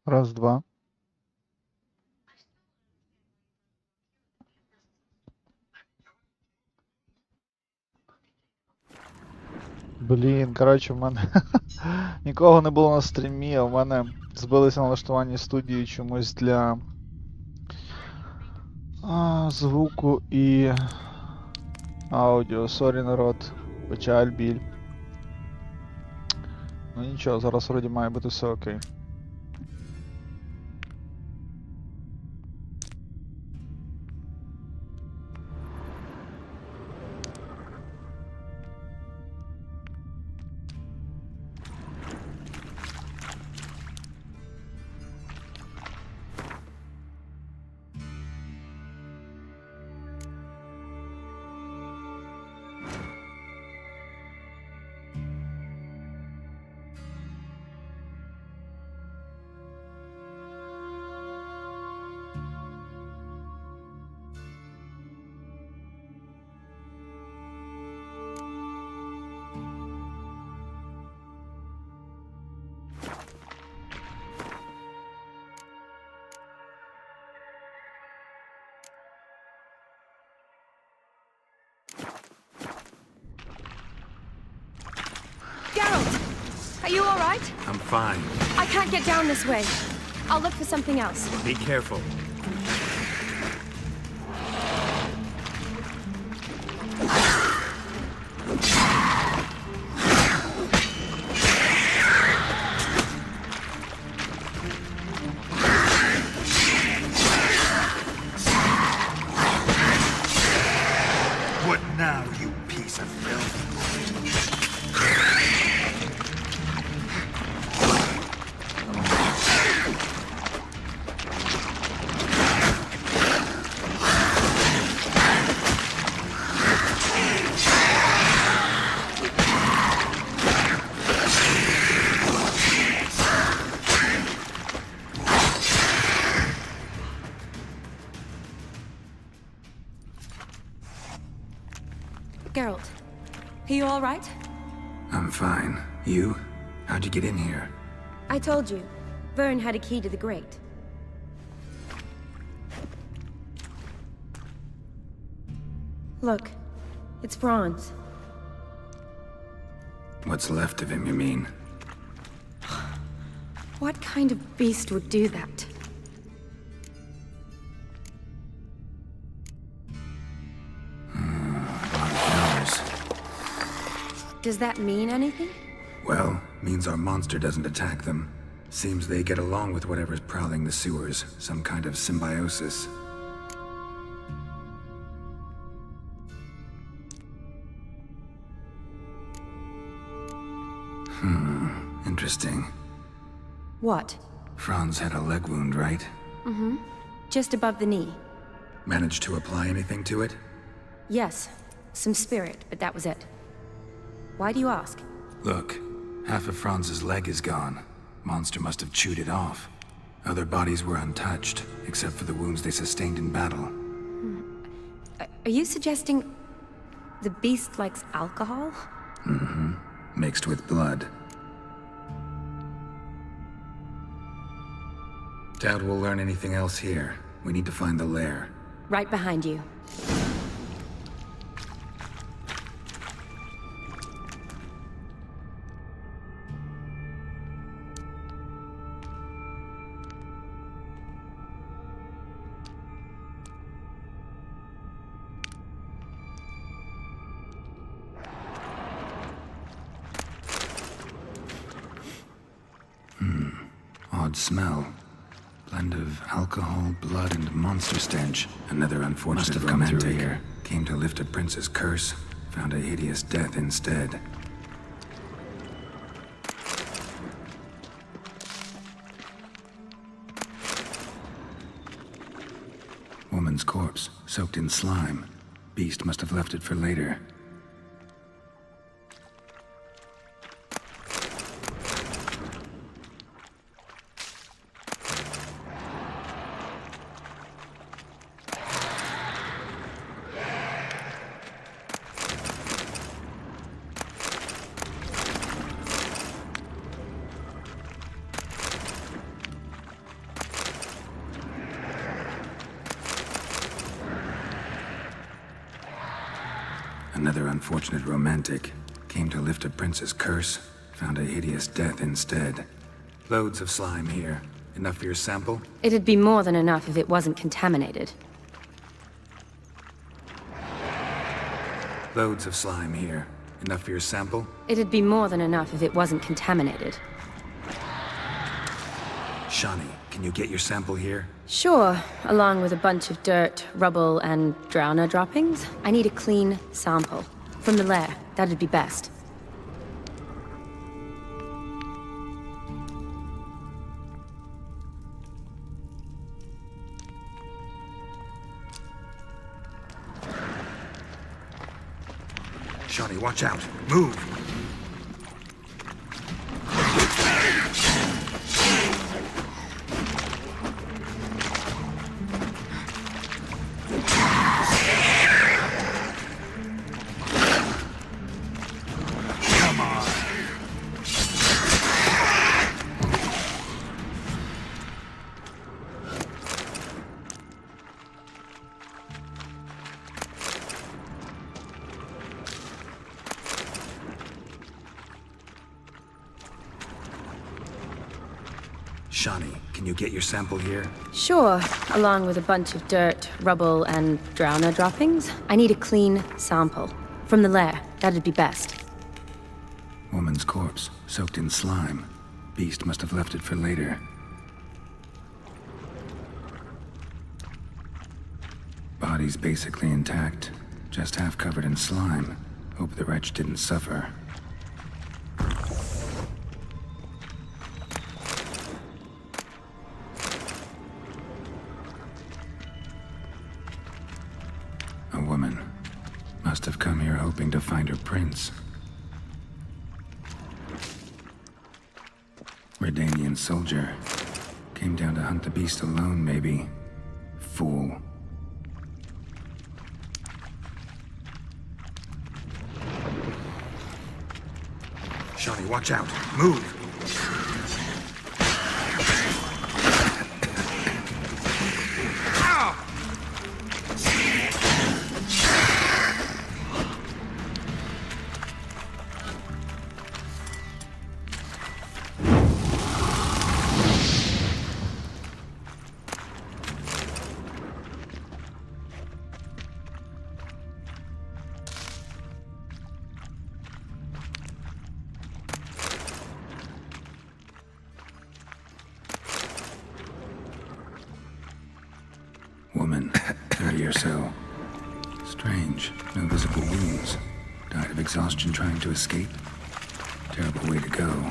Раз, два. Блін, коротше, в мене нікого не було на стрімі, а в мене збилися налаштування студії чомусь для звуку і аудіо. Сорі, народ. Печаль, біль. Ну нічого, зараз вроді має бути все окей. Are you all right? I'm fine. I can't get down this way. I'll look for something else. Be careful. What now, you piece of filth? Geralt, are you all right? I'm fine. You? How'd you get in here? I told you. Vern had a key to the grate. Look, it's Franz. What's left of him, you mean? What kind of beast would do that? Does that mean anything? Well, means our monster doesn't attack them. Seems they get along with whatever's prowling the sewers. Some kind of symbiosis. Interesting. What? Franz had a leg wound, right? Mm-hmm. Just above the knee. Managed to apply anything to it? Yes. Some spirit, but that was it. Why do you ask? Look, half of Franz's leg is gone. Monster must have chewed it off. Other bodies were untouched, except for the wounds they sustained in battle. Are you suggesting the beast likes alcohol? Mm-hmm. Mixed with blood. Doubt we'll learn anything else here. We need to find the lair. Right behind you. Odd smell. Blend of alcohol, blood, and monster stench. Another unfortunate romantic here. Came to lift a prince's curse, found a hideous death instead. Woman's corpse, soaked in slime. Beast must have left it for later. Another unfortunate romantic came to lift a prince's curse, found a hideous death instead. Loads of slime here. Enough for your sample? It'd be more than enough if it wasn't contaminated. Loads of slime here. Enough for your sample? It'd be more than enough if it wasn't contaminated. Shawnee, can you get your sample here? Sure, along with a bunch of dirt, rubble, and drowner droppings. I need a clean sample. From the lair, that'd be best. Shawnee, watch out! Move! Shawnee, can you get your sample here? Sure, along with a bunch of dirt, rubble, and drowner droppings. I need a clean sample. From the lair, that'd be best. Woman's corpse, soaked in slime. Beast must have left it for later. Body's basically intact, just half covered in slime. Hope the wretch didn't suffer. A woman. Must have come here hoping to find her prince. Redanian soldier. Came down to hunt the beast alone, maybe. Fool. Shawnee, watch out! Move! Woman, 30 or so. Strange, no visible wounds. Died of exhaustion trying to escape. Terrible way to go.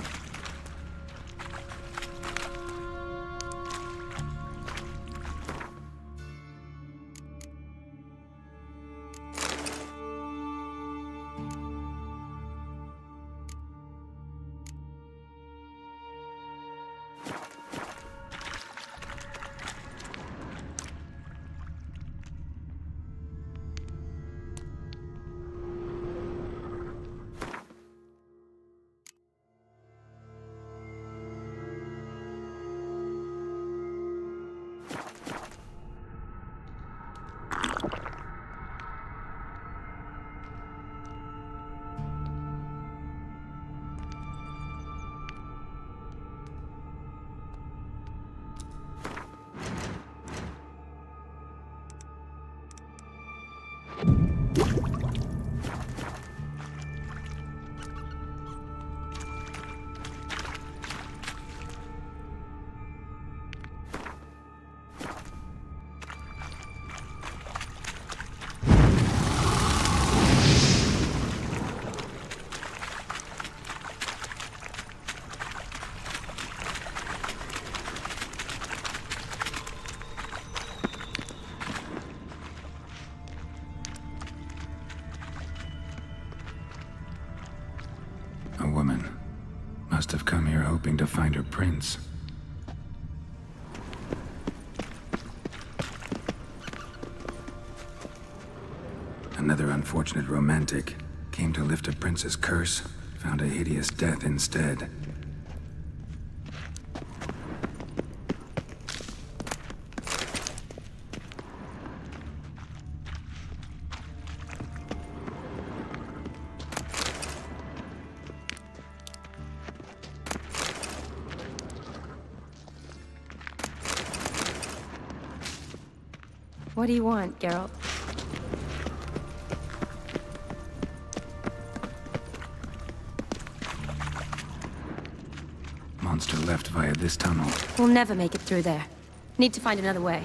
A woman. Must have come here hoping to find her prince. Another unfortunate romantic. Came to lift a prince's curse, found a hideous death instead. What do you want, Geralt? Monster left via this tunnel. We'll never make it through there. Need to find another way.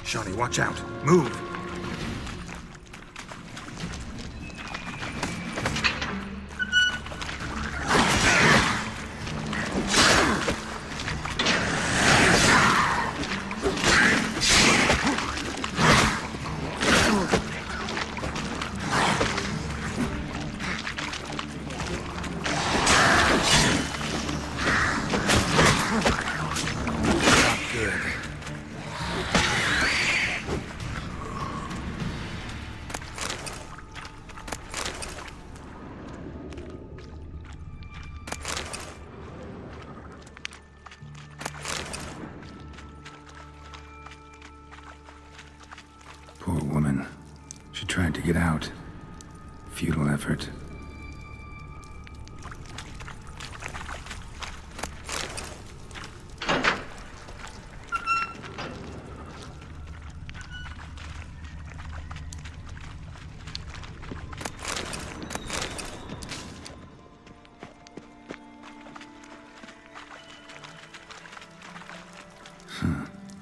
Shawnee, watch out. Move! Poor woman. She tried to get out. Futile effort.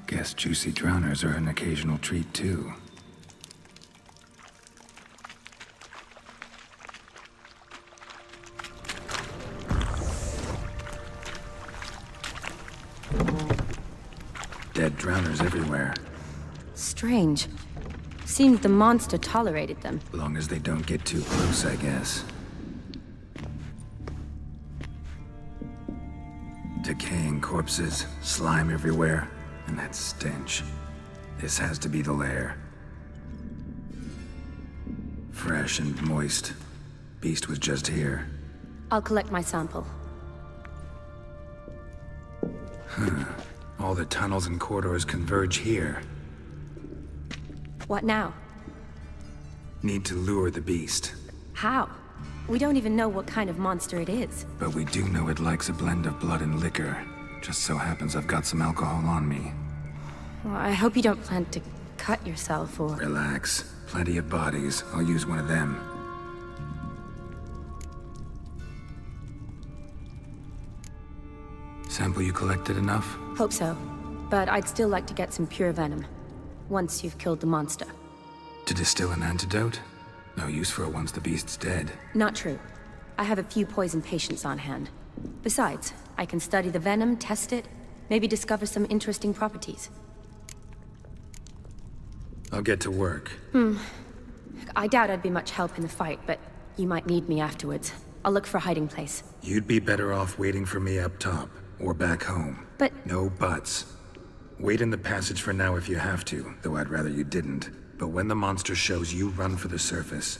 Guess juicy drowners are an occasional treat, too. Dead drowners everywhere. Strange. Seemed the monster tolerated them. Long as they don't get too close, I guess. Decaying corpses, slime everywhere, and that stench. This has to be the lair. Fresh and moist. Beast was just here. I'll collect my sample. All the tunnels and corridors converge here. What now? Need to lure the beast. How? We don't even know what kind of monster it is. But we do know it likes a blend of blood and liquor. Just so happens I've got some alcohol on me. Well, I hope you don't plan to cut yourself or... Relax. Plenty of bodies. I'll use one of them. Sample you collected enough? Hope so. But I'd still like to get some pure venom. Once you've killed the monster. To distill an antidote? No use for it once the beast's dead. Not true. I have a few poison patients on hand. Besides, I can study the venom, test it, maybe discover some interesting properties. I'll get to work. I doubt I'd be much help in the fight, but you might need me afterwards. I'll look for a hiding place. You'd be better off waiting for me up top, or back home. But... No buts. Wait in the passage for now if you have to, though I'd rather you didn't. But when the monster shows, you run for the surface.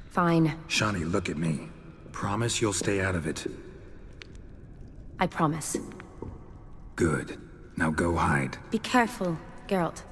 Fine. Shawnee, look at me. Promise you'll stay out of it. I promise. Good. Now go hide. Be careful, Geralt.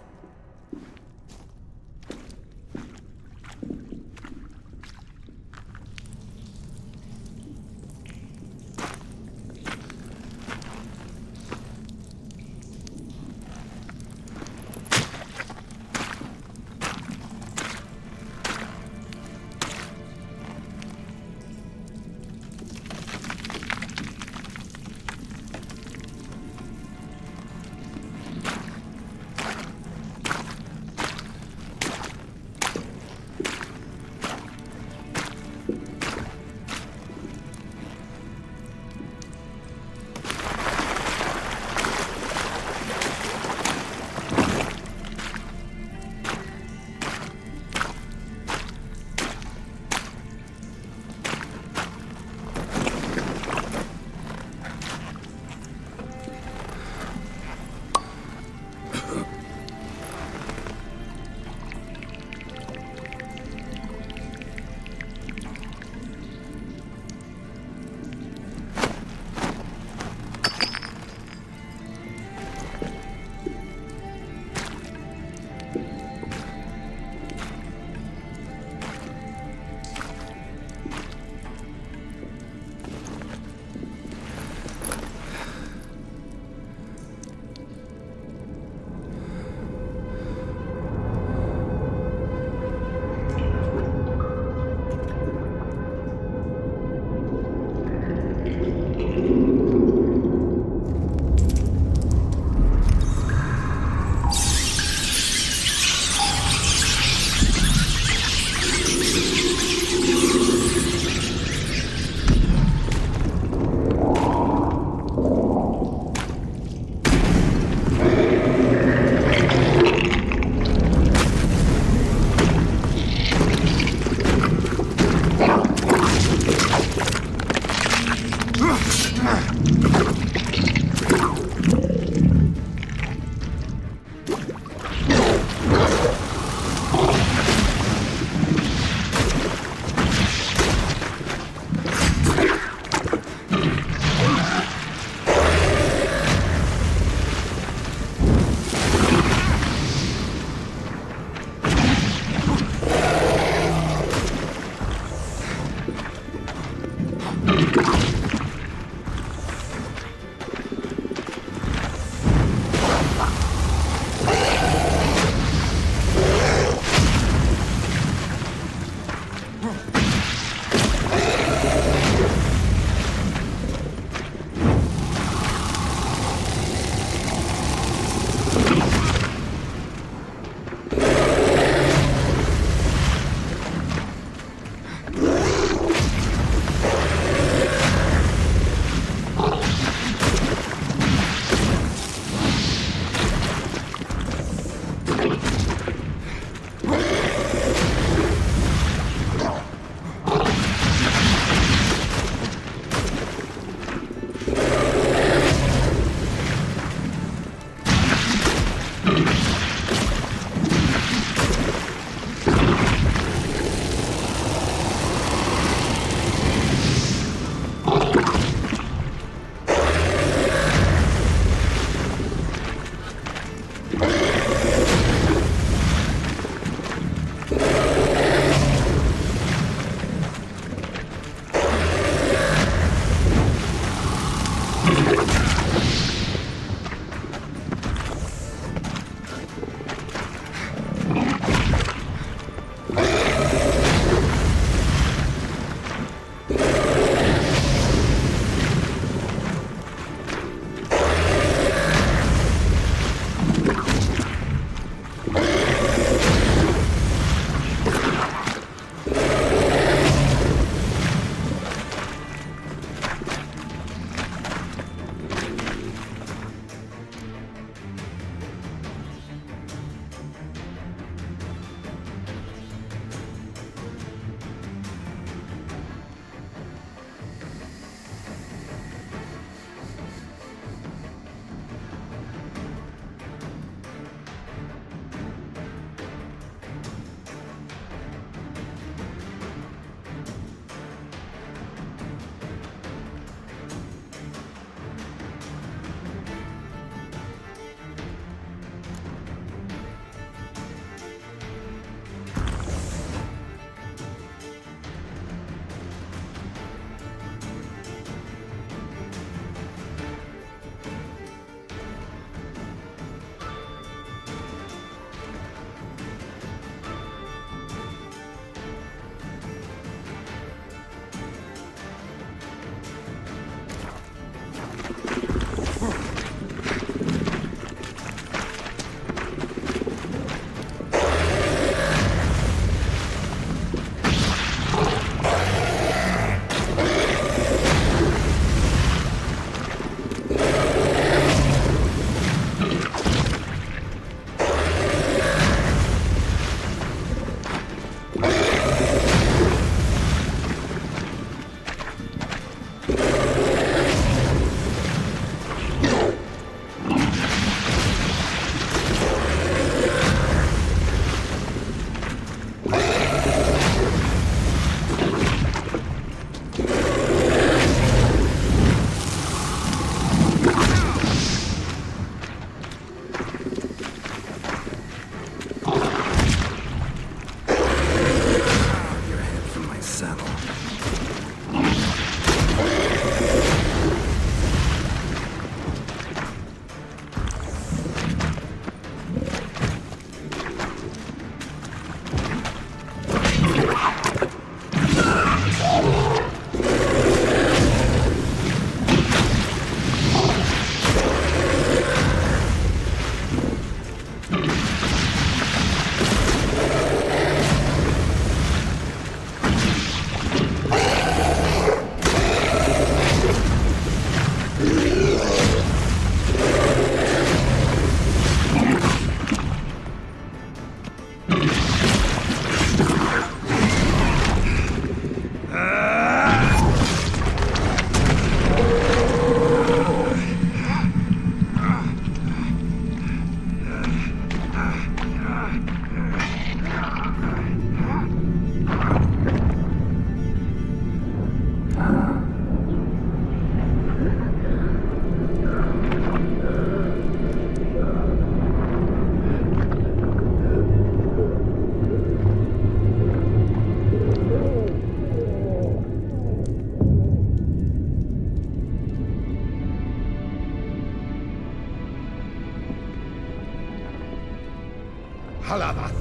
Halavath,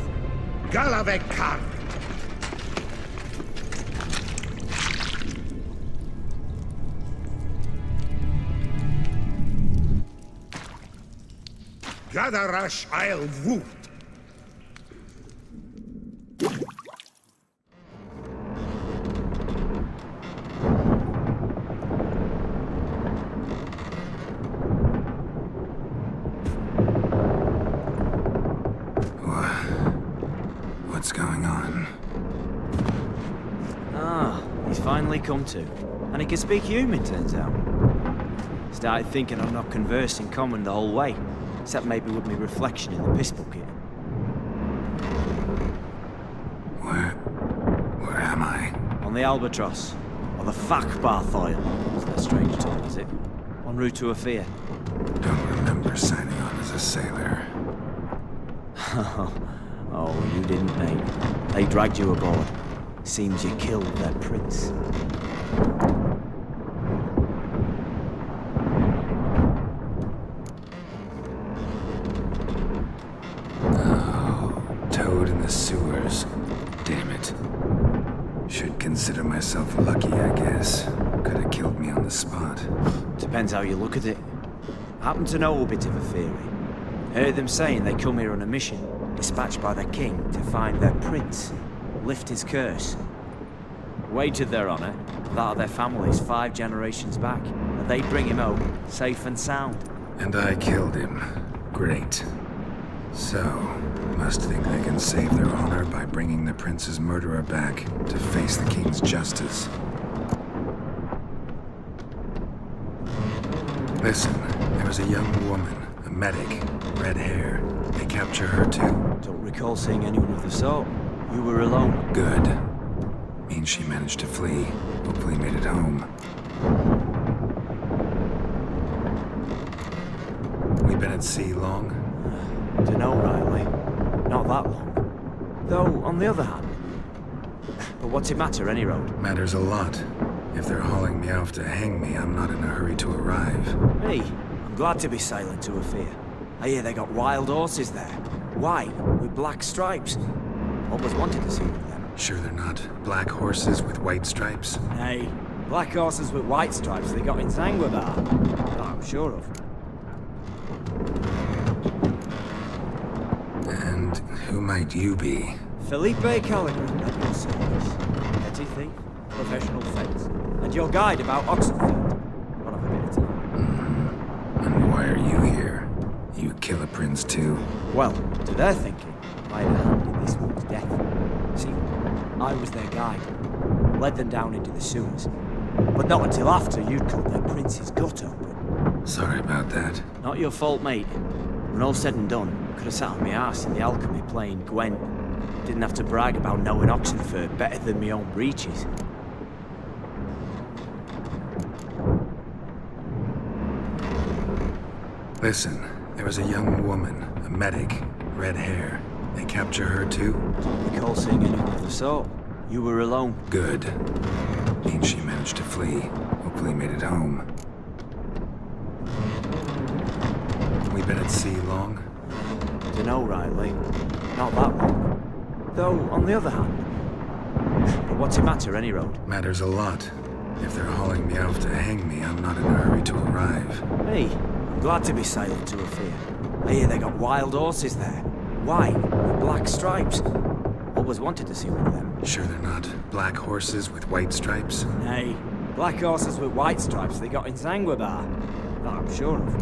Galavekar. Gadarash I'll Woot. What's going on? Ah, he's finally come to. And he can speak human, turns out. Started thinking I'm not conversing common the whole way, except maybe with me reflection in the piss bucket. Where am I? On the Albatross, or the Fakbarth Oil, is that strange term, is it? En route to Afir. Don't remember signing on as a sailor. Oh, you didn't, mate. They dragged you aboard. Seems you killed their prince. Toad in the sewers. Damn it. Should consider myself lucky, I guess. Could have killed me on the spot. Depends how you look at it. Happen to know a bit of a theory. Heard them saying they come here on a mission, dispatched by their king to find their prince, lift his curse. Wagered their honor, that of their families 5 generations back, that they'd bring him home, safe and sound. And I killed him. Great. So, must think they can save their honor by bringing the prince's murderer back to face the king's justice. Listen, there was a young woman, a medic, red hair. They capture her too. Don't recall seeing anyone of the sort. You were alone. Good. Means she managed to flee. Hopefully made it home. We been at sea long? Dunno, Riley. Not that long. Though, on the other hand... But what's it matter, any road? Matters a lot. If they're hauling me off to hang me, I'm not in a hurry to arrive. Hey, I'm glad to be sailing to a fair. I hear they got wild horses there. White, with black stripes. Always wanted to see one of them. Sure they're not black horses with white stripes? Hey, black horses with white stripes they got in Zangwabar. That I'm sure of. And who might you be? Felipe Callaghan at your service. Petty thief, professional fence, and your guide about Oxenford. One of a bit of time. And why are you here? You kill a prince too? Well, to their thinking, I had a hand in this one's death. See, I was their guide, led them down into the sewers. But not until after you'd cut their prince's gut open. Sorry about that. Not your fault, mate. When all said and done, could have sat on my arse in the alchemy playing Gwent. Didn't have to brag about knowing Oxenford better than my own breeches. Listen, there was a young woman, a medic, red hair. They capture her too? Don't recall seeing anyone of the sort. You were alone. Good. Means she managed to flee. Hopefully made it home. We been at sea long? Dunno, Riley. Not that long. Though, on the other hand... But what's it matter, any road? Matters a lot. If they're hauling me off to hang me, I'm not in a hurry to arrive. Hey, I'm glad to be sailing to a fair. I hear they got wild horses there. White, with black stripes. Always wanted to see one of them. Sure they're not black horses with white stripes? Hey, black horses with white stripes they got in Zangwabar. That I'm sure of.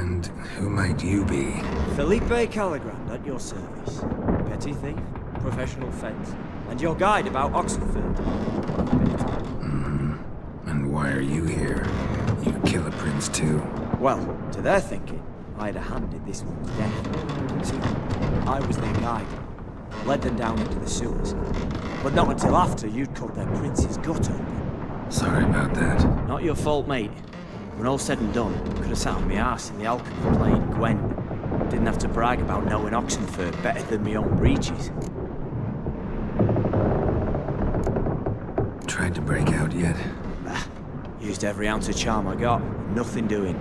And who might you be? Felipe Callaghan at your service. Petty thief, professional fence, and your guide about Oxenford. And why are you here? You kill a prince too? Well, to their thinking, I had a hand in this one's death. See, I was their guide, led them down into the sewers. But not until after you'd cut their prince's gut open. Sorry about that. Not your fault, mate. When all said and done, could have sat on my arse in the alchemy playing Gwent. Didn't have to brag about knowing Oxenford better than my own breeches. Tried to break out yet? Used every ounce of charm I got. Nothing doing.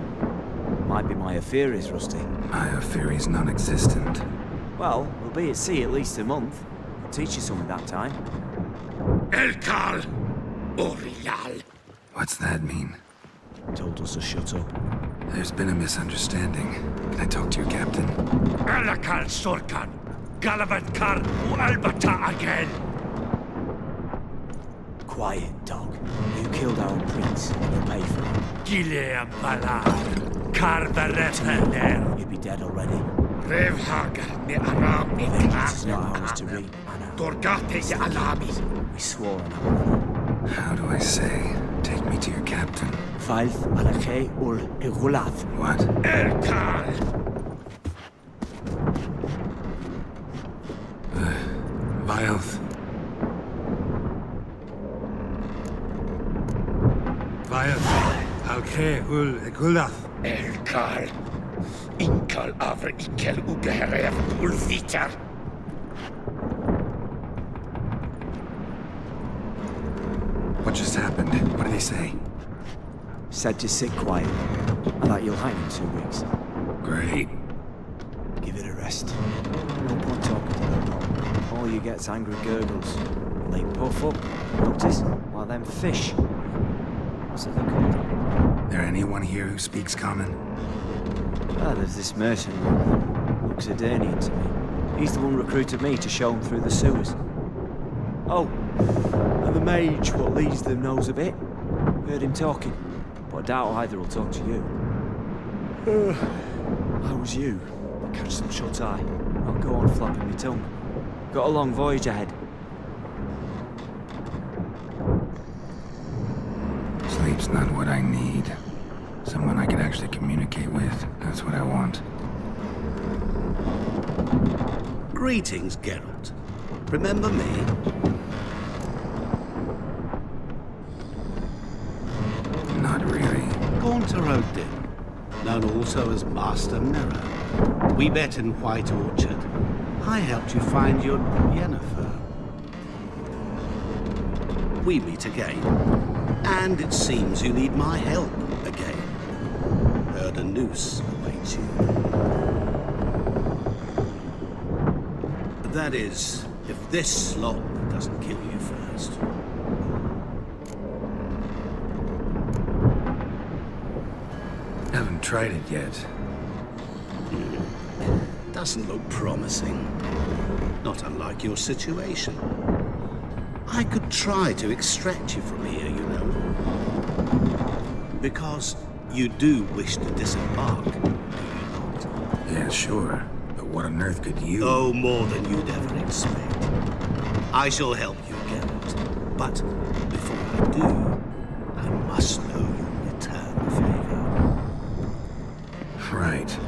Might be my affair is rusty. My affair is non-existent. Well, we'll be at sea at least a month. I'll teach you something that time. Elkal Orial. What's that mean? Told us to shut up. There's been a misunderstanding. Can I talk to your captain? Alakal Sorkan. Galavat Kar Albata again. Quiet, dog. You killed our prince, and you'll pay for it. Gileam Valar. Karvaretener. You'd be dead already. Revhaga ni Aram ni Vengeance is not ours to reap, Anna. Torgate ya Alami. We swore on our honor. How do I say? Take me to your captain. Falth alache ul igulath. What? Elkal. Vilth. Vilth. Alke ul egulath. Elkal. Inkal avre ikel ugeherev ulvitar. What just happened? What did he say? Said to sit quiet, and that you'll hang in 2 weeks. Great. Give it a rest. No point talking to them. All you get's angry gurgles. And they puff up, notice, while them fish. What's it they called? There anyone here who speaks common? Ah, there's this mercenary. Looks Adanian to me. He's the one recruited me to show him through the sewers. Oh, and the mage what leads them knows a bit. Heard him talking, but I doubt either will talk to you. How was you? Catch some shut eye. Not go on flapping my tongue. Got a long voyage ahead. Sleep's not what I need. Someone I can actually communicate with. That's what I want. Greetings, Geralt. Remember me? Not really. Gaunter Odin, known also as Master Mirror. We met in White Orchard. I helped you find your Yennefer. We meet again. And it seems you need my help again. Heard a noose awaits you. That is, if this slop doesn't kill you first. Haven't tried it yet. Doesn't look promising. Not unlike your situation. I could try to extract you from here, you know. Because you do wish to disembark, do you not? Yeah, sure. But what on earth could you... Oh, more than you'd ever expect. I shall help you, Geralt. But before I do, I must know you'll return the favor. Right.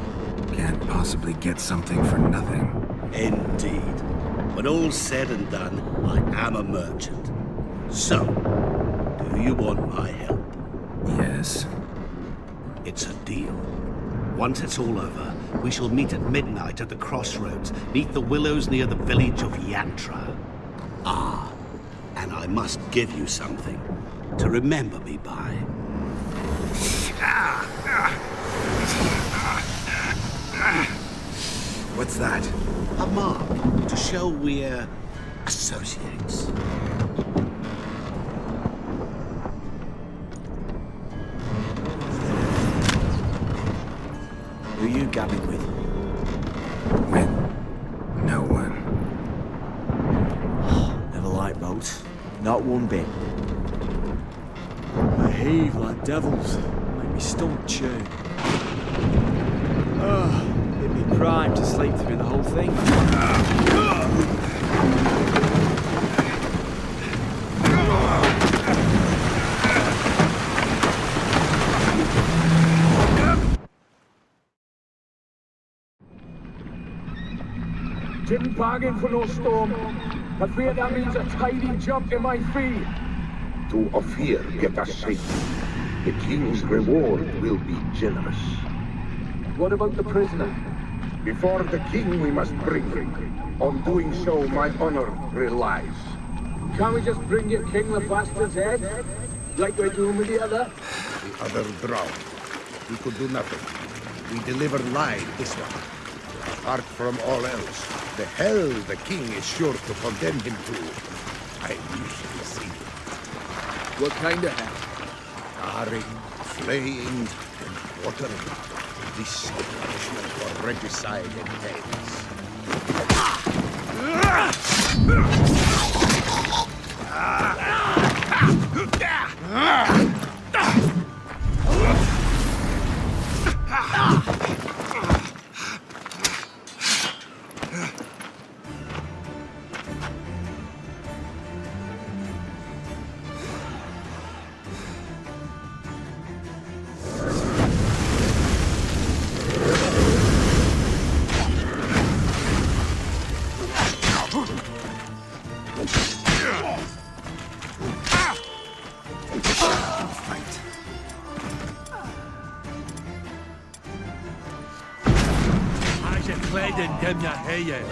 Can't possibly get something for nothing. Indeed. When all's said and done, I am a merchant. So, do you want my help? Yes. It's a deal. Once it's all over, we shall meet at midnight at the crossroads, neath the willows near the village of Yantra. Ah, and I must give you something to remember me by. What's that? A mark to show we're associates. Who are you gabbing with? With no one. Never liked boats. Not one bit. They heave like devils. Make me stomach churn. It'd be crime to sleep through the whole thing. Didn't bargain for no storm. I fear that means a tidy jump in my fee. To Ophir get us safe. The king's reward will be generous. What about the prisoner? Before the king we must bring him. On doing so, my honor relies. Can't we just bring your king the bastard's head? Like we're doing with the other? The other drowned. We could do nothing. We deliver live this one. Apart from all else, the hell the king is sure to condemn him to, I usually see. What kind of hell? Tarring, flaying, and quartering. This is the punishment for regicide and tales. klæden dem jeg havde.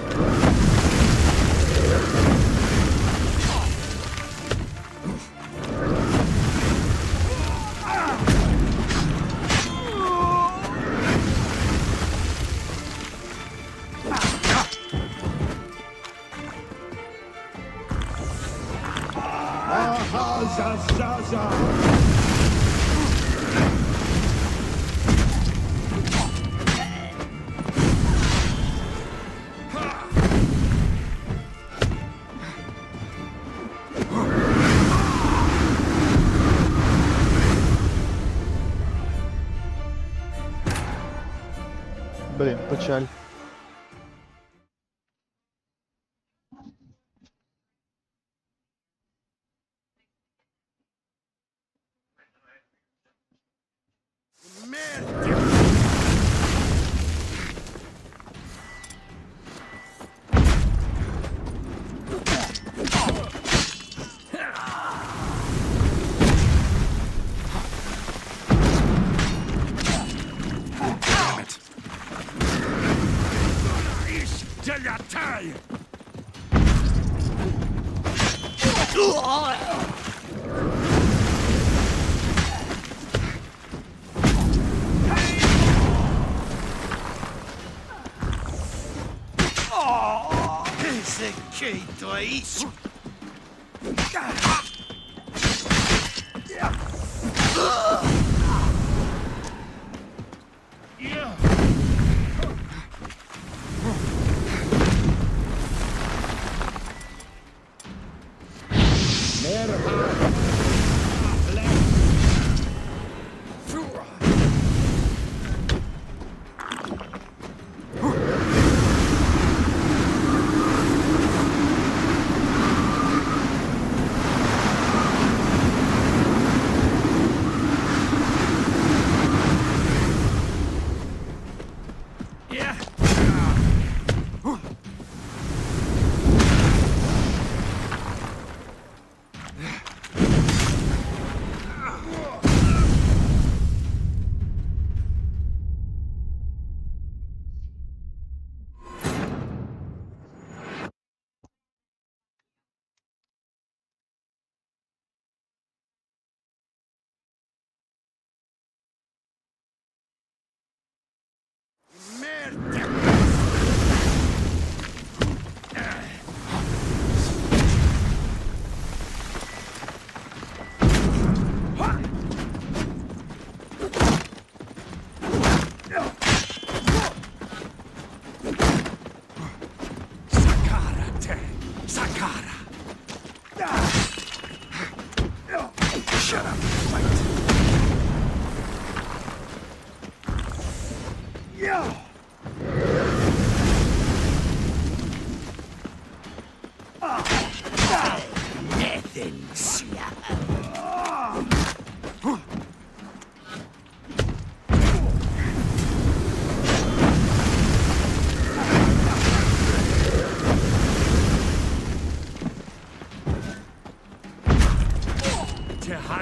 Блін, печаль.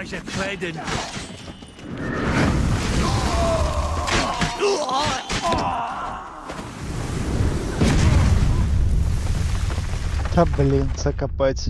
Rухайся, klæden. Та блін, це капець.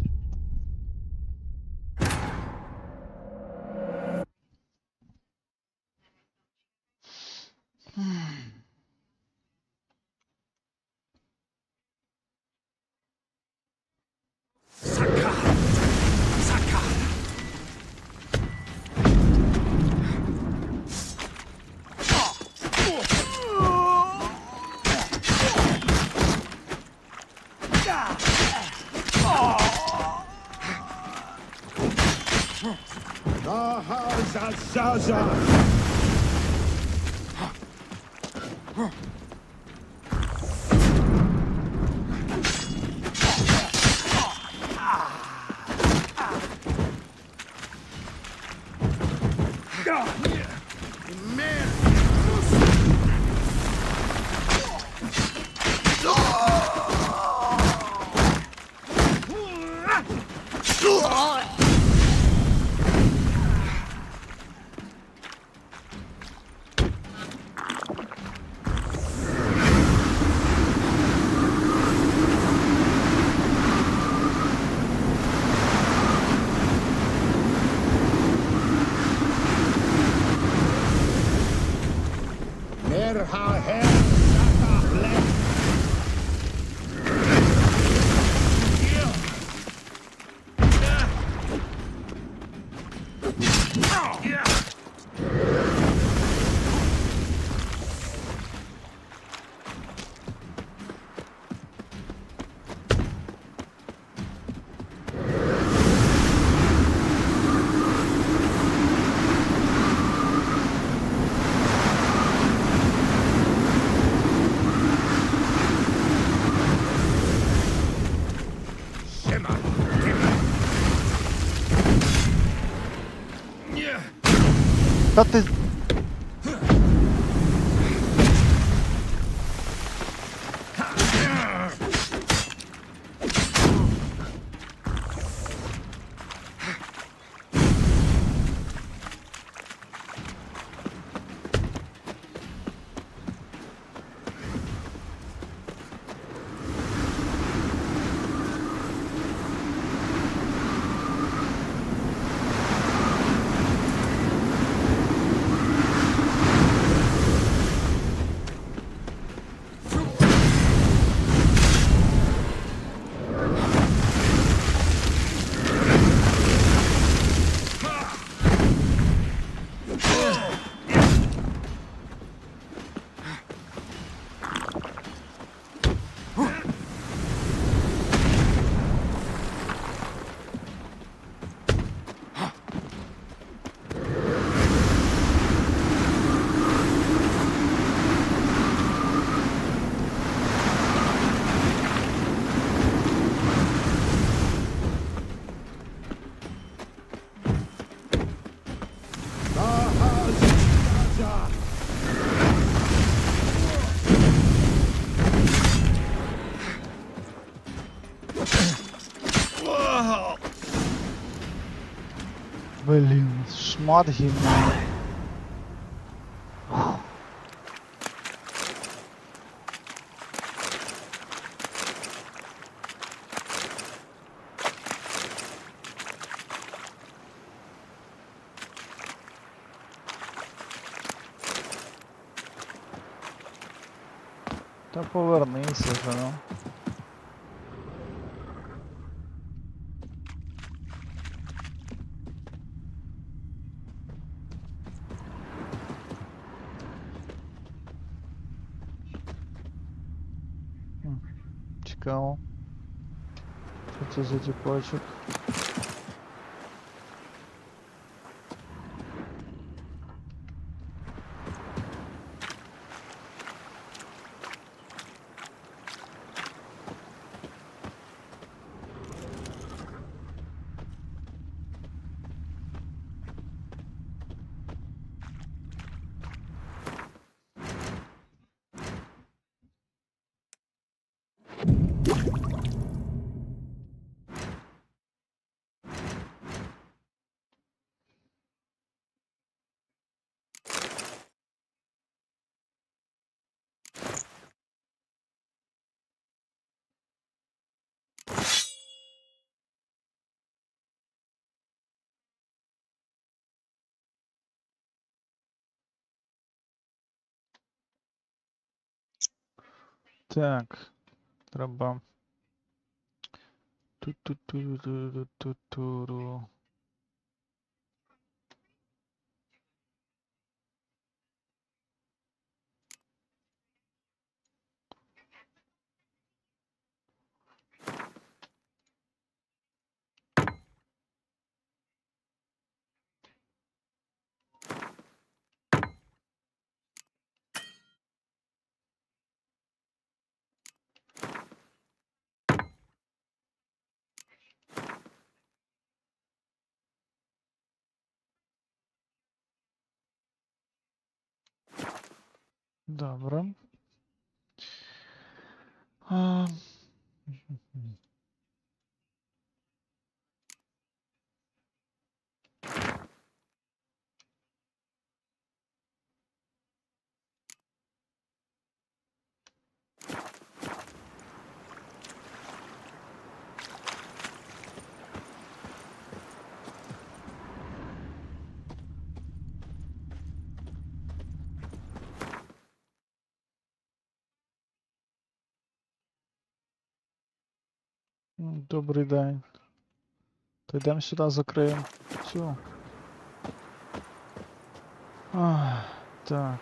Та ти... Блін, шмат гімна. Та повернися вже, ну. Цікаво. Що це за тіпочок? Так, треба. Ту-ту-ту-ту-ту-ту-ту. Добре. А... Добрий день. То йдемо сюди, закриємо цю. Так.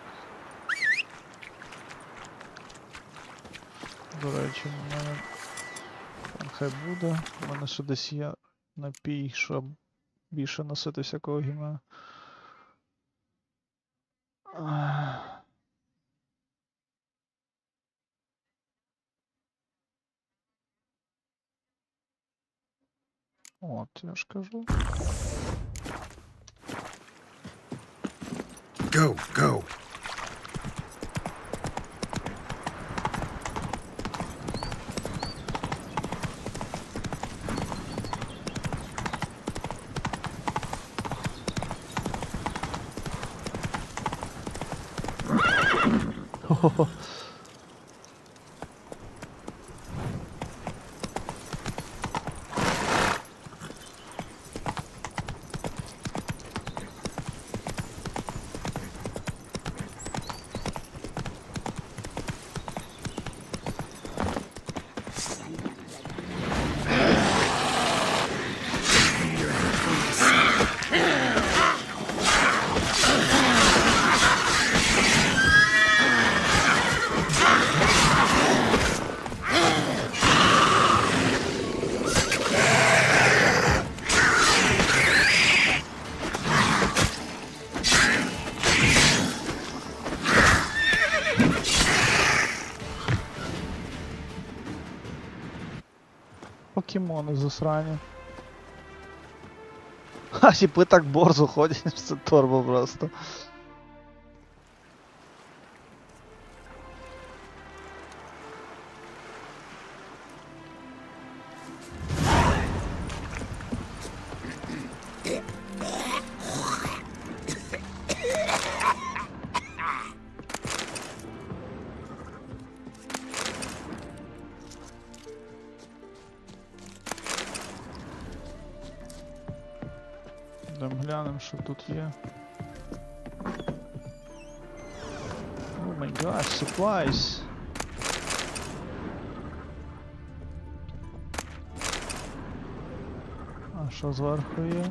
До речі, у мене хай буде. У мене ще десь є напій, щоб більше носити всякого гімна. От, я ж кажу. Go, go. Хо-хо-хо. Покемони засрані. Ха, типи так борзо ходять, це торбо просто. Йдемо глянемо, що тут є. О май гад, supplies. А що зверху є?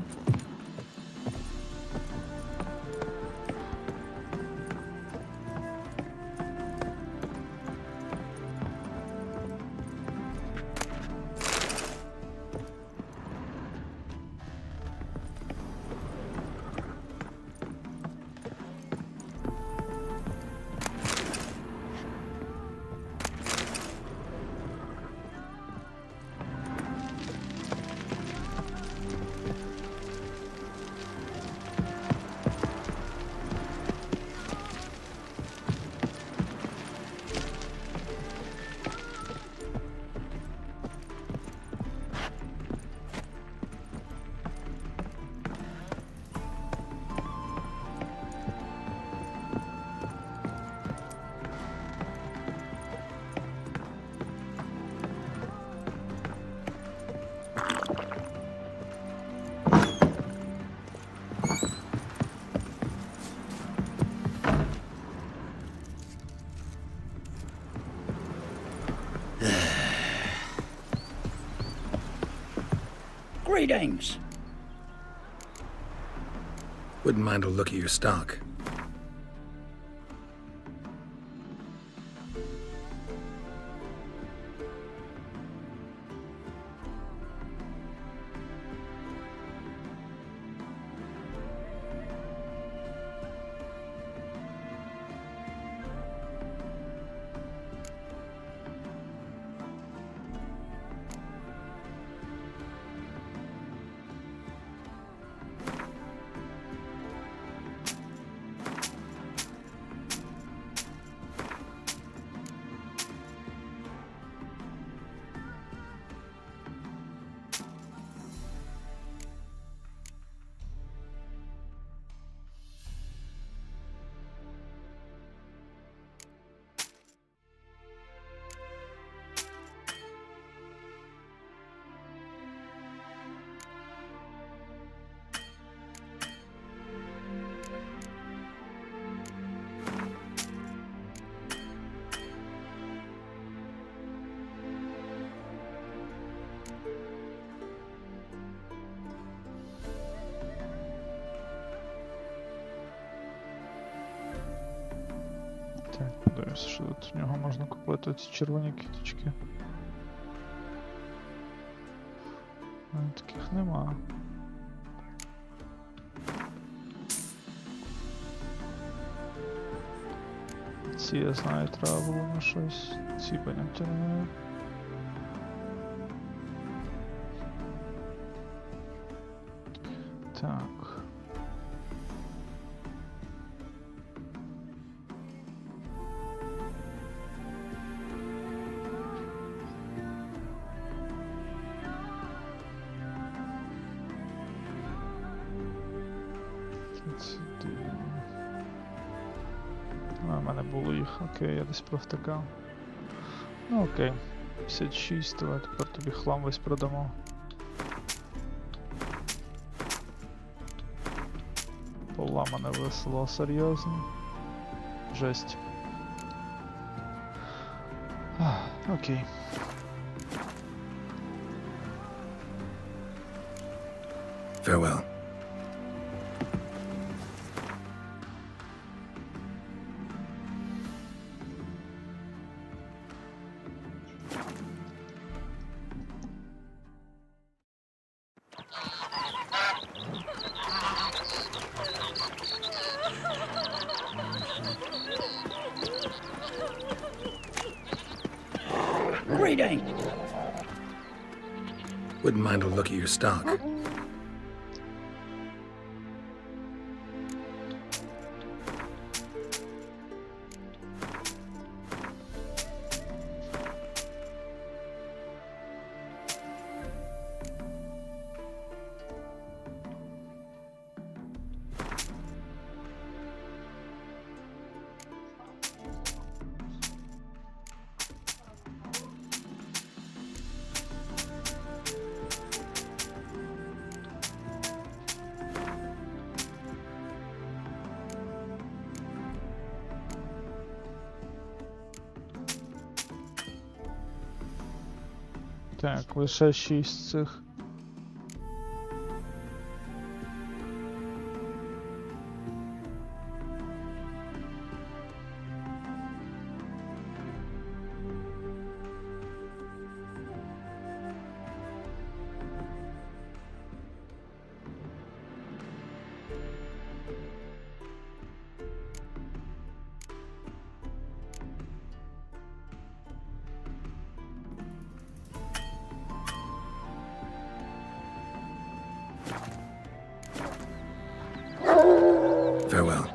Greetings. Wouldn't mind a look at your stock. Так, подивимося, що тут в нього можна купити ці червоні квіточки. Таких нема. Ці, я знаю, треба було на щось. Ці поняття не маю. Так. А, в мене було їх, окей, я десь провтикав. Ну окей. 56, давай тепер тобі хлам весь продамо. Поламане весело, серйозно. Жесть. Окей. Farewell. Greeting. Wouldn't mind a look at your stock. Так, лише 6 цих. Farewell.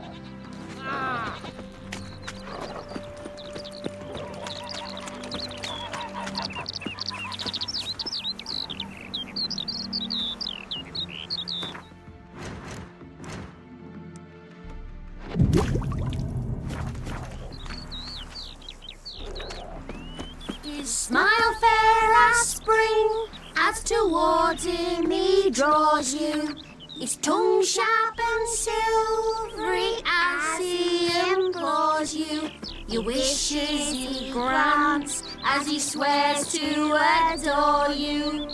His smile fair as spring, as towards him he draws you. His tongue sharp and silvery as he implores you. Your wishes he grants as he swears to adore you.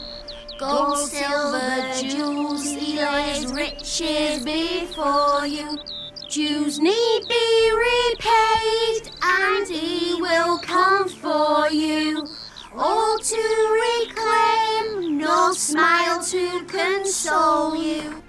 Gold, silver, jewels, he lays riches before you. Dues need be repaid, and he will come for you. All to reclaim, no smile to console you.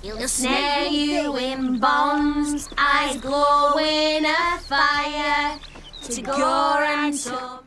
He'll snare you in bonds, eyes glowing a fire, to gore and sword.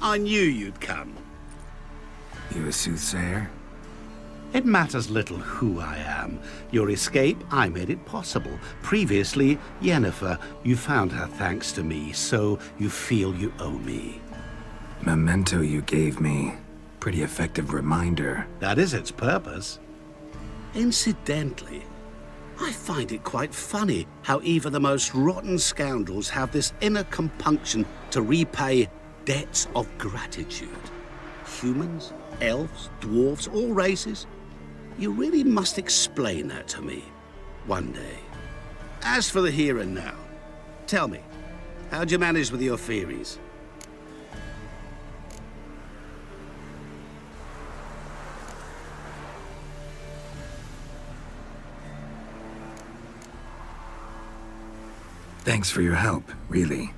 I knew you'd come. You a soothsayer? It matters little who I am. Your escape, I made it possible. Previously, Yennefer, you found her thanks to me, so you feel you owe me. Memento you gave me. Pretty effective reminder. That is its purpose. Incidentally, I find it quite funny how even the most rotten scoundrels have this inner compunction to repay debts of gratitude. Humans, elves, dwarves, all races. You really must explain that to me one day. As for the here and now, tell me, how'd you manage with your theories? Thanks for your help, really.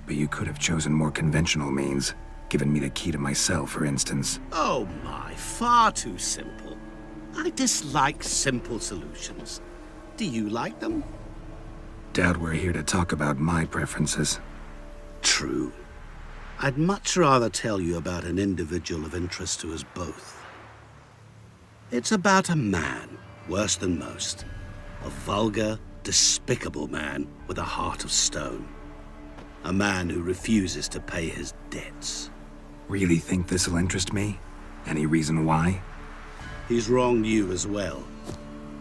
but you could have chosen more conventional means. Given me the key to my cell, for instance. Oh my, far too simple. I dislike simple solutions. Do you like them? Doubt we're here to talk about my preferences. True. I'd much rather tell you about an individual of interest to us both. It's about a man, worse than most. A vulgar, despicable man with a heart of stone. A man who refuses to pay his debts. Really think this'll interest me? Any reason why? He's wronged you as well.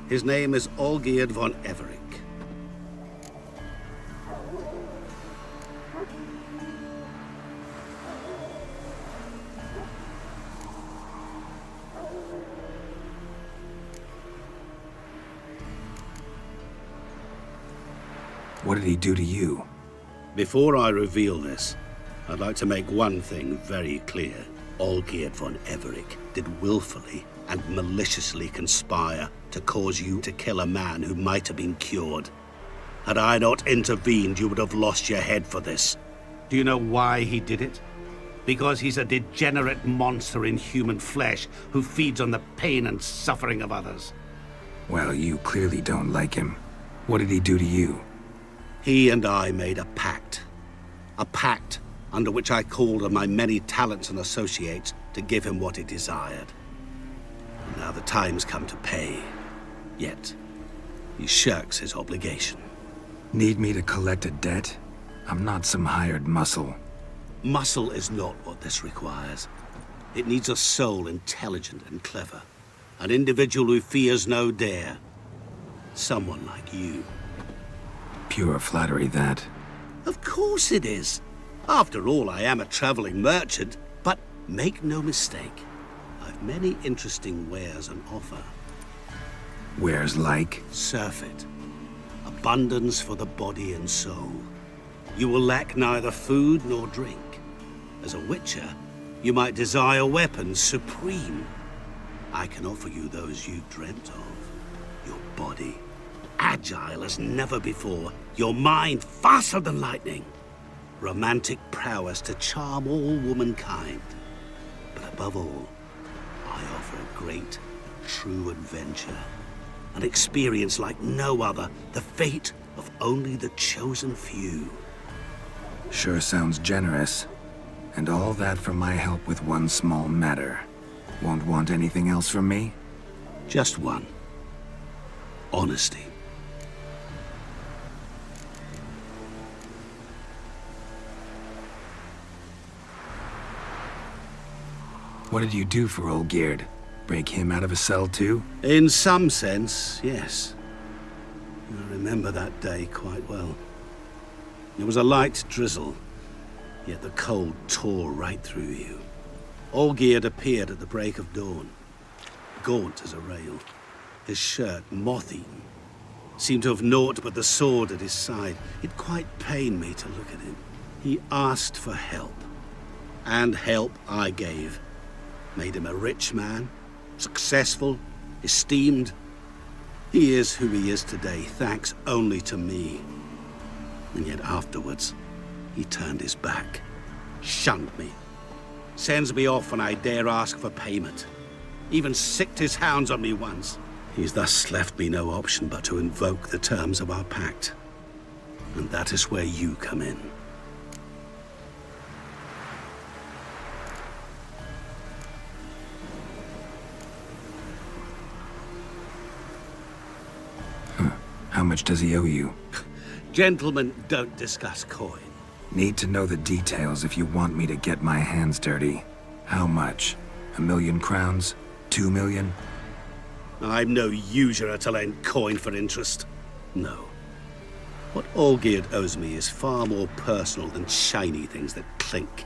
His name is Olgierd von Everick. What did he do to you? Before I reveal this, I'd like to make one thing very clear. Olgierd von Everick did willfully and maliciously conspire to cause you to kill a man who might have been cured. Had I not intervened, you would have lost your head for this. Do you know why he did it? Because he's a degenerate monster in human flesh who feeds on the pain and suffering of others. Well, you clearly don't like him. What did he do to you? He and I made a pact. A pact under which I called on my many talents and associates to give him what he desired. And now the time's come to pay. Yet, he shirks his obligation. Need me to collect a debt? I'm not some hired muscle. Muscle is not what this requires. It needs a soul intelligent and clever. An individual who fears no dare. Someone like you. Pure flattery, that. Of course it is. After all, I am a traveling merchant. But make no mistake, I've many interesting wares on offer. Wares like? Surfeit. Abundance for the body and soul. You will lack neither food nor drink. As a witcher, you might desire weapons supreme. I can offer you those you dreamt of. Your body, agile as never before. Your mind, faster than lightning. Romantic prowess to charm all womankind. But above all, I offer a great, true adventure. An experience like no other, the fate of only the chosen few. Sure sounds generous. And all that for my help with one small matter. Won't want anything else from me? Just one. Honesty. What did you do for Olgierd? Break him out of a cell too? In some sense, yes. I remember that day quite well. It was a light drizzle, yet the cold tore right through you. Olgierd appeared at the break of dawn, gaunt as a rail, his shirt moth-eaten. Seemed to have naught but the sword at his side. It quite pained me to look at him. He asked for help, and help I gave. Made him a rich man, successful, esteemed. He is who he is today, thanks only to me. And yet afterwards, he turned his back, shunned me, sends me off when I dare ask for payment. Even sicked his hounds on me once. He's thus left me no option but to invoke the terms of our pact. And that is where you come in. How much does he owe you? Gentlemen don't discuss coin. Need to know the details if you want me to get my hands dirty. How much? 1,000,000 crowns? 2 million? I'm no usurer to lend coin for interest. No. What Olgierd owes me is far more personal than shiny things that clink.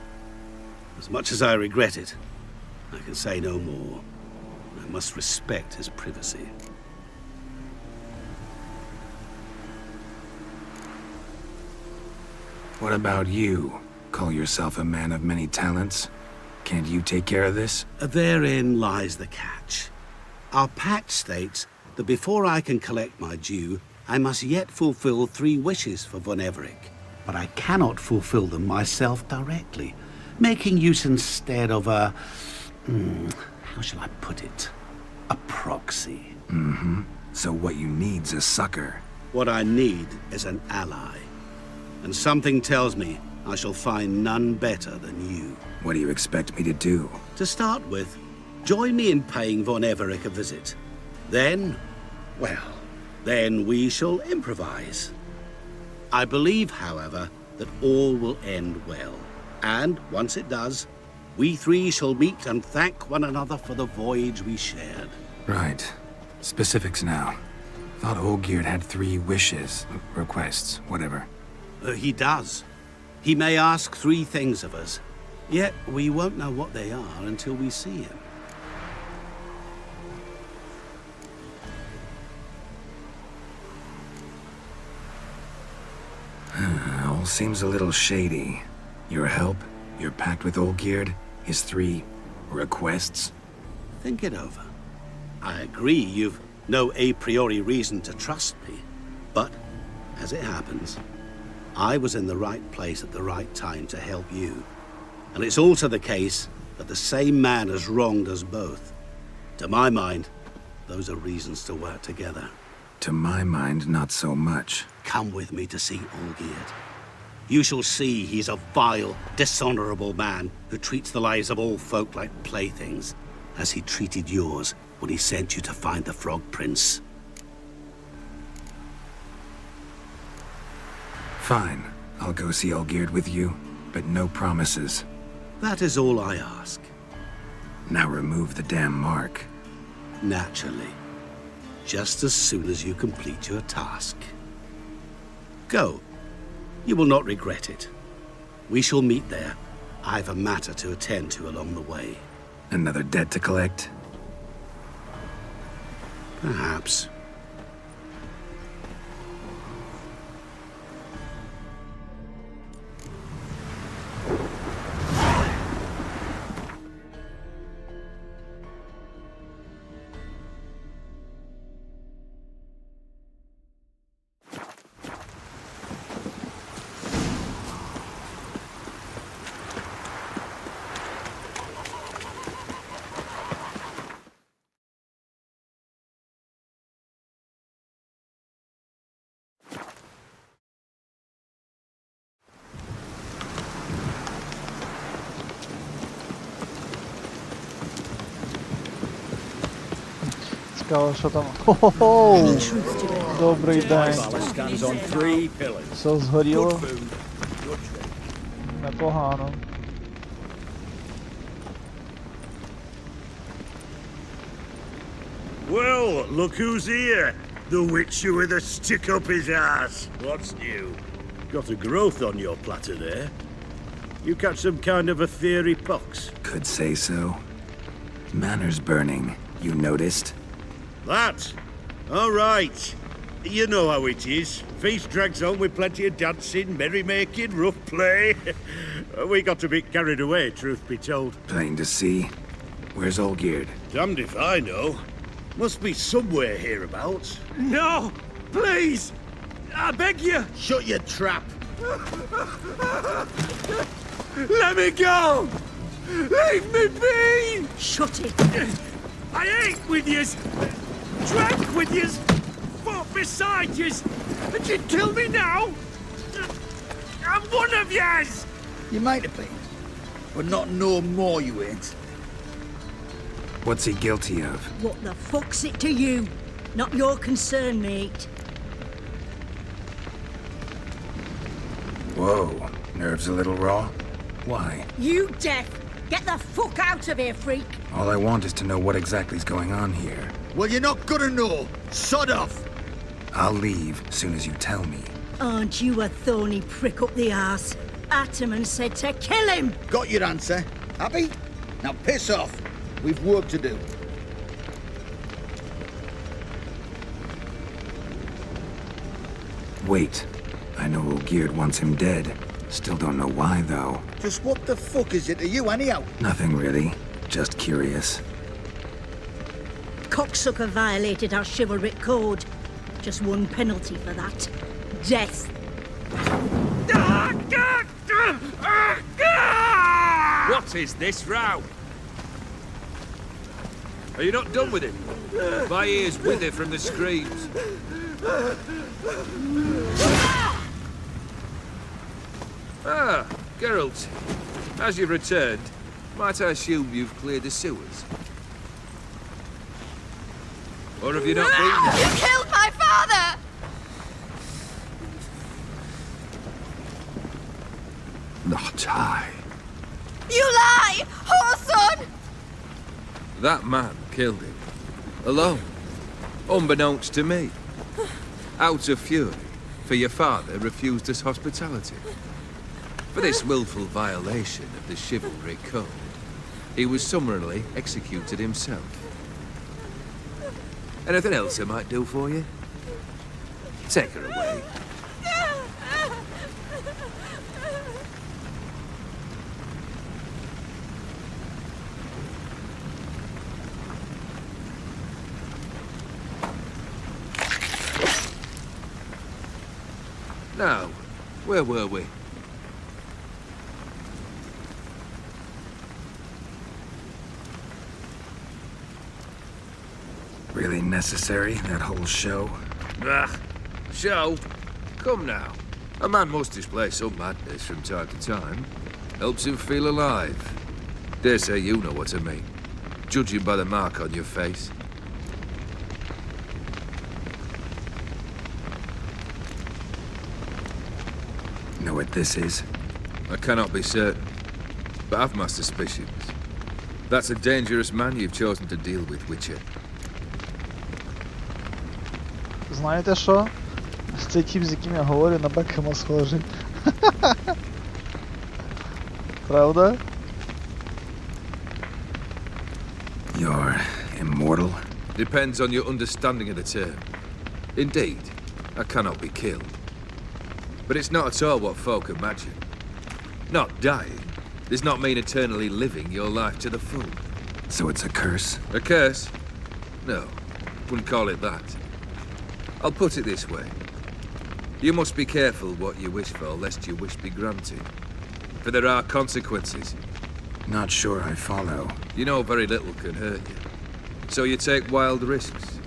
As much as I regret it, I can say no more. I must respect his privacy. What about you? Call yourself a man of many talents? Can't you take care of this? Therein lies the catch. Our pact states that before I can collect my due, I must yet fulfill 3 wishes for von Everick. but I cannot fulfill them myself directly, making use instead of a... how shall I put it? A proxy. Mm-hmm. So what you need's a sucker. What I need is an ally. And something tells me I shall find none better than you. What do you expect me to do? To start with, join me in paying Von Everich a visit. Then, well, then we shall improvise. I believe, however, that all will end well. And once it does, we three shall meet and thank one another for the voyage we shared. Right. Specifics now. Thought Olgierd had 3 wishes, requests, whatever. He does. He may ask 3 things of us, yet we won't know what they are until we see him. All seems a little shady. Your help, your pact with Olgierd, his 3 requests. Think it over. I agree you've no a priori reason to trust me, but as it happens, I was in the right place at the right time to help you. And it's also the case that the same man has wronged us both. To my mind, those are reasons to work together. To my mind, not so much. Come with me to see Olgierd. You shall see he's a vile, dishonorable man who treats the lives of all folk like playthings, as he treated yours when he sent you to find the Frog Prince. Fine. I'll go see Olgierd with you, but no promises. That is all I ask. Now remove the damn mark. Naturally. Just as soon as you complete your task. Go. You will not regret it. We shall meet there. I have a matter to attend to along the way. Another debt to collect? Perhaps. Цікаво, що там. Хо-хо-хо! Добрий день. Все згоріло. Непогано. Well, look who's here. The witcher with a stick up his ass. What's new? Got a growth on your platter there. You catch some kind of a theory pox? Could say so. Manners burning, you noticed? That? All right. You know how it is. Feast drags on with plenty of dancing, merrymaking, rough play. We got a bit carried away, truth be told. Plain to see. Where's Olgierd? Damned if I know. Must be somewhere hereabouts. No! Please! I beg you! Shut your trap! Let me go! Leave me be! Shut it! I ate with yous! Drank with yous! Fought beside yous! And you'd kill me now? I'm one of yous! You might have been, but not no more you ain't. What's he guilty of? What the fuck's it to you? Not your concern, mate. Whoa, nerves a little raw? Why? You deaf! Get the fuck out of here, freak! All I want is to know what exactly is going on here. Well, you're not gonna know. Sod off! I'll leave as soon as you tell me. Aren't you a thorny prick up the arse? Ataman said to kill him! Got your answer. Happy? Now piss off. We've work to do. Wait. I know Olgierd wants him dead. Still don't know why, though. Just what the fuck is it to you, anyhow? Nothing really. Just curious. Cocksucker violated our chivalric code. Just one penalty for that. Death. Ah! What is this row? Are you not done with it? My ears wither from the screams. Ah, Geralt. As you've returned, might I assume you've cleared the sewers? Or have you not been there? You killed my father! Not I. You lie! Whoreson! That man killed him. Alone. Unbeknownst to me. Out of fury, for your father refused us hospitality. For this willful violation of the chivalry code, he was summarily executed himself. Anything else I might do for you? Take her away. Now, where were we? Really necessary, that whole show? Ah, show? Come now. A man must display some madness from time to time. Helps him feel alive. Dare say you know what I mean. Judging by the mark on your face. Know what this is? I cannot be certain, but I've my suspicions. That's a dangerous man you've chosen to deal with, Witcher. Знаєте що? Цей тип, з яким я говорю, на Бекхема схожий. Правда? You're immortal? Depends on your understanding of the term. Indeed, I cannot be killed. But it's not at all what folk imagine. Not dying does not mean eternally living your life to the full. So it's a curse? A curse? No, wouldn't call it that. I'll put it this way. You must be careful what you wish for, lest your wish be granted. For there are consequences. Not sure I follow. You know very little can hurt you. So you take wild risks,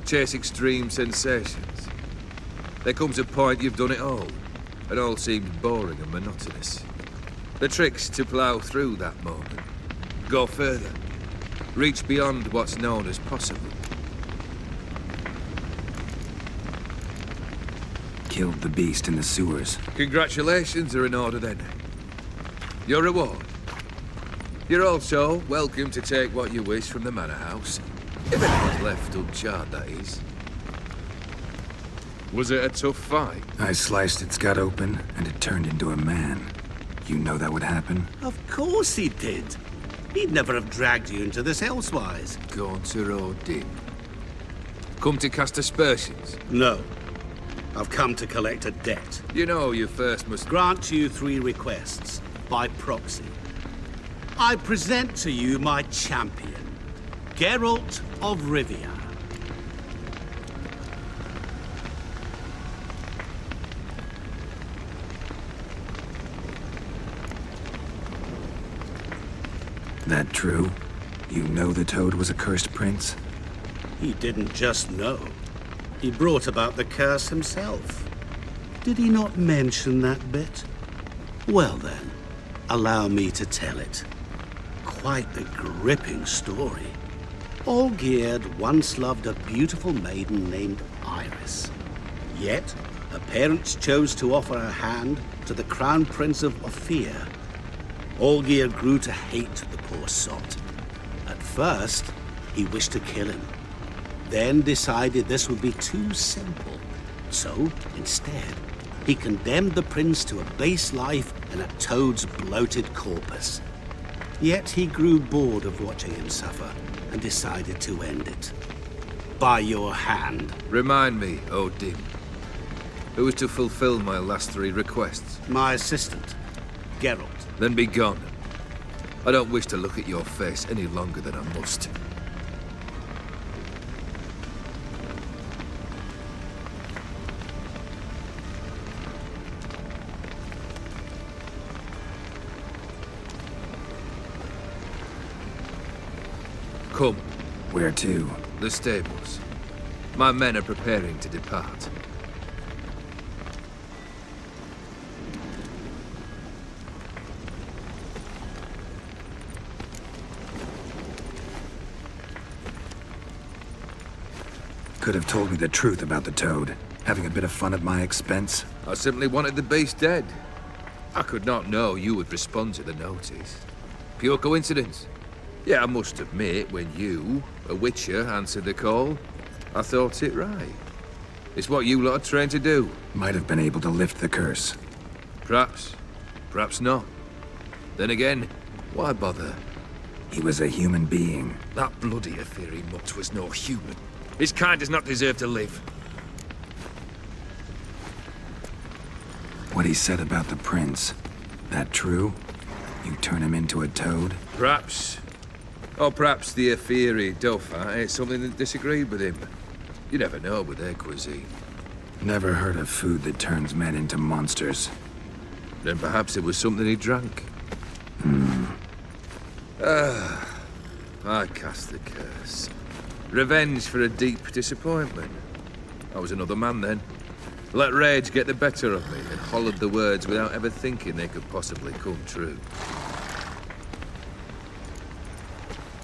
chase extreme sensations. There comes a point you've done it all, and all seems boring and monotonous. The trick's to plough through that moment. Go further. Reach beyond what's known as possible. Killed the beast in the sewers. Congratulations are in order then. Your reward. You're also welcome to take what you wish from the manor house. If anyone's left uncharred, that is. Was it a tough fight? I sliced its gut open, and it turned into a man. You know that would happen? Of course he did. He'd never have dragged you into this elsewise. Gaunter Odin. Come to cast aspersions? No. I've come to collect a debt. You know you first must grant you 3 requests, by proxy. I present to you my champion, Geralt of Rivia. That true? You know the Toad was a cursed prince? He didn't just know. He brought about the curse himself. Did he not mention that bit? Well then, allow me to tell it. Quite a gripping story. Olgierd once loved a beautiful maiden named Iris. Yet, her parents chose to offer her hand to the Crown Prince of Ophir. Olgierd grew to hate the poor sot. At first, he wished to kill him. Then decided this would be too simple. So, instead, he condemned the prince to a base life in a toad's bloated corpus. Yet he grew bored of watching him suffer and decided to end it. By your hand. Remind me, Odin. Who is to fulfill my last 3 requests? My assistant, Geralt. Then be gone. I don't wish to look at your face any longer than I must. Come. Where to? The stables. My men are preparing to depart. Could have told me the truth about the toad. Having a bit of fun at my expense. I simply wanted the beast dead. I could not know you would respond to the notice. Pure coincidence. Yeah, I must admit, when you, a witcher, answered the call, I thought it right. It's what you lot are trained to do. Might have been able to lift the curse. Perhaps. Perhaps not. Then again, why bother? He was a human being. That bloody Aetheri mutt was no human. His kind does not deserve to live. What he said about the prince, that true? You turn him into a toad? Perhaps. Or perhaps the Aetheri Dauphin ate something that disagreed with him. You never know with their cuisine. Never heard of food that turns men into monsters. Then perhaps it was something he drank. I cast the curse. Revenge for a deep disappointment. I was another man then. Let rage get the better of me and hollered the words without ever thinking they could possibly come true.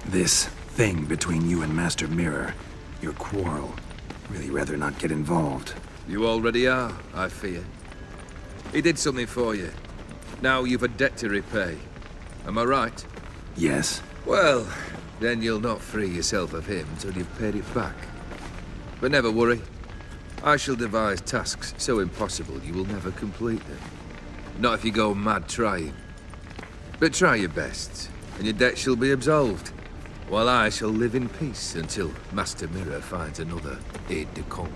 This thing between you and Master Mirror, your quarrel, really rather not get involved. You already are, I fear. He did something for you. Now you've a debt to repay. Am I right? Yes. Well, then you'll not free yourself of him until you've paid it back. But never worry. I shall devise tasks so impossible you will never complete them. Not if you go mad trying. But try your best, and your debt shall be absolved, while I shall live in peace until Master Mirror finds another aide-de-camp.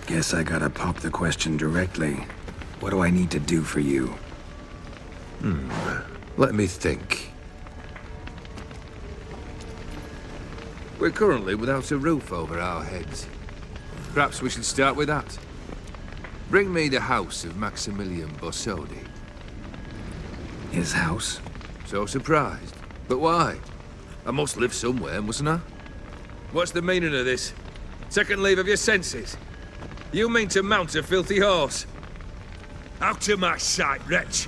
Guess I gotta pop the question directly. What do I need to do for you? Let me think. We're currently without a roof over our heads. Perhaps we should start with that. Bring me the house of Maximilian Bossodi. His house? So surprised. But why? I must live somewhere, mustn't I? What's the meaning of this? Second leave of your senses? You mean to mount a filthy horse? Out of my sight, wretch!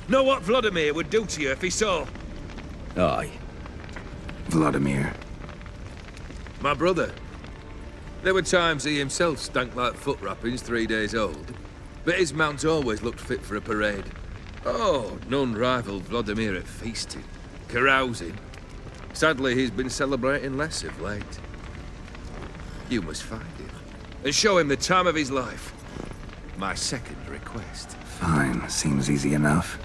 Know what Vladimir would do to you if he saw? Aye. Vladimir. My brother. There were times he himself stank like foot wrappings 3 days old, but his mount always looked fit for a parade. Oh, none rivaled Vladimir at feasting, carousing. Sadly, he's been celebrating less of late. You must find him, and show him the time of his life. My second request. Fine, seems easy enough.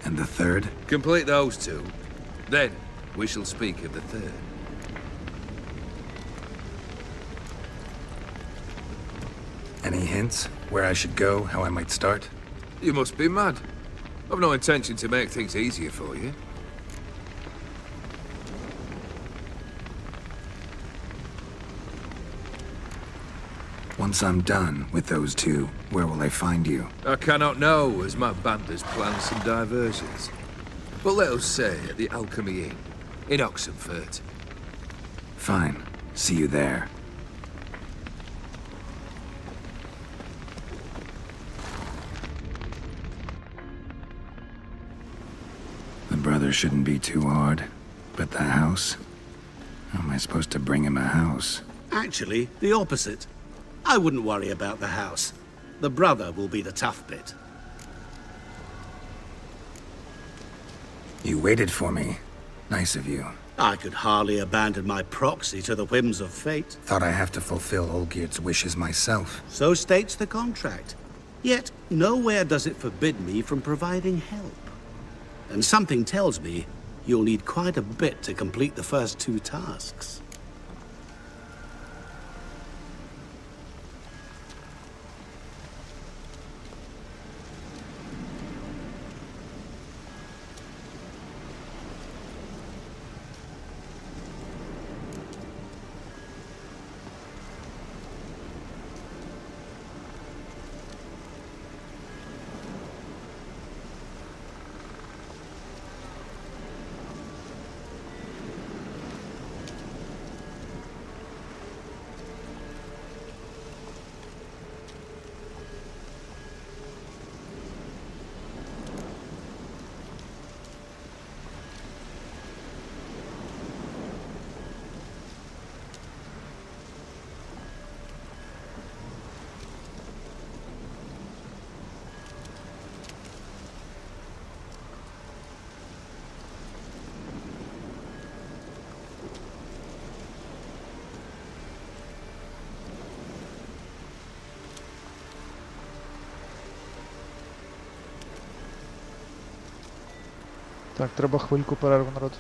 And the third? Complete those two, then we shall speak of the third. Any hints? Where I should go, how I might start? You must be mad. I've no intention to make things easier for you. Once I'm done with those two, where will I find you? I cannot know, as my band has planned some diversions. But let us say at the Alchemy Inn, in Oxenfurt. Fine. See you there. The brother shouldn't be too hard. But the house? How am I supposed to bring him a house? Actually, the opposite. I wouldn't worry about the house. The brother will be the tough bit. You waited for me. Nice of you. I could hardly abandon my proxy to the whims of fate. Thought I have to fulfill Olgierd's wishes myself. So states the contract. Yet, nowhere does it forbid me from providing help. And something tells me you'll need quite a bit to complete the first two tasks. Так, треба хвильку перерву, народ.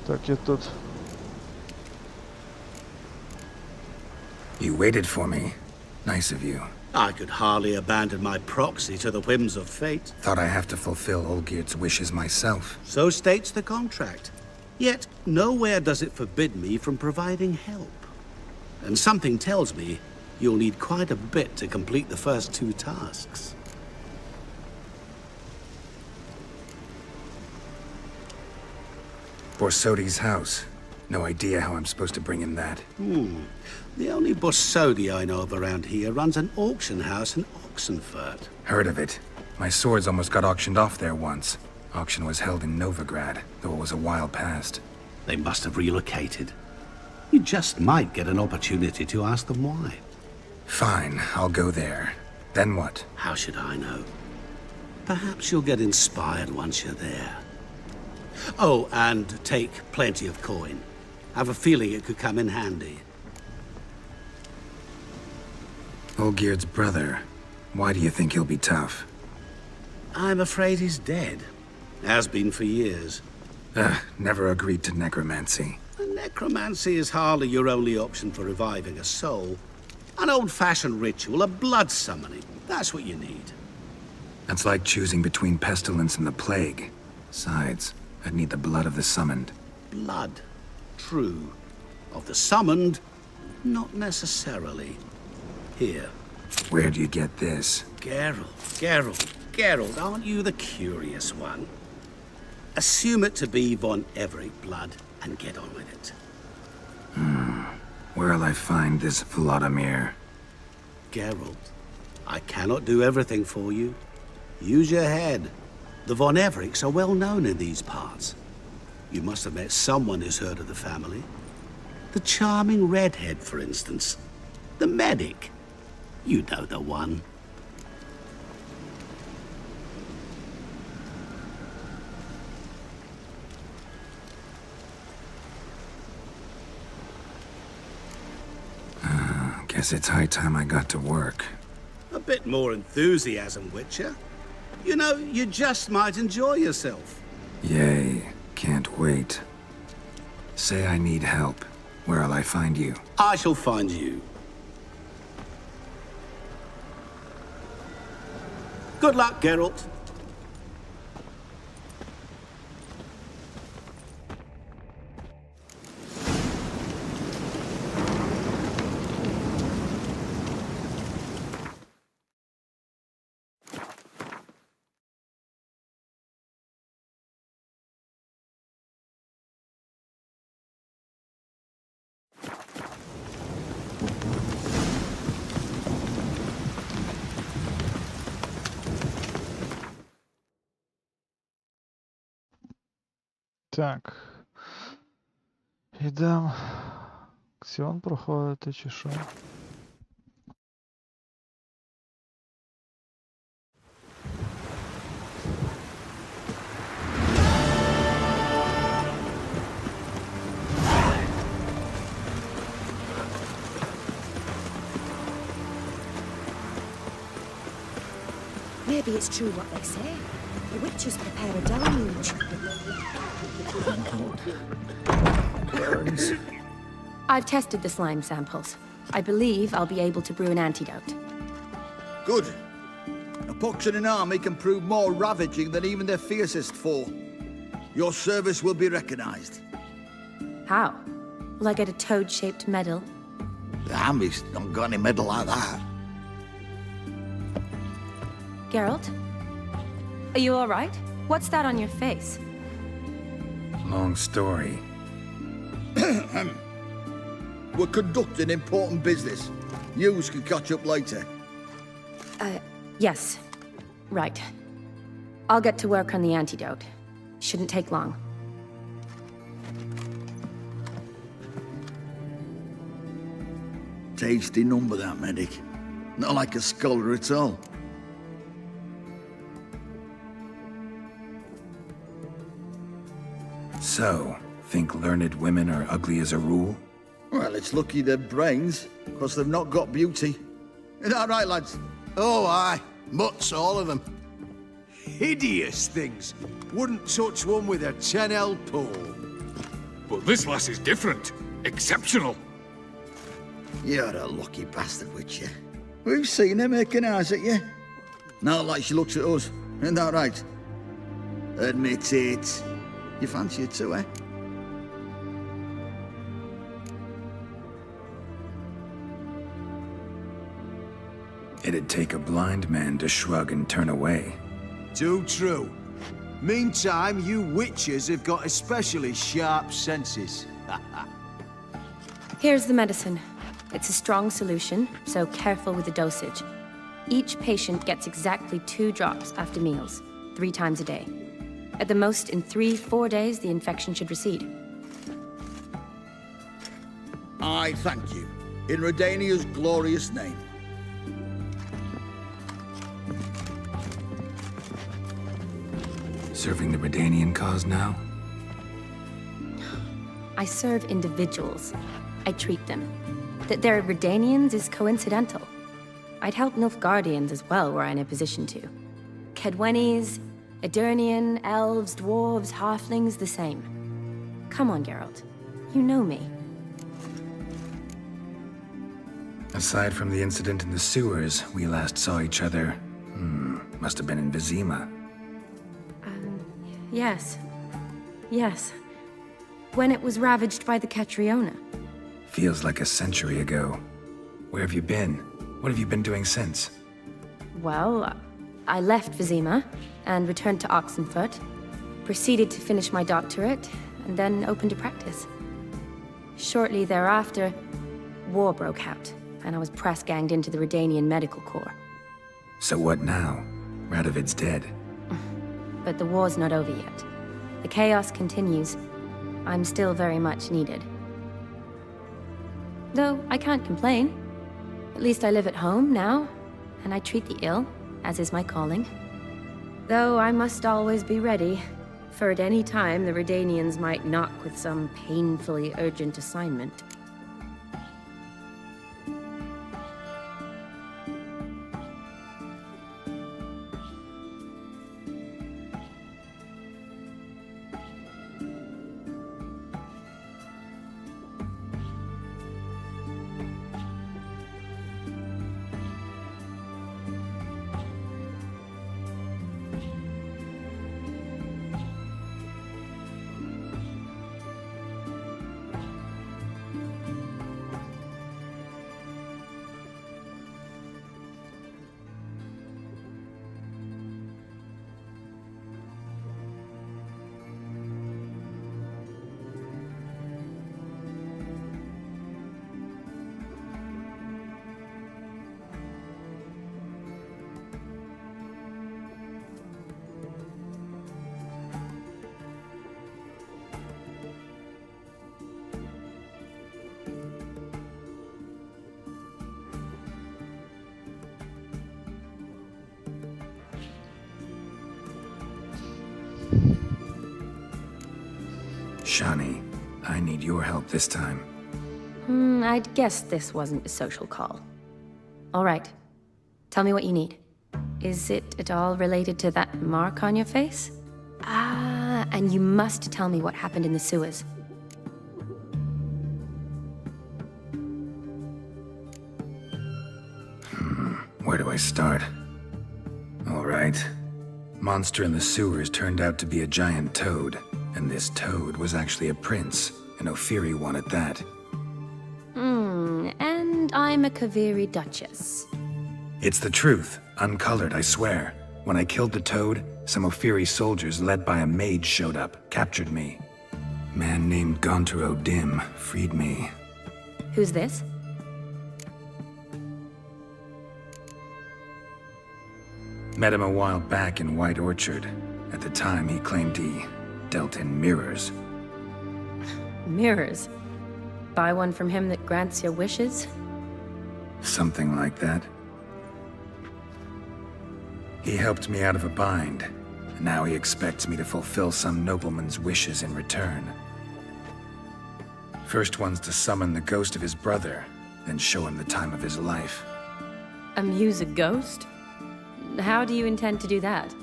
Так, я тут. You waited for me. Nice of you. I could hardly abandon my proxy to the whims of fate. Thought I have to fulfill Olgierd's wishes myself. So states the contract. Yet, nowhere does it forbid me from providing help. And something tells me you'll need quite a bit to complete the first 2 tasks. Borsodi's house. No idea how I'm supposed to bring him that. The only Borsodi I know of around here runs an auction house in Oxenfurt. Heard of it. My swords almost got auctioned off there once. Auction was held in Novigrad, though it was a while past. They must have relocated. You just might get an opportunity to ask them why. Fine, I'll go there. Then what? How should I know? Perhaps you'll get inspired once you're there. Oh, and take plenty of coin. Have a feeling it could come in handy. Olgierd's brother. Why do you think he'll be tough? I'm afraid he's dead. Has been for years. Never agreed to necromancy. Necromancy is hardly your only option for reviving a soul. An old-fashioned ritual, a blood summoning. That's what you need. That's like choosing between pestilence and the plague. Besides, I'd need the blood of the summoned. Blood. True. Of the summoned, not necessarily. Here. Where do you get this? Geralt, aren't you the curious one? Assume it to be von Everett blood and get on with it. Where'll I find this Vladimir? Geralt, I cannot do everything for you. Use your head. The von Evericks are well known in these parts. You must have met someone who's heard of the family. The charming redhead, for instance. The medic. You know the one. Guess it's high time I got to work. A bit more enthusiasm, Witcher. You know, you just might enjoy yourself. Yay, can't wait. Say I need help. Where'll I find you? I shall find you. Good luck, Geralt. Так. Ідемо. Ксіон проходити чи що? Maybe it's true what they say. The witches prepare a deluge. I've tested the slime samples. I believe I'll be able to brew an antidote. Good. A pox in an army can prove more ravaging than even their fiercest foe. Your service will be recognized. How? Will I get a toad-shaped medal? The army's not got any medal like that. Geralt? Are you all right? What's that on your face? Long story. We're conducting important business. Yous can catch up later. Yes. Right. I'll get to work on the antidote. Shouldn't take long. Tasty number, that medic. Not like a scholar at all. So, think learned women are ugly as a rule? Well, it's lucky they're brains, because they've not got beauty. Is that right, lads? Oh, aye. Mutts, all of them. Hideous things. Wouldn't touch one with a 10L pole. But this lass is different. Exceptional. You're a lucky bastard, Witcher. We've seen her making eyes at you. Not like she looks at us. Isn't that right? Admit it. You fancy it too, eh? It'd take a blind man to shrug and turn away. Too true. Meantime, you witches have got especially sharp senses. Here's the medicine. It's a strong solution, so careful with the dosage. Each patient gets exactly 2 drops after meals, 3 times a day. At the most, in 3-4 days, the infection should recede. I thank you. In Redania's glorious name. Serving the Redanian cause now? I serve individuals. I treat them. That they're Redanians is coincidental. I'd help Nilfgaardians as well were I in a position to. Kedwenis, Edirnian, elves, dwarves, halflings, the same. Come on, Geralt. You know me. Aside from the incident in the sewers, we last saw each other, must have been in Vizima. Yes. Yes. When it was ravaged by the Catriona. Feels like a century ago. Where have you been? What have you been doing since? Well, I left Vizima and returned to Oxenfurt, proceeded to finish my doctorate, and then opened a practice. Shortly thereafter, war broke out, and I was press-ganged into the Redanian Medical Corps. So what now? Radovid's dead. But the war's not over yet. The chaos continues. I'm still very much needed. Though I can't complain. At least I live at home now, and I treat the ill, as is my calling. Though I must always be ready, for at any time the Redanians might knock with some painfully urgent assignment. Shani, I need your help this time. I'd guessed this wasn't a social call. All right. Tell me what you need. Is it at all related to that mark on your face? Ah, and you must tell me what happened in the sewers. Where do I start? All right. Monster in the sewers turned out to be a giant toad, and this toad was actually a prince, and Ophiri wanted that. And I'm a Kaviri Duchess. It's the truth, uncolored, I swear. When I killed the toad, some Ophiri soldiers led by a mage showed up, captured me. Man named Gontaro Dim freed me. Who's this? Met him a while back in White Orchard. At the time, he claimed he dealt in mirrors. Mirrors? Buy one from him that grants your wishes? Something like that. He helped me out of a bind, and now he expects me to fulfill some nobleman's wishes in return. First one's to summon the ghost of his brother, then show him the time of his life. Amuse a ghost? How do you intend to do that?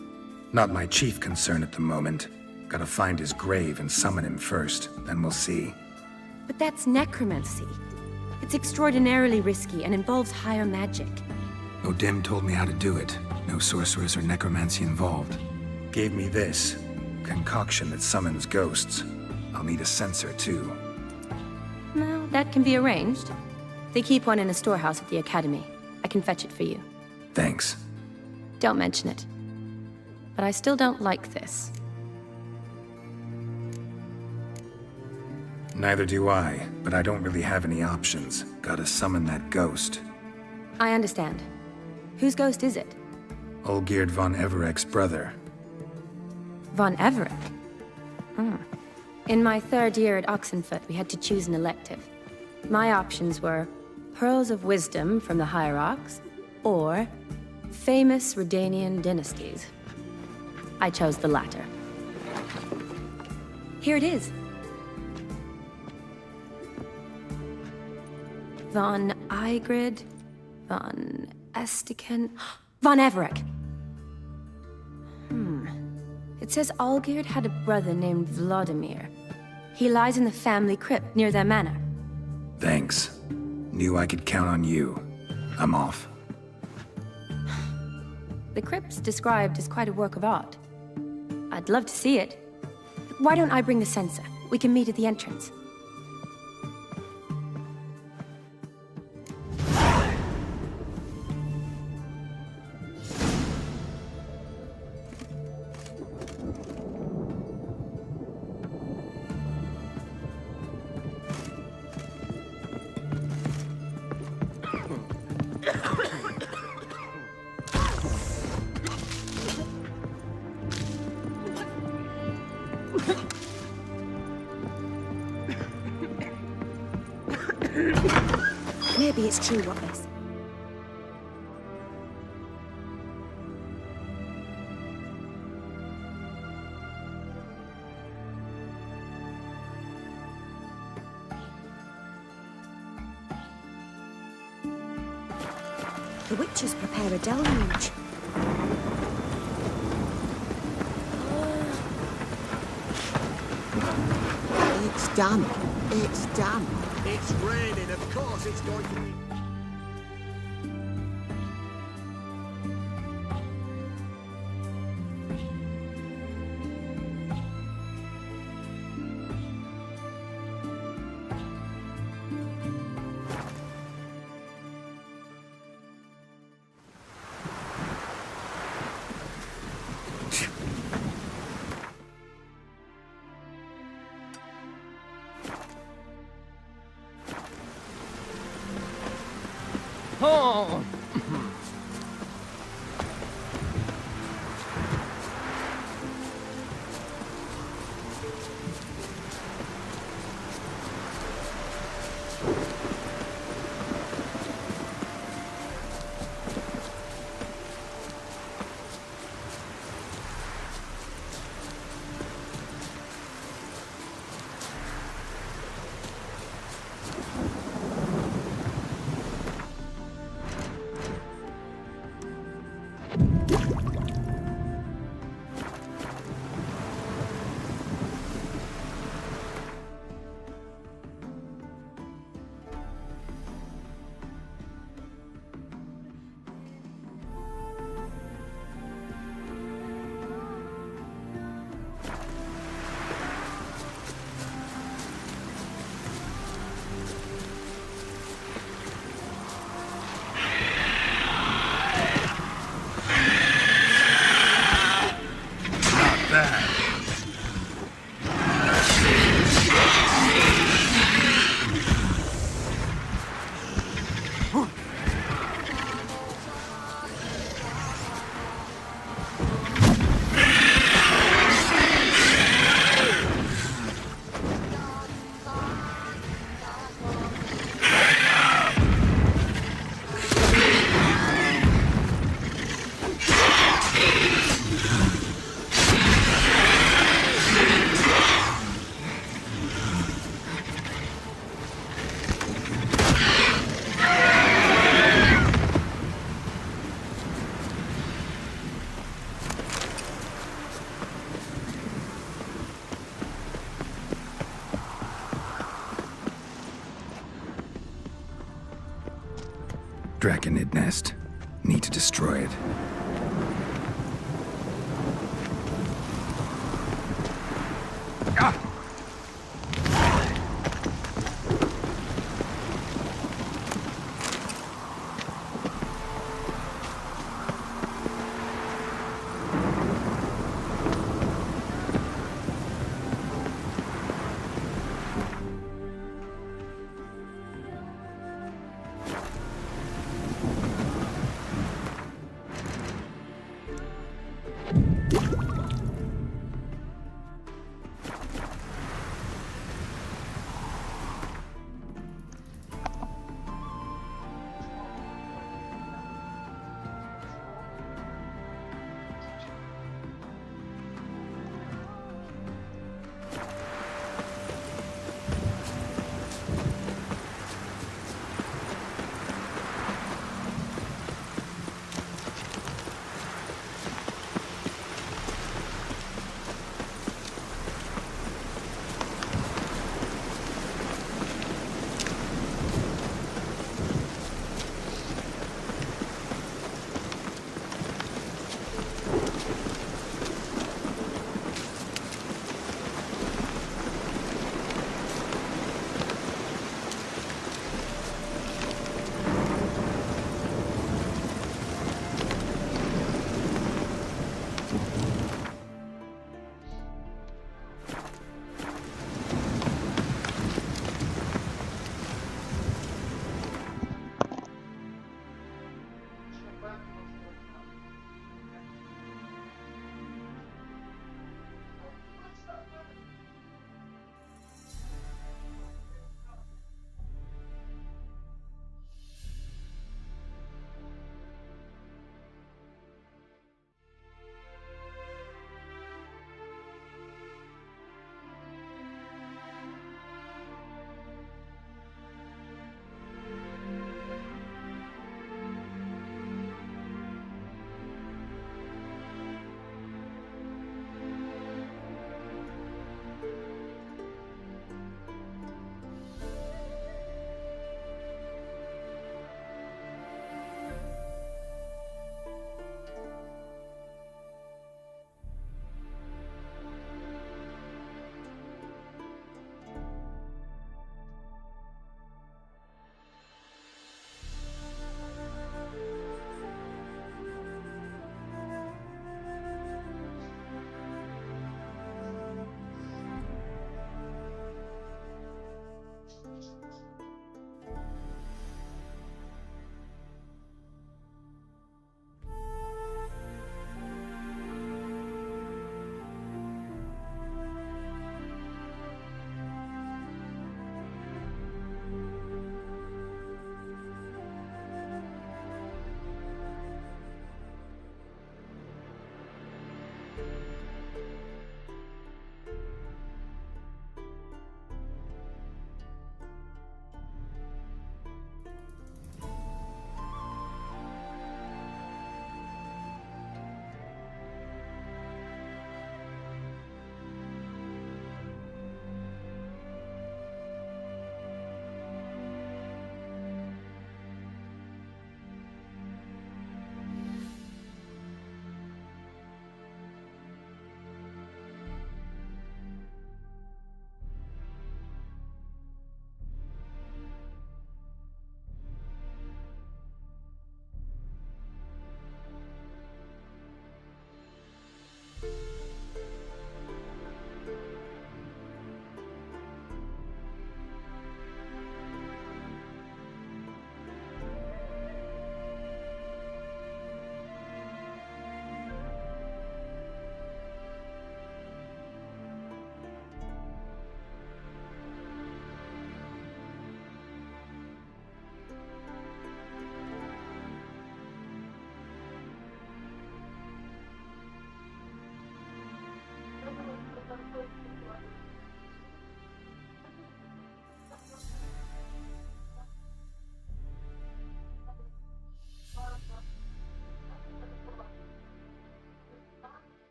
Not my chief concern at the moment. Gotta find his grave and summon him first, then we'll see. But that's necromancy. It's extraordinarily risky and involves higher magic. Odim told me how to do it. No sorcerers or necromancy involved. Gave me this concoction that summons ghosts. I'll need a censer, too. Well, that can be arranged. They keep one in a storehouse at the academy. I can fetch it for you. Thanks. Don't mention it. But I still don't like this. Neither do I, but I don't really have any options. Gotta summon that ghost. I understand. Whose ghost is it? Olgierd von Everek's brother. Von Everek? In my 3rd year at Oxenfoot, we had to choose an elective. My options were Pearls of Wisdom from the Hierarchs, or famous Redanian dynasties. I chose the latter. Here it is. Von Igrid, von Estiken, von Everek. It says Olgierd had a brother named Vladimir. He lies in the family crypt near their manor. Thanks. Knew I could count on you. I'm off. The crypt's described as quite a work of art. I'd love to see it. Why don't I bring the censer? We can meet at the entrance. Maybe it's true what this. The witches prepare a deluge. It's done. It's done. It's raining, of course it's going to be. Draconid nest. Need to destroy it.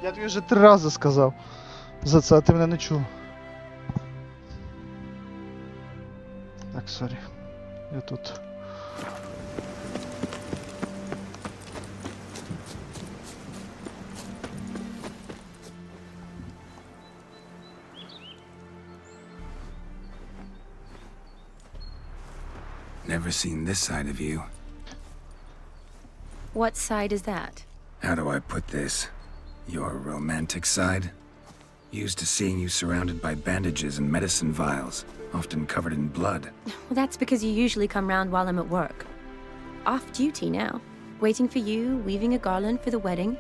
Я тобі вже 3 рази сказав за це, а ти мене не чув. Так, сорі. Я тут. Never seen this side of you. What side is that? How do I put this? Your romantic side? Used to seeing you surrounded by bandages and medicine vials, often covered in blood. Well, that's because you usually come round while I'm at work. Off duty now. Waiting for you, weaving a garland for the wedding.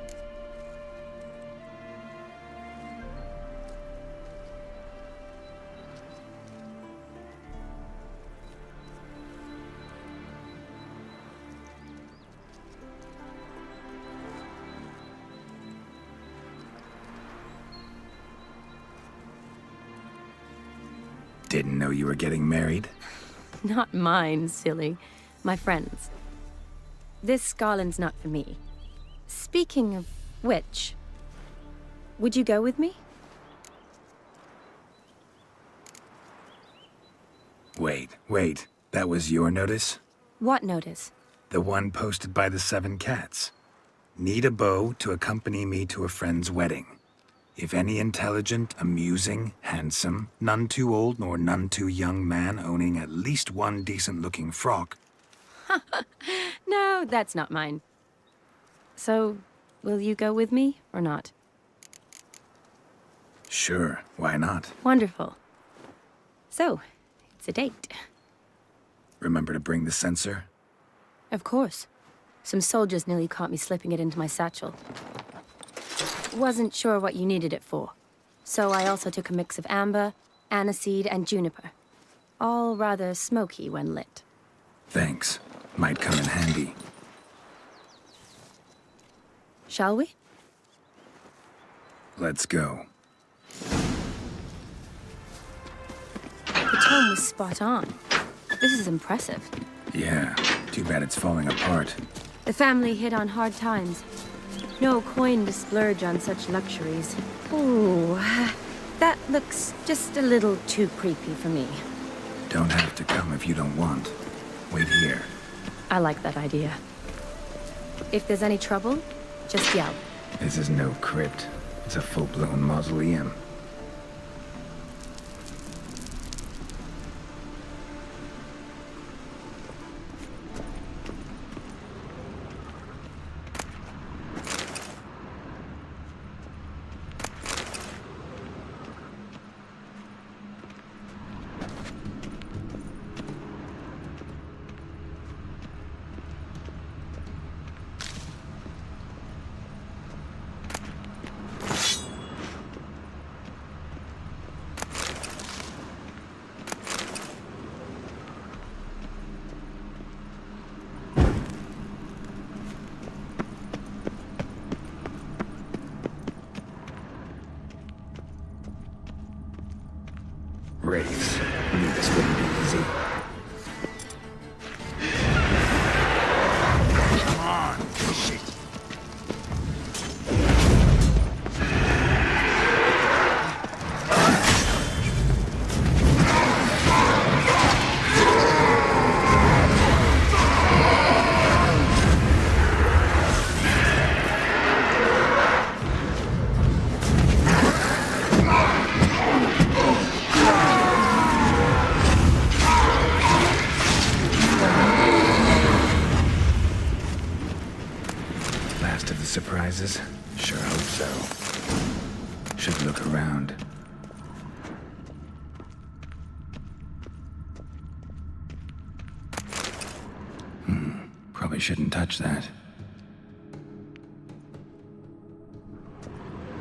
Didn't know you were getting married? Not mine, silly. My friends. This garland's not for me. Speaking of which, would you go with me? Wait. That was your notice? What notice? The one posted by the 7 cats. Need a bow to accompany me to a friend's wedding. If any intelligent, amusing, handsome, none too old nor none too young man owning at least one decent-looking frock. No, that's not mine. So, will you go with me or not? Sure, why not? Wonderful. So, it's a date. Remember to bring the censer? Of course. Some soldiers nearly caught me slipping it into my satchel. Wasn't sure what you needed it for. So I also took a mix of amber, aniseed, and juniper. All rather smoky when lit. Thanks. Might come in handy. Shall we? Let's go. The tone was spot on. This is impressive. Yeah, too bad it's falling apart. The family hit on hard times. No coin to splurge on such luxuries. Ooh, that looks just a little too creepy for me. Don't have to come if you don't want. Wait here. I like that idea. If there's any trouble, just yell. This is no crypt. It's a full-blown mausoleum. Wraiths. Knew this wouldn't be easy. Come on, shit. Surprises? Sure hope so. Should look around. Probably shouldn't touch that.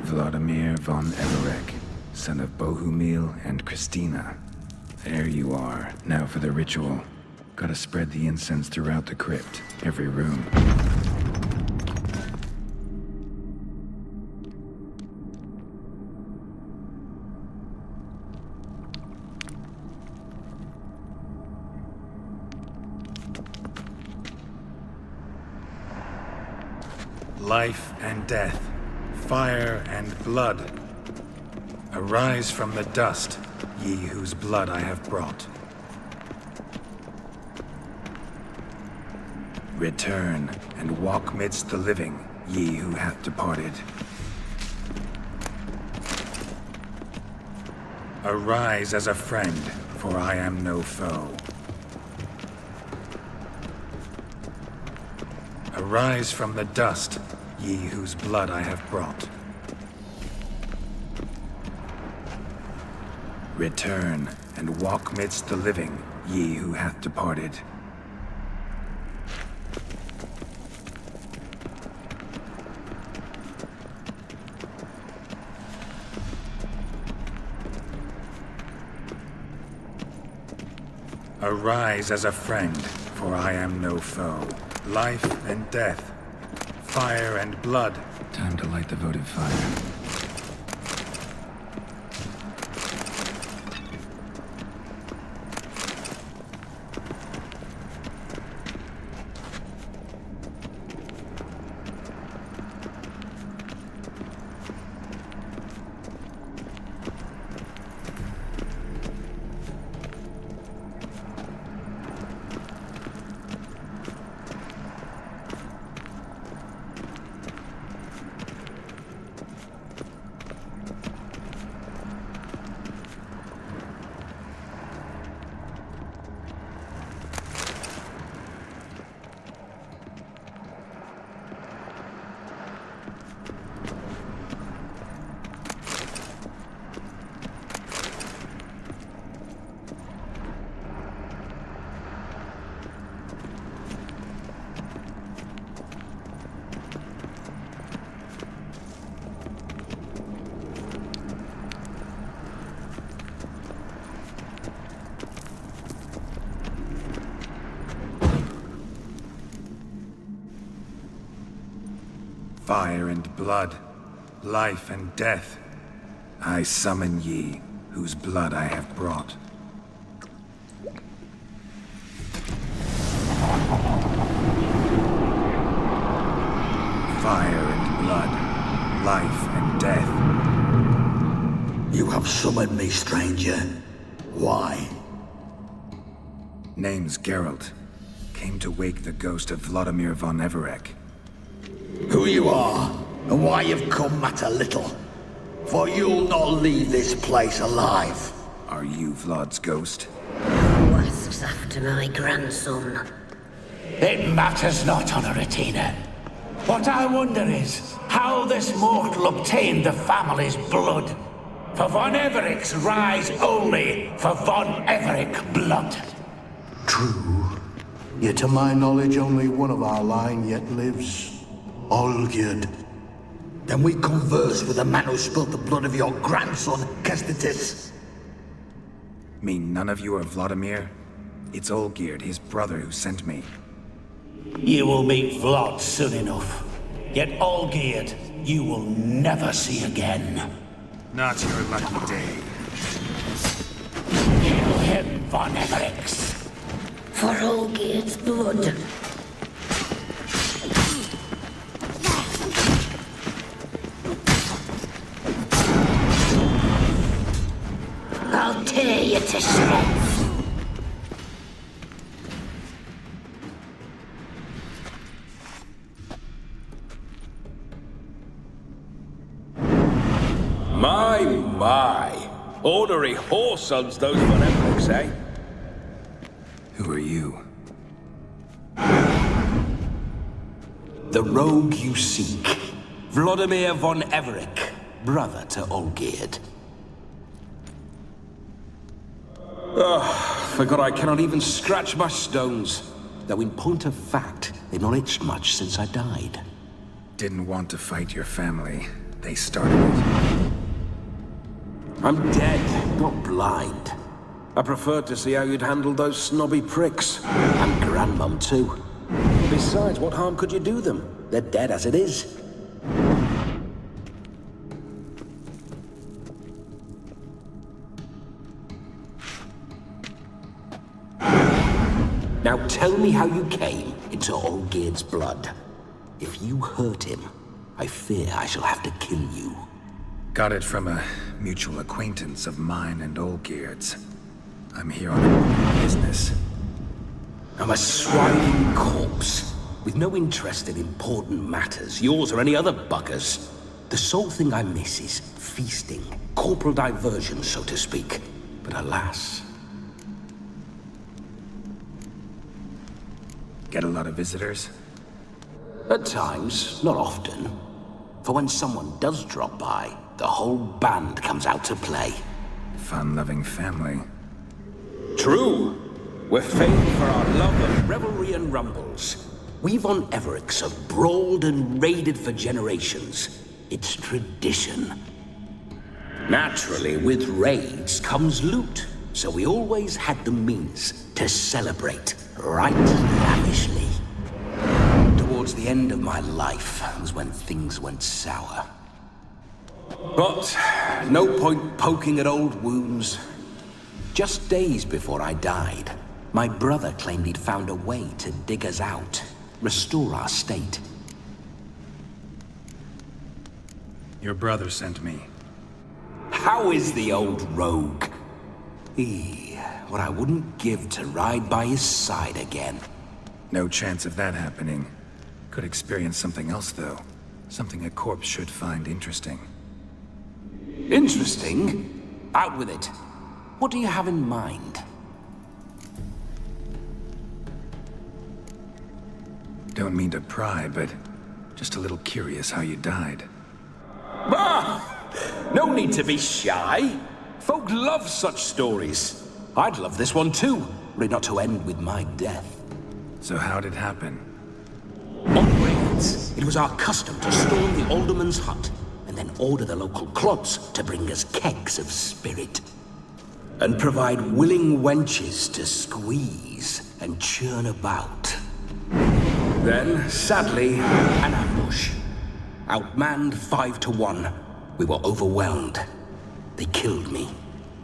Vladimir von Everek, son of Bohumil and Christina. There you are. Now for the ritual. Gotta spread the incense throughout the crypt, every room. life and death, fire and blood. Arise from the dust, ye whose blood I have brought. Return and walk midst the living, ye who hath departed. Arise as a friend, for I am no foe. Arise from the dust, ye whose blood I have brought. Return and walk midst the living, ye who hath departed. Arise as a friend, for I am no foe. Life and death, fire and blood. Time to light the votive fire. Fire and blood, life and death, I summon ye, whose blood I have brought. Fire and blood, life and death. You have summoned me, stranger. Why? Name's Geralt. Came to wake the ghost of Vladimir von Everec. Who you are, and why you've come matter little. For you'll not leave this place alive. Are you Vlad's ghost? Who asks after my grandson? It matters not, Honoratina. What I wonder is how this mortal obtained the family's blood. For von Everic's rise only for von Everec blood. True. Yet to my knowledge, only one of our line yet lives. Olgierd. Then we converse with the man who spilt the blood of your grandson, Kestitis. Mean none of you are Vladimir? It's Olgierd, his brother, who sent me. You will meet Vlad soon enough. Yet Olgierd, you will never see again. Not your lucky day. Kill him, von Everix. For Olgierd's blood. I'll tear you to shreds. My. Ornery whoresons those von Evericks, eh? Who are you? The rogue you seek. Vladimir von Everec, brother to Olgierd. Forgot I cannot even scratch my stones. Though in point of fact, they've not itched much since I died. Didn't want to fight your family. They started it. I'm dead, not blind. I preferred to see how you'd handle those snobby pricks. And Grandmum, too. Besides, what harm could you do them? They're dead as it is. Now tell me how you came into Olgierd's blood. If you hurt him, I fear I shall have to kill you. Got it from a mutual acquaintance of mine and Olgierd's. I'm here on a business. I'm a swine corpse, with no interest in important matters, yours or any other buggers. The sole thing I miss is feasting, corporal diversion, so to speak. But alas... Get a lot of visitors? At times, not often. For when someone does drop by, the whole band comes out to play. Fun-loving family. True. We're famed for our love of revelry and rumbles. We've on Everix have brawled and raided for generations. It's tradition. Naturally, with raids comes loot, so we always had the means to celebrate right lavishly. Towards the end of my life was when things went sour. But no point poking at old wounds. Just days before I died, my brother claimed he'd found a way to dig us out, restore our state. Your brother sent me. How is the old rogue? What I wouldn't give to ride by his side again. No chance of that happening. Could experience something else, though. Something a corpse should find interesting. Interesting? Out with it. What do you have in mind? Don't mean to pry, but just a little curious how you died. No need to be shy. Folk love such stories. I'd love this one too, were it not to end with my death. So how'd it happen? On raids, it was our custom to storm the alderman's hut, and then order the local clods to bring us kegs of spirit. And provide willing wenches to squeeze and churn about. Then, sadly, an ambush. Outmanned 5-1, we were overwhelmed. They killed me,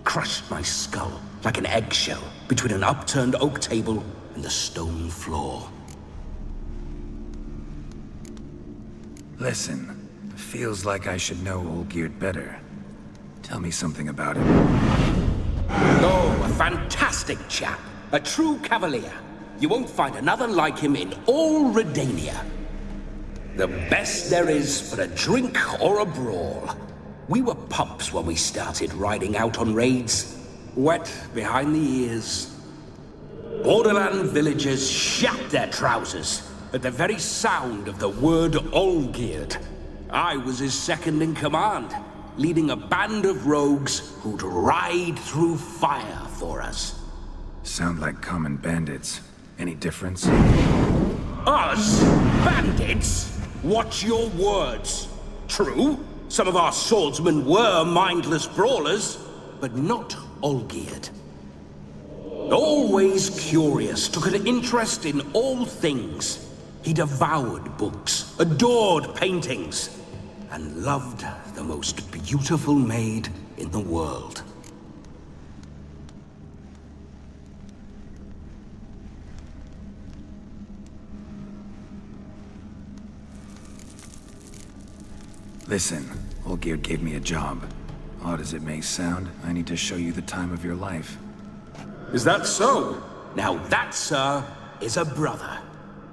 crushed my skull like an eggshell between an upturned oak table and the stone floor. Listen, feels like I should know Olgierd better. Tell me something about him. Oh, a fantastic chap. A true cavalier. You won't find another like him in all Redania. The best there is for a drink or a brawl. We were pups when we started riding out on raids. Wet behind the ears. Borderland villagers shat their trousers at the very sound of the word Olgierd. I was his second in command, leading a band of rogues who'd ride through fire for us. Sound like common bandits. Any difference? Us? Bandits? Watch your words. True, some of our swordsmen were mindless brawlers, but not Olgierd. Always curious, took an interest in all things. He devoured books, adored paintings, and loved the most beautiful maid in the world. Listen, Olgierd gave me a job. Odd as it may sound, I need to show you the time of your life. Is that so? Now that, sir, is a brother.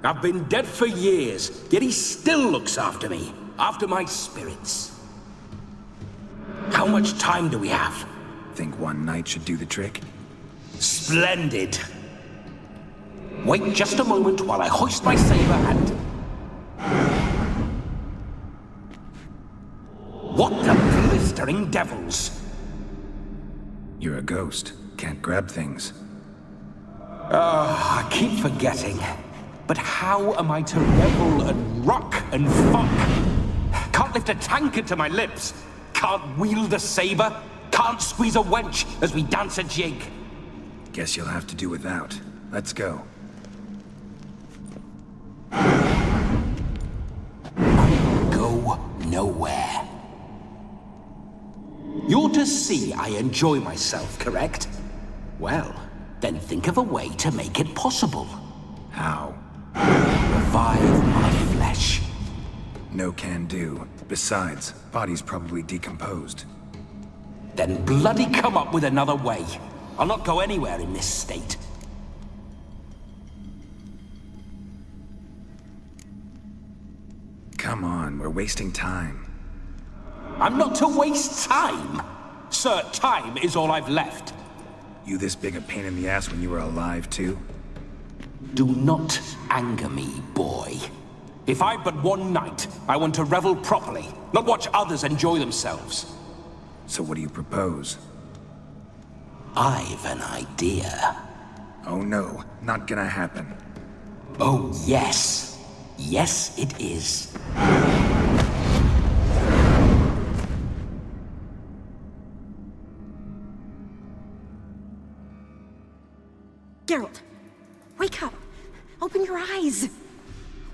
I've been dead for years, yet he still looks after me, after my spirits. How much time do we have? Think one night should do the trick? Splendid. Wait just a moment while I hoist my saber and... What the blistering devils? You're a ghost. Can't grab things. I keep forgetting. But how am I to revel and rock and fuck? Can't lift a tankard to my lips. Can't wield a saber. Can't squeeze a wench as we dance a jig. Guess you'll have to do without. Let's go. Go nowhere. You're to see I enjoy myself, correct? Well, then think of a way to make it possible. How? Revive my flesh. No can do. Besides, body's probably decomposed. Then bloody come up with another way. I'll not go anywhere in this state. Come on, we're wasting time. I'm not to waste time. Sir, time is all I've left. You this big a pain in the ass when you were alive, too? Do not anger me, boy. If I've but one night, I want to revel properly, not watch others enjoy themselves. So what do you propose? I've an idea. Oh no, not gonna happen. Oh yes. Yes, it is. Geralt, wake up. Open your eyes.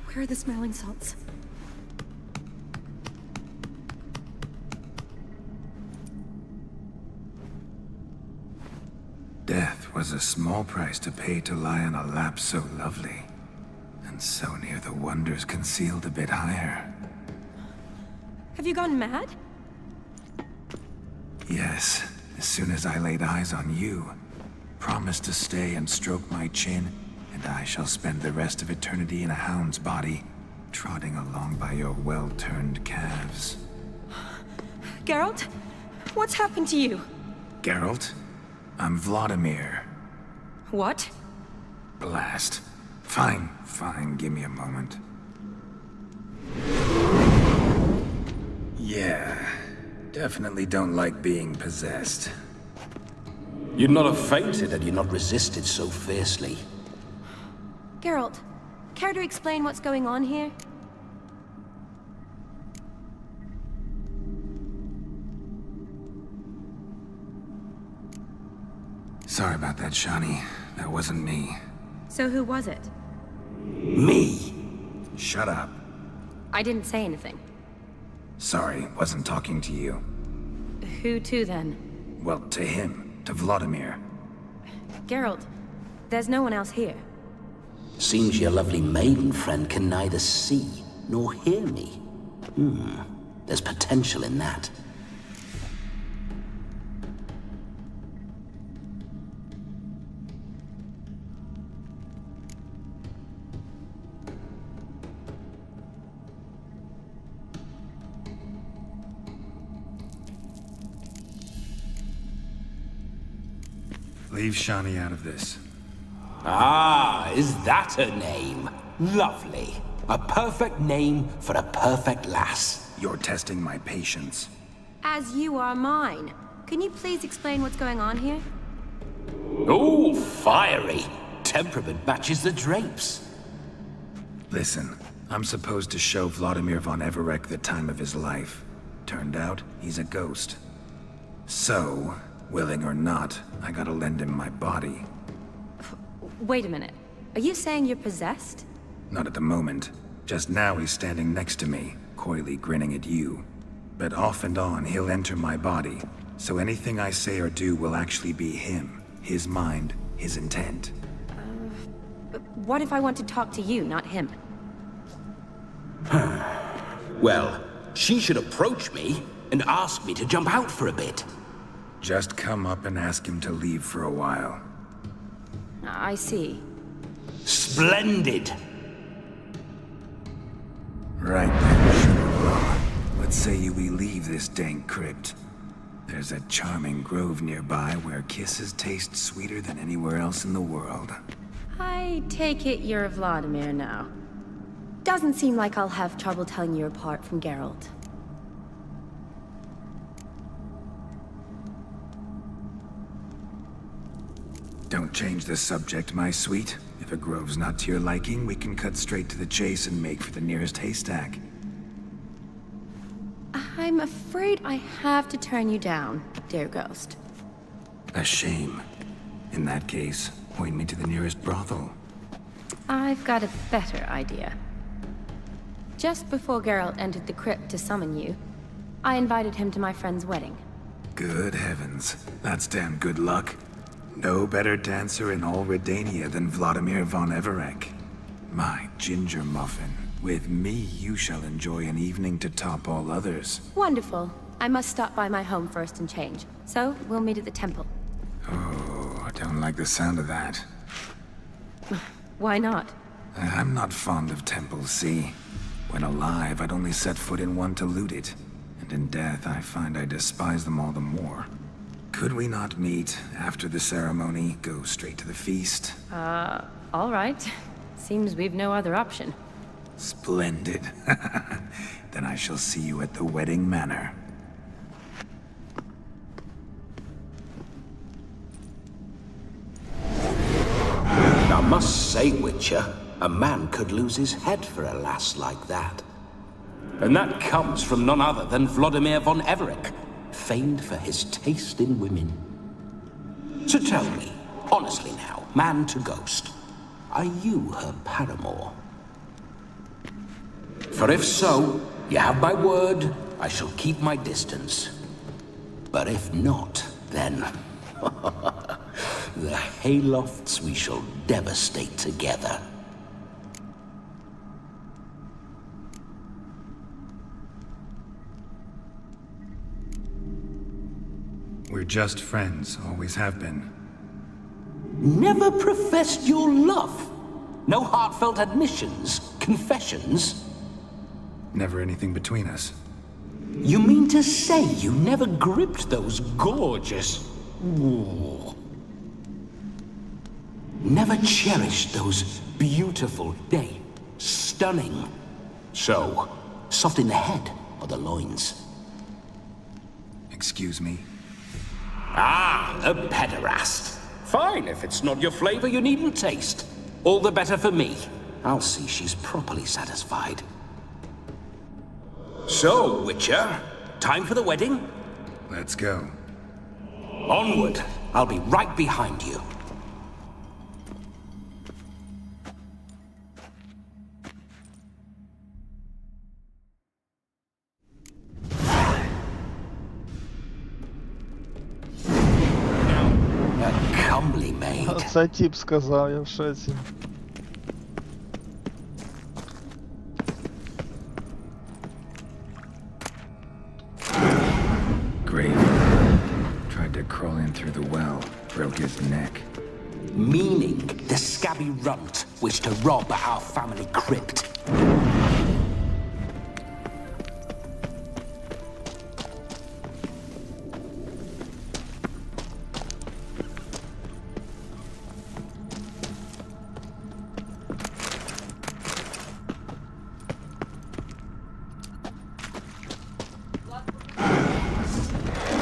Where are the smelling salts? Death was a small price to pay to lie on a lap so lovely, and so near the wonders concealed a bit higher. Have you gone mad? Yes, as soon as I laid eyes on you, promised to stay and stroke my chin, and I shall spend the rest of eternity in a hound's body, trotting along by your well-turned calves. Geralt, what's happened to you? Geralt? I'm Vladimir. What? Blast. Fine, give me a moment. Yeah, definitely don't like being possessed. You'd not have fainted had you not resisted so fiercely. Geralt, care to explain what's going on here? Sorry about that, Shani. That wasn't me. So who was it? Me. Shut up. I didn't say anything. Sorry, wasn't talking to you. Who to then? Well, to him. To Vladimir. Geralt, there's no one else here. Seems your lovely maiden friend can neither see nor hear me. There's potential in that. Leave Shani out of this. Ah, is that her name? Lovely. A perfect name for a perfect lass. You're testing my patience. As you are mine. Can you please explain what's going on here? Oh, fiery. Temperament matches the drapes. Listen, I'm supposed to show Vladimir von Everec the time of his life. Turned out, he's a ghost. So, willing or not, I gotta lend him my body. Wait a minute. Are you saying you're possessed? Not at the moment. Just now he's standing next to me, coyly grinning at you. But off and on, he'll enter my body. So anything I say or do will actually be him. His mind, his intent. But what if I want to talk to you, not him? Well, she should approach me and ask me to jump out for a bit. Just come up and ask him to leave for a while. I see. Splendid! Right then, sure. Let's say we leave this dank crypt. There's a charming grove nearby where kisses taste sweeter than anywhere else in the world. I take it you're Vladimir now. Doesn't seem like I'll have trouble telling you apart from Geralt. Don't change the subject, my sweet. If a grove's not to your liking, we can cut straight to the chase and make for the nearest haystack. I'm afraid I have to turn you down, dear ghost. A shame. In that case, point me to the nearest brothel. I've got a better idea. Just before Geralt entered the crypt to summon you, I invited him to my friend's wedding. Good heavens. That's damn good luck. No better dancer in all Redania than Vladimir von Everec. My ginger muffin. With me, you shall enjoy an evening to top all others. Wonderful. I must stop by my home first and change. So, we'll meet at the temple. Oh, I don't like the sound of that. Why not? I'm not fond of temples, see? When alive, I'd only set foot in one to loot it. And in death, I find I despise them all the more. Could we not meet after the ceremony, go straight to the feast? All right. Seems we've no other option. Splendid. Then I shall see you at the wedding manor. I must say, Witcher, a man could lose his head for a lass like that. And that comes from none other than Vladimir von Everec, famed for his taste in women. So tell me, honestly now, man to ghost, are you her paramour? For if so, you have my word, I shall keep my distance. But if not, then... the haylofts we shall devastate together. We're just friends, always have been. Never professed your love? No heartfelt admissions, confessions? Never anything between us. You mean to say you never gripped those gorgeous... Ooh. Never cherished those beautiful stunning. So, soft in the head or the loins? Excuse me? Ah, a pederast. Fine, if it's not your flavor, you needn't taste. All the better for me. I'll see she's properly satisfied. So, Witcher, time for the wedding? Let's go. Onward. I'll be right behind you. A comely maid. Це тип сказав, я в шоці. Great. Tried to crawl in through the well, broke his neck. Meaning the scabby runt wished to rob our family crypt.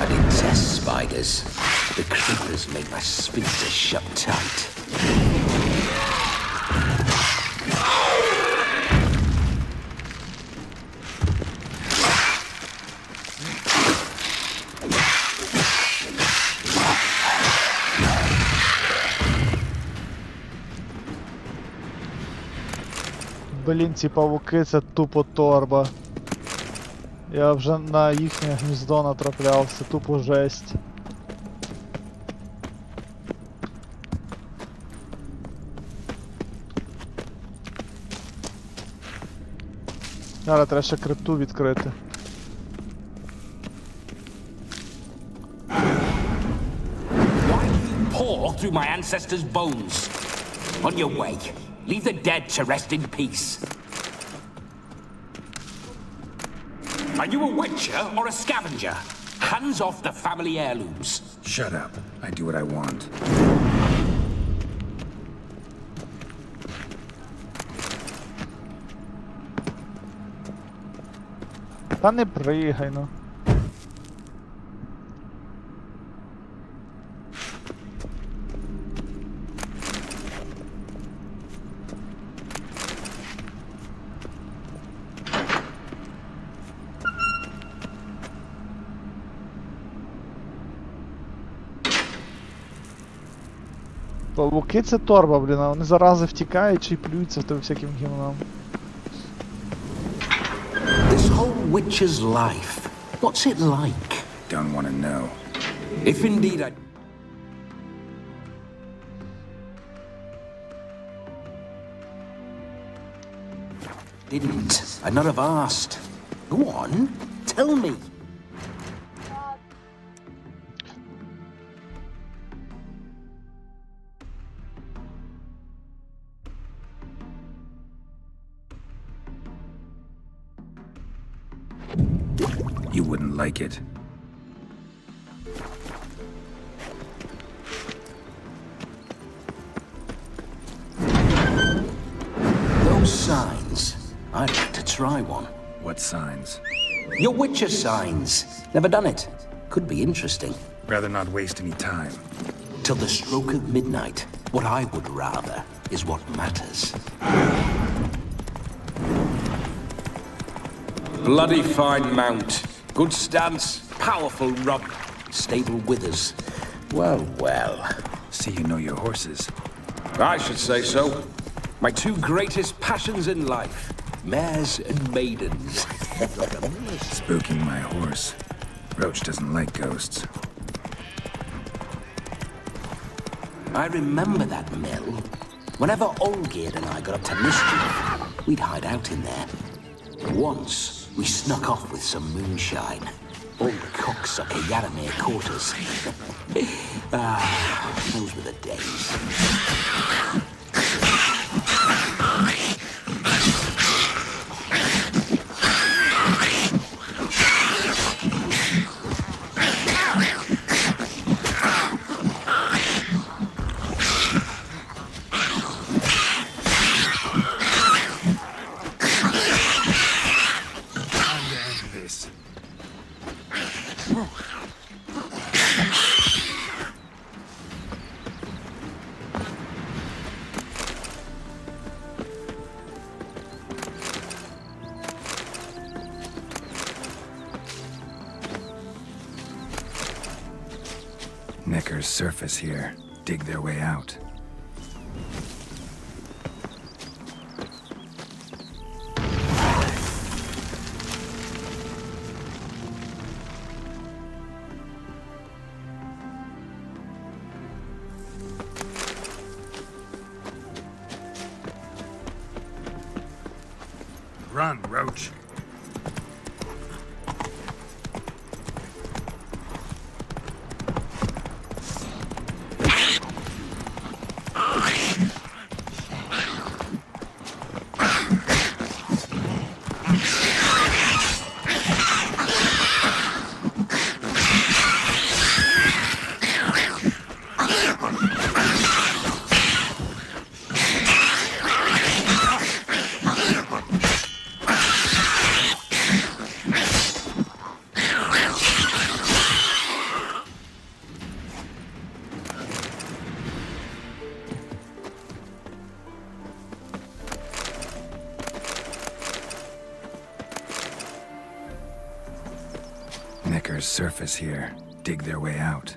I detest spiders. The creepers make my sphincter shut tight. Блін, ці павуки це тупо торба. Я вже на їхнє гніздо натрапляв, це тупо жесть. Зараз треба ще крипту відкрити. Why do you paw through my ancestors' bones? On your way. Leave the dead to rest in peace. Are you a witcher or a scavenger? Hands off the family heirlooms. Shut up. I do what I want. Та не пригай, ну. Павуки це торба, блін, а вони зарази втікають чи плюються в тебе всяким гімном. This whole witcher's life, what's it like? Don't want to know. If indeed I... Didn't. I'd not have asked. Go on, tell me. You wouldn't like it. Those signs. I'd like to try one. What signs? Your Witcher signs. Never done it. Could be interesting. Rather not waste any time. Till the stroke of midnight. What I would rather is what matters. Bloody fine mount. Good stance, powerful rub, stable withers. Well, well. See you know your horses. I should say so. My two greatest passions in life. Mares and maidens. Spooking my horse. Roach doesn't like ghosts. I remember that mill. Whenever Olgerd and I got up to mischief, we'd hide out in there. Once, we snuck off with some moonshine. Old cocksucker Yaramir quarters. Those were the days. Neckar's surface here. Dig their way out. Run, Roach. Neckar's surface here. Dig their way out.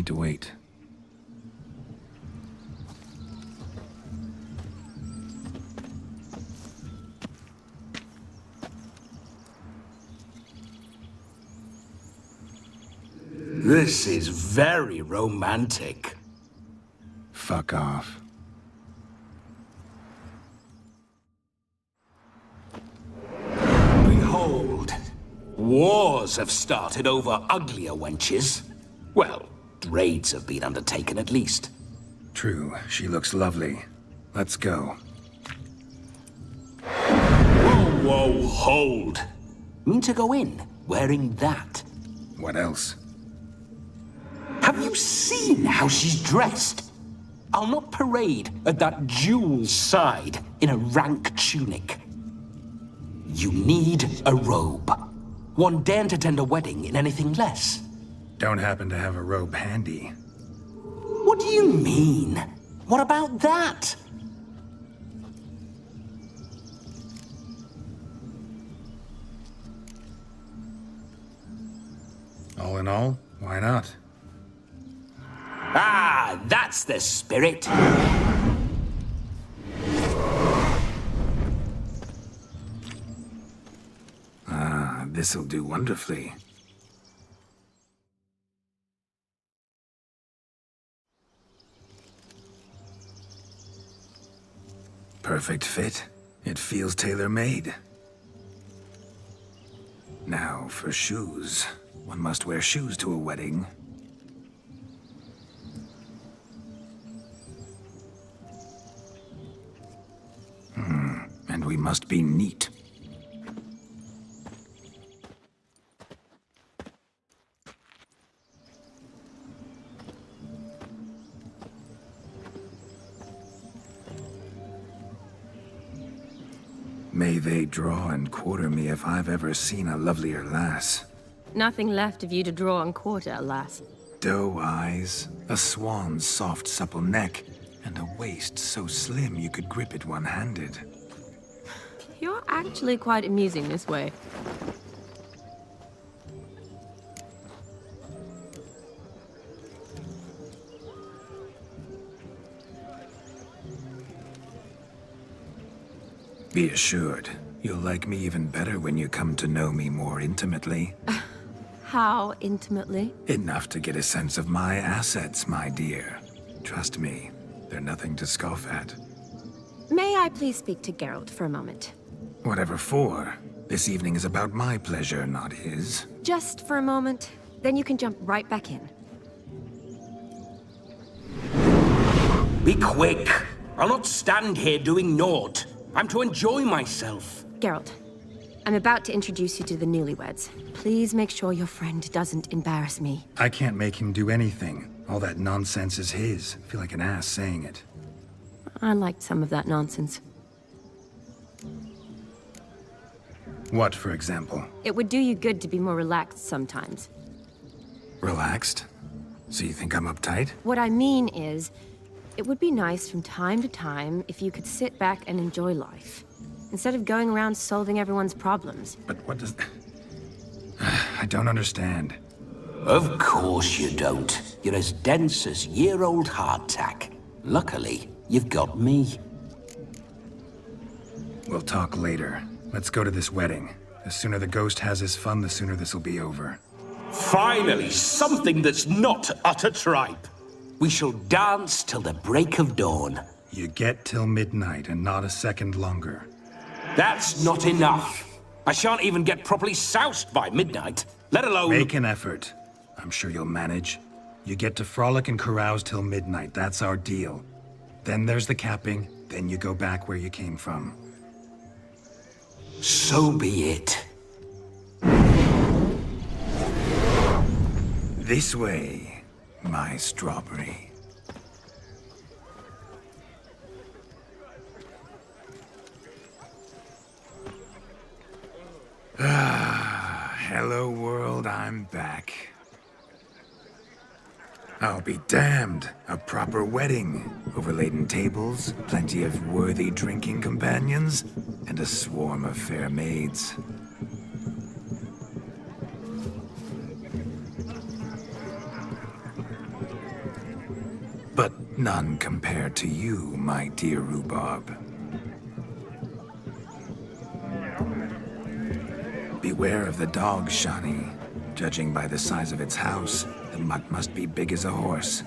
To wait. This is very romantic. Fuck off. Behold, wars have started over uglier wenches. Well, raids have been undertaken at least. True, she looks lovely. Let's go. Whoa, whoa, hold. Mean to go in wearing that? What else? Have you seen how she's dressed? I'll not parade at that jewel's side in a rank tunic. You need a robe. One daren't attend a wedding in anything less. Don't happen to have a robe handy. What do you mean? What about that? All in all, why not? Ah, that's the spirit. Ah, this'll do wonderfully. Perfect fit. It feels tailor-made. Now for shoes. One must wear shoes to a wedding. And we must be neat. May they draw and quarter me if I've ever seen a lovelier lass. Nothing left of you to draw and quarter, alas. Doe eyes, a swan's soft supple neck, and a waist so slim you could grip it one-handed. You're actually quite amusing this way. Be assured, you'll like me even better when you come to know me more intimately. How intimately? Enough to get a sense of my assets, my dear. Trust me, they're nothing to scoff at. May I please speak to Geralt for a moment? Whatever for. This evening is about my pleasure, not his. Just for a moment, then you can jump right back in. Be quick. I'll not stand here doing naught. I'm to enjoy myself. Geralt, I'm about to introduce you to the newlyweds. Please make sure your friend doesn't embarrass me. I can't make him do anything. All that nonsense is his. I feel like an ass saying it. I liked some of that nonsense. What, for example? It would do you good to be more relaxed sometimes. Relaxed? So you think I'm uptight? What I mean is, it would be nice from time to time if you could sit back and enjoy life, instead of going around solving everyone's problems. But what does... I don't understand. Of course you don't. You're as dense as year-old hardtack. Luckily, you've got me. We'll talk later. Let's go to this wedding. The sooner the ghost has his fun, the sooner this'll be over. Finally, something that's not utter tripe. We shall dance till the break of dawn. You get till midnight and not a second longer. That's not enough. I shan't even get properly soused by midnight, let alone... Make an effort. I'm sure you'll manage. You get to frolic and carouse till midnight. That's our deal. Then there's the capping. Then you go back where you came from. So be it. This way, my strawberry. Ah, hello world, I'm back. I'll be damned. A proper wedding. Overladen tables, plenty of worthy drinking companions, and a swarm of fair maids. But none compared to you, my dear rhubarb. Beware of the dog, Shani. Judging by the size of its house, the mutt must be big as a horse.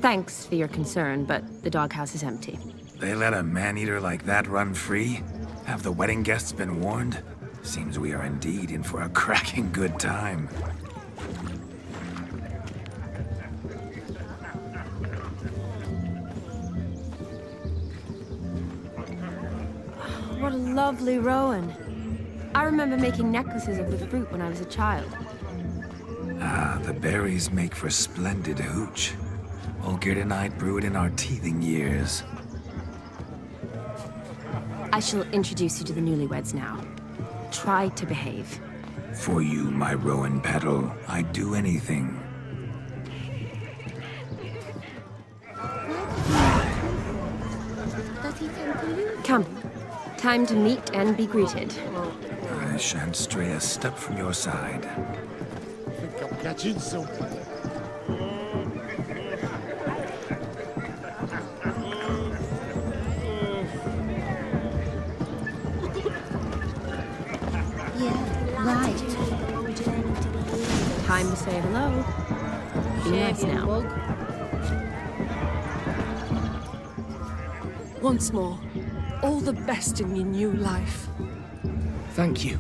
Thanks for your concern, but the doghouse is empty. They let a man-eater like that run free? Have the wedding guests been warned? Seems we are indeed in for a cracking good time. What what a lovely rowan. I remember making necklaces of the fruit when I was a child. Ah, the berries make for splendid hooch. Olgerd and I brewed in our teething years. I shall introduce you to the newlyweds now. Try to behave. For you, my rowan petal, I'd do anything. Come. Time to meet and be greeted. I shan't stray a step from your side. I think I'm catching something. Right. Time to say hello. Be nice now. Once more, all the best in your new life. Thank you.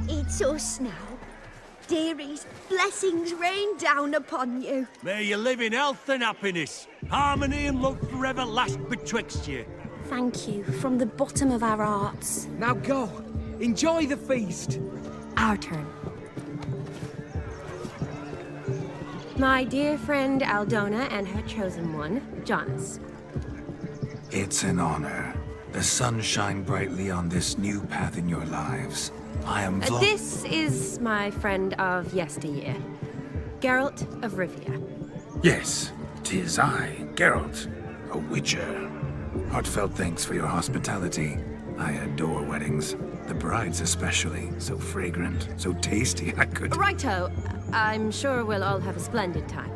It's us now. Dearies, blessings rain down upon you. May you live in health and happiness. Harmony and love forever last betwixt you. Thank you from the bottom of our hearts. Now go. Enjoy the feast. Our turn. My dear friend Aldona and her chosen one, Jonas. It's an honor. The sun shine brightly on this new path in your lives. I am This is my friend of yesteryear, Geralt of Rivia. Yes, 'tis I, Geralt, a witcher. Heartfelt thanks for your hospitality. I adore weddings. The brides especially. So fragrant, so tasty, I could... Righto. I'm sure we'll all have a splendid time.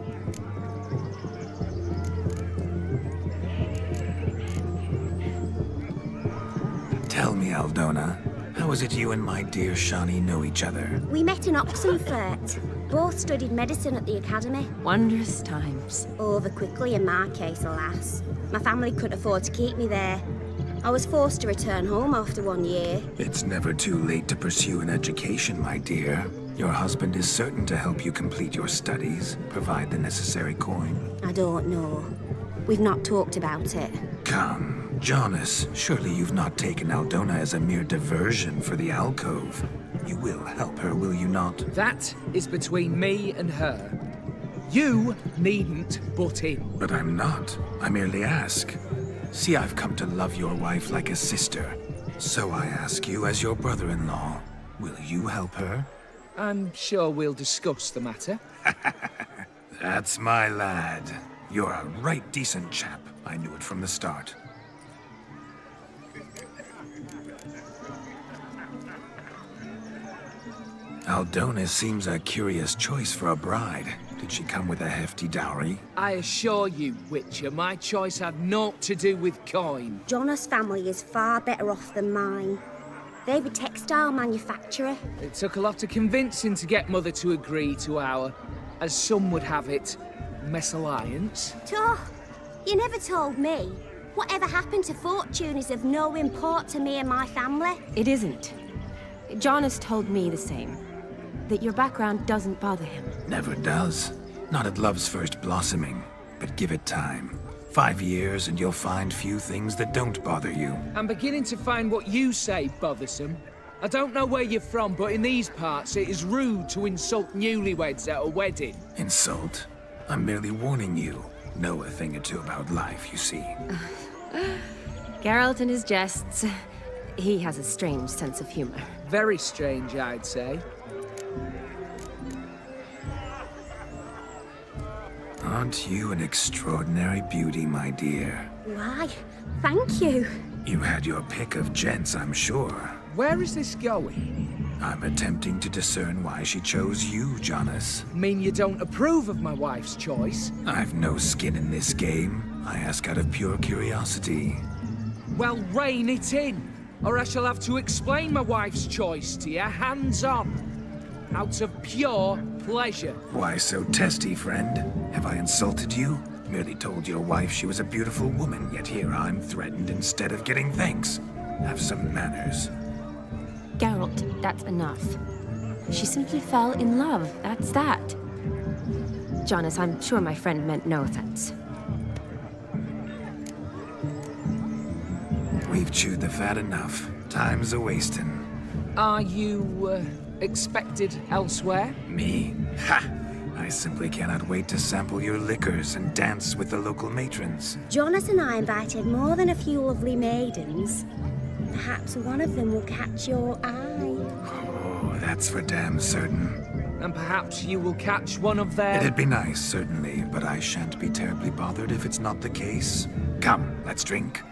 Tell me, Aldona, how is it you and my dear Shani know each other? We met in Oxenfurt. Both studied medicine at the academy. Wondrous times. Over quickly in my case, alas. My family couldn't afford to keep me there. I was forced to return home after 1 year. It's never too late to pursue an education, my dear. Your husband is certain to help you complete your studies, provide the necessary coin. I don't know. We've not talked about it. Come, Jonas, surely you've not taken Aldona as a mere diversion for the alcove. You will help her, will you not? That is between me and her. You needn't butt in. But I'm not. I merely ask. See, I've come to love your wife like a sister. So I ask you as your brother-in-law, will you help her? I'm sure we'll discuss the matter. That's my lad. You're a right decent chap. I knew it from the start. Aldona seems a curious choice for a bride. Did she come with a hefty dowry? I assure you, Witcher, my choice had naught to do with coin. Jonas' family is far better off than mine. They're a textile manufacturer. It took a lot of convincing to get Mother to agree to our, as some would have it, mesalliance. Oh, you never told me. Whatever happened to fortune is of no import to me and my family. It isn't. Jonas told me the same. That your background doesn't bother him. Never does. Not at love's first blossoming. But give it time. 5 years and you'll find few things that don't bother you. I'm beginning to find what you say bothersome. I don't know where you're from, but in these parts it is rude to insult newlyweds at a wedding. Insult? I'm merely warning you. Know a thing or two about life, you see. Geralt and his jests. He has a strange sense of humor. Very strange, I'd say. Aren't you an extraordinary beauty, my dear? Why, thank you. You had your pick of gents, I'm sure. Where is this going? I'm attempting to discern why she chose you, Jonas. Mean you don't approve of my wife's choice? I've no skin in this game. I ask out of pure curiosity. Well, rein it in, or I shall have to explain my wife's choice to you, hands on. Out of pure pleasure. Why so testy, friend? Have I insulted you? Merely told your wife she was a beautiful woman, yet here I'm threatened instead of getting thanks. Have some manners. Geralt, that's enough. She simply fell in love, that's that. Jonas, I'm sure my friend meant no offense. We We've chewed the fat enough. Time's a-wasting. Are you, expected elsewhere? Me? Ha! I simply cannot wait to sample your liquors and dance with the local matrons. Jonas and I invited more than a few lovely maidens. Perhaps one of them will catch your eye. Oh, that's for damn certain. And perhaps you will catch one of their... It'd be nice, certainly, but I shan't be terribly bothered if it's not the case. Come, let's drink.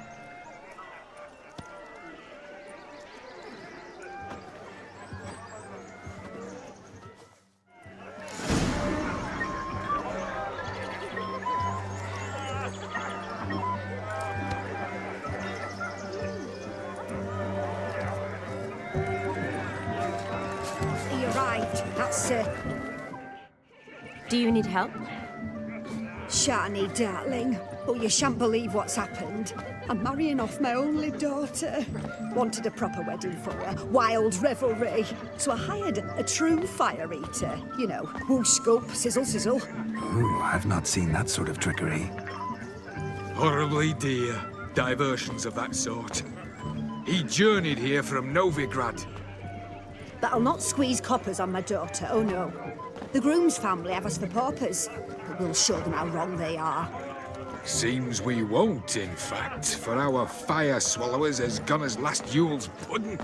You're right, that's Do you need help? Shani, darling. Oh, you shan't believe what's happened. I'm marrying off my only daughter. Wanted a proper wedding for her, wild revelry. So I hired a true fire eater. You know, whoosh, scoop, sizzle, sizzle. Ooh, I've not seen that sort of trickery. Horribly dear diversions of that sort. He journeyed here from Novigrad. But I'll not squeeze coppers on my daughter, oh no. The groom's family have us for paupers, but we'll show them how wrong they are. Seems we won't, in fact, for our fire swallowers has gone as last Yule's pudding.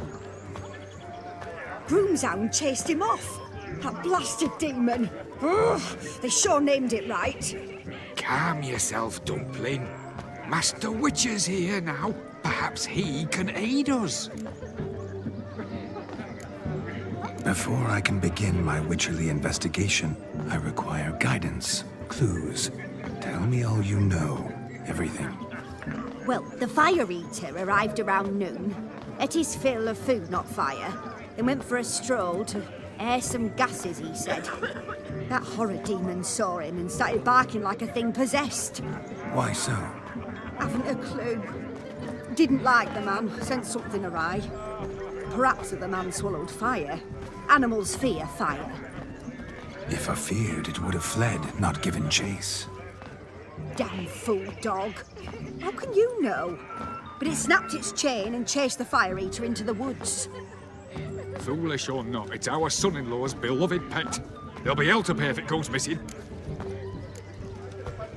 Groom's hound chased him off. That blasted demon. Ugh, they sure named it right. Calm yourself, Dumpling. Master Witcher's here now. Perhaps he can aid us. Before I can begin my witcherly investigation, I require guidance, clues. Tell me all you know, everything. Well, the fire eater arrived around noon. Ate his fill of food, not fire. Then went for a stroll to air some gases, he said. That horror demon saw him and started barking like a thing possessed. Why so? Haven't a clue. Didn't like the man, sent something awry. Perhaps the man swallowed fire. Animals fear fire. If I feared, it would have fled, not given chase. Damn fool dog. How can you know? But it snapped its chain and chased the fire eater into the woods. Foolish or not, it's our son-in-law's beloved pet. There'll be hell to pay if it goes missing.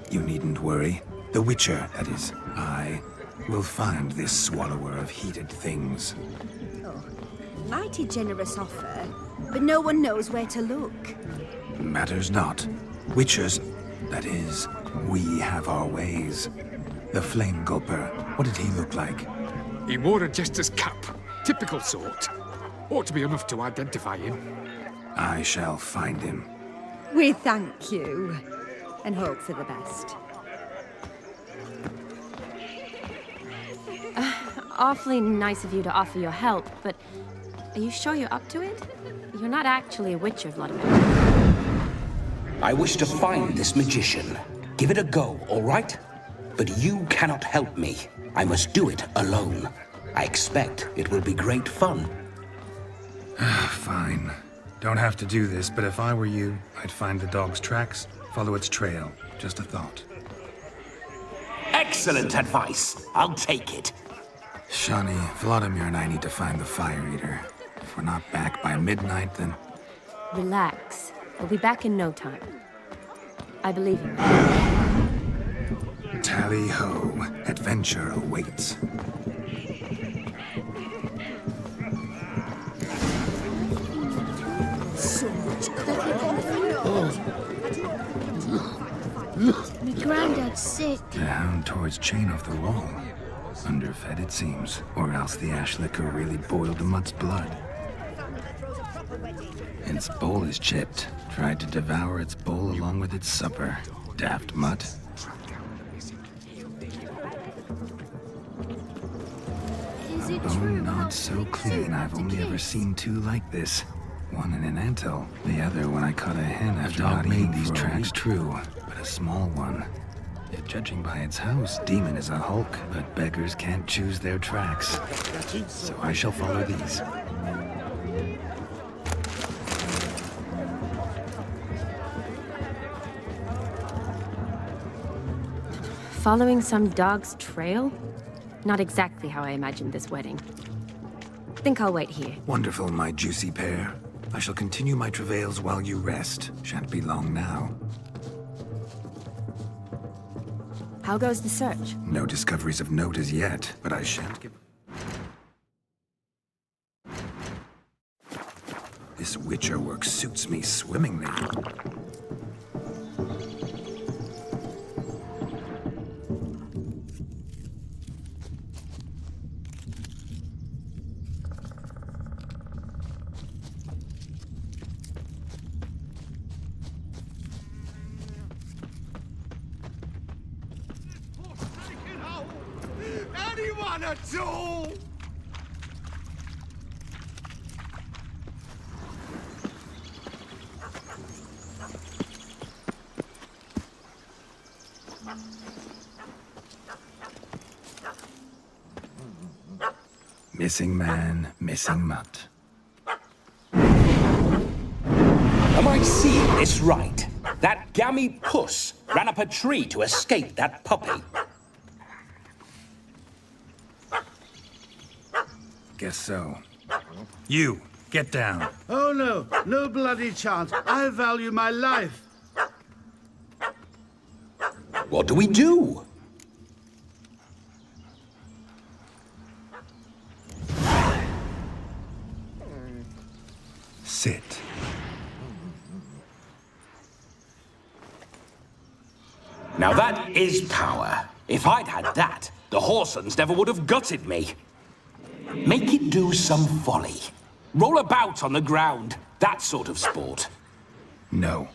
You needn't worry. The Witcher, that is, I, will find this swallower of heated things. Oh, mighty generous offer, but no one knows where to look. Matters not. Witchers, that is, we have our ways. The Flame Gulper, what did he look like? He wore a jester's cap. Typical sort. Ought to be enough to identify him. I shall find him. We thank you, and hope for the best. Awfully nice of you to offer your help, but are you sure you're up to it? You're not actually a witcher, Vladimir. I wish to find this magician. Give it a go, all right? But you cannot help me. I must do it alone. I expect it will be great fun. Fine. Don't have to do this, but if I were you, I'd find the dog's tracks, follow its trail. Just a thought. Excellent advice. I'll take it. Shani, Vladimir and I need to find the fire eater. If we're not back by midnight, then... Relax. We'll be back in no time. I believe you. Tally-ho. Adventure awaits. So much My granddad's sick. The hound tore its chain off the wall. Underfed, it seems. Or else the ash liquor really boiled the mutt's blood. Its bowl is chipped. Tried to devour its bowl along with its supper. Daft mutt. Is it Oh, true? not so clean. I've only ever seen two like this. One in an anthill, the other when I caught a hen after not eating these tracks true, but a small one. If judging by its house, Demon is a hulk, but beggars can't choose their tracks. So I shall follow these. Following some dog's trail? Not exactly how I imagined this wedding. Think I'll wait here. Wonderful, my juicy pair. I shall continue my travails while you rest. Shan't be long now. How goes the search? No discoveries of note as yet, but I shan't give... This Witcher work suits me swimmingly. Anyone at all? Missing man, missing mutt. Am I seeing this right? That gammy puss ran up a tree to escape that puppy. Guess so. You, get down. Oh no, no bloody chance. I value my life. What do we do? Sit. Now that is power. If I'd had that, the Horsons never would have gutted me. Make it do some folly. Roll about on the ground. That sort of sport. No.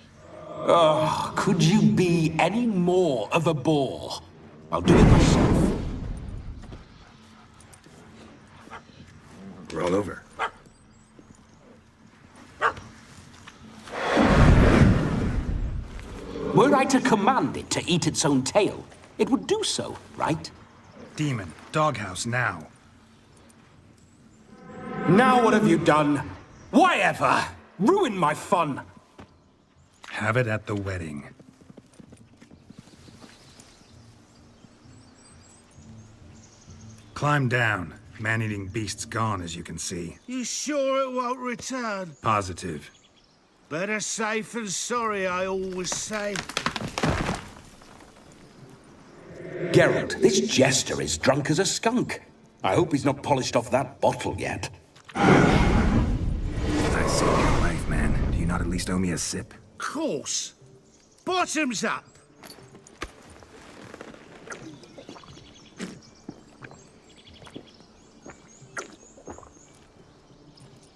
Oh, could you be any more of a bore? I'll do it myself. Roll over. Were I to command it to eat its own tail, it would do so, right? Demon, doghouse now. Now what have you done? Why ever? Ruin my fun. Have it at the wedding. Climb down. Man-eating beast's gone, as you can see. You sure it won't return? Positive. Better safe than sorry, I always say. Geralt, this jester is drunk as a skunk. I hope he's not polished off that bottle yet. I saved your life, man. Do you not at least owe me a sip? Course. Bottoms up.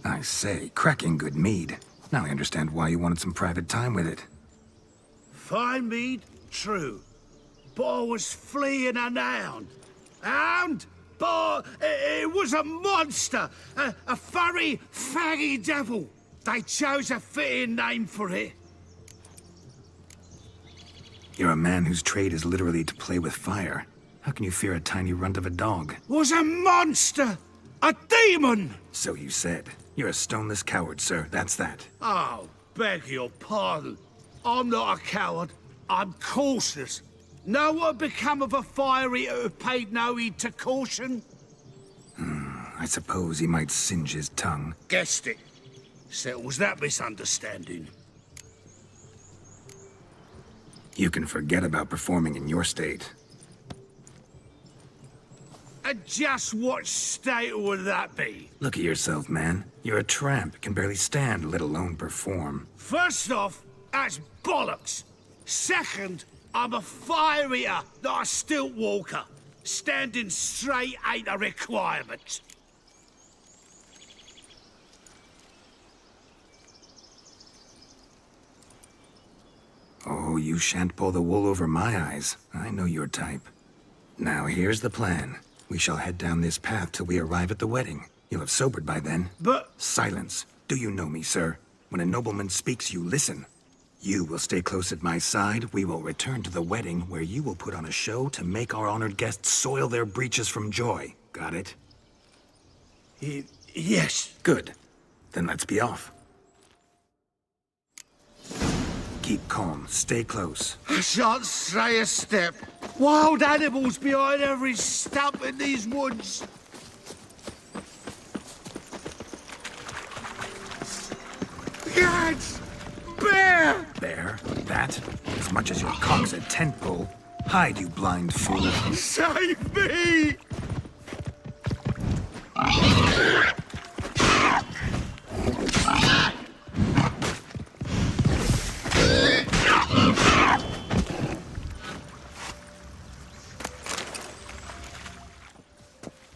I say, cracking good mead. Now I understand why you wanted some private time with it. Fine mead, true. But I was fleeing an hound. Hound? But it was a monster. A furry, faggy devil. They chose a fitting name for it. You're a man whose trade is literally to play with fire. How can you fear a tiny runt of a dog? Was a monster. A demon. So you said. You're a stoneless coward, sir. That's that. Oh, beg your pardon. I'm not a coward. I'm cautious. Know what become of a fire eater who paid no heed to caution? I suppose he might singe his tongue. Guessed it. Settles that misunderstanding. You can forget about performing in your state. And just what state would that be? Look at yourself, man. You're a tramp, can barely stand, let alone perform. First off, that's bollocks. Second, I'm a fire eater, not a stilt walker. Standing straight ain't a requirement. Oh, you shan't pull the wool over my eyes. I know your type. Now, here's the plan. We shall head down this path till we arrive at the wedding. You'll have sobered by then. But... Silence. Do you know me, sir? When a nobleman speaks, you listen. You will stay close at my side. We will return to the wedding, where you will put on a show to make our honored guests soil their breeches from joy. Got it? Yes. Good. Then let's be off. Keep calm. Stay close. I shan't stray a step. Wild animals behind every stump in these woods. Yes! Bear! Bear? That? As much as your cock's a tent pole. Hide, you blind fool. Save me!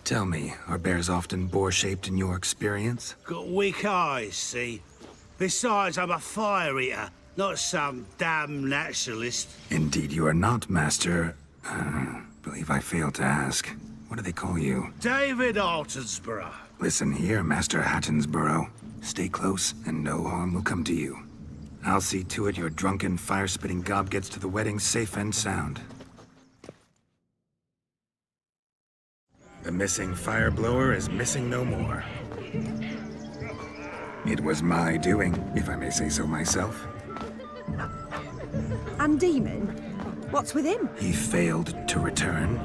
Tell me, are bears often boar-shaped in your experience? Got weak eyes, see? Besides, I'm a fire eater, not some damn naturalist. Indeed you are not, Master. Believe I failed to ask. What do they call you? David Altonsborough. Listen here, Master Hattonsborough. Stay close, and no harm will come to you. I'll see to it your drunken, fire-spitting gob gets to the wedding safe and sound. The missing fire blower is missing no more. It was my doing, if I may say so myself. And Demon? What's with him? He failed to return.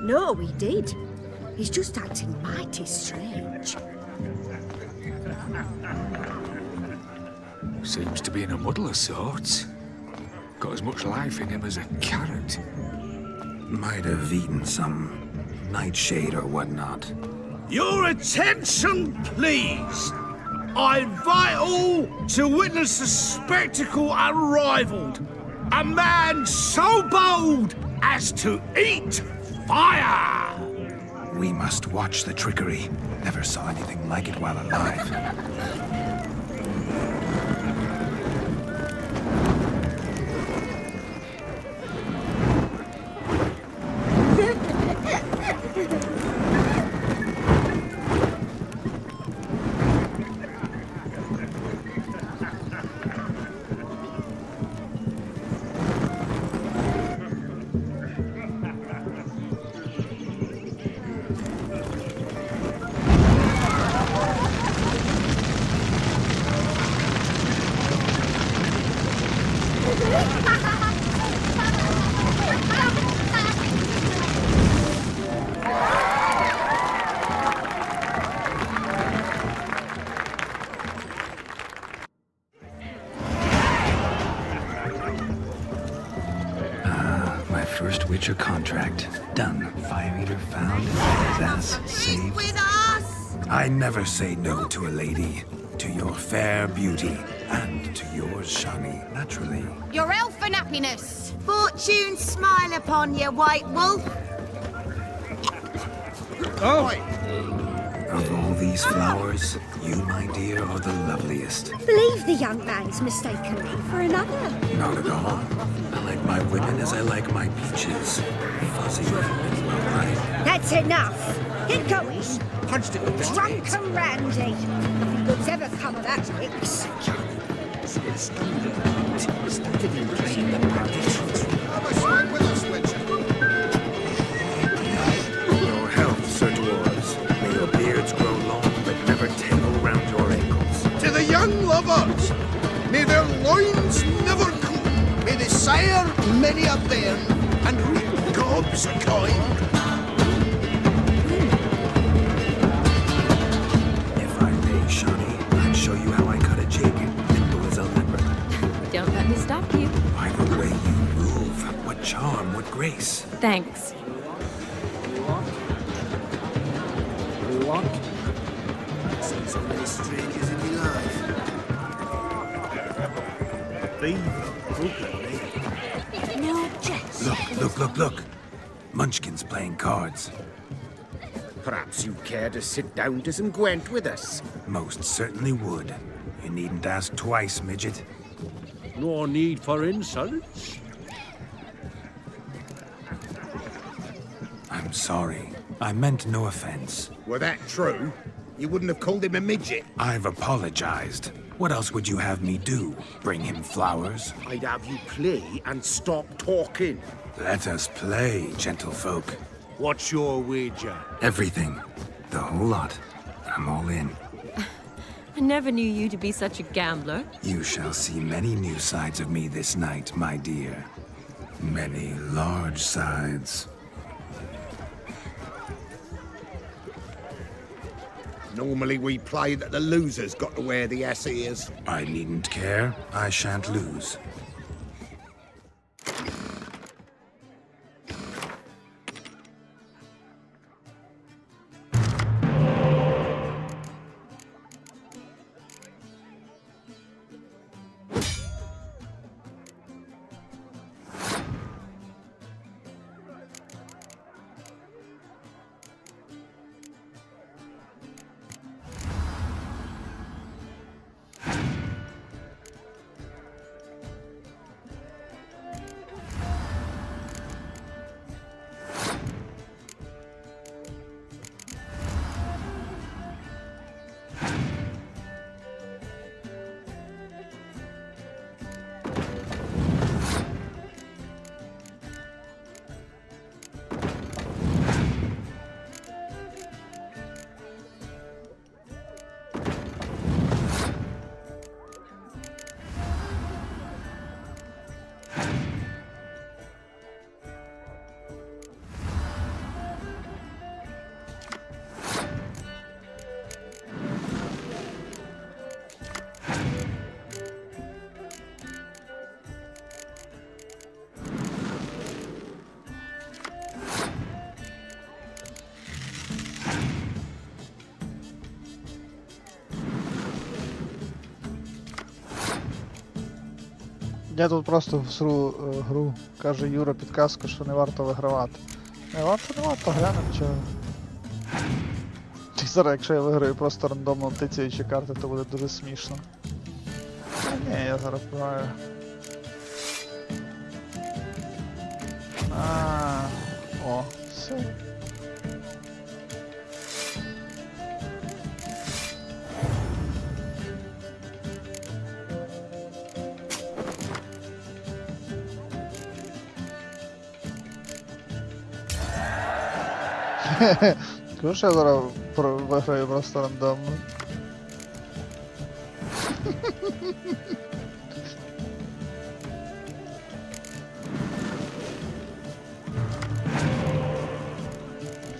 No, he did. He's just acting mighty strange. Seems to be in a muddle of sorts. Got as much life in him as a carrot. Might have eaten some nightshade or whatnot. Your attention, please! I invite all to witness a spectacle unrivaled. A man so bold as to eat fire! We must watch the trickery. Never saw anything like it while alive. First Witcher contract. Done. Fire Eater found, his ass saved. With us! I never say no to a lady. To your fair beauty. And to yours, Shani, naturally. Your elfin happiness. Fortune smile upon you, white wolf. Oh! Of all these flowers, you, my dear, are the loveliest. Believe the young man's mistaken me for another. Not at all. I like my women as I like my peaches. Fuzzy and well ripe. That's enough. Get going. Punched it with the Drunken Randy. Nothing good's ever come of that mix. Your health, Sir Dwarves. May your beards grow long, but never tangle round your ankles. To the young lovers, may their loins never cool. May they sire many a bairn and reap gobs of coin. If I may, Shani, I'd show you how I cut a jig, nimble as a leopard. Don't let me stop you. By the way you move, what charm, what grace. Thanks. Seen so many strangers in my life. No jest. Look. Munchkin's playing cards. Perhaps you'd care to sit down to some Gwent with us. Most certainly would. You needn't ask twice, midget. No need for insults. I'm sorry. I meant no offense. Were that true, you wouldn't have called him a midget. I've apologized. What else would you have me do? Bring him flowers? I'd have you play and stop talking. Let us play, gentlefolk. What's your wager? Everything. The whole lot. I'm all in. I never knew you to be such a gambler. You shall see many new sides of me this night, my dear. Many large sides. Normally we play that the loser's got to wear the ass ears. I needn't care. I shan't lose. Я тут просто всру гру, каже Юра підказку, що не варто вигравати. Не варто, глянемо чого. Зараз, якщо я виграю просто рандомно тицяючи карти, то буде дуже смішно. Ні, я зараз пограю. О, все. Кажу, що я зараз виграю просто рандомно.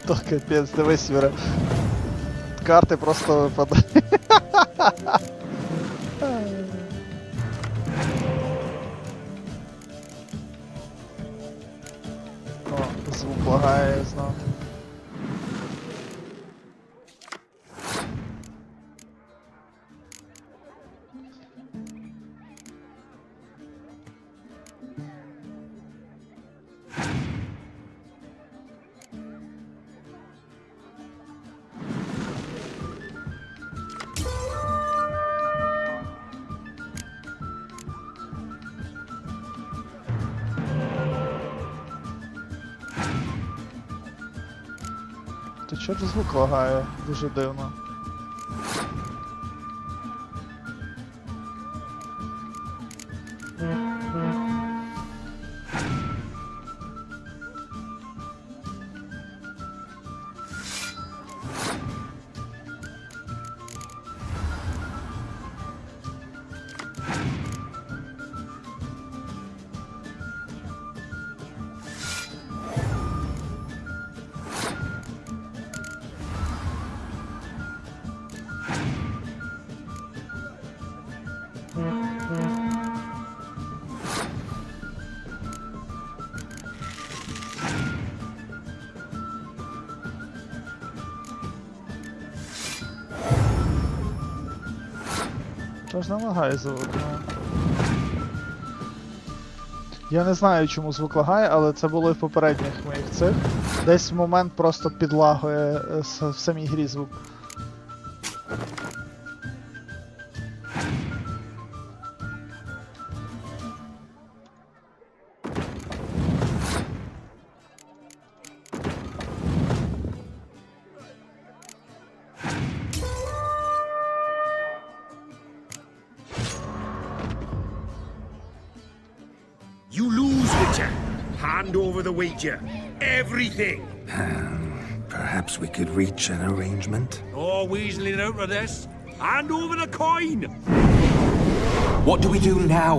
То капець, дивись, Юра. Карти просто випадають. О, звук лагає знову. Ти чого ж звук лагає? Дуже дивно. Тож не лагає звук. Я не знаю, чому звук лагає, але це було і в попередніх моїх цих. Десь в момент просто підлагує в самій грі звук. You lose, Witcher. Hand over the wager. Everything. Perhaps we could reach an arrangement. Oh, weaseling out of this. Hand over the coin. What do we do now?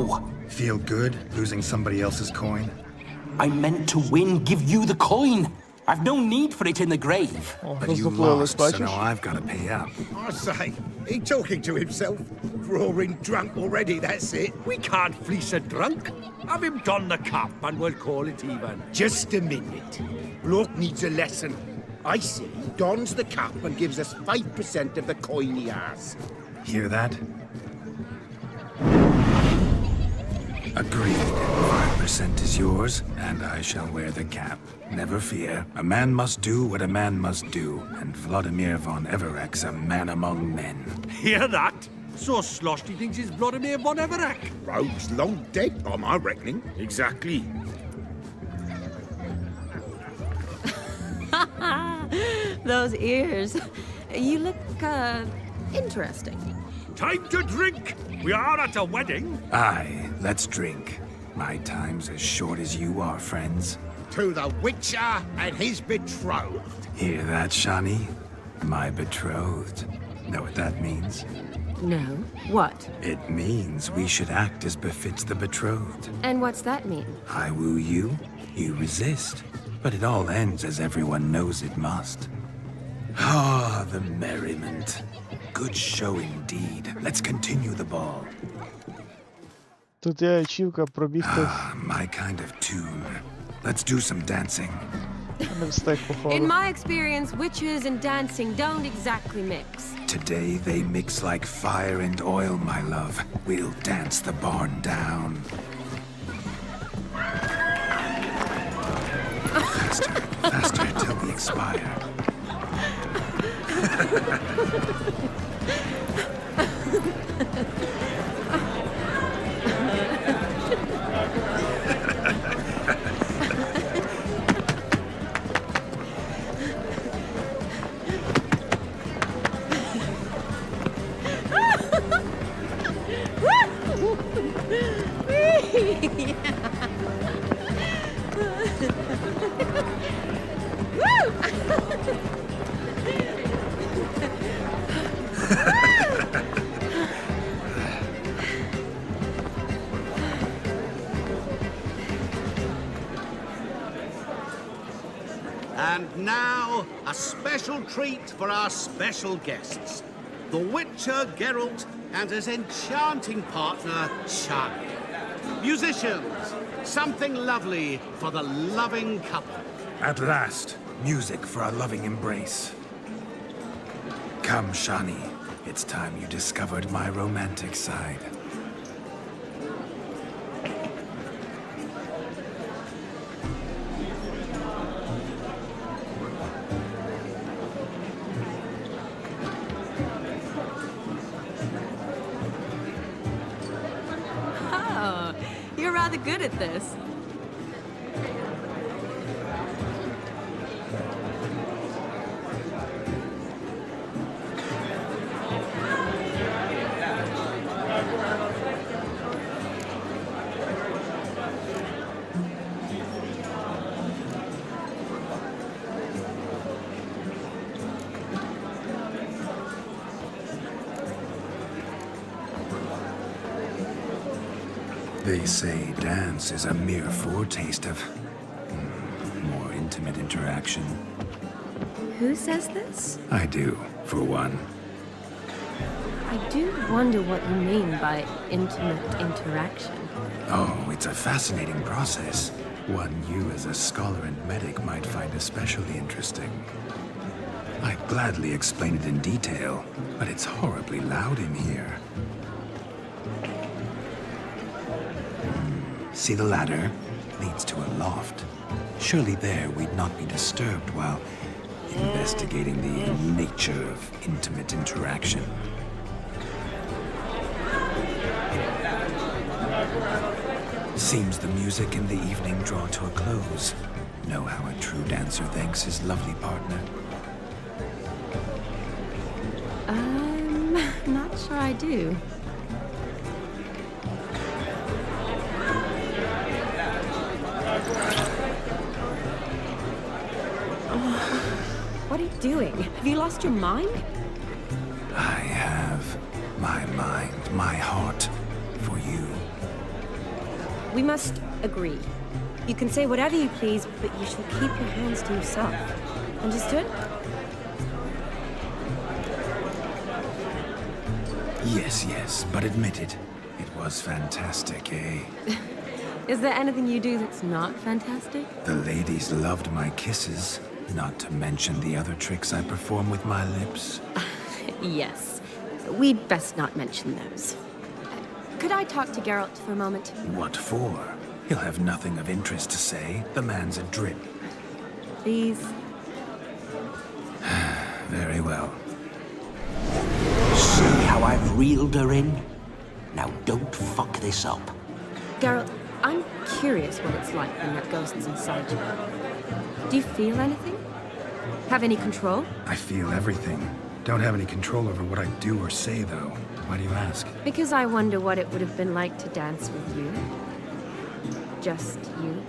Feel good losing somebody else's coin? I meant to win, give you the coin. I've no need for it in the grave. But you lost, so now I've got to pay up. I say, he talking to himself. Roaring drunk already, that's it. We can't fleece a drunk. Have him don the cap and we'll call it even. Just a minute. Bloke needs a lesson. I say he dons the cap and gives us 5% of the coin he has. Hear that? Agreed. 5% is yours, and I shall wear the cap. Never fear. A man must do what a man must do, and Vladimir von Everek's a man among men. Hear that? So sloshed he thinks he's Vladimir von Everek. Rogue's long dead, by my reckoning. Exactly. Those ears. You look, interesting. Time to drink! We are at a wedding. Aye, let's drink. My time's as short as you are, friends. To the Witcher and his betrothed. Hear that, Shani? My betrothed. Know what that means? No. What? It means we should act as befits the betrothed. And what's that mean? I woo you, you resist. But it all ends as everyone knows it must. Ah, the merriment. Good show indeed. Let's continue the ball. Тут є ачівка пробігти. My kind of tune. Let's do some dancing. Не встиг, походу. In my experience, witches and dancing don't exactly mix. Today they mix like fire and oil, my love. We'll dance the barn down. Faster, faster till we expire. And now, a special treat for our special guests. The Witcher Geralt and his enchanting partner, Shani. Musicians, something lovely for the loving couple. At last, music for our loving embrace. Come, Shani. It's time you discovered my romantic side. Oh, you're rather good at this. They say dance is a mere foretaste of more intimate interaction. Who says this? I do, for one. I do wonder what you mean by intimate interaction. Oh, it's a fascinating process. One you as a scholar and medic might find especially interesting. I'd gladly explain it in detail, but it's horribly loud in here. See the ladder? Leads to a loft. Surely there we'd not be disturbed while investigating the nature of intimate interaction. Seems the music in the evening draw to a close. Know how a true dancer thanks his lovely partner? Not sure I do. What are you doing? Have you lost your mind? I have my mind, my heart for you. We must agree. You can say whatever you please, but you shall keep your hands to yourself. Understood? Yes, but admit it. It was fantastic, eh? Is there anything you do that's not fantastic? The ladies loved my kisses, not to mention the other tricks I perform with my lips. Yes. We'd best not mention those. Could I talk to Geralt for a moment? What for? He'll have nothing of interest to say. The man's a drip. Please? Very well. See how I've reeled her in? Now don't fuck this up. Geralt, I'm curious what it's like when that ghost is inside you. Do you feel anything? Have any control? I feel everything. Don't have any control over what I do or say, though. Why do you ask? Because I wonder what it would have been like to dance with you. Just you.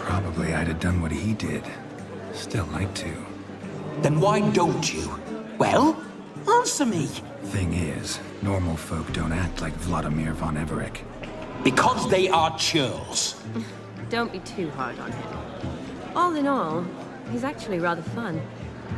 Probably I'd have done what he did. Still like to. Then why don't you? Well, answer me. Thing is, normal folk don't act like Vladimir von Everett. Because they are churls. Don't be too hard on him. All in all, he's actually rather fun.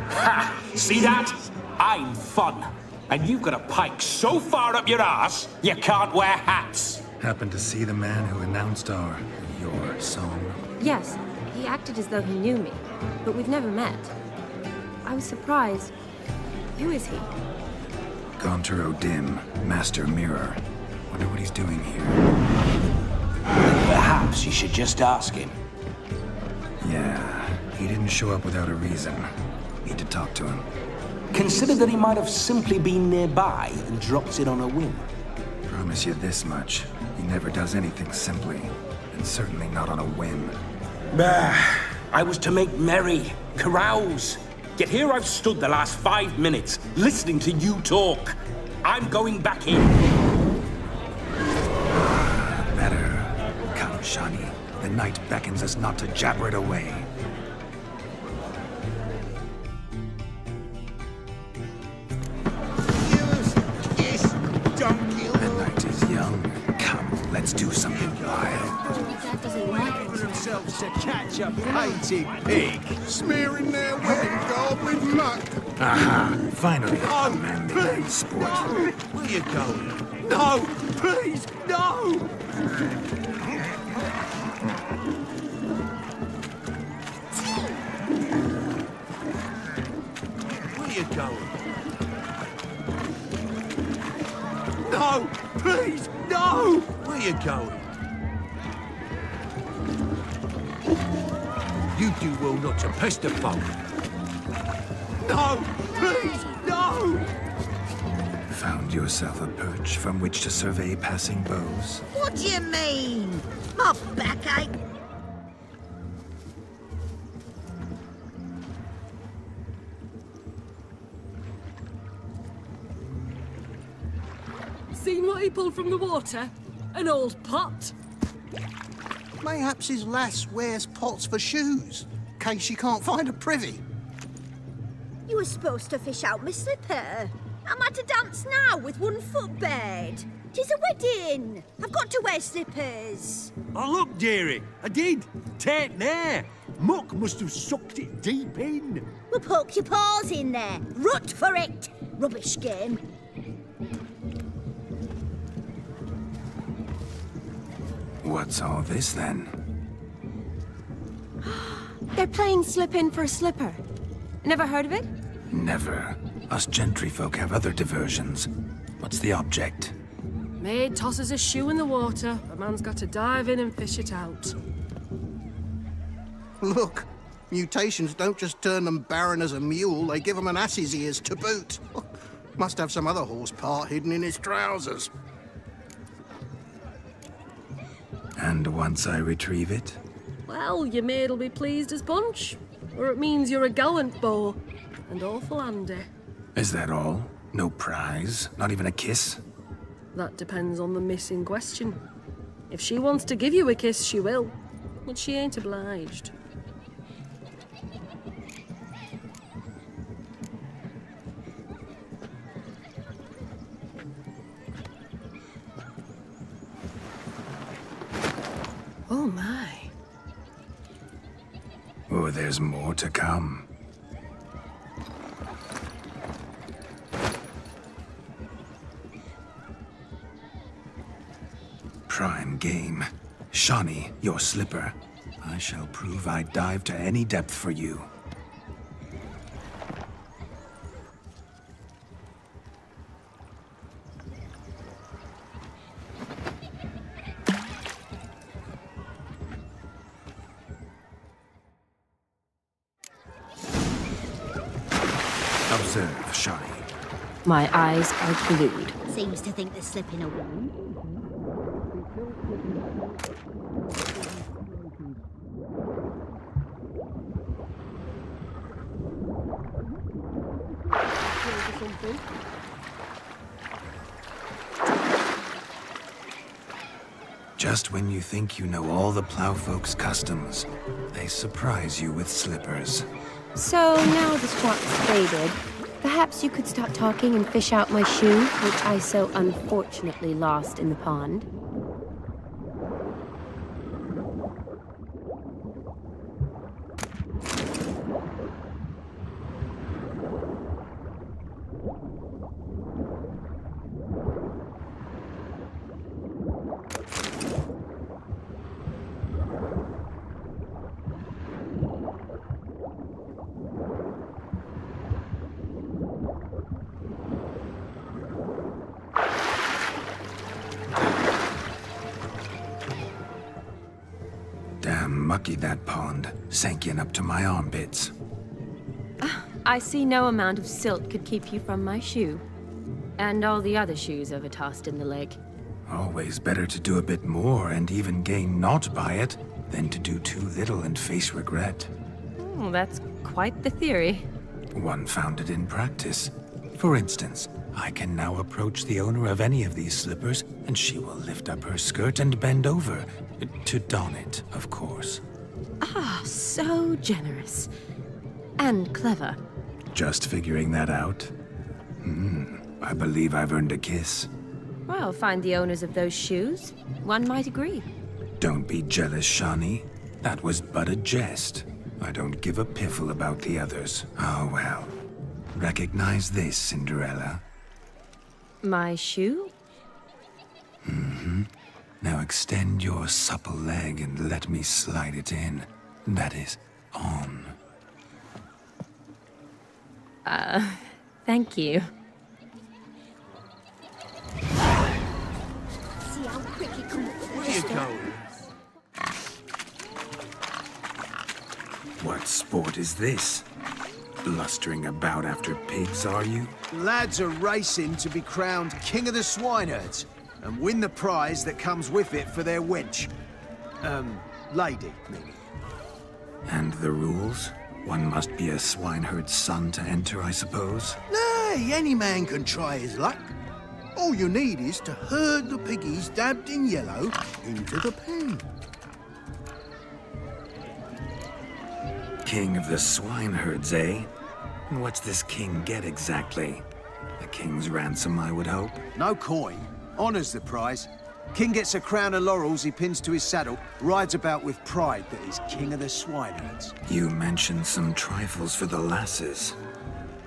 Ha! See that? I'm fun. And you've got a pike so far up your ass, you can't wear hats. Happened to see the man who announced your song? Yes, he acted as though he knew me, but we've never met. I was surprised. Who is he? Gonter O'Dim, Master Mirror. Wonder what he's doing here. Perhaps you should just ask him. Yeah, he didn't show up without a reason. Need to talk to him. Consider that he might have simply been nearby and dropped it on a whim. Promise you this much. He never does anything simply. And certainly not on a whim. Bah! I was to make merry, carouse. Yet here I've stood the last 5 minutes, listening to you talk. I'm going back in. Better. Come, Shani. The night beckons us not to jabber it away. Yes, don't kill. The night is young. Come, let's do something wild. For themselves to catch a painted pig. Smearing their wedding garb with muck. Aha! Finally, a manly sport. Where you going? No! Please, no! Where you going? No! Please, no! Where you going? You do well not to pester folk. No! Please, no! Found yourself a perch from which to survey passing bows? What do you mean? My backache. Seen what he pulled from the water? An old pot. Mayhaps his lass wears pots for shoes, in case she can't find a privy. You were supposed to fish out my slipper. I'm at a dance now with one foot bared. 'Tis a wedding. I've got to wear slippers. Oh, look, dearie, I did. Take there. Muck must have sucked it deep in. Well, poke your paws in there. Rut for it. Rubbish game. What's all this, then? They're playing slip in for a slipper. Never heard of it? Never. Us gentry folk have other diversions. What's the object? Maid tosses a shoe in the water. A man's got to dive in and fish it out. Look, mutations don't just turn them barren as a mule, they give them an ass's ears to boot. Must have some other horse part hidden in his trousers. And once I retrieve it? Well, your maid'll be pleased as punch. Or it means you're a gallant beau. And awful handy. Is that all? No prize? Not even a kiss? That depends on the miss in question. If she wants to give you a kiss, she will. But she ain't obliged. Oh my. Oh, there's more to come. Prime game. Shawnee, your slipper. I shall prove I dive to any depth for you. Observe, Shawnee. My eyes are glued. Seems to think they're slipping away. Just when you think you know all the plowfolk's customs, they surprise you with slippers. So now the swap's faded. Perhaps you could stop talking and fish out my shoe, which I so unfortunately lost in the pond. Damn mucky that pond, sank in up to my armpits. I see no amount of silt could keep you from my shoe. And all the other shoes ever tossed in the lake. Always better to do a bit more and even gain naught by it than to do too little and face regret. Oh, that's quite the theory. One founded in practice. For instance, I can now approach the owner of any of these slippers, and she will lift up her skirt and bend over. To don it, of course. Ah, so generous. And clever. Just figuring that out? I believe I've earned a kiss. Well, find the owners of those shoes. One might agree. Don't be jealous, Shawnee. That was but a jest. I don't give a piffle about the others. Oh, well. Recognize this, Cinderella. My shoe? Now extend your supple leg and let me slide it in. That is, on. Thank you. See how quick it comes. Where you going? What sport is this? Blustering about after pigs, are you? Lads are racing to be crowned King of the Swineherds and win the prize that comes with it for their wench. Lady, maybe. And the rules? One must be a swineherd's son to enter, I suppose? Nay, any man can try his luck. All you need is to herd the piggies dabbed in yellow into the pen. King of the swineherds, eh? And what's this king get exactly? The king's ransom, I would hope. No coin. Honours the prize. King gets a crown of laurels he pins to his saddle, rides about with pride that he's king of the swineherds. You mentioned some trifles for the lasses.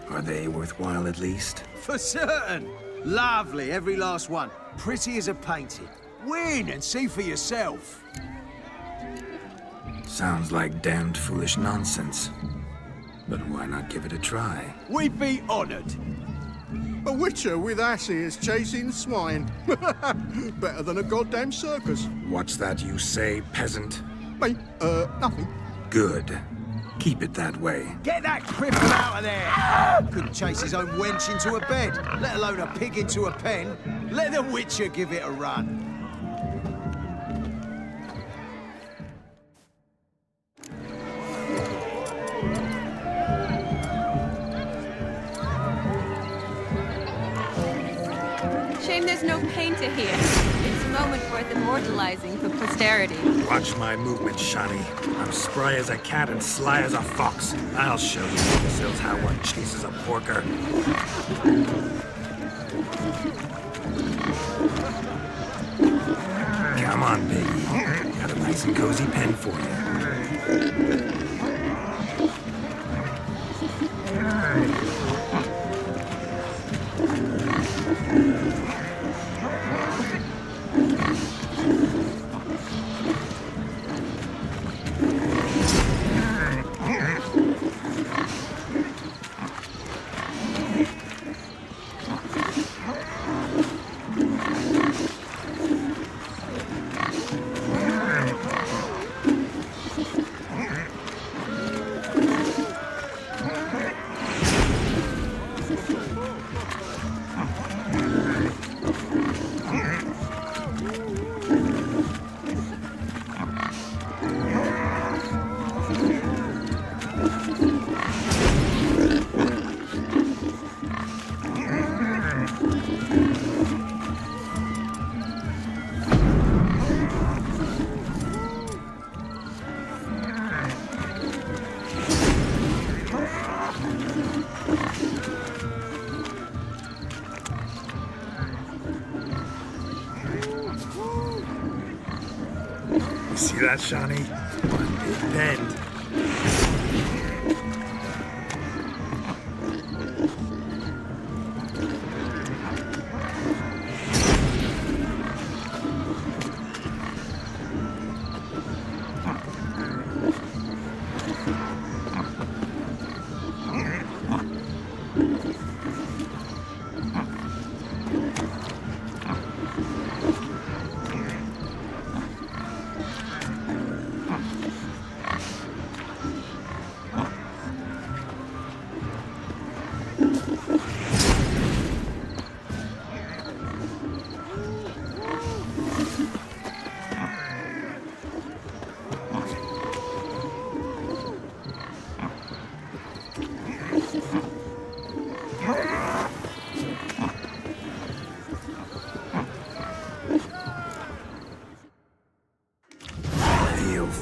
Are they worthwhile at least? For certain! Lovely, every last one. Pretty as a painting. Win and see for yourself. Sounds like damned foolish nonsense. But why not give it a try? We'd be honoured. A witcher with asses chasing swine. Better than a goddamn circus. What's that you say, peasant? Me? Nothing. Good. Keep it that way. Get that cripple out of there! Couldn't chase his own wench into a bed, let alone a pig into a pen. Let the witcher give it a run. Shame there's no painter here. It's a moment worth immortalizing for posterity. Watch my movement, Shani. I'm spry as a cat and sly as a fox. I'll show you imbeciles how one chases a porker. Come on, baby. Got a nice and cozy pen for you. See that, Shani? One big bend.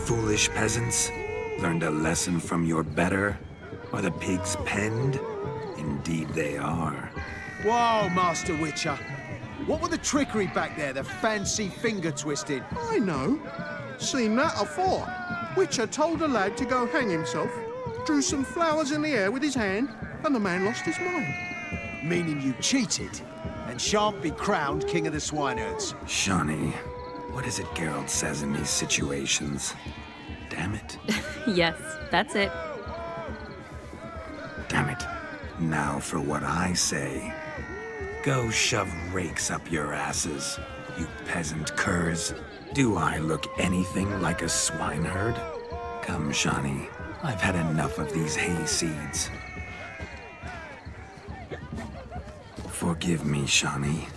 Foolish peasants, learned a lesson from your better? Are the pigs penned? Indeed they are. Whoa, Master Witcher. What were the trickery back there, the fancy finger twisting? I know. Seen that afore. Witcher told a lad to go hang himself, drew some flowers in the air with his hand, and the man lost his mind. Meaning you cheated, and shan't be crowned King of the Swineherds. Shani, what is it Geralt says in these situations? Damn it. Yes, that's it. Damn it. Now for what I say. Go shove rakes up your asses, you peasant curs. Do I look anything like a swineherd? Come, Shani. I've had enough of these hay seeds. Forgive me, Shani.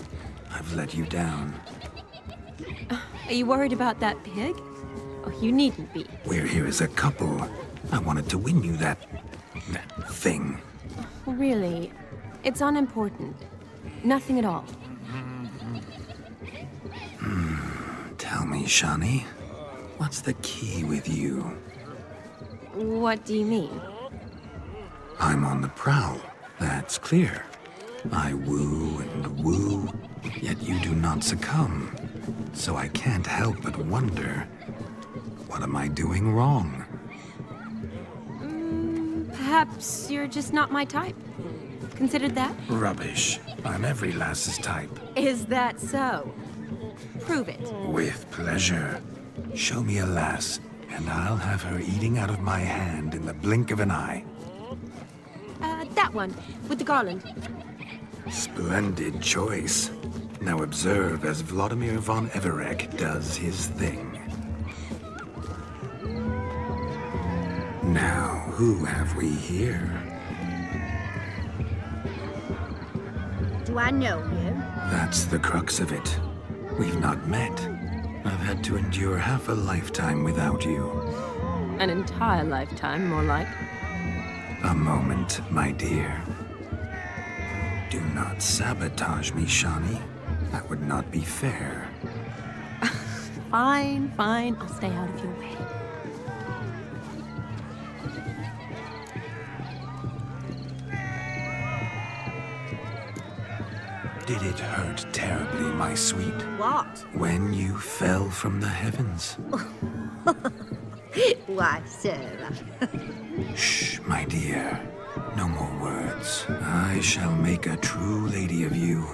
I've let you down. Are you worried about that pig? Oh, you needn't be. We're here as a couple. I wanted to win you that thing. Really, it's unimportant. Nothing at all. Tell me, Shani, what's the key with you? What do you mean? I'm on the prowl, that's clear. I woo and woo, yet you do not succumb. So I can't help but wonder, what am I doing wrong? Perhaps you're just not my type. Considered that? Rubbish. I'm every lass's type. Is that so? Prove it. With pleasure. Show me a lass, and I'll have her eating out of my hand in the blink of an eye. That one, with the garland. Splendid choice. Now observe as Vladimir von Everek does his thing. Now, who have we here? Do I know you? That's the crux of it. We've not met. I've had to endure half a lifetime without you. An entire lifetime, more like. A moment, my dear. Do not sabotage me, Shani. That would not be fair. Fine, fine. I'll stay out of your way. Did it hurt terribly, my sweet? What? When you fell from the heavens? Why, Sarah? Shh, my dear. No more words. I shall make a true lady of you.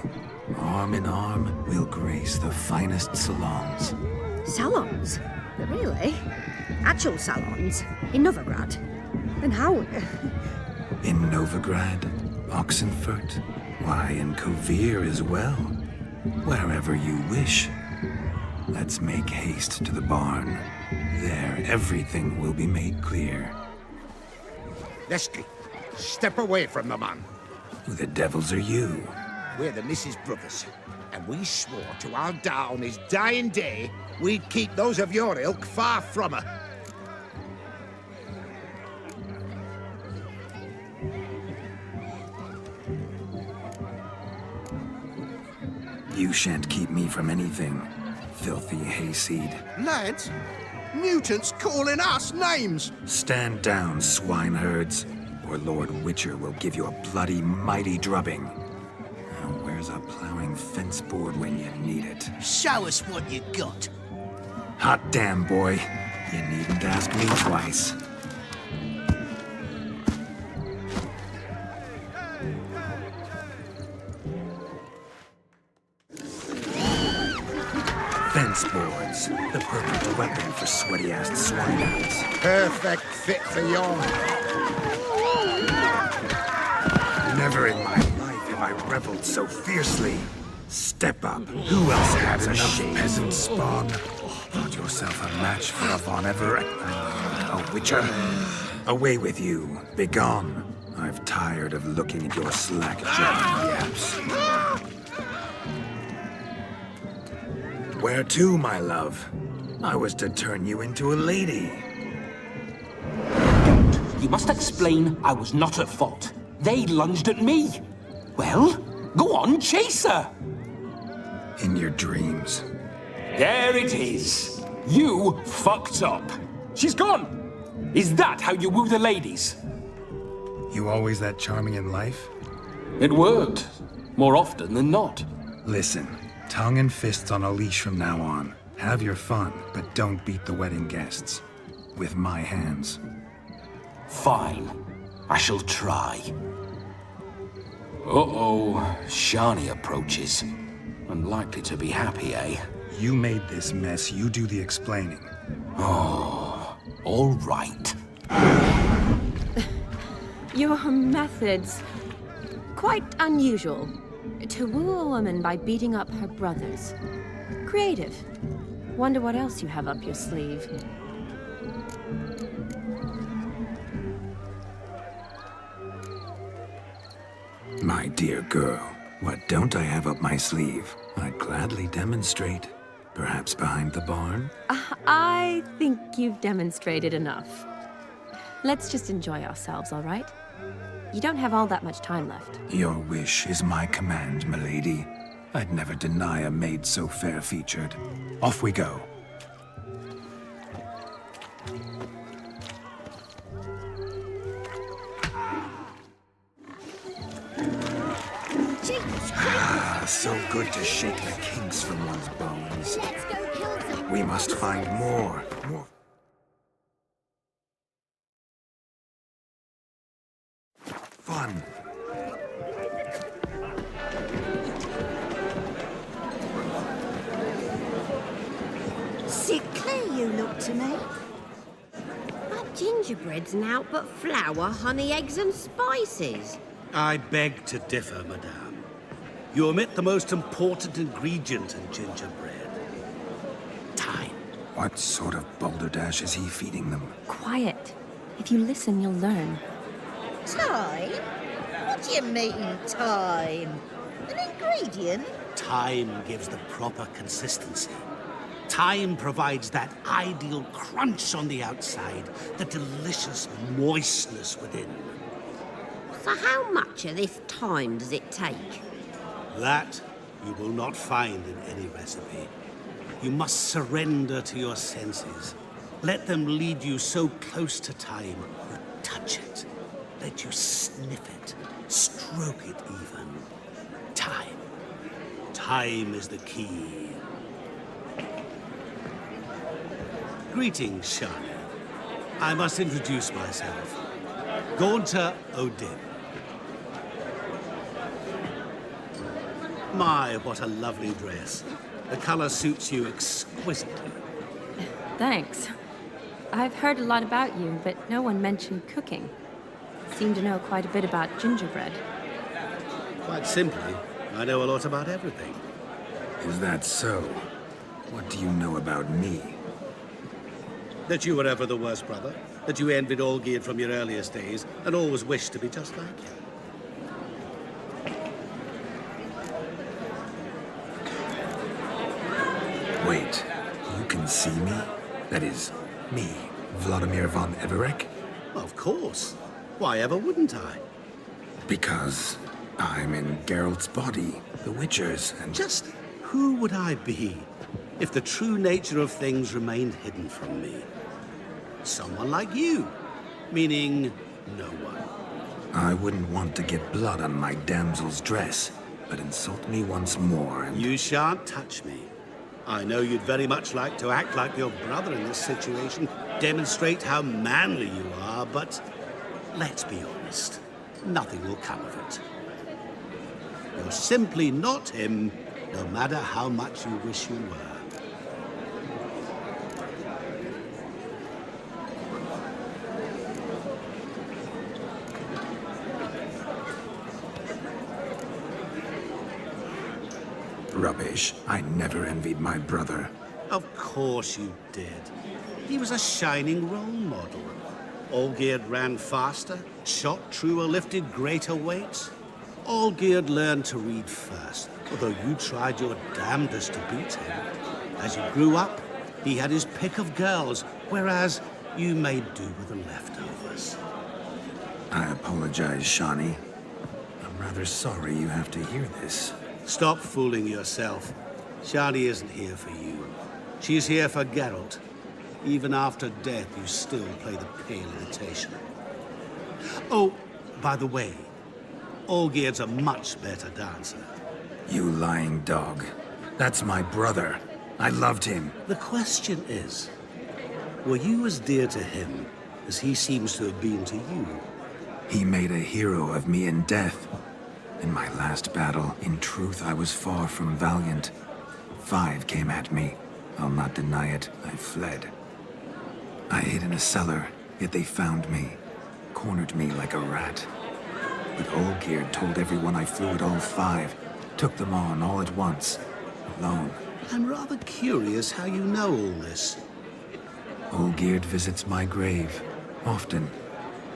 Arm in arm, we'll grace the finest salons. Salons? Really? Actual salons? In Novigrad? And how? In Novigrad, Oxenfurt, why, in Kovir as well. Wherever you wish. Let's make haste to the barn. There, everything will be made clear. Lesky, step away from the man. Who the devils are you? We're the Mrs. Brothers, and we swore to our da on his dying day we'd keep those of your ilk far from her. You shan't keep me from anything, filthy hayseed. Lads, mutants calling us names. Stand down, swineherds, or Lord Witcher will give you a bloody mighty drubbing. Now, where's a plowing fence board when you need it? Show us what you got. Hot damn, boy. You needn't ask me twice. Fence boards, the perfect weapon for sweaty-assed swineherds. Perfect fit for your... Never in my life have I reveled so fiercely. Step up. Who else has enough peasant spawn? Thought yourself a match for a Von Everett? A Witcher? Away with you. Begone. I've tired of looking at your slack-jawed yaps. Where to, my love? I was to turn you into a lady. You must explain I was not at fault. They lunged at me. Well, go on, chase her. In your dreams. There it is. You fucked up. She's gone. Is that how you woo the ladies? You always that charming in life? It worked. More often than not. Listen, tongue and fists on a leash from now on. Have your fun, but don't beat the wedding guests. With my hands. Fine. I shall try. Uh-oh. Shani approaches. Unlikely to be happy, eh? You made this mess. You do the explaining. Oh, all right. Your methods... quite unusual. To woo a woman by beating up her brothers. Creative. Wonder what else you have up your sleeve. My dear girl, what don't I have up my sleeve? I'd gladly demonstrate. Perhaps behind the barn? I think you've demonstrated enough. Let's just enjoy ourselves, all right? You don't have all that much time left. Your wish is my command, milady. I'd never deny a maid so fair-featured. Off we go. So good to shake the kinks from one's bones. Let's go kill some. We must find more. Fun. Sickly you look to me. That gingerbread's naught but flour, honey, eggs and spices. I beg to differ, madame. You omit the most important ingredient in gingerbread. Time. What sort of balderdash is he feeding them? Quiet. If you listen, you'll learn. Time? What do you mean, time? An ingredient? Time gives the proper consistency. Time provides that ideal crunch on the outside, the delicious moistness within. So how much of this time does it take? That you will not find in any recipe. You must surrender to your senses. Let them lead you so close to time, you touch it. Let you sniff it, stroke it even. Time. Time is the key. Greetings, Shani. I must introduce myself. Gaunter O'Dim. My, what a lovely dress. The color suits you exquisitely. Thanks. I've heard a lot about you, but no one mentioned cooking. Seem to know quite a bit about gingerbread. Quite simply, I know a lot about everything. Is that so? What do you know about me? That you were ever the worst brother. That you envied Olgierd from your earliest days and always wished to be just like him. Wait, you can see me? That is, me, Vladimir von Everek? Of course. Why ever wouldn't I? Because I'm in Geralt's body, the Witcher's, and... Just who would I be if the true nature of things remained hidden from me? Someone like you. Meaning, no one. I wouldn't want to get blood on my damsel's dress, but insult me once more and... You shan't touch me. I know you'd very much like to act like your brother in this situation, demonstrate how manly you are, but let's be honest, nothing will come of it. You're simply not him, no matter how much you wish you were. Rubbish. I never envied my brother. Of course you did. He was a shining role model. Olgierd ran faster, shot truer, lifted greater weights. Olgierd learned to read first, although you tried your damnedest to beat him. As you grew up, he had his pick of girls, whereas you made do with the leftovers. I apologize, Shani. I'm rather sorry you have to hear this. Stop fooling yourself. Shani isn't here for you. She's here for Geralt. Even after death, you still play the pale imitation. Oh, by the way, Olgierd's a much better dancer. You lying dog. That's my brother. I loved him. The question is, were you as dear to him as he seems to have been to you? He made a hero of me in death. In my last battle, in truth, I was far from valiant. 5 came at me. I'll not deny it, I fled. I hid in a cellar, yet they found me. Cornered me like a rat. But Olgierd told everyone I flew at all 5. Took them on all at once. Alone. I'm rather curious how you know all this. Olgierd visits my grave. Often.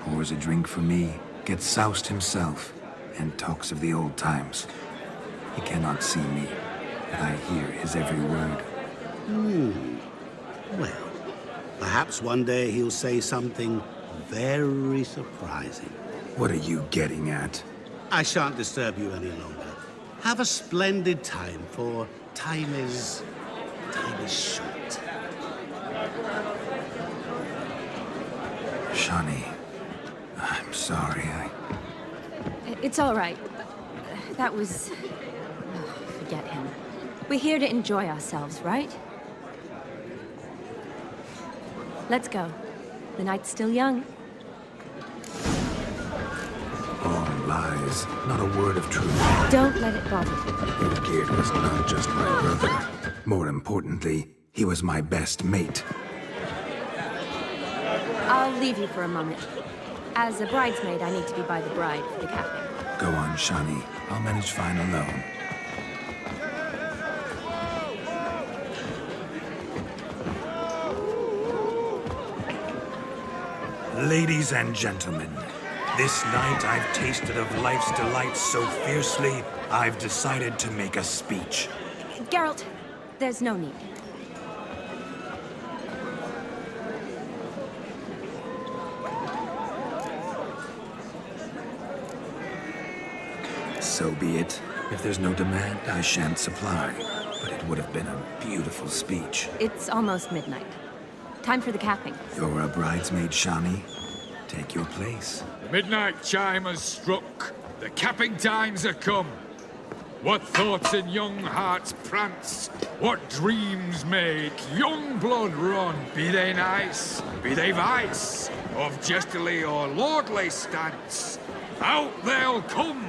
Pours a drink for me. Gets soused himself. And talks of the old times. He cannot see me, but I hear his every word. Well, perhaps one day he'll say something very surprising. What are you getting at? I shan't disturb you any longer. Have a splendid time, for time is short. Shani, I'm sorry, It's all right. That was... forget him. We're here to enjoy ourselves, right? Let's go. The night's still young. All lies, not a word of truth. Don't let it bother you. Olgierd was not just my brother. More importantly, he was my best mate. I'll leave you for a moment. As a bridesmaid, I need to be by the bride for the capping. Go on, Shani. I'll manage fine alone. Ladies and gentlemen, this night I've tasted of life's delights so fiercely, I've decided to make a speech. Geralt, there's no need. So be it. If there's no demand, I shan't supply. But it would have been a beautiful speech. It's almost midnight. Time for the capping. You're a bridesmaid, Shani. Take your place. The midnight chime has struck. The capping times are come. What thoughts in young hearts prance? What dreams make young blood run? Be they nice, be they vice, of jestily or lordly stance, out they'll come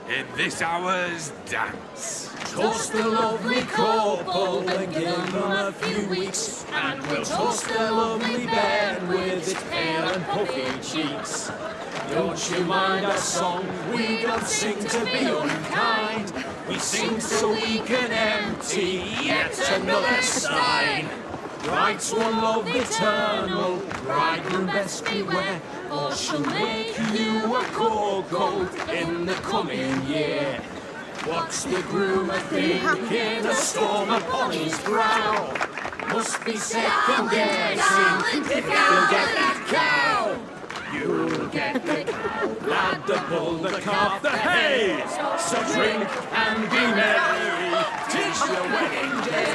in this hour's dance. Toast the lovely couple and give them a few weeks, and we'll toast the lovely bed with its pale and puffy cheeks. Don't you mind our song? We don't sing to be unkind. We sing so we can empty yet another stein. Bride's one love eternal, bridegroom best beware, or she'll make you a cold in the coming year. What's the groom a thinking? A storm upon his brow must be second guessing if you'll get that cow. You'll get the cow, lad, the bull, the calf, the hay. So drink and be merry, 'tis your wedding day.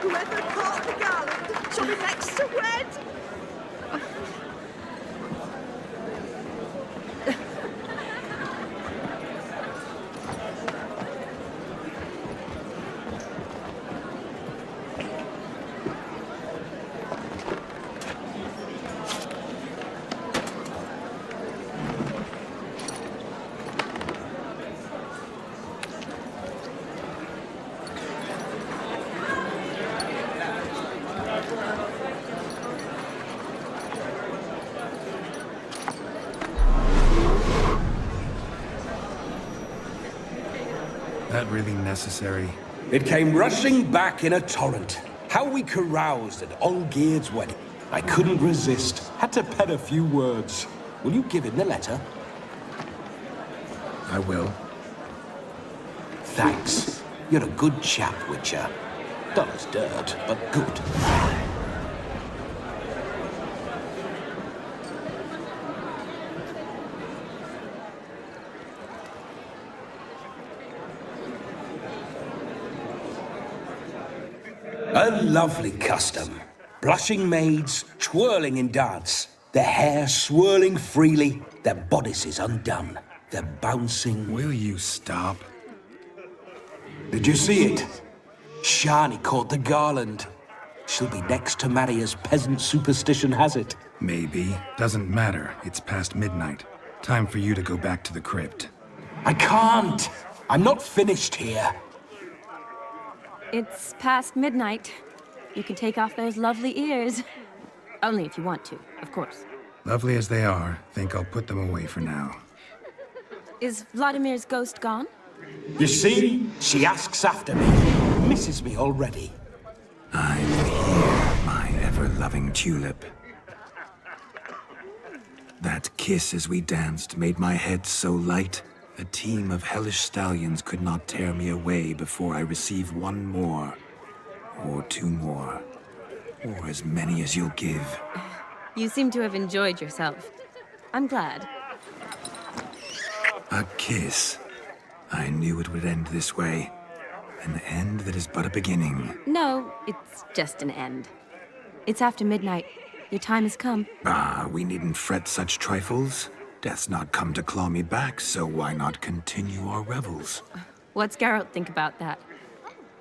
Whoever caught the garland shall be next to wed. That really necessary? It came rushing back in a torrent. How we caroused at Olgierd's wedding. I couldn't resist. Had to pen a few words. Will you give him the letter? I will. Thanks. You're a good chap, Witcher. Dull as dirt, but good. A lovely custom. Blushing maids twirling in dance, their hair swirling freely, their bodices undone, their bouncing... Will you stop? Did you see it? Shani caught the garland. She'll be next to marry as peasant superstition has it. Maybe. Doesn't matter. It's past midnight. Time for you to go back to the crypt. I can't! I'm not finished here. It's past midnight. You can take off those lovely ears. Only if you want to, of course. Lovely as they are, think I'll put them away for now. Is Vladimir's ghost gone? You see? She asks after me. Misses me already. I'm here, my ever-loving tulip. That kiss as we danced made my head so light. A team of hellish stallions could not tear me away before I receive one more. Or two more. Or as many as you'll give. You seem to have enjoyed yourself. I'm glad. A kiss. I knew it would end this way. An end that is but a beginning. No, it's just an end. It's after midnight. Your time has come. Ah, we needn't fret such trifles. Death's not come to claw me back, so why not continue our revels? What's Geralt think about that?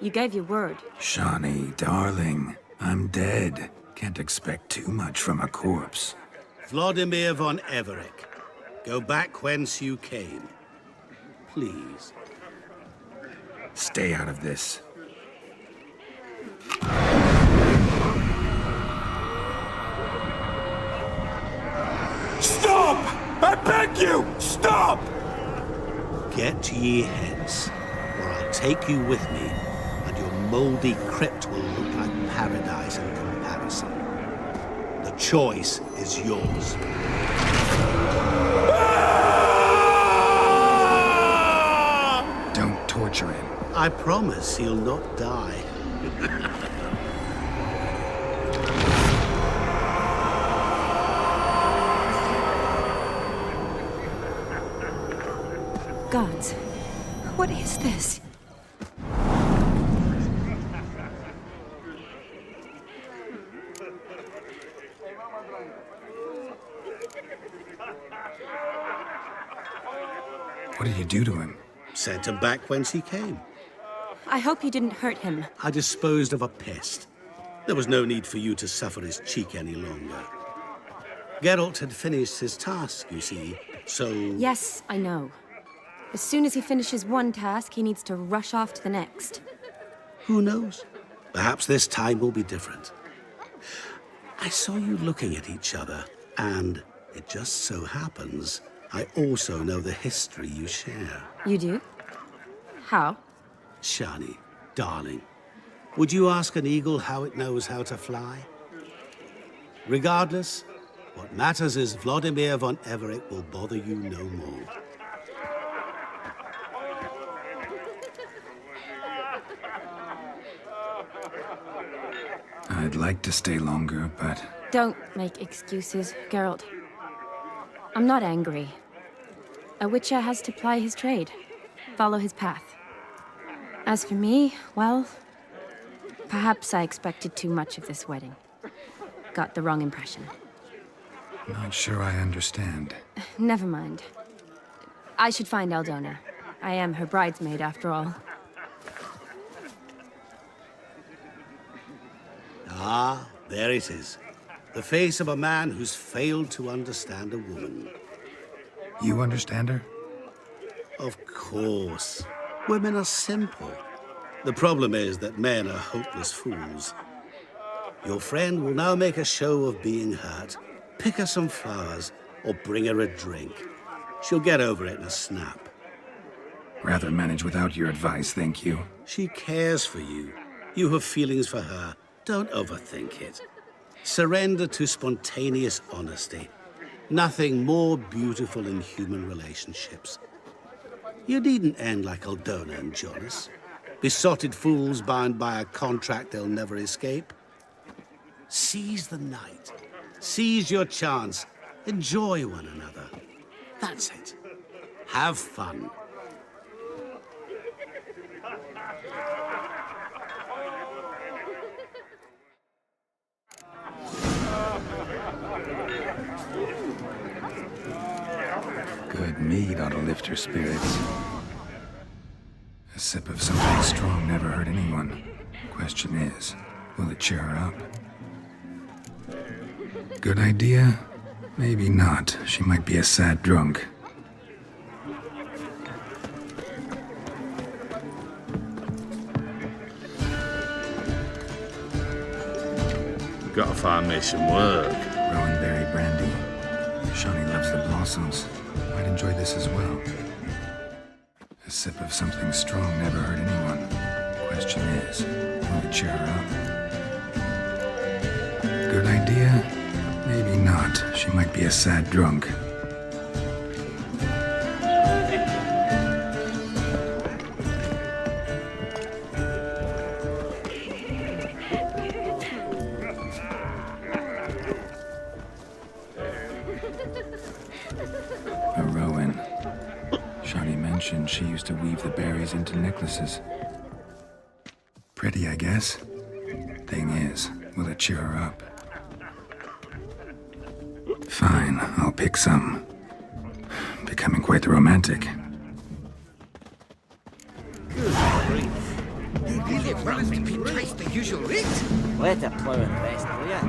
You gave your word. Shani, darling, I'm dead. Can't expect too much from a corpse. Vladimir von Everick, go back whence you came. Please. Stay out of this. Stop! I beg you! Stop! Get ye hence, or I'll take you with me, and your mouldy crypt will look like paradise in comparison. The choice is yours. Don't torture him. I promise he'll not die. Gods, What is this? What did you do to him? Sent him back whence he came. I hope you didn't hurt him. I disposed of a pest. There was no need for you to suffer his cheek any longer. Geralt had finished his task, you see, so... Yes, I know. As soon as he finishes one task, he needs to rush off to the next. Who knows? Perhaps this time will be different. I saw you looking at each other, and it just so happens I also know the history you share. You do? How? Shani, darling, would you ask an eagle how it knows how to fly? Regardless, what matters is Vladimir von Everett will bother you no more. I'd like to stay longer, but... Don't make excuses, Geralt. I'm not angry. A witcher has to ply his trade, follow his path. As for me, well, perhaps I expected too much of this wedding. Got the wrong impression. Not sure I understand. Never mind. I should find Aldona. I am her bridesmaid, after all. Ah, there it is. The face of a man who's failed to understand a woman. You understand her? Of course. Women are simple. The problem is that men are hopeless fools. Your friend will now make a show of being hurt, pick her some flowers, or bring her a drink. She'll get over it in a snap. Rather manage without your advice, thank you. She cares for you. You have feelings for her. Don't overthink it. Surrender to spontaneous honesty. Nothing more beautiful in human relationships. You needn't end like Aldona and Jonas. Besotted fools bound by a contract they'll never escape. Seize the night. Seize your chance. Enjoy one another. That's it. Have fun. Good mead ought to lift her spirits. A sip of something strong never hurt anyone. Question is, will it cheer her up? Good idea? Maybe not. She might be a sad drunk. Gotta find me some work. Rowan berry brandy. Shani loves the blossoms. Might enjoy this as well. A sip of something strong never hurt anyone. Question is, will it cheer her up? Good idea? Maybe not. She might be a sad drunk. A Rowan. Shani mentioned she used to weave the berries into necklaces. Pretty, I guess. Thing is, will it cheer her up? Fine, I'll pick some. Becoming quite the romantic. You really want to be twice the usual rate? Let her plough in the rest, will ya?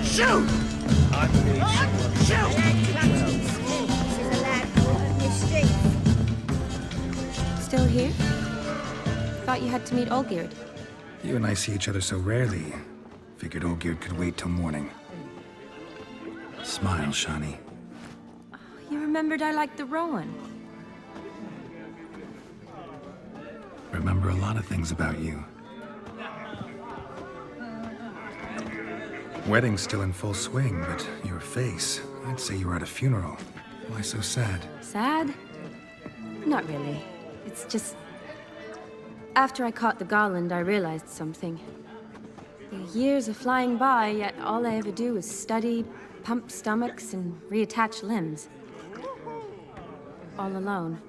Shoot! Still here? Thought you had to meet Olgierd. You and I see each other so rarely. Figured Olgierd could wait till morning. Smile, Shani. You remembered I liked the Rowan. Remember a lot of things about you. Wedding's still in full swing, but your face, I'd say you were at a funeral. Why so sad? Sad? Not really. It's just... After I caught the garland, I realized something. The years are flying by, yet all I ever do is study, pump stomachs, and reattach limbs. all alone.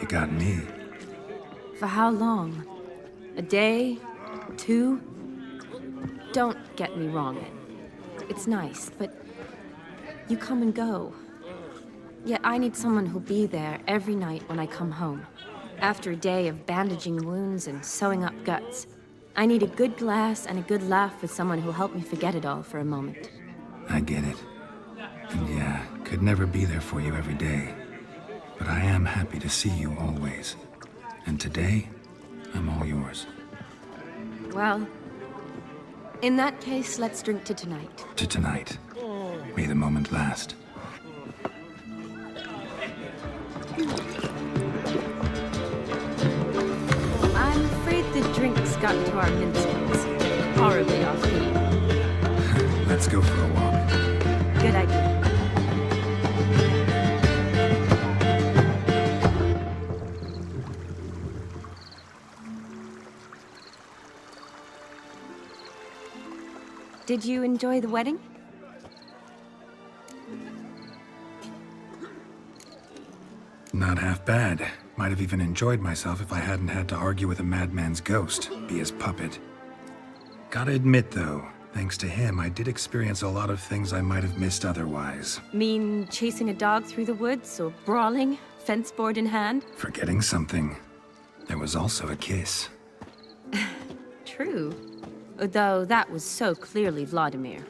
You got me. For how long? A day? 2? Don't get me wrong. It's nice, but you come and go. Yet I need someone who'll be there every night when I come home. After a day of bandaging wounds and sewing up guts, I need a good glass and a good laugh with someone who'll help me forget it all for a moment. I get it. And yeah, could never be there for you every day. But I am happy to see you always. And today, I'm all yours. Well, in that case, let's drink to tonight. To tonight. May the moment last. I'm afraid the drinks got to our minstrels. Horribly off key. Let's go for a walk. Good idea. Did you enjoy the wedding? Not half bad. Might have even enjoyed myself if I hadn't had to argue with a madman's ghost, be his puppet. Gotta admit, though, thanks to him, I did experience a lot of things I might have missed otherwise. Mean chasing a dog through the woods, or brawling, fence board in hand? Forgetting something. There was also a kiss. True. Though that was so clearly Vladimir.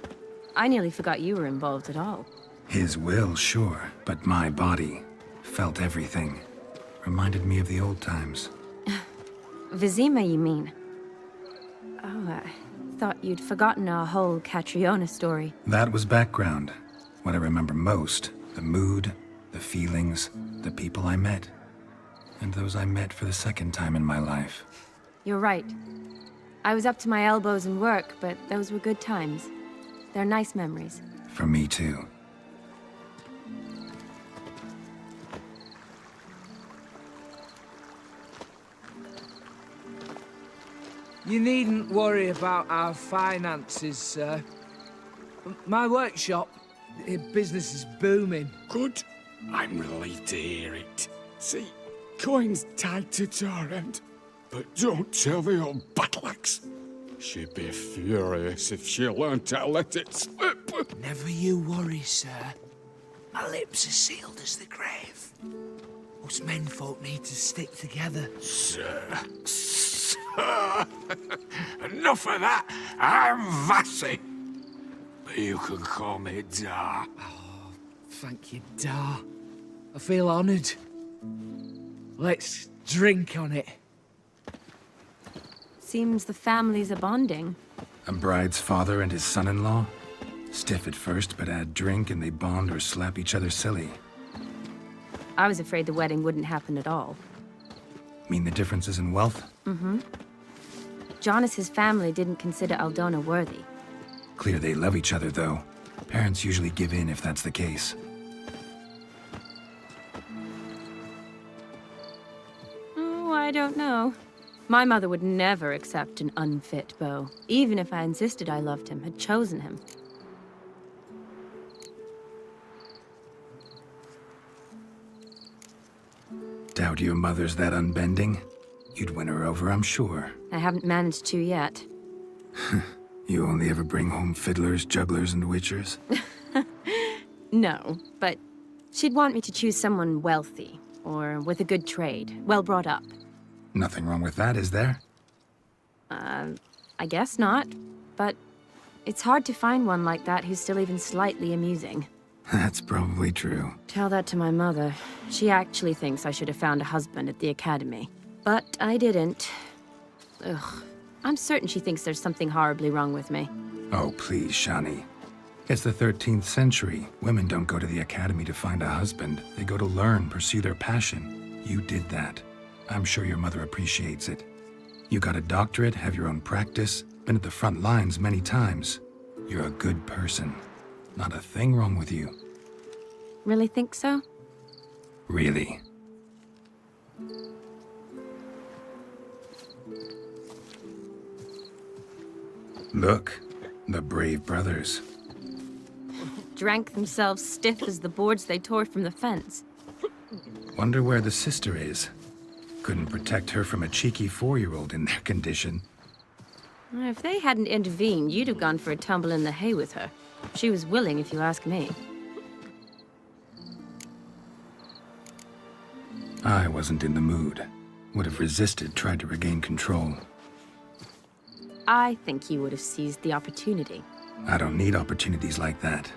I nearly forgot you were involved at all. His will, sure, but my body felt everything. Reminded me of the old times. Vizima, you mean? Oh, I thought you'd forgotten our whole Catriona story. That was background. What I remember most, the mood, the feelings, the people I met. And those I met for the second time in my life. You're right. I was up to my elbows in work, but those were good times. They're nice memories. For me, too. You needn't worry about our finances, sir. My workshop, business is booming. Good. I'm relieved to hear it. See, coin's tied to Torrent. But don't tell the old battle-axe. She'd be furious if she learned to let it slip. Never you worry, sir. My lips are sealed as the grave. Us menfolk need to stick together. Sir. Enough of that. I'm Vassy. But you can call me Dar. Oh, thank you, Dar. I feel honored. Let's drink on it. Seems the families are bonding. A bride's father and his son-in-law? Stiff at first, but add drink and they bond or slap each other silly. I was afraid the wedding wouldn't happen at all. Mean the differences in wealth? Mm-hmm. Jonas's family didn't consider Aldona worthy. Clear they love each other, though. Parents usually give in if that's the case. Oh, I don't know. My mother would never accept an unfit beau, even if I insisted I loved him, had chosen him. Doubt your mother's that unbending? You'd win her over, I'm sure. I haven't managed to yet. You only ever bring home fiddlers, jugglers, and witchers? No, but she'd want me to choose someone wealthy, or with a good trade, well brought up. Nothing wrong with that, is there? I guess not, but it's hard to find one like that who's still even slightly amusing. That's probably true. Tell that to my mother. She actually thinks I should have found a husband at the academy. But I didn't. Ugh. I'm certain she thinks there's something horribly wrong with me. Oh, please, Shani. It's the 13th century. Women don't go to the academy to find a husband. They go to learn, pursue their passion. You did that. I'm sure your mother appreciates it. You got a doctorate, have your own practice, been at the front lines many times. You're a good person. Not a thing wrong with you. Really think so? Really. Look, the brave brothers. drank themselves stiff as the boards they tore from the fence. Wonder where the sister is. Couldn't protect her from a cheeky 4-year-old in their condition. If they hadn't intervened, you'd have gone for a tumble in the hay with her. She was willing, if you ask me. I wasn't in the mood. Would have resisted, tried to regain control. I think you would have seized the opportunity. I don't need opportunities like that.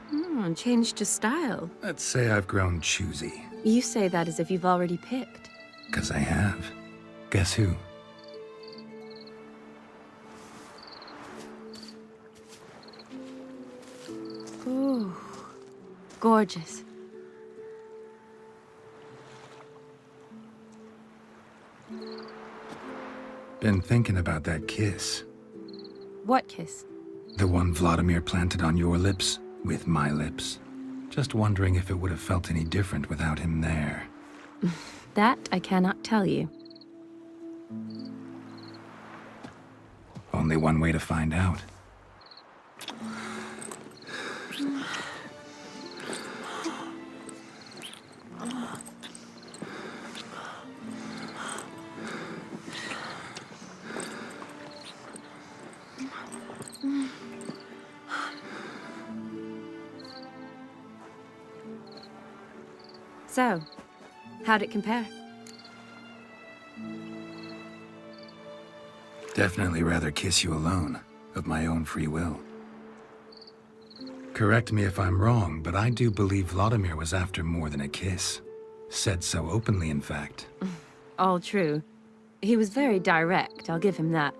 Changed your style. Let's say I've grown choosy. You say that as if you've already picked. 'Cause I have. Guess who? Ooh, gorgeous. Been thinking about that kiss. What kiss? The one Vladimir planted on your lips with my lips. Just wondering if it would have felt any different without him there. That I cannot tell you. Only one way to find out. So, how'd it compare? Definitely rather kiss you alone, of my own free will. Correct me if I'm wrong, but I do believe Vladimir was after more than a kiss. Said so openly, in fact. All true. He was very direct, I'll give him that.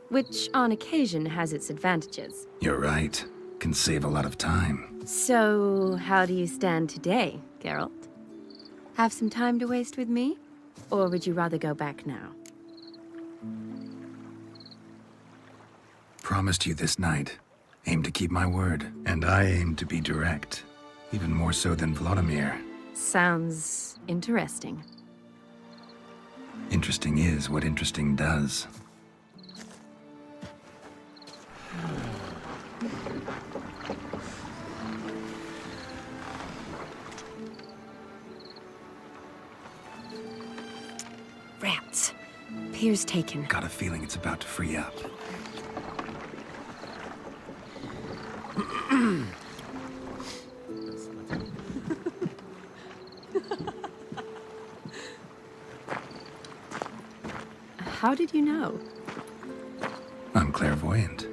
Which, on occasion, has its advantages. You're right. Can save a lot of time. So, how do you stand today, Geralt? Have some time to waste with me? Or would you rather go back now? Promised you this night. Aim to keep my word. And I aim to be direct. Even more so than Vladimir. Sounds interesting. Interesting is what interesting does. Rats. Pier's taken. Got a feeling it's about to free up. How did you know? I'm clairvoyant.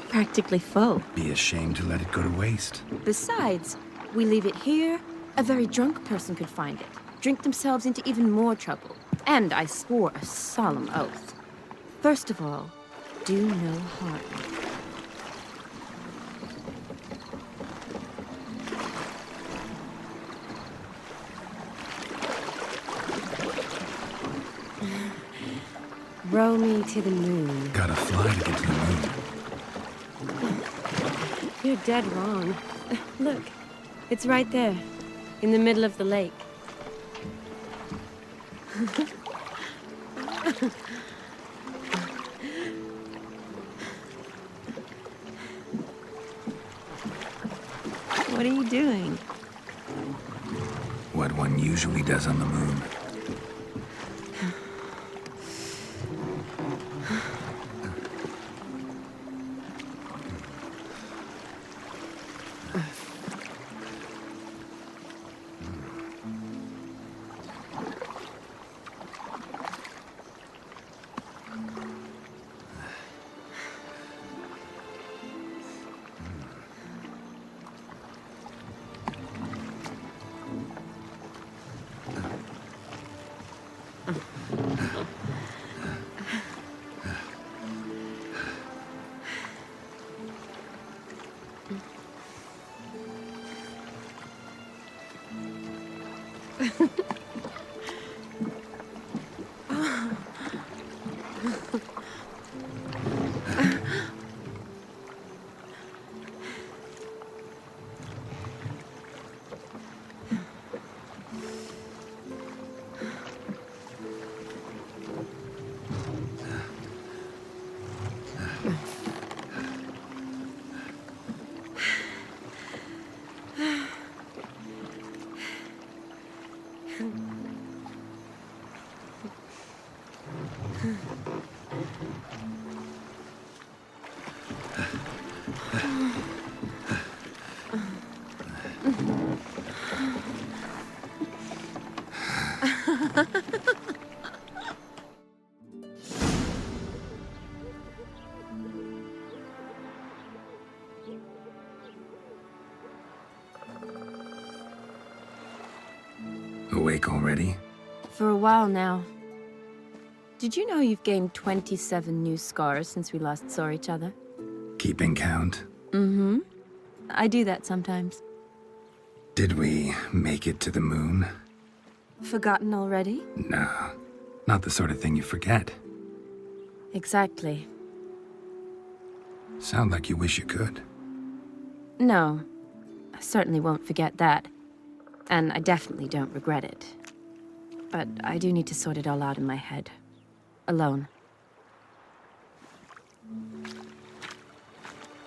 Practically full. Be ashamed to let it go to waste. Besides, we leave it here, a very drunk person could find it, drink themselves into even more trouble. And I swore a solemn oath. First of all, do no harm. Row me to the moon. Gotta fly to get to the moon. You're dead wrong. Look, it's right there, in the middle of the lake. What are you doing? What one usually does on the moon. Awake already? For a while now. Did you know you've gained 27 new scars since we last saw each other? Keeping count? Mm-hmm. I do that sometimes. Did we make it to the moon? Forgotten already? No, not the sort of thing you forget. Exactly. Sound like you wish you could. No, I certainly won't forget that. And I definitely don't regret it. But I do need to sort it all out in my head. Alone.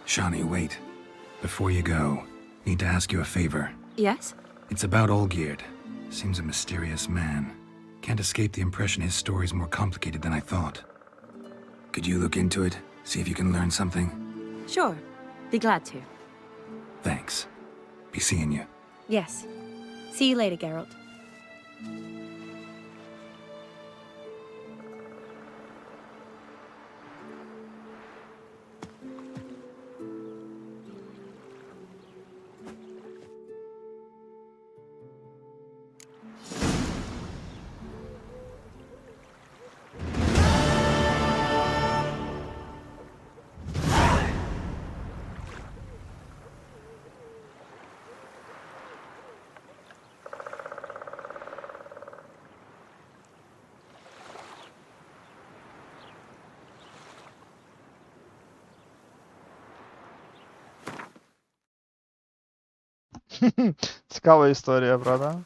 Shawnee, wait. Before you go, need to ask you a favor. Yes? It's about Olgierd. Seems a mysterious man. Can't escape the impression his story's more complicated than I thought. Could you look into it? See if you can learn something? Sure. Be glad to. Thanks. Be seeing you. Yes. See you later, Geralt. Цікава історія, правда?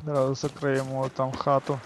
Зараз закриємо там хату.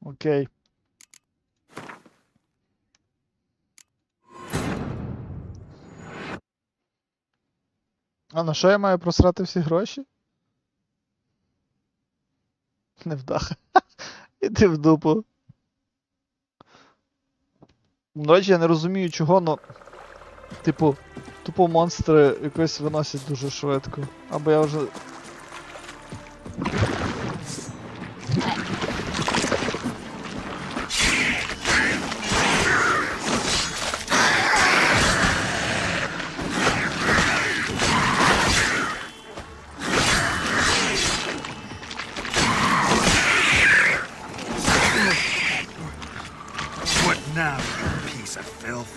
Окей. А на що я маю просрати всі гроші? Невдаха. Іди в дупу. До речі, я не розумію чого, но... Типу, тупо монстри якось виносять дуже швидко. Або я вже... What now, you piece of filth?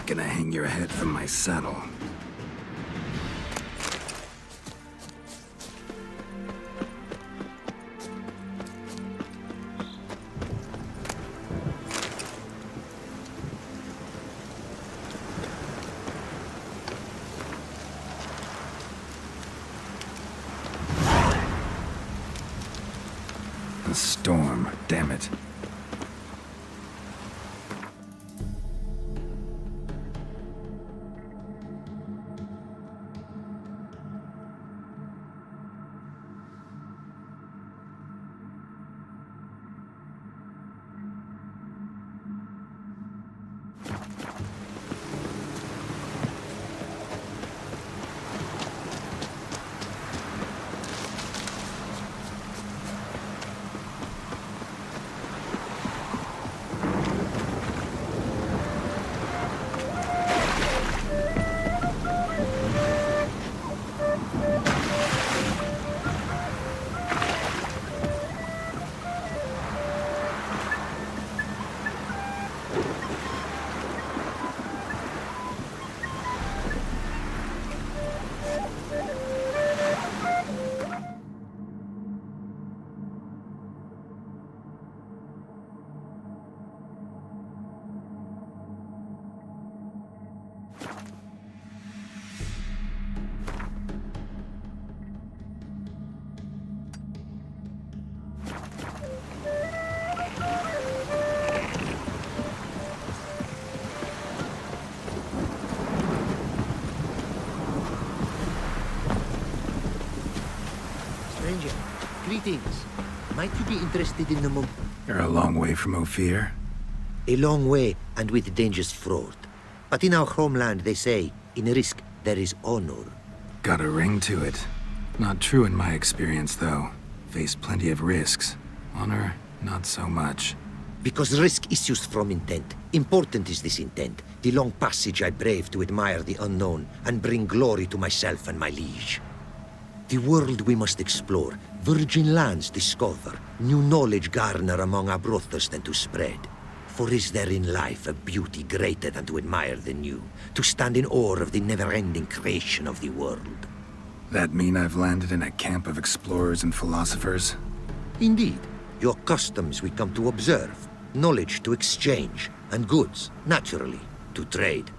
Gonna hang your head from my saddle. A storm, damn it. Stranger, greetings. Might you be interested in the You're a long way from Ophir. A long way, and with dangers fraught. But in our homeland, they say, in risk there is honor. Got a ring to it. Not true in my experience, though. Faced plenty of risks. Honor, not so much. Because risk issues from intent. Important is this intent. The long passage I brave to admire the unknown and bring glory to myself and my liege. The world we must explore, virgin lands discover, new knowledge garner among our brothers than to spread. For is there in life a beauty greater than to admire the new, to stand in awe of the never-ending creation of the world? That mean I've landed in a camp of explorers and philosophers? Indeed. Your customs we come to observe, knowledge to exchange, and goods, naturally, to trade.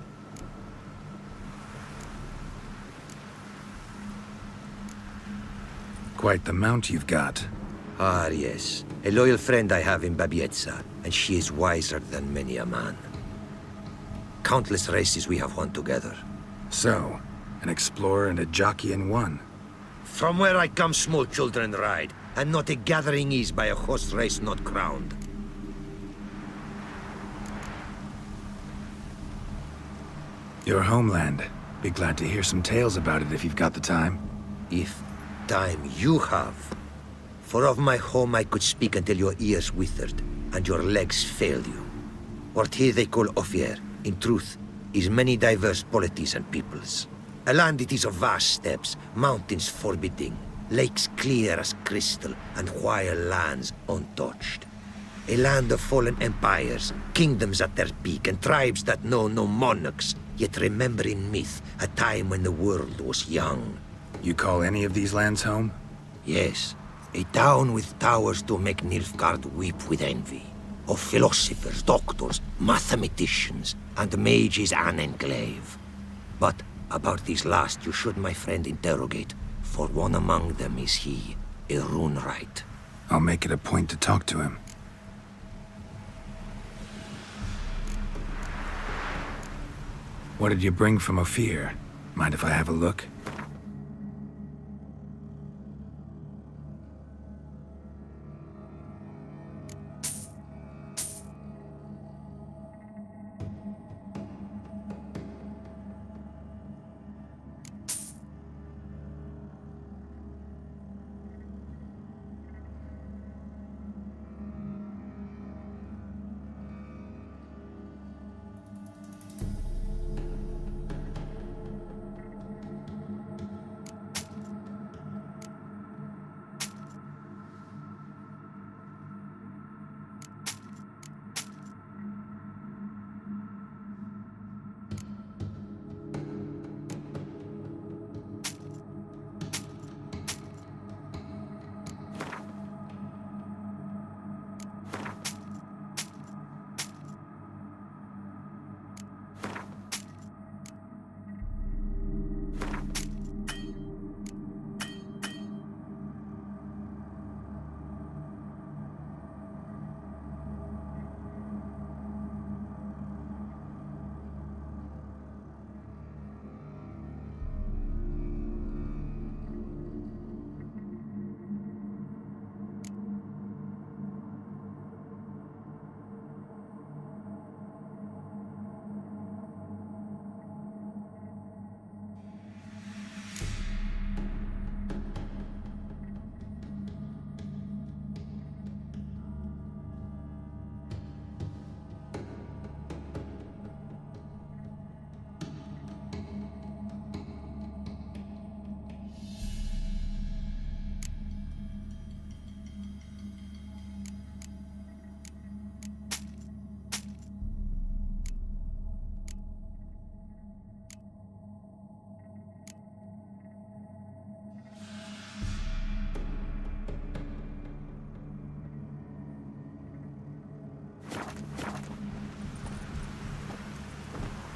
Quite the mount you've got. Ah, yes. A loyal friend I have in Babietza, and she is wiser than many a man. Countless races we have won together. So, an explorer and a jockey in one. From where I come, small children ride, and not a gathering is by a horse race not crowned. Your homeland. Be glad to hear some tales about it if you've got the time. If time you have. For of my home I could speak until your ears withered, and your legs failed you. What here they call Ophir, in truth, is many diverse polities and peoples. A land it is of vast steppes, mountains forbidding, lakes clear as crystal, and wild lands untouched. A land of fallen empires, kingdoms at their peak, and tribes that know no monarchs, yet remember in myth a time when the world was young. You call any of these lands home? Yes. A town with towers to make Nilfgaard weep with envy. Of philosophers, doctors, mathematicians, and mages an enclave. But about these last you should, my friend, interrogate, for one among them is he, a runewright. I'll make it a point to talk to him. What did you bring from Ophir? Mind if I have a look?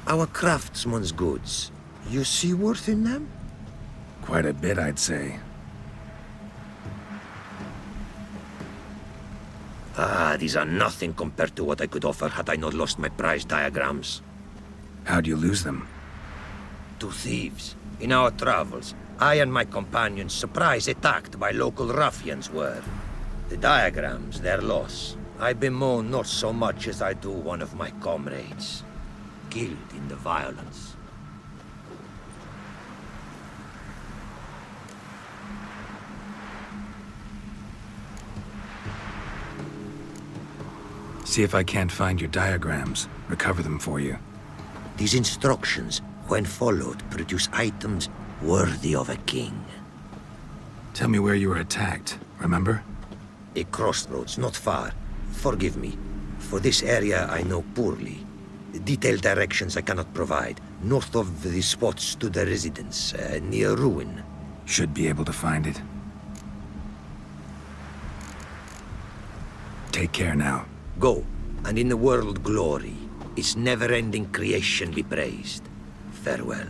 Our craftsman's goods. You see worth in them? Quite a bit, I'd say. Ah, these are nothing compared to what I could offer had I not lost my prize diagrams. How'd you lose them? To thieves. In our travels, I and my companions surprise attacked by local ruffians were. The diagrams, their loss. I bemoan not so much as I do one of my comrades, killed in the violence. See if I can't find your diagrams. Recover them for you. These instructions, when followed, produce items worthy of a king. Tell me where you were attacked, remember? A crossroads, not far. Forgive me. For this area I know poorly. Detailed directions I cannot provide. North of the spot stood a residence, near ruin. Should be able to find it. Take care now. Go, and in the world glory, its never-ending creation be praised. Farewell.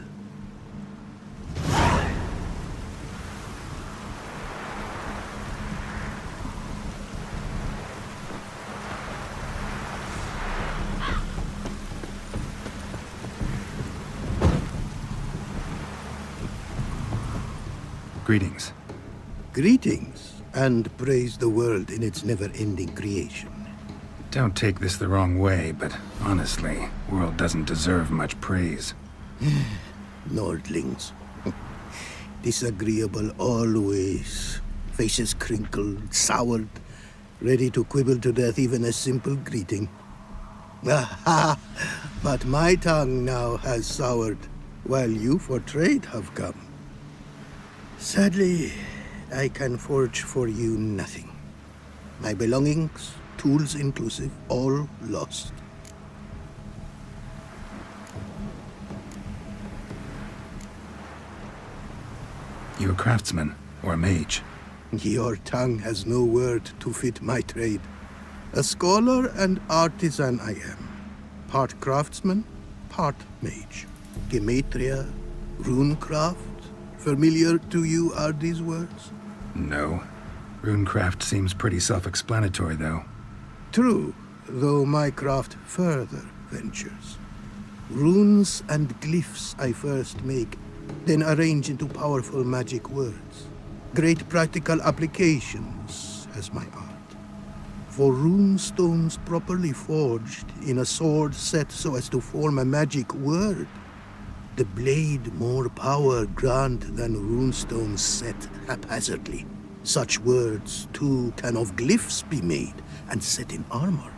Greetings. Greetings, and praise the world in its never-ending creation. Don't take this the wrong way, but honestly, world doesn't deserve much praise. Nordlings. Disagreeable always. Faces crinkled, soured, ready to quibble to death even a simple greeting. Aha! But my tongue now has soured, while you for trade have come. Sadly, I can forge for you nothing. My belongings, tools inclusive, all lost. You a craftsman or a mage? Your tongue has no word to fit my trade. A scholar and artisan I am. Part craftsman, part mage. Gematria, runecraft. Familiar to you are these words? No. Runecraft seems pretty self-explanatory, though. True, though my craft further ventures. Runes and glyphs I first make, then arrange into powerful magic words. Great practical applications as my art. For rune stones properly forged in a sword set so as to form a magic word, the blade more power grant than runestones set haphazardly. Such words, too, can of glyphs be made and set in armor.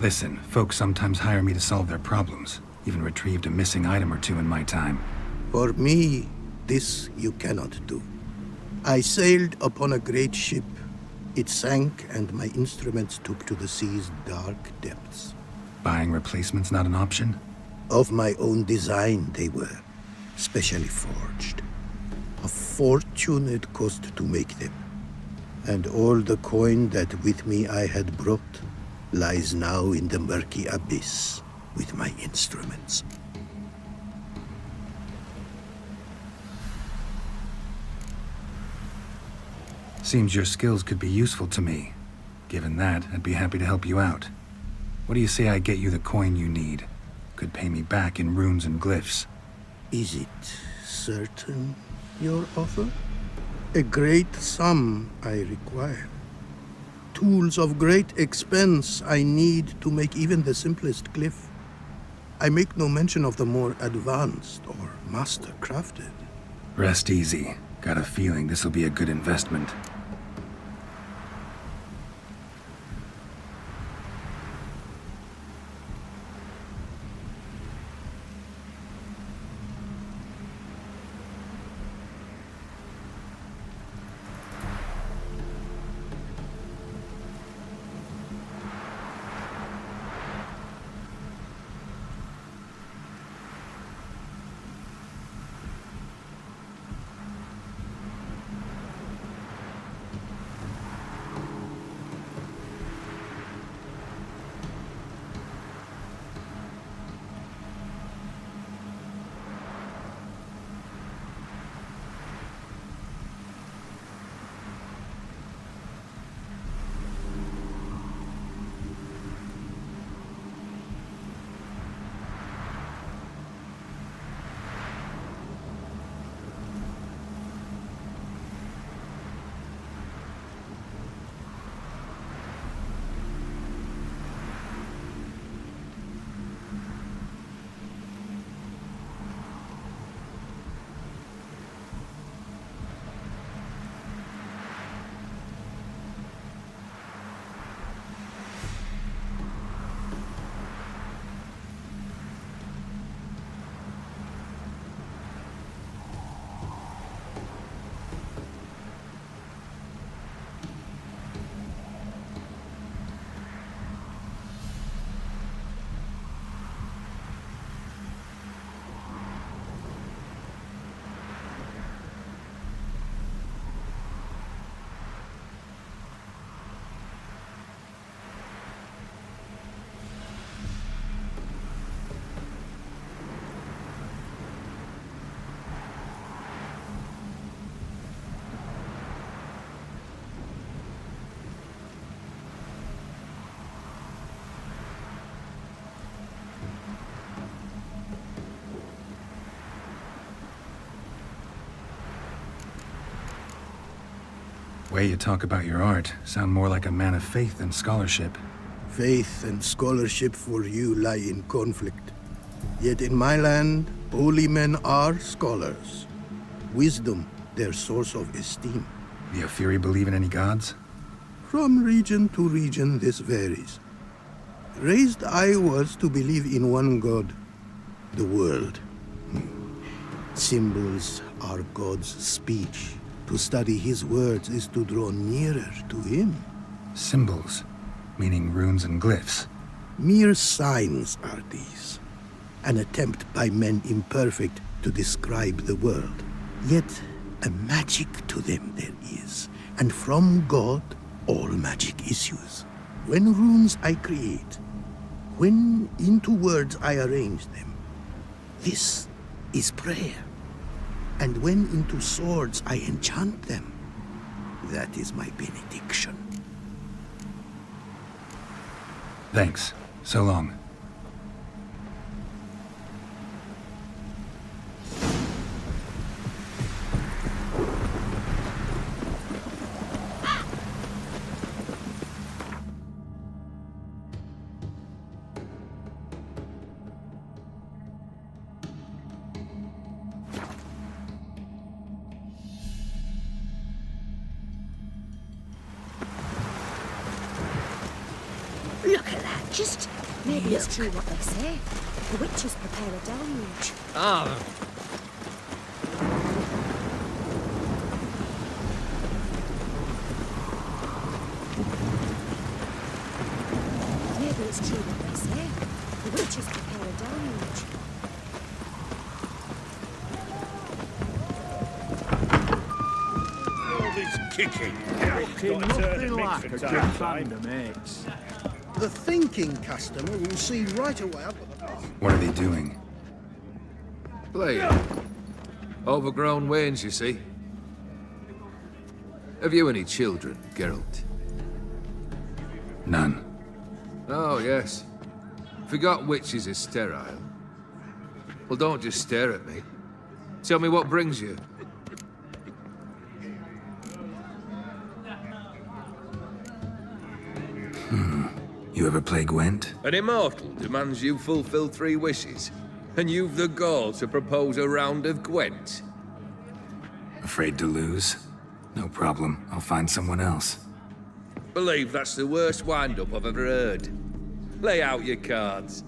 Listen, folks sometimes hire me to solve their problems. Even retrieved a missing item or two in my time. For me, this you cannot do. I sailed upon a great ship. It sank, and my instruments took to the sea's dark depths. Buying replacements not an option? Of my own design they were, specially forged. A fortune it cost to make them. And all the coin that with me I had brought lies now in the murky abyss with my instruments. Seems your skills could be useful to me. Given that, I'd be happy to help you out. What do you say I get you the coin you need? Could pay me back in runes and glyphs. Is it certain, your offer? A great sum I require. Tools of great expense I need to make even the simplest glyph. I make no mention of the more advanced or master-crafted. Rest easy. Got a feeling this'll be a good investment. Way you talk about your art sound more like a man of faith than scholarship. Faith and scholarship for you lie in conflict. Yet in my land, holy men are scholars. Wisdom, their source of esteem. The Ophiri believe in any gods? From region to region, this varies. Raised I was to believe in one god, the world. Symbols are God's speech. To study his words is to draw nearer to him. Symbols, meaning runes and glyphs. Mere signs are these. An attempt by men imperfect to describe the world. Yet a magic to them there is, and from God all magic issues. When runes I create, when into words I arrange them, this is prayer. And when into swords I enchant them, that is my benediction. Thanks. So long. Look at that, just maybe it's true what they say. The witches prepare a deluge. Ah, Maybe it's true what they say. The witches prepare a deluge. All this kicking. Nothing like a good band of mates. The thinking customer will see right away. What are they doing? Playing. Overgrown wains, you see. Have you any children, Geralt? None. Oh, yes. Forgot witches is sterile. Well, don't just stare at me. Tell me what brings you. You ever play Gwent? An immortal demands you fulfill 3 wishes, and you've the gall to propose a round of Gwent. Afraid to lose? No problem. I'll find someone else. Believe that's the worst wind-up I've ever heard. Lay out your cards.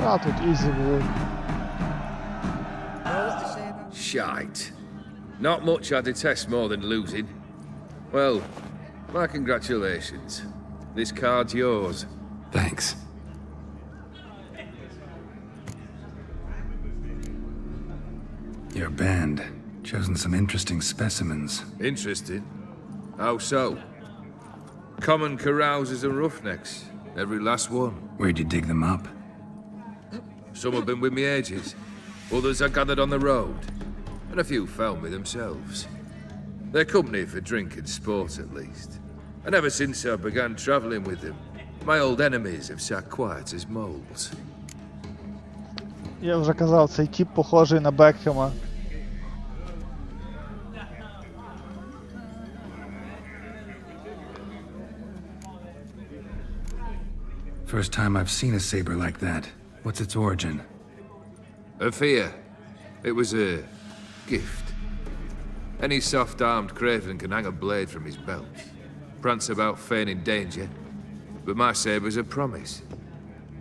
Та тут ізі було. Shite. Not much I detest more than losing. Well, my congratulations. This card's yours. Thanks. Your band. Chosen some interesting specimens. Interesting? How so? Common carousers and roughnecks. Every last one. Where'd you dig them up? Some have been with me ages. Others I gathered on the road. And a few found me themselves. They're company for drink and sport, at least. And ever since I began travelling with them, my old enemies have sat quiet as moles. Я вже казав, цей тип похожий на Бекхема. First time I've seen a saber like that. What's its origin? A fear. It was a gift. Any soft-armed craven can hang a blade from his belt, prance about feigning danger, but my saber's a promise.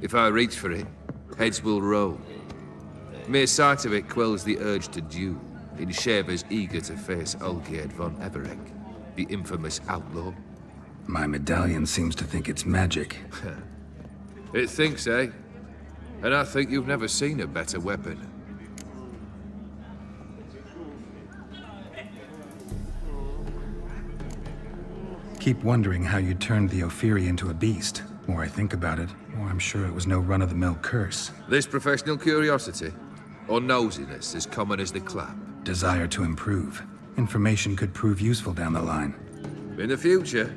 If I reach for it, heads will roll. Mere sight of it quells the urge to duel in shavers eager to face Olgierd von Everegg, the infamous outlaw. My medallion seems to think it's magic. It thinks, eh? And I think you've never seen a better weapon. Keep wondering how you turned the Ophiri into a beast. The more I think about it, the more I'm sure it was no run-of-the-mill curse. This professional curiosity, or nosiness as common as the clap? Desire to improve. Information could prove useful down the line. In the future,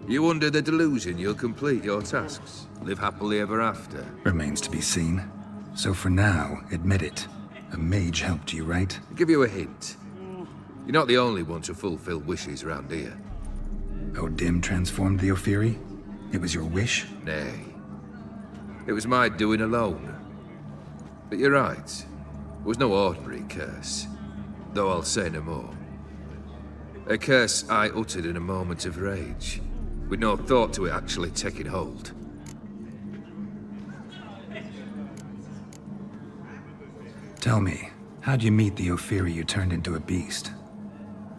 you under the delusion you'll complete your tasks, live happily ever after. Remains to be seen. So for now, admit it. A mage helped you, right? I'll give you a hint. You're not the only one to fulfill wishes around here. Dim transformed the Ophiri? It was your wish? Nay. It was my doing alone. But you're right. It was no ordinary curse. Though I'll say no more. A curse I uttered in a moment of rage, with no thought to it actually taking hold. Tell me, how'd you meet the Ophiri you turned into a beast?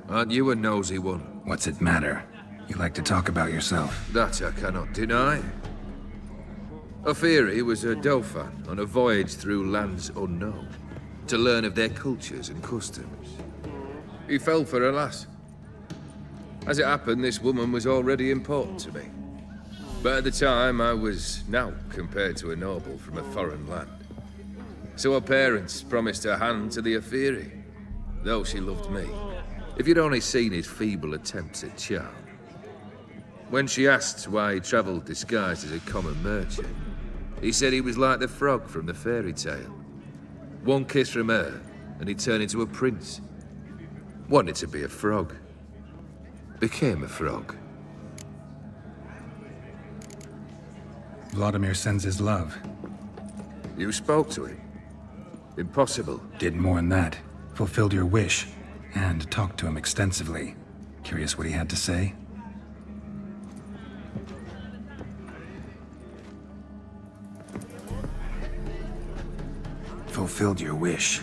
Aren't you a nosy one? What's it matter? You like to talk about yourself. That I cannot deny. Ophiri was a dauphin on a voyage through lands unknown, to learn of their cultures and customs. He fell for a lass. As it happened, this woman was already important to me. But at the time, I was naught compared to a noble from a foreign land. So her parents promised her hand to the Ophiri, though she loved me. If you'd only seen his feeble attempts at charm. When she asked why he travelled disguised as a common merchant, he said he was like the frog from the fairy tale. One kiss from her, and he turned into a prince. Wanted to be a frog. Became a frog. Vladimir sends his love. You spoke to him? Impossible. Did more than that. Fulfilled your wish. And talked to him extensively. Curious what he had to say? Fulfilled your wish.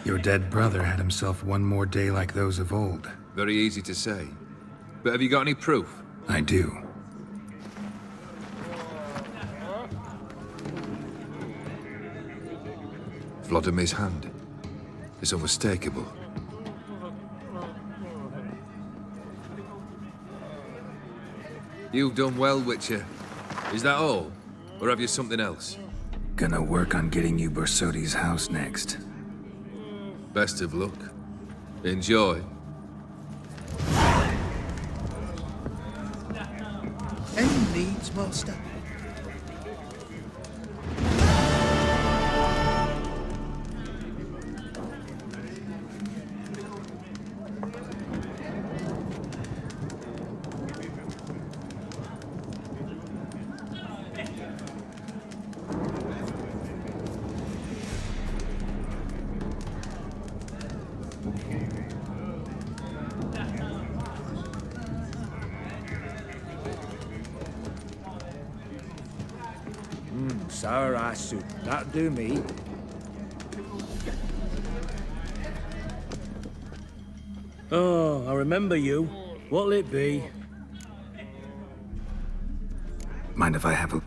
Your dead brother had himself one more day like those of old. Very easy to say. But have you got any proof? I do. Vladimir's hand. It's unmistakable. You've done well, Witcher. Is that all? Or have you something else? Gonna work on getting you Borsodi's house next. Best of luck. Enjoy. Any needs, master? sour ass soup. That'd do me. Oh, I remember you. What'll it be? Mind if I have a...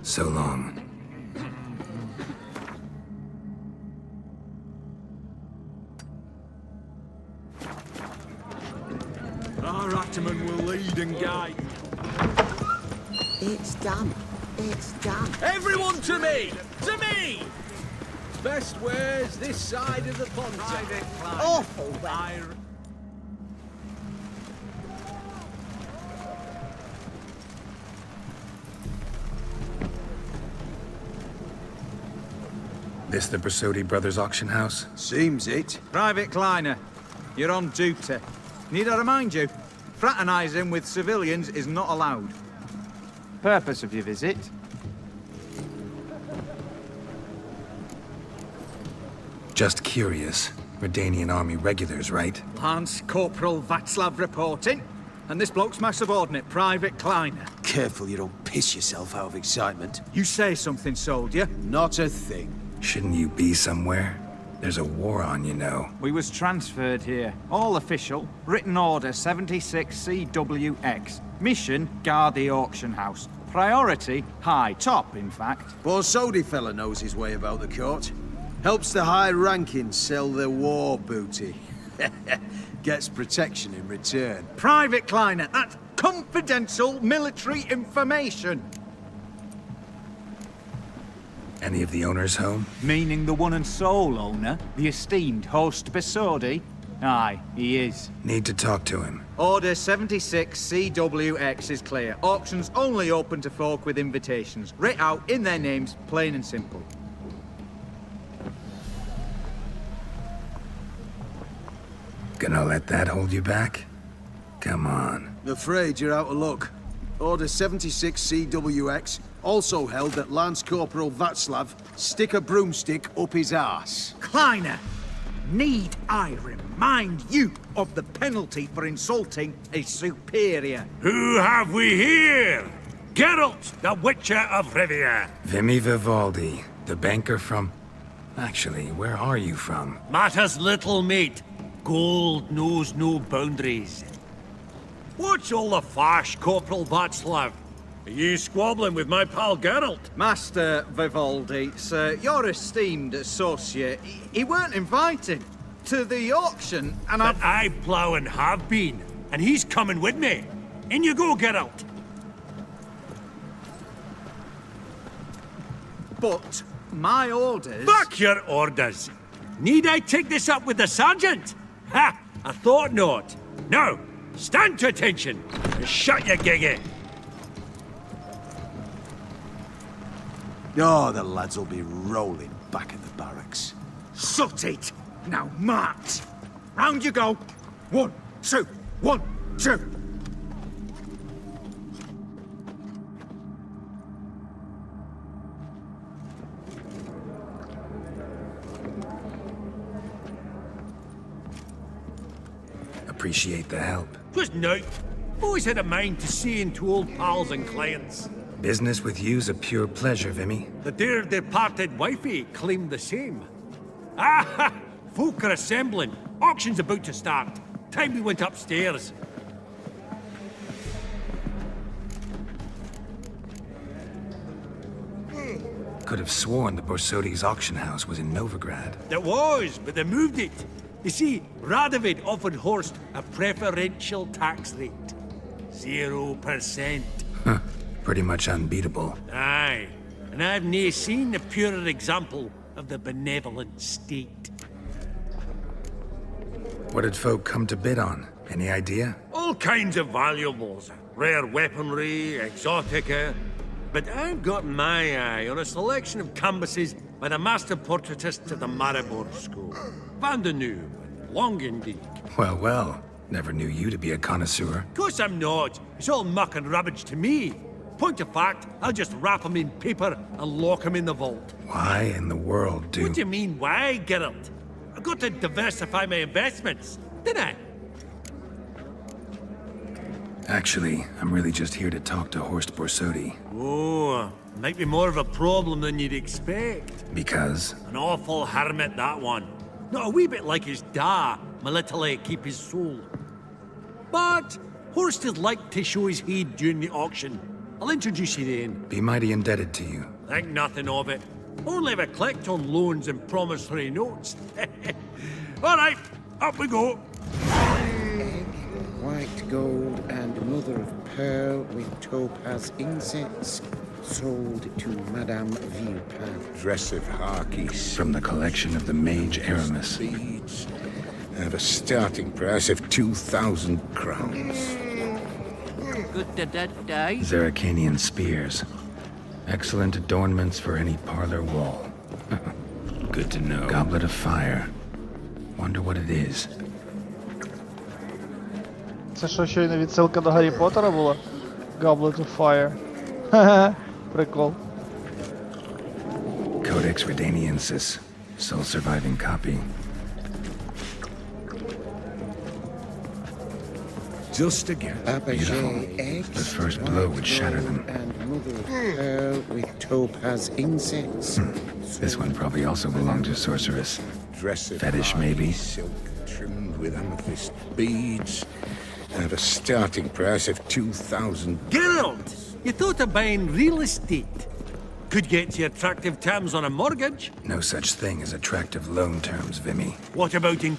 So long. Our Ataman will lead and guide. It's done. It's done. Everyone to me! To me! Best wares this side of the pond. Awful then. This the Brasodi Brothers auction house? Seems it. Private Kleiner, you're on duty. Need I remind you, fraternizing with civilians is not allowed. Purpose of your visit? Just curious. Redanian army regulars, right? Lance Corporal Václav reporting. And this bloke's my subordinate, Private Kleiner. Careful you don't piss yourself out of excitement. You say something, soldier? Not a thing. Shouldn't you be somewhere? There's a war on, you know. We was transferred here. All official. Written order 76 CWX. Mission, guard the auction house. Priority, high. Top, in fact. Borsodi fella knows his way about the court. Helps the high-rankings sell their war booty. Gets protection in return. Private Kleiner, that's confidential military information. Any of the owners home? Meaning the one and sole owner, the esteemed host Besodi? Aye, he is. Need to talk to him. Order 76 CWX is clear. Auctions only open to folk with invitations. Writ out in their names, plain and simple. Gonna let that hold you back? Come on. Afraid you're out of luck. Order 76 CWX, also held that Lance Corporal Václav stick a broomstick up his arse. Kleiner, need I remind you of the penalty for insulting a superior? Who have we here? Geralt, the Witcher of Rivia. Vimy Vivaldi, the banker from... Actually, where are you from? Matters little, mate. Gold knows no boundaries. What's all the fash, Corporal Václav? Are you squabbling with my pal Geralt? Master Vivaldi, sir, your esteemed associate, he weren't invited to the auction, and But I plough and have been, and he's coming with me. In you go, Geralt. But my orders... Fuck your orders! Need I take this up with the sergeant? Ha! I thought not. Now, stand to attention and shut your giggy. Oh, the lads will be rolling back at the barracks. Sort it! Now march! Round you go! 1, 2, 1, 2! Appreciate the help. Just note, always had a mind to see into old pals and clients. Business with you's a pure pleasure, Vimy. The dear departed wifey claimed the same. Ah! Folk are assembling. Auction's about to start. Time we went upstairs. Could have sworn the Borsodi's auction house was in Novigrad. There was, but they moved it. You see, Radovid offered Horst a preferential tax rate. 0%. Huh. Pretty much unbeatable. Aye. And I've nae seen a purer example of the benevolent state. What did folk come to bid on? Any idea? All kinds of valuables. Rare weaponry, exotica. But I've got my eye on a selection of canvases by the master portraitists of the Maribor School. Van de Nieuw and Longendijk. Well, well. Never knew you to be a connoisseur. Of course I'm not. It's all muck and rubbish to me. Point of fact, I'll just wrap them in paper and lock them in the vault. Why in the world do... What do you mean, why, Geralt? I've got to diversify my investments. didn't it? Actually, I'm really just here to talk to Horst Borsodi. Oh, might be more of a problem than you'd expect. Because? An awful hermit, that one. Not a wee bit like his da, my little keep his soul. But Horst would like to show his heed during the auction. I'll introduce you then. Be mighty indebted to you. Think nothing of it. Only if I collect on loans and promissory notes. All right, up we go. White gold and mother of pearl with topaz insets, sold to Madame Villepin. Dress of Harkies. From the collection of the mage Aramis. Beads. Have a starting price of 2,000 crowns. Good day. Zeracanian spears. Excellent adornments for any parlor wall. Good to know. Goblet of fire. Wonder what it is. Це що, щойно відсилка до Гаррі Поттера була? Goblet of Fire. Ха-ха, прикол. Codex Redaniensis. Sole surviving copy. Just again. Beautiful. The first blow would shatter them. And mother of pearl with topaz insets. This one probably also belonged to Sorceress. Dress of Fetish, Harkies, maybe? silk trimmed with amethyst beads. Have a starting price of 2,000. Geralt, you thought of buying real estate. Could get you attractive terms on a mortgage. No such thing as attractive loan terms, Vimy. What about in...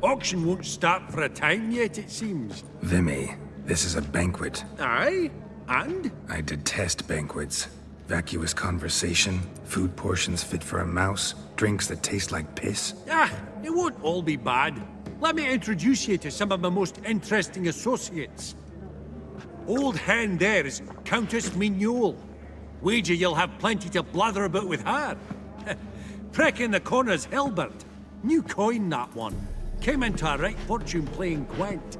Auction won't start for a time yet, it seems. Vimy, this is a banquet. Aye, and? I detest banquets. Vacuous conversation, food portions fit for a mouse, drinks that taste like piss. Ah, it won't all be bad. Let me introduce you to some of my most interesting associates. Old hen there is Countess Mignole. Wager you'll have plenty to blather about with her. Prick in the corner's Hilbert. New coin, that one. Came into a right fortune playing Gwent.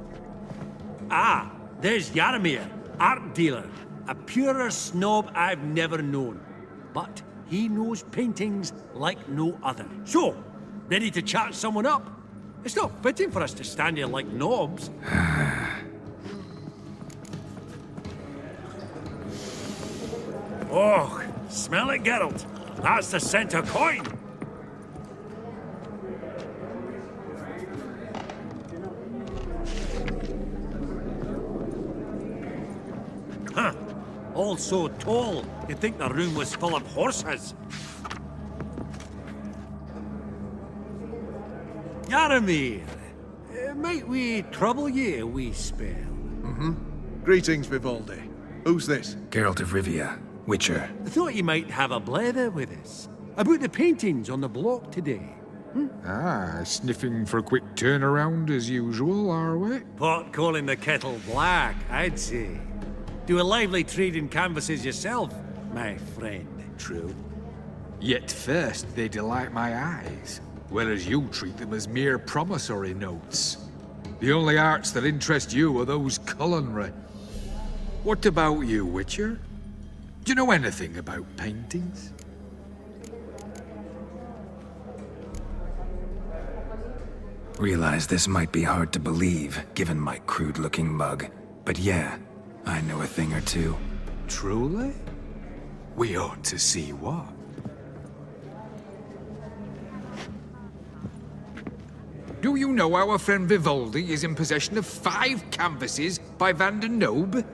Ah, there's Yarmir, art dealer. A purer snob I've never known. But he knows paintings like no other. So, ready to chat someone up? It's not fitting for us to stand here like knobs. Oh, smell it, Geralt. That's the center coin. Huh. All so tall, you'd think the room was full of horses. Yaramir, might we trouble ye a wee spell? Greetings, Vivaldi. Who's this? Geralt of Rivia, Witcher. I thought you might have a blather with us. About the paintings on the block today. Ah, sniffing for a quick turnaround as usual, are we? Pot calling the kettle black, I'd say. Do a lively trade in canvases yourself, my friend. True. Yet first they delight my eyes, whereas you treat them as mere promissory notes. The only arts that interest you are those culinary. What about you, Witcher? Do you know anything about paintings? Realize this might be hard to believe, given my crude-looking mug. But yeah, I know a thing or two. Truly? We ought to see what. Do you know our friend Vivaldi is in possession of 5 canvases by Van der Nobe?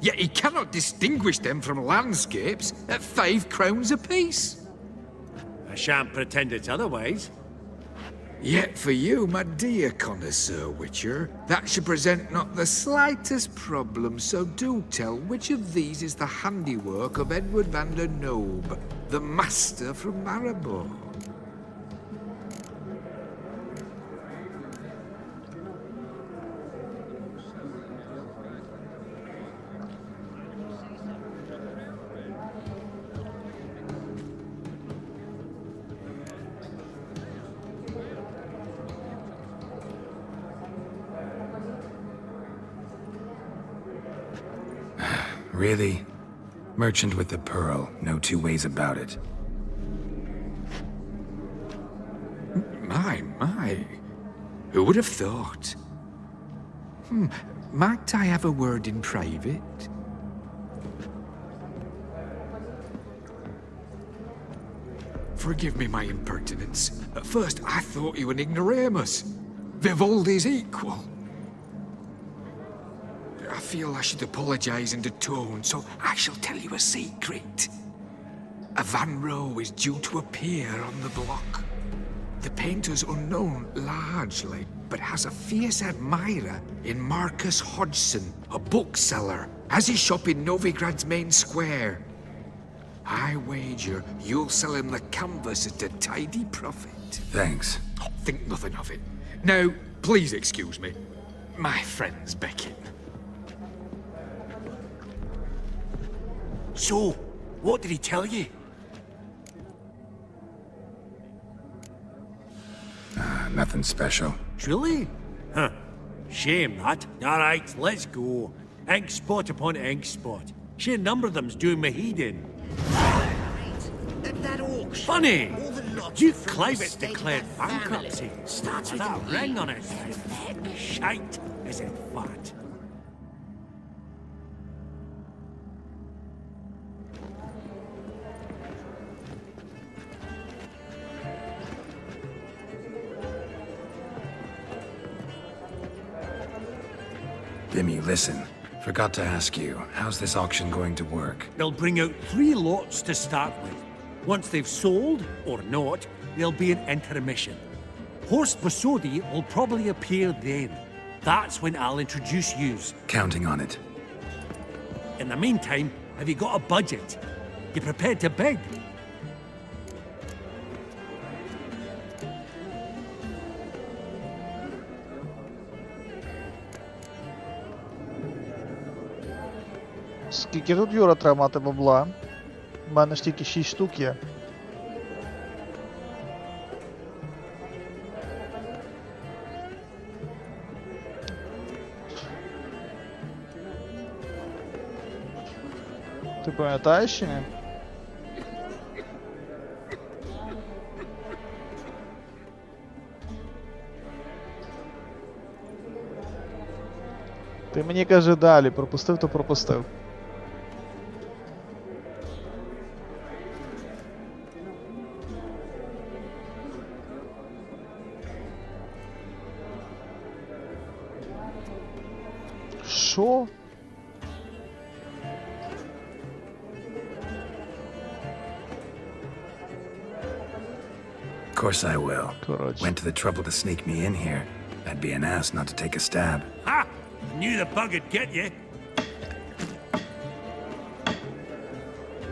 Yet he cannot distinguish them from landscapes at 5 crowns apiece. I shan't pretend it's otherwise. Yet for you, my dear connoisseur Witcher, that should present not the slightest problem, so do tell which of these is the handiwork of Edward van der Nobe, the master from Maribor. Really? Merchant with the pearl, no two ways about it. My. Who would have thought? Might I have a word in private? Forgive me my impertinence. At first, I thought you an ignoramus. Vivaldi's equal. I feel I should apologize and atone, so I shall tell you a secret. A Van Rohe is due to appear on the block. The painter's unknown largely, but has a fierce admirer in Marcus Hodgson, a bookseller, has his shop in Novigrad's main square. I wager you'll sell him the canvas at a tidy profit. Thanks. Oh, think nothing of it. Now, please excuse me. My friend's beckon. So, what did he tell you? Nothing special. Truly? Huh. Shame that. Alright, let's go. Ink spot upon ink spot. Sheer number of them's doing me heed in. That auction. Funny! All the lots Duke from Clivett's the declared State bankruptcy. family. Starts with That an ring E. on it. Shite, is it fat? Bimmy, listen. Forgot to ask you, how's this auction going to work? They'll bring out 3 lots to start with. Once they've sold, or not, there'll be an intermission. Horst Bosodi will probably appear then. That's when I'll introduce yous. Counting on it. In the meantime, have you got a budget? You prepared to bid? Скільки тут Юра треба мати бабла? У мене ж тільки 6 штук є. Ти пам'ятаєш чи ні? Ти мені кажи далі, пропустив, то пропустив. Що? Of course I will. Коротше. Went to the trouble to sneak me in here. I'd be an ass not to take a stab. Ha! Knew the bug'd get you.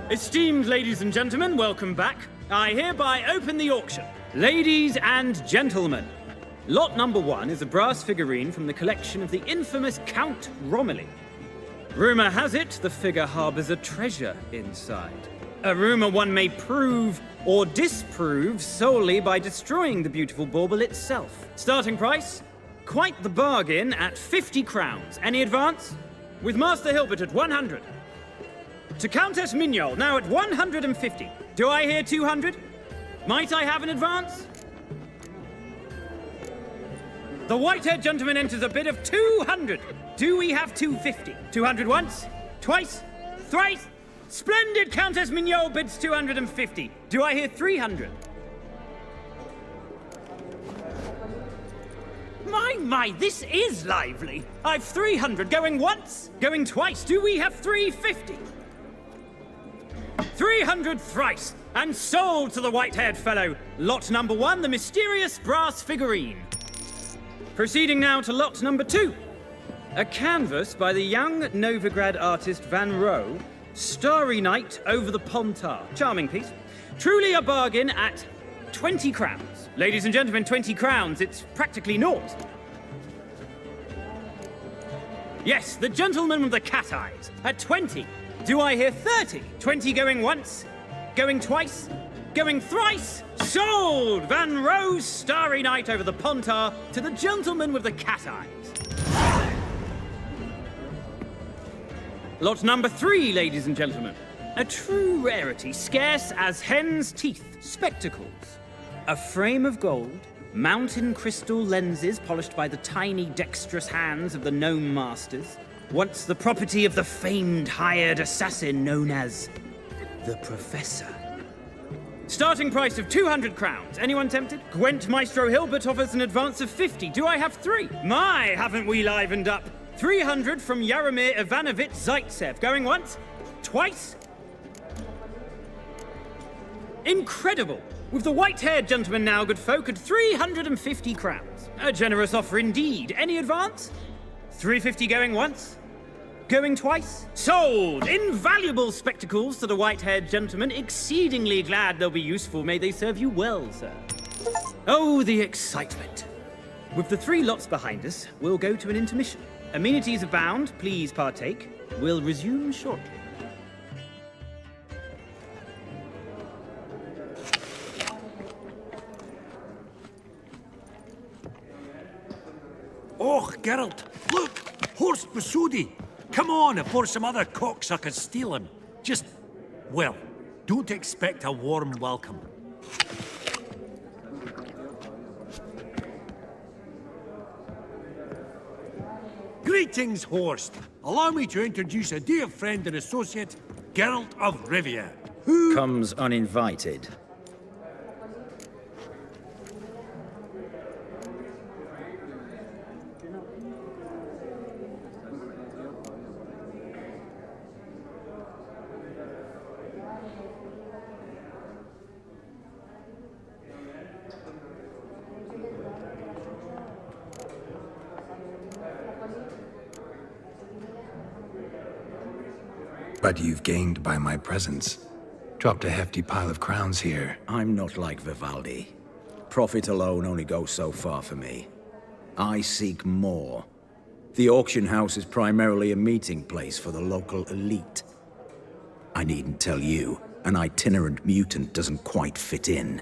Esteemed ladies and gentlemen, welcome back. I hereby open the auction. Ladies and gentlemen, lot number 1 is a brass figurine from the collection of the infamous Count Romilly. Rumor has it the figure harbors a treasure inside. A rumor one may prove or disprove solely by destroying the beautiful bauble itself. Starting price? Quite the bargain at 50 crowns. Any advance? With Master Hilbert at 100. To Countess Mignol, now at 150. Do I hear 200? Might I have an advance? The white-haired gentleman enters a bid of 200. Do we have 250? 200 once? Twice? Thrice? Splendid! Countess Mignol bids 250. Do I hear 300? My, this is lively. I've 300 going once, going twice. Do we have 350? 300 thrice, and sold to the white-haired fellow. Lot number 1, the mysterious brass figurine. Proceeding now to lot number 2. A canvas by the young Novigrad artist Van Rohe, Starry Night over the Pontar. Charming piece. Truly a bargain at 20 crowns. Ladies and gentlemen, 20 crowns, it's practically naught. Yes, the gentleman with the cat eyes, at 20. Do I hear 30? 20 going once, going twice, going thrice? Sold! Van Rohe's Starry Night over the Pontar to the gentleman with the cat eyes. Lot number 3, ladies and gentlemen. A true rarity, scarce as hen's teeth, spectacles. A frame of gold, Mountain crystal lenses polished by the tiny, dexterous hands of the gnome masters. Once the property of the famed hired assassin known as the Professor. Starting price of 200 crowns. Anyone tempted? Gwent Maestro Hilbert offers an advance of 50. Do I have 3? My, haven't we livened up? 300 from Yaromir Ivanovich Zaitsev. Going once? Twice? Incredible! With the white-haired gentleman now, good folk, at 350 crowns. A generous offer indeed. Any advance? 350 going once? Going twice? Sold! Invaluable spectacles to the white-haired gentleman. Exceedingly glad they'll be useful. May they serve you well, sir. Oh, the excitement. With the 3 lots behind us, we'll go to an intermission. Amenities abound. Please partake. We'll resume shortly. Oh, Geralt, look! Horst Masudi! Come on before some other cocksuckers steal him. Just, well, don't expect a warm welcome. Greetings, Horst. Allow me to introduce a dear friend and associate, Geralt of Rivia, who comes uninvited. But you've gained by my presence. Dropped a hefty pile of crowns here. I'm not like Vivaldi. Profit alone only goes so far for me. I seek more. The auction house is primarily a meeting place for the local elite. I needn't tell you, an itinerant mutant doesn't quite fit in.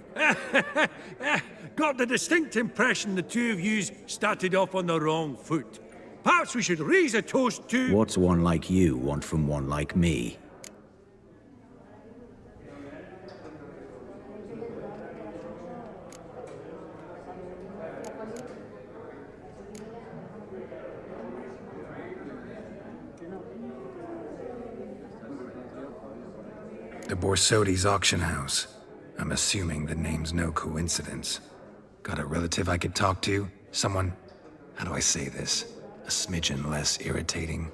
got the distinct impression the two of yous started off on the wrong foot. Perhaps we should raise a toast to... What's one like you want from one like me? The Borsodi's auction house. I'm assuming the name's no coincidence. Got a relative I could talk to? Someone, how do I say this? A smidgen less irritating.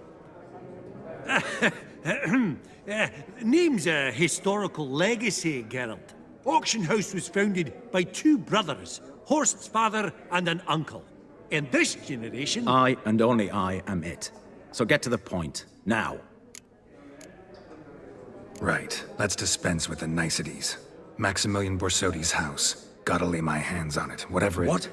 Name's a historical legacy, Geralt. Auction house was founded by two brothers, Horst's father and an uncle. In this generation... I and only I am it. So get to the point, now. Right, let's dispense with the niceties. Maximilian Borsodi's house. Gotta lay my hands on it, whatever it... What?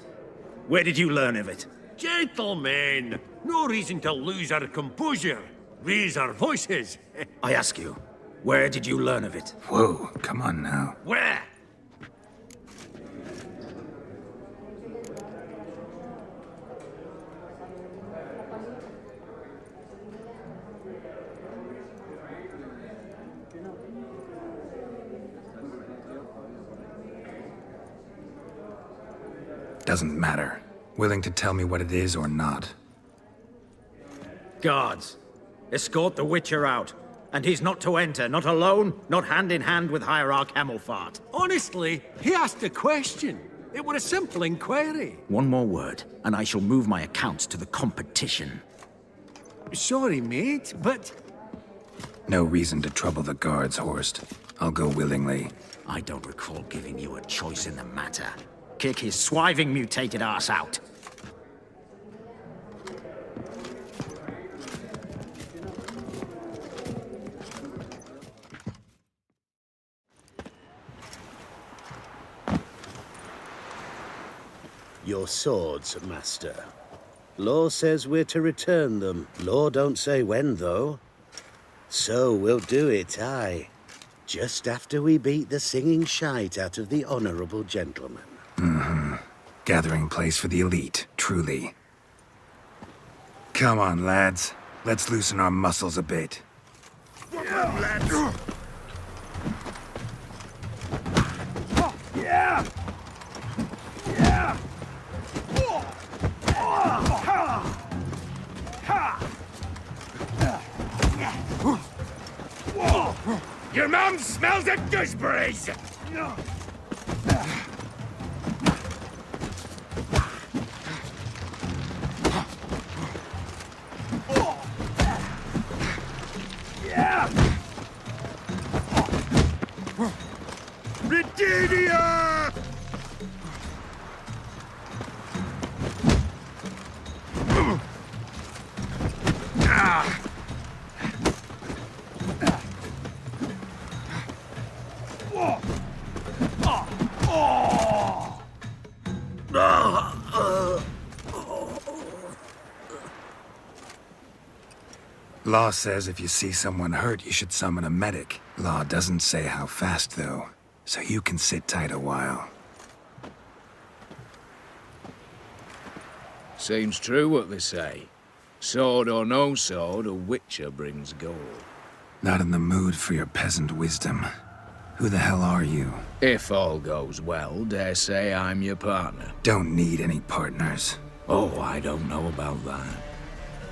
Where did you learn of it? Gentlemen, no reason to lose our composure. Raise our voices. I ask you, where did you learn of it? Whoa, come on now. Where? Doesn't matter. Willing to tell me what it is or not? Guards, escort the Witcher out. And he's not to enter, not alone, not hand in hand with Hierarch Hamelfart. Honestly, he asked a question. It was a simple inquiry. One more word, and I shall move my accounts to the competition. Sorry, mate, but... No reason to trouble the guards, Horst. I'll go willingly. I don't recall giving you a choice in the matter. Kick his swiving mutated ass out. Your swords, master. Law says we're to return them. Law don't say when, though. So we'll do it, aye. Just after we beat the singing shite out of the honorable gentleman. Mm-hmm. Gathering place for the elite, truly. Come on, lads. Let's loosen our muscles a bit. Yeah, lads. Yeah! Yeah! smells of gooseberries! Virginia! Law says if you see someone hurt, you should summon a medic. Law doesn't say how fast, though, so you can sit tight a while. Seems true what they say. Sword or no sword, a witcher brings gold. Not in the mood for your peasant wisdom. Who the hell are you? If all goes well, dare say I'm your partner. Don't need any partners. Oh, I don't know about that.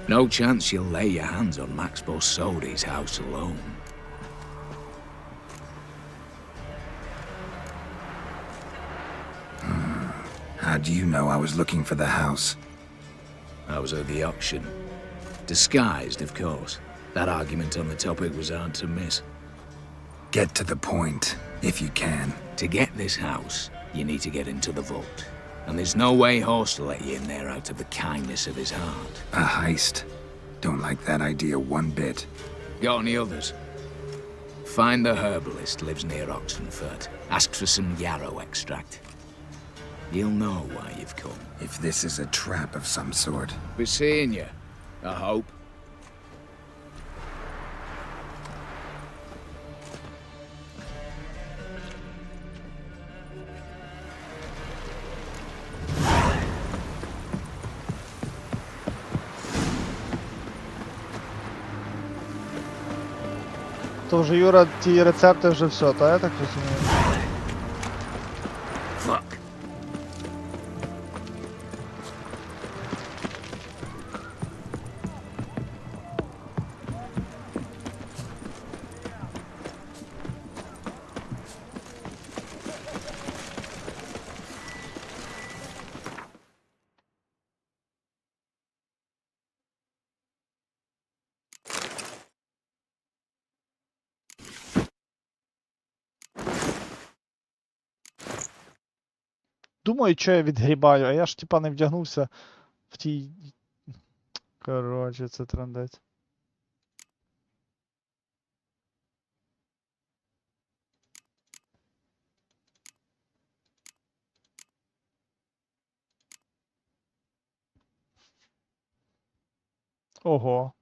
No chance you'll lay your hands on Max Borsodi's house alone. How do you know I was looking for the house? I was at the auction. Disguised, of course. That argument on the topic was hard to miss. Get to the point, if you can. To get this house, you need to get into the vault. And there's no way Horst will let you in there out of the kindness of his heart. A heist. Don't like that idea one bit. Got any others? Find the herbalist lives near Oxenfurt. Ask for some yarrow extract. You'll know why you've come. If this is a trap of some sort. Be seeing you, I hope. То вже, Юра, ті рецепти вже все, та я так розумію? Fuck. Думаю, що я відгрібаю, а я ж типа не вдягнувся в тій... Коротше, це трендець. Ого.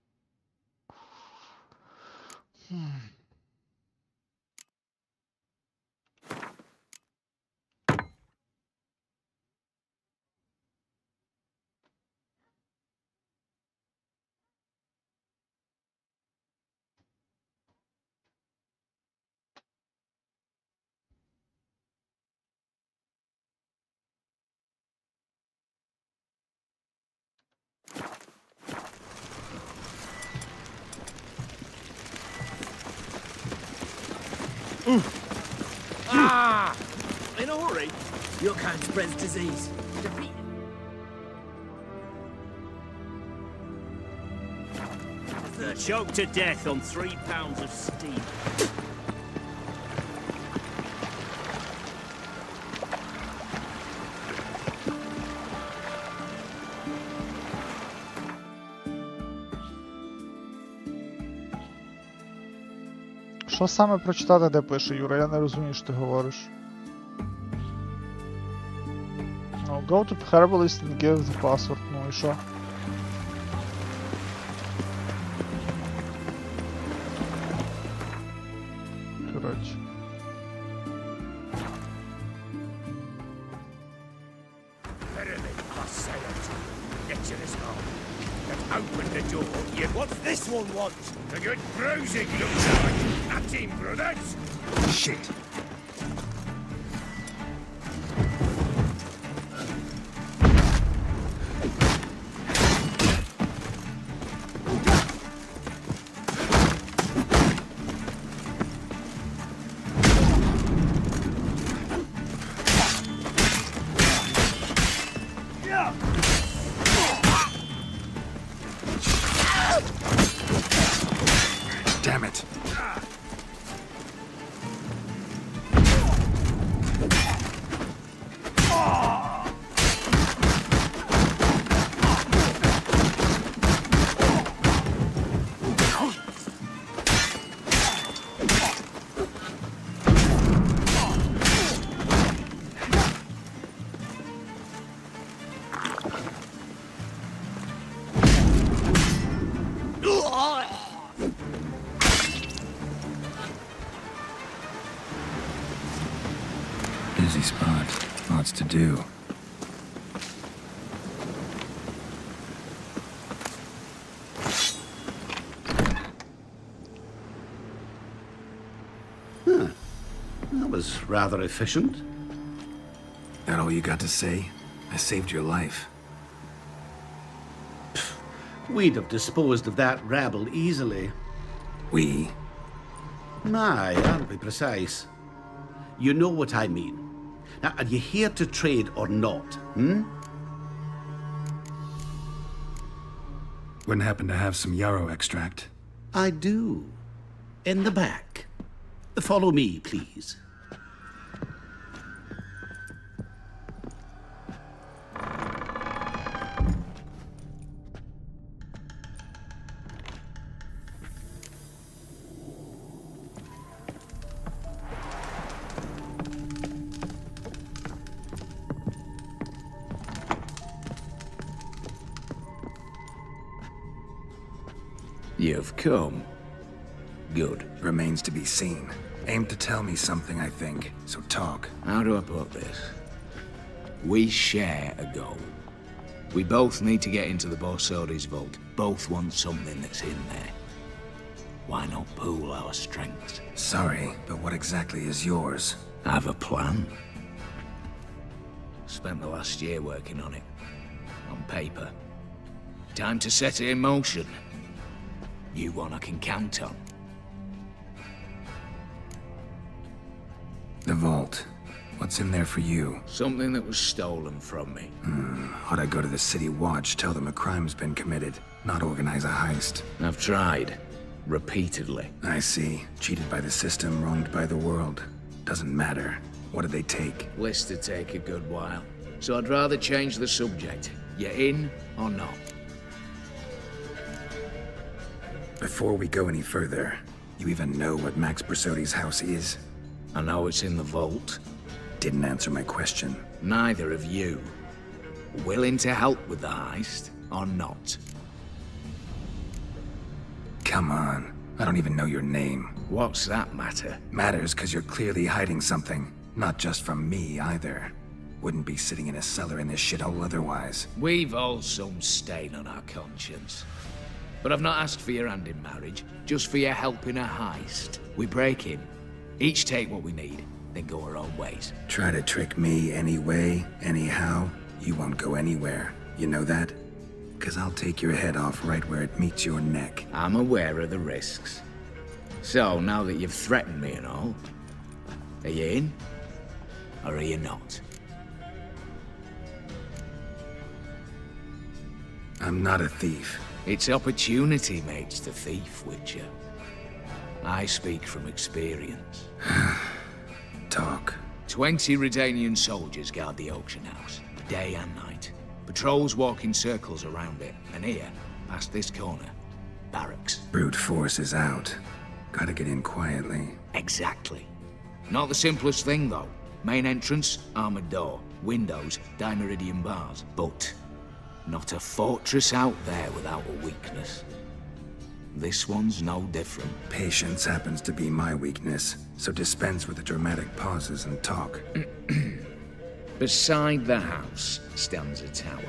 Ah! In a hurry? Your kind spreads disease. Defeat. Choked to death on 3 pounds of steam. Що саме прочитати, де пише, Юра? Я не розумію, що ти говориш. No, go to herbalist and give the password. Ну і що? Коротше. Open the door. Yeah, what's this one want? A good bruising, looks like. At him, brothers. Shit. Cozy spot. Lots to do. Huh. That was rather efficient. That all you got to say? I saved your life. We'd have disposed of that rabble easily. We? My, I'll be precise. You know what I mean. Now, are you here to trade or not, Wouldn't happen to have some yarrow extract? I do. In the back. Follow me, please. You've come. Good. Remains to be seen. Aim to tell me something, I think. So talk. How do I put this? We share a goal. We both need to get into the Borsodi's vault. Both want something that's in there. Why not pool our strengths? Sorry, but what exactly is yours? I have a plan. Spent the last year working on it. On paper. Time to set it in motion. You one I can count on. The vault. What's in there for you? Something that was stolen from me. Ought I go to the city watch, tell them a crime's been committed, not organize a heist? I've tried. Repeatedly. I see. Cheated by the system, wronged by the world. Doesn't matter. What did they take? List to take a good while. So I'd rather change the subject. You in or not? Before we go any further, you even know what Max Brasodi's house is? I know it's in the vault. Didn't answer my question. Neither of you. Willing to help with the heist or not? Come on. I don't even know your name. What's that matter? Matters because you're clearly hiding something. Not just from me, either. Wouldn't be sitting in a cellar in this shithole otherwise. We've all some stain on our conscience. But I've not asked for your hand in marriage, just for your help in a heist. We break in, each take what we need, then go our own ways. Try to trick me anyway, anyhow, you won't go anywhere. You know that? Because I'll take your head off right where it meets your neck. I'm aware of the risks. So, now that you've threatened me and all, are you in? Or are you not? I'm not a thief. It's opportunity makes the thief, Witcher. I speak from experience. Talk. 20 Redanian soldiers guard the auction house, day and night. Patrols walk in circles around it, and here, past this corner, barracks. Brute force is out. Gotta get in quietly. Exactly. Not the simplest thing, though. Main entrance, armored door. Windows, dimeridian bars. But not a fortress out there without a weakness. This one's no different. Patience happens to be my weakness, so dispense with the dramatic pauses and talk. Beside the house stands a tower,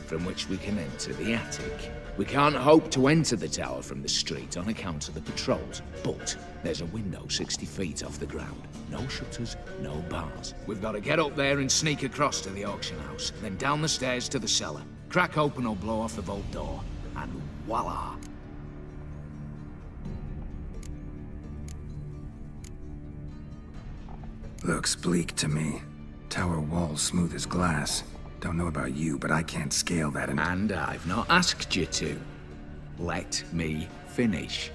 from which we can enter the attic. We can't hope to enter the tower from the street on account of the patrols, but there's a window 60 feet off the ground. No shutters, no bars. We've got to get up there and sneak across to the auction house, then down the stairs to the cellar. Crack open or blow off the vault door, and voila! Looks bleak to me. Tower walls smooth as glass. Don't know about you, but I can't scale that and I've not asked you to. Let me finish.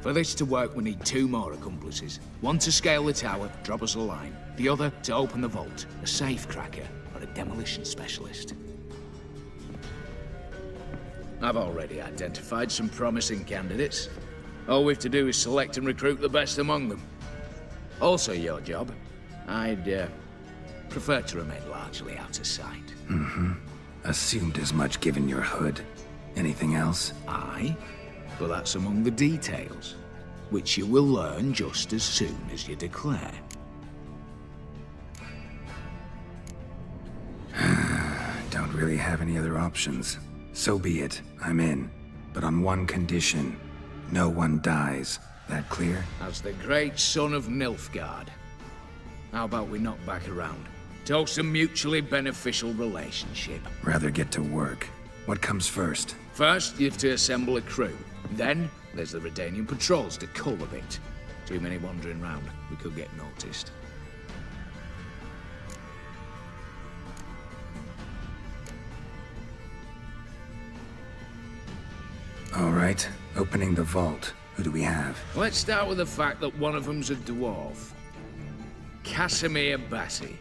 For this to work, we need 2 more accomplices. One to scale the tower, drop us a line. The other to open the vault, a safe cracker or a demolition specialist. I've already identified some promising candidates. All we have to do is select and recruit the best among them. Also your job. I'd prefer to remain largely out of sight. Assumed as much given your hood. Anything else? Aye, but that's among the details, which you will learn just as soon as you declare. Don't really have any other options. So be it. I'm in. But on one condition. No one dies. That clear? As the great son of Nilfgaard. How about we knock back around? Toast a mutually beneficial relationship. Rather get to work. What comes first? First, you have to assemble a crew. Then, there's the Redanian patrols to cull a bit. Too many wandering round. We could get noticed. All right. Opening the vault. Who do we have? Let's start with the fact that one of them's a dwarf. Casimir Bassi,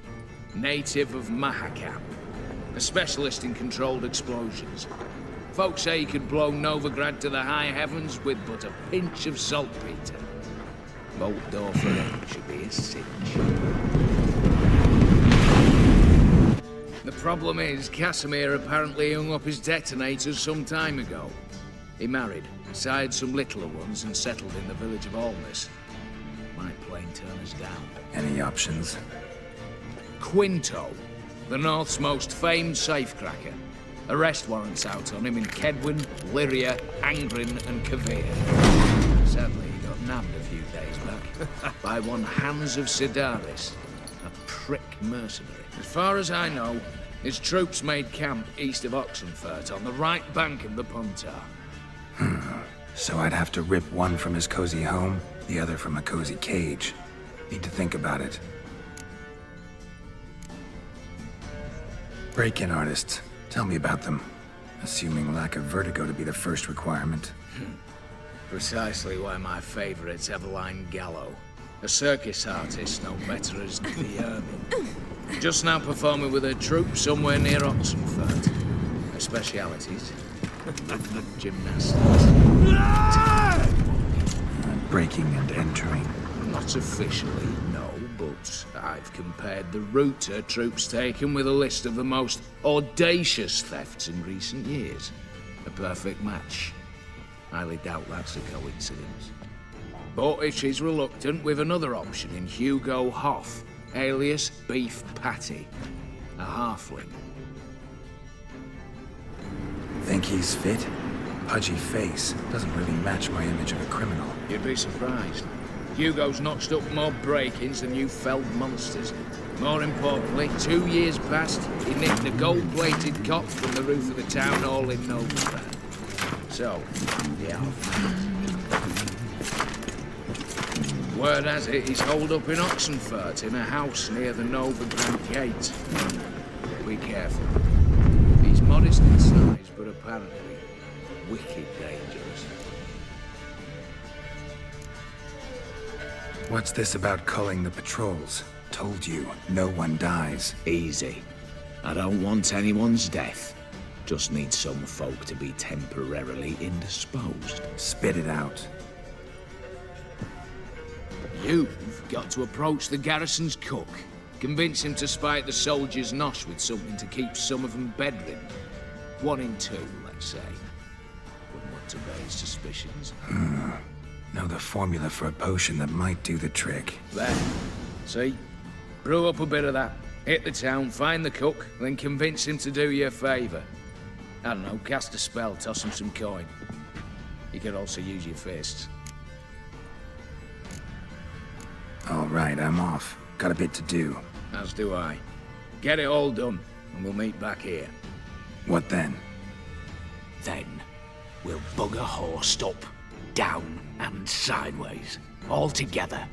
native of Mahakam. A specialist in controlled explosions. Folks say he could blow Novigrad to the high heavens with but a pinch of saltpeter. Bolt door for him should be a cinch. The problem is, Casimir apparently hung up his detonators some time ago. He married, sired some littler ones, and settled in the village of Alness. Might plain turn us down. Any options? Quinto, the North's most famed safecracker. Arrest warrants out on him in Kedwin, Lyria, Angrin, and Kavir. Sadly, he got nabbed a few days back by one Hans of Sidaris, a prick mercenary. As far as I know, his troops made camp east of Oxenfurt on the right bank of the Puntar. So I'd have to rip one from his cozy home, the other from a cozy cage. Need to think about it. Break-in artists. Tell me about them. Assuming lack of vertigo to be the first requirement. Precisely why my favorite's Eveline Gallo. A circus artist known better as the Ermine. Just now performing with her troupe somewhere near Oxenfurt. Her specialities? Gymnastics. Breaking and entering. Not officially, no, but I've compared the route her troops taken with a list of the most audacious thefts in recent years. A perfect match. Highly doubt that's a coincidence. But if she's reluctant, we've another option in Hugo Hoff, alias Beef Patty. A halfling. Think he's fit? Pudgy face. Doesn't really match my image of a criminal. You'd be surprised. Hugo's notched up more break-ins than you felled monsters. More importantly, 2 years past, he nicked a gold-plated cop from the roof of the town hall in Novigrad. So, yeah. Word has it, he's holed up in Oxenfurt in a house near the Novigrad gate. Be careful. He's modest in size, but apparently wicked dangerous. What's this about culling the patrols? Told you, no one dies. Easy. I don't want anyone's death. Just need some folk to be temporarily indisposed. Spit it out. You've got to approach the garrison's cook. Convince him to spike the soldiers' nosh with something to keep some of them bedridden. 1 in 2, let's say. Wouldn't want to raise suspicions. Know the formula for a potion that might do the trick. There. See? Brew up a bit of that. Hit the town, find the cook, then convince him to do you a favour. I don't know, cast a spell, toss him some coin. You could also use your fists. All right, I'm off. Got a bit to do. As do I. Get it all done, and we'll meet back here. What then? Then, we'll bugger horsed up, down, and sideways. All together.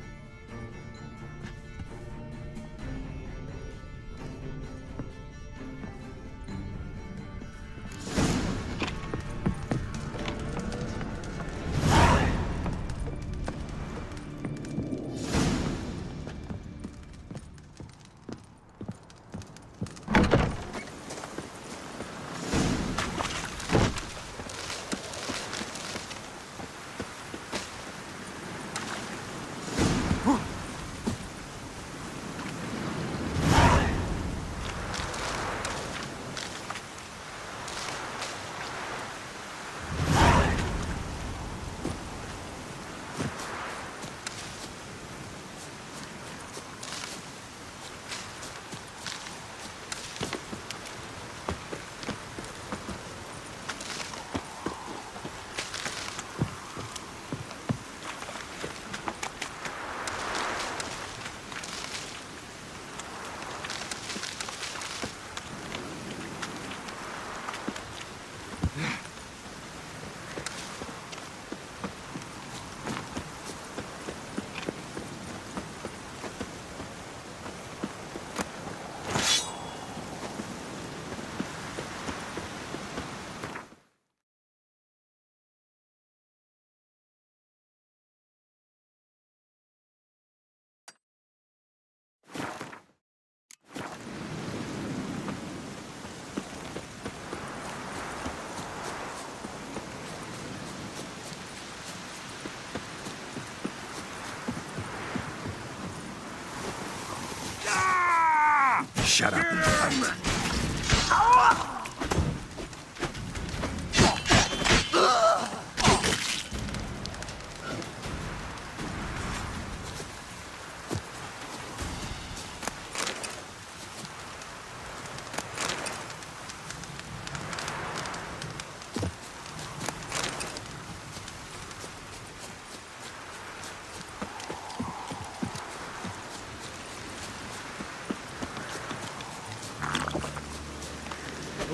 Shut up and fight.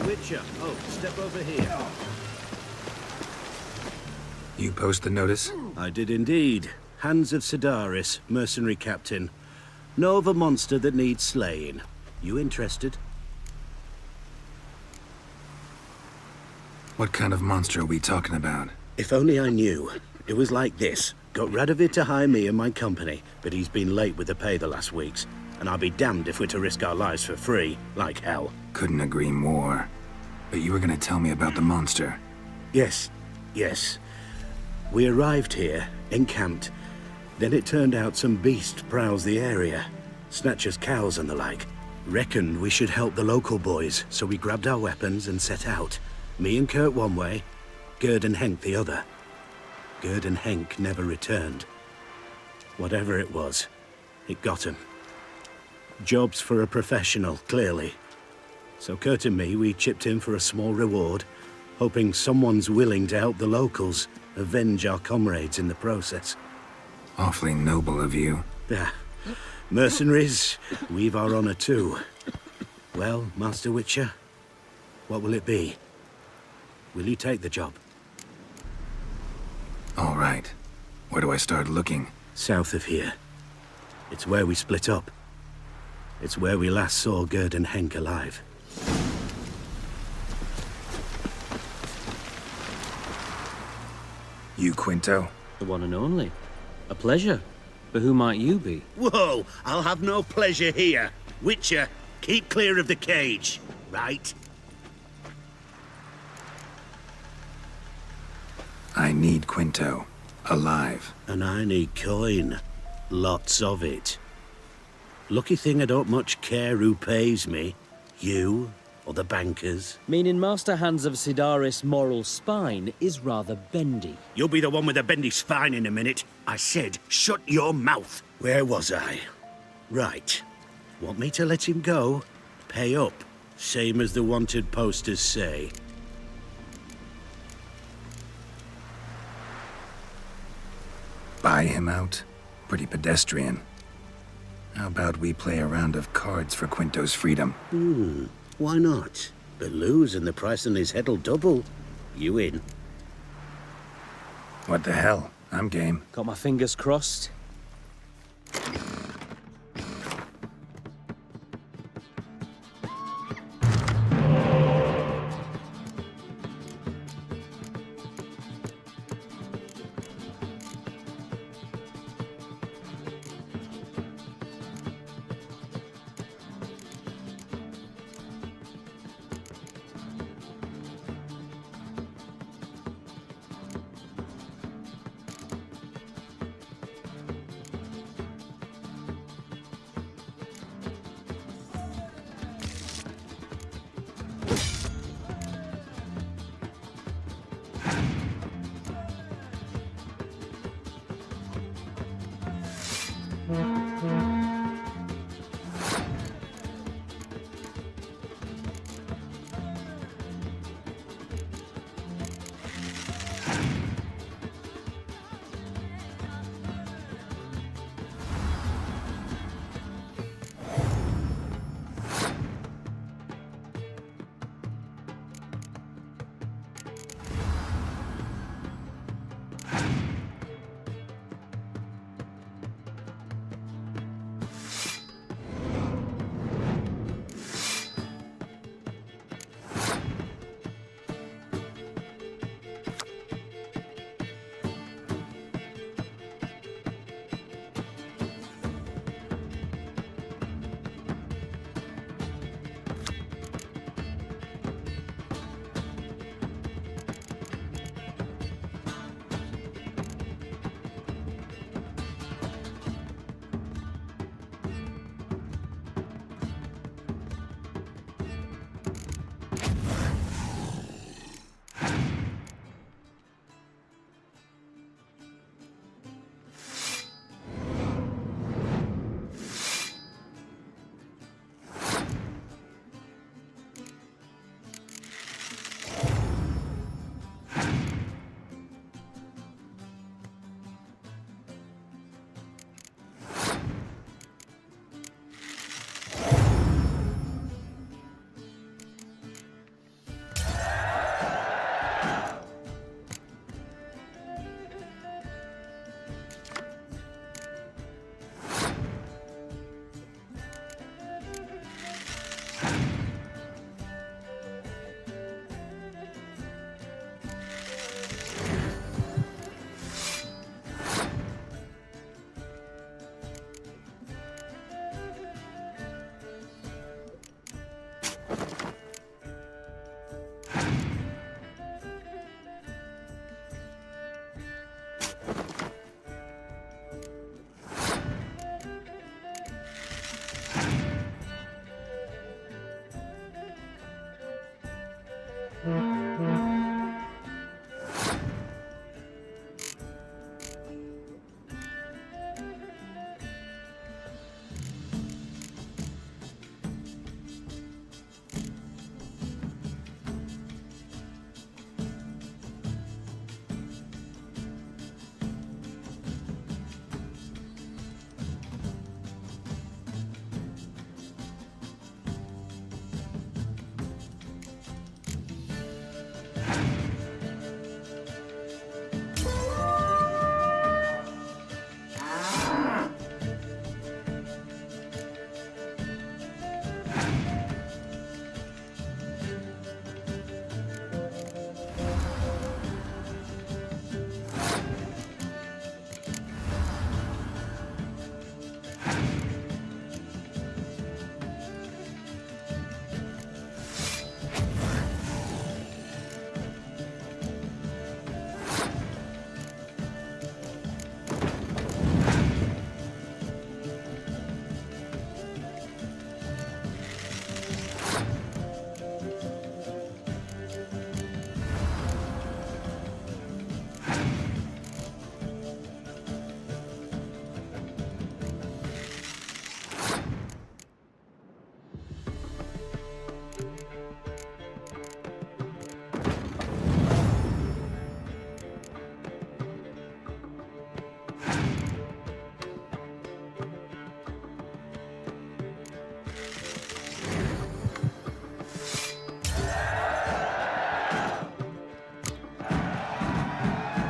Witcher. Oh, step over here. You post the notice? I did indeed. Hans of Sidaris, mercenary captain. Know of a monster that needs slaying. You interested? What kind of monster are we talking about? If only I knew. It was like this. Got Radovid to hire me and my company, but he's been late with the pay the last weeks. And I'll be damned if we're to risk our lives for free, like hell. Couldn't agree more. But you were gonna tell me about the monster. Yes, yes. We arrived here, encamped. Then it turned out some beast prowls the area. Snatchers cows and the like. Reckoned we should help the local boys, so we grabbed our weapons and set out. Me and Kurt one way, Gerd and Henk the other. Gerd and Henk never returned. Whatever it was, it got him. Jobs for a professional, clearly. So Kurt and me, we chipped in for a small reward, hoping someone's willing to help the locals avenge our comrades in the process. Awfully noble of you. Ah, mercenaries, we've our honor too. Well, Master Witcher, what will it be? Will you take the job? All right. Where do I start looking? South of here. It's where we split up. It's where we last saw Gerd and Henk alive. You Quinto? The one and only. A pleasure. But who might you be? Whoa! I'll have no pleasure here. Witcher, keep clear of the cage, right? I need Quinto. Alive. And I need coin. Lots of it. Lucky thing I don't much care who pays me. You or the bankers. Meaning Master Hans of Sidaris' moral spine is rather bendy. You'll be the one with the bendy spine in a minute. I said, shut your mouth. Where was I? Right. Want me to let him go? Pay up. Same as the wanted posters say. Buy him out? Pretty pedestrian. How about we play a round of cards for Quinto's freedom? Why not? But lose and the price on his head'll double. You in? What the hell? I'm game. Got my fingers crossed.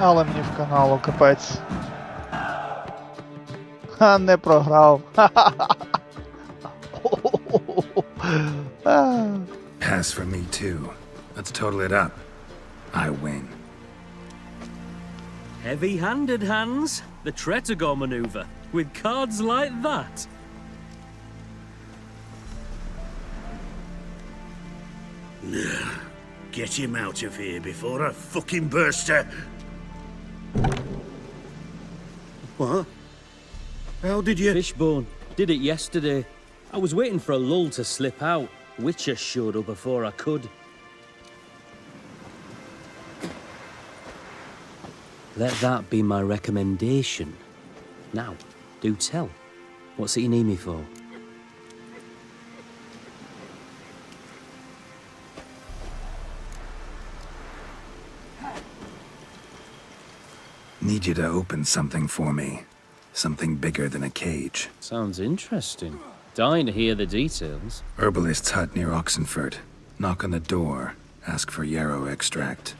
Але мені в каналу, капець. Ха, не програв. Pass for me too. Let's total it up. I win. Heavy-handed, Hans. The Tretogor maneuver. With cards like that. Get him out of here before I fucking burst her. What? How did you... Fishbone. Did it yesterday. I was waiting for a lull to slip out. Witcher showed up before I could. Let that be my recommendation. Now, do tell. What's it you need me for? Need you to open something for me. Something bigger than a cage. Sounds interesting. Dying to hear the details. Herbalist's hut near Oxenford. Knock on the door. Ask for yarrow extract.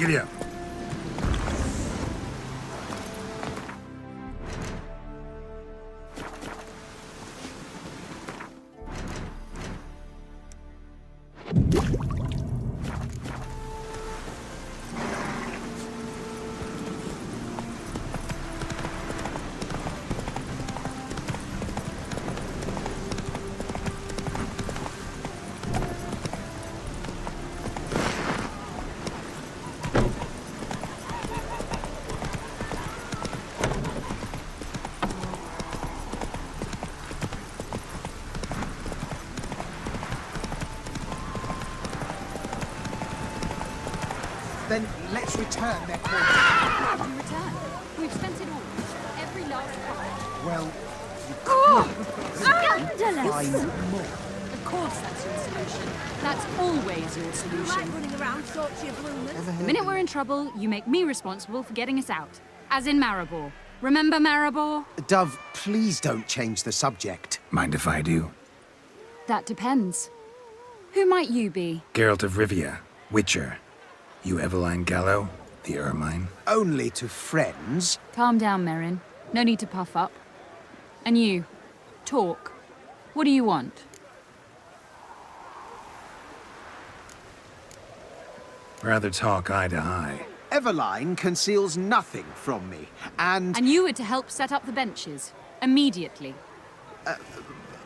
Giddy up. Then let's return their coin. How do you return? We've spent it all. Every last coin. Well, Scandalous! find more. Of course that's your solution. That's always your solution. running around torching bloomers. The minute we're in trouble, you make me responsible for getting us out. As in Maribor. Remember Maribor? Dove, please don't change the subject. Mind if I do? That depends. Who might you be? Geralt of Rivia, Witcher. You Eveline Gallo, the Ermine. Only to friends. Calm down, Merrin. No need to puff up. And you, talk. What do you want? Rather talk eye to eye. Eveline conceals nothing from me, and... And you were to help set up the benches. Immediately.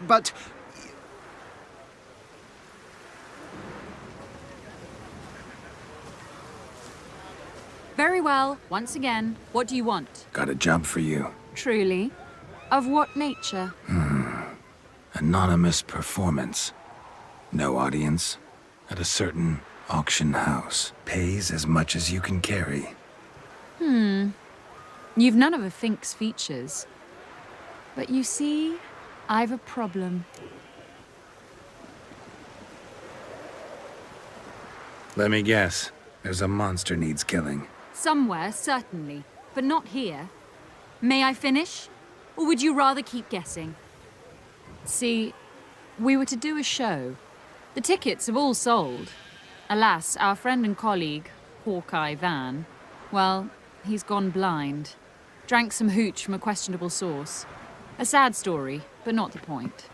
But... Very well. Once again, what do you want? Got a job for you. Truly? Of what nature? Anonymous performance. No audience. At a certain auction house. Pays as much as you can carry. You've none of a Fink's features. But you see, I've a problem. Let me guess. There's a monster needs killing. Somewhere, certainly. But not here. May I finish? Or would you rather keep guessing? See, we were to do a show. The tickets have all sold. Alas, our friend and colleague, Hawkeye Van, well, he's gone blind. Drank some hooch from a questionable source. A sad story, but not the point.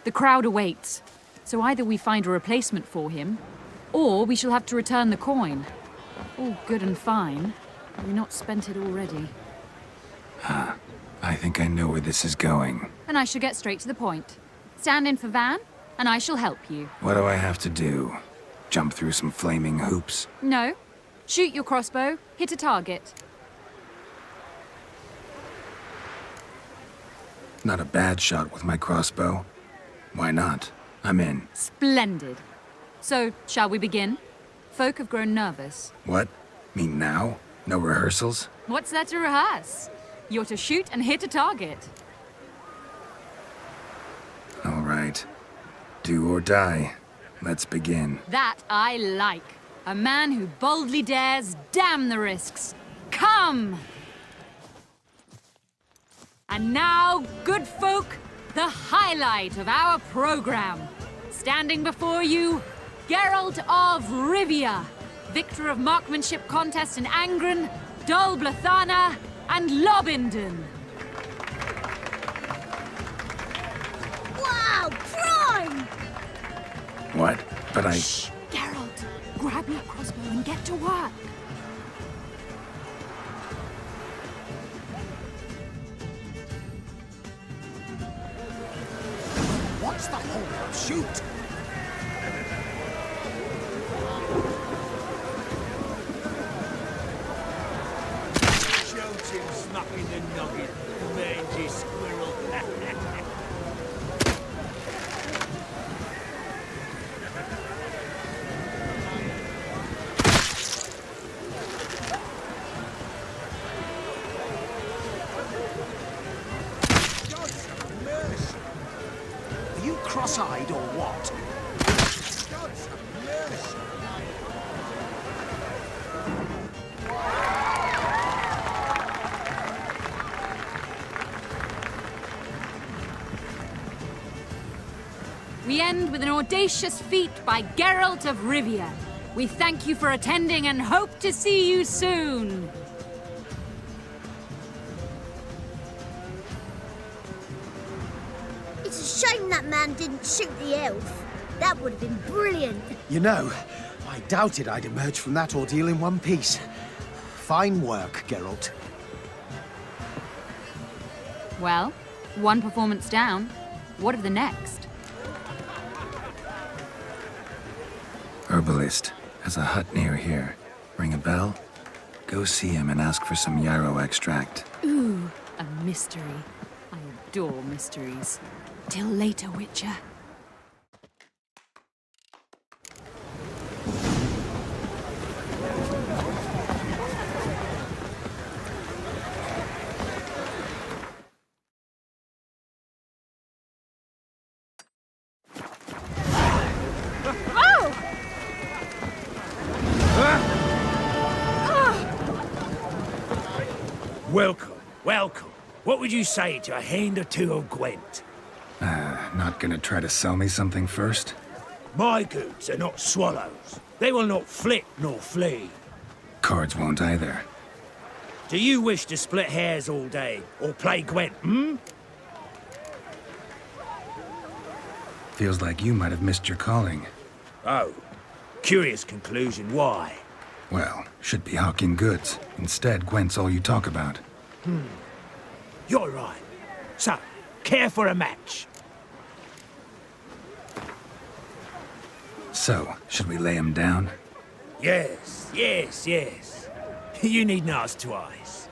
The crowd awaits, so either we find a replacement for him, or we shall have to return the coin. All good and fine. Have we not spent it already? I think I know where this is going. Then I shall get straight to the point. Stand in for Van, and I shall help you. What do I have to do? Jump through some flaming hoops? No. Shoot your crossbow, hit a target. Not a bad shot with my crossbow. Why not? I'm in. Splendid. So, shall we begin? Folk have grown nervous. What? Me now? No rehearsals? What's there to rehearse? You're to shoot and hit a target. All right. Do or die. Let's begin. That I like. A man who boldly dares, damn the risks. Come! And now, good folk, the highlight of our program. Standing before you, Geralt of Rivia, victor of marksmanship contest in Angren, Dol Blathana, and Lobindon. Wow, prime! What? But I... Shh, Geralt, grab your crossbow and get to work. What's the hold-up? Shoot! Shouting, smacking the nugget, mangy squirrel. Are you cross-eyed or what? God's mercy. we end with an audacious feat by Geralt of Rivia. We thank you for attending and hope to see you soon. It's a shame that man didn't shoot the elf. That would have been brilliant. You know, I doubted I'd emerge from that ordeal in one piece. Fine work, Geralt. Well, one performance down. What of the next? Herbalist has a hut near here. Ring a bell? Go see him and ask for some yarrow extract. Ooh, a mystery. I adore mysteries. Till later, Witcher. Welcome, welcome. What would you say to a hand or two of Gwent? Not gonna try to sell me something first? My goods are not swallows. They will not flit nor flee. Cards won't either. Do you wish to split hairs all day, or play Gwent, hmm? Feels like you might have missed your calling. Oh, curious conclusion, why? Well, should be hawking goods. Instead, Gwent's all you talk about. You're right. So, care for a match? So, should we lay him down? Yes, yes, yes. You needn't ask twice.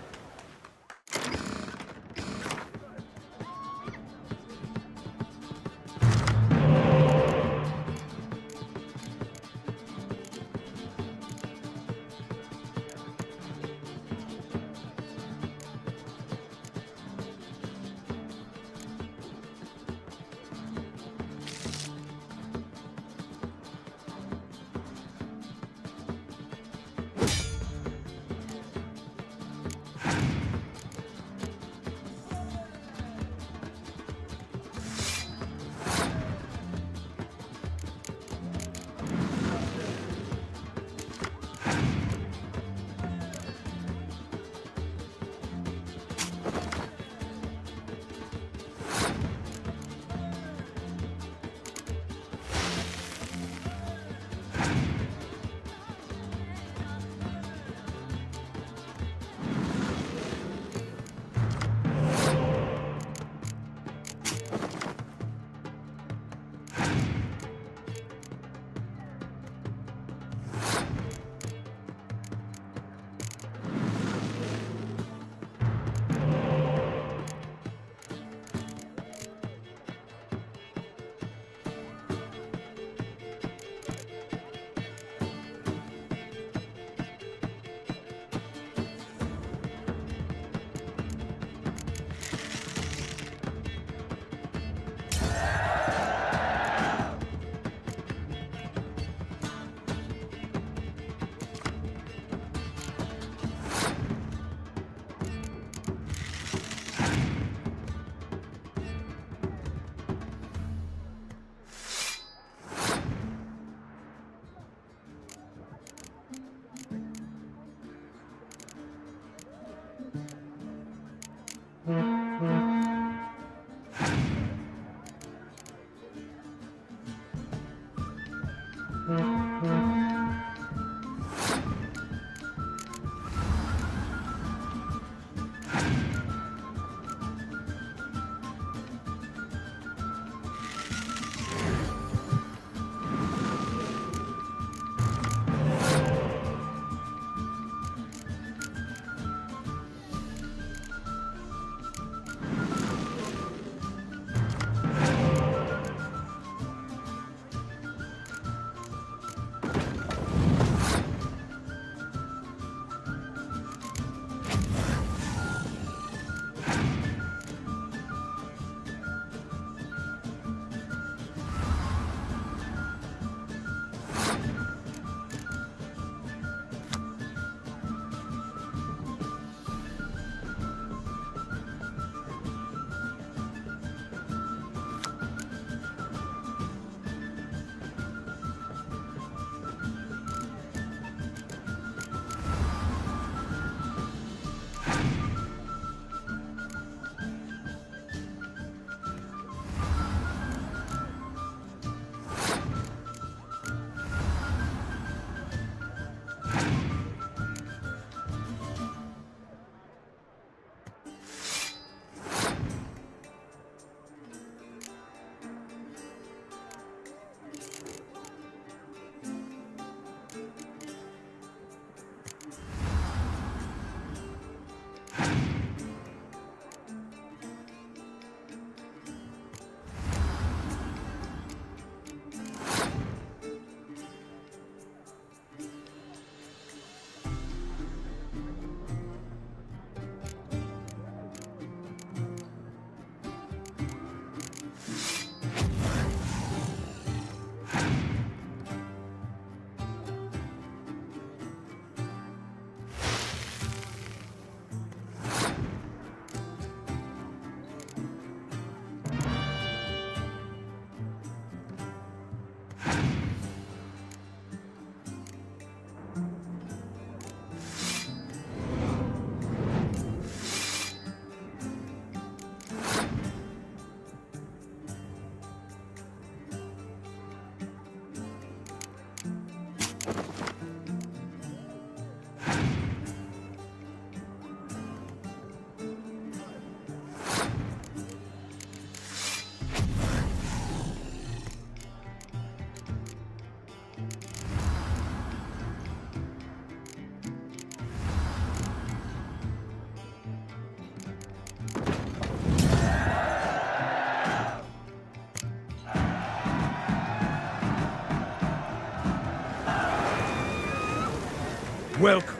welcome.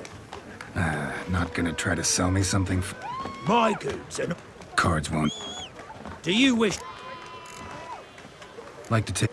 Not gonna try to sell me something? My goods and... Cards won't. Do you wish... Like to take...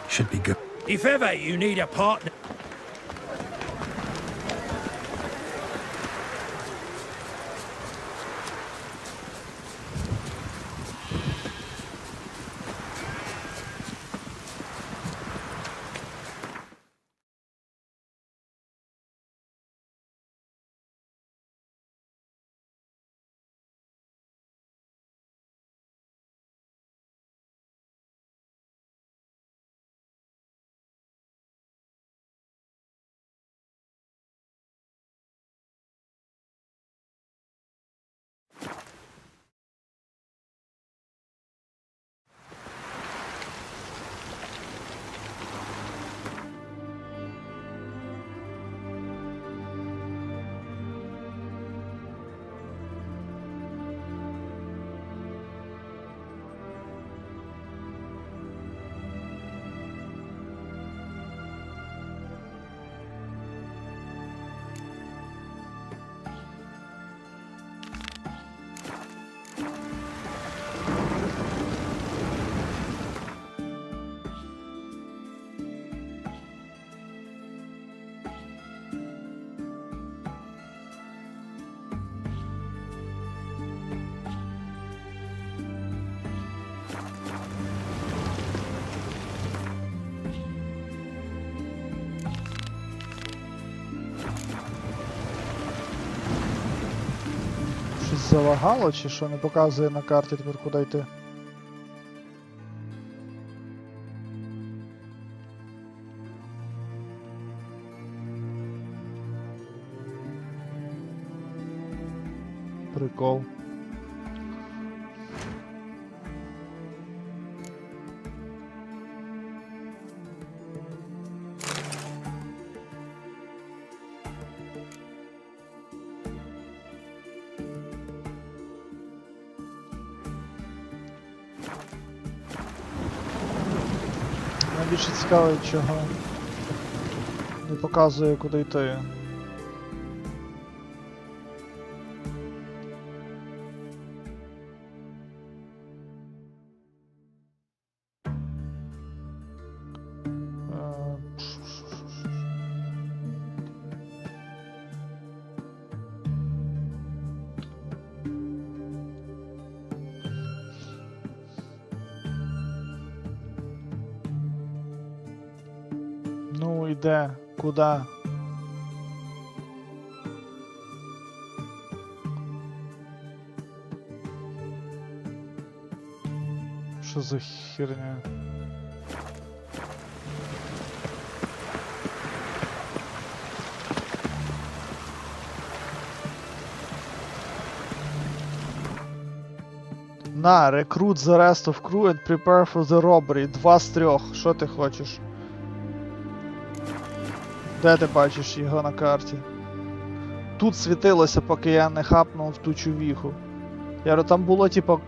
Should be good. If ever you need a partner... Щось залагало чи що, не показує на карті тепер куди йти? Прикол. Найбільше цікаво, чого не показує, куди йти. Ну і де? Куда? Що за херня? На, recruit the rest of crew and prepare for the robbery. 2 з 3. Що ти хочеш? Де ти бачиш його на карті? Тут світилося, поки я не хапнув ту чувіху. Я говорю, там було типа...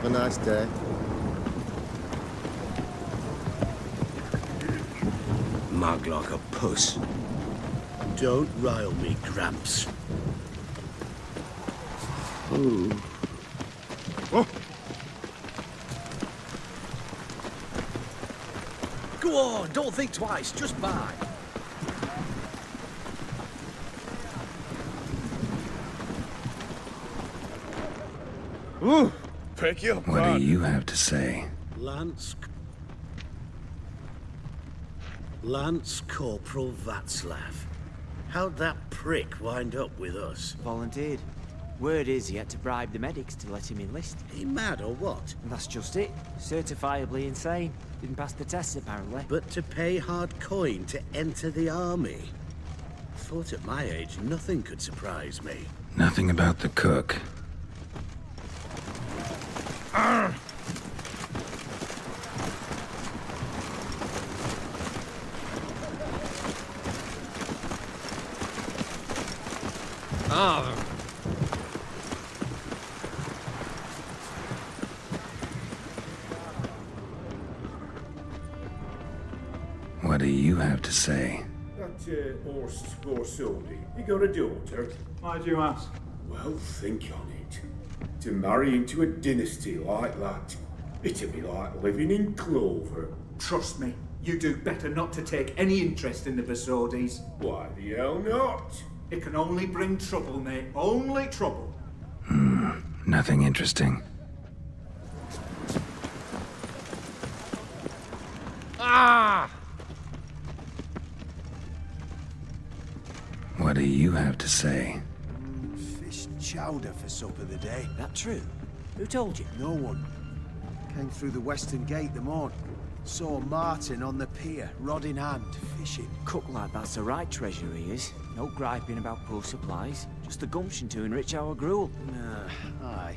a nice day. Mug like a puss. Don't rile me, Gramps. Ooh. Oh. Go on, don't think twice, just buy. Ooh, pick you up. What do you have to say? Lance Corporal Václav. How'd that prick wind up with us? Volunteered. Word is he had to bribe the medics to let him enlist. He mad or what? And that's just it. Certifiably insane. Didn't pass the tests, apparently. But to pay hard coin to enter the army? Thought at my age nothing could surprise me. Nothing about the cook. What do you have to say? That horse Scorsoni, he got a daughter. Why do you ask? Well, think on it. To marry into a dynasty like that, it'd be like living in clover. Trust me, you do better not to take any interest in the Basodis. Why the hell not? It can only bring trouble, Nate. Only trouble. Nothing interesting. What do you have to say? Fish chowder for supper the day. That true? Who told you? No one. Came through the western gate the morn. Saw Martin on the pier, rod in hand, fishing. Cook lad, that's the right treasure he is. No griping about poor supplies. Just the gumption to enrich our gruel. Aye.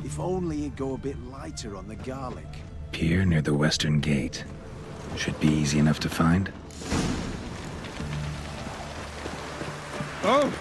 If only he'd go a bit lighter on the garlic. Pier near the western gate. Should be easy enough to find. Oh!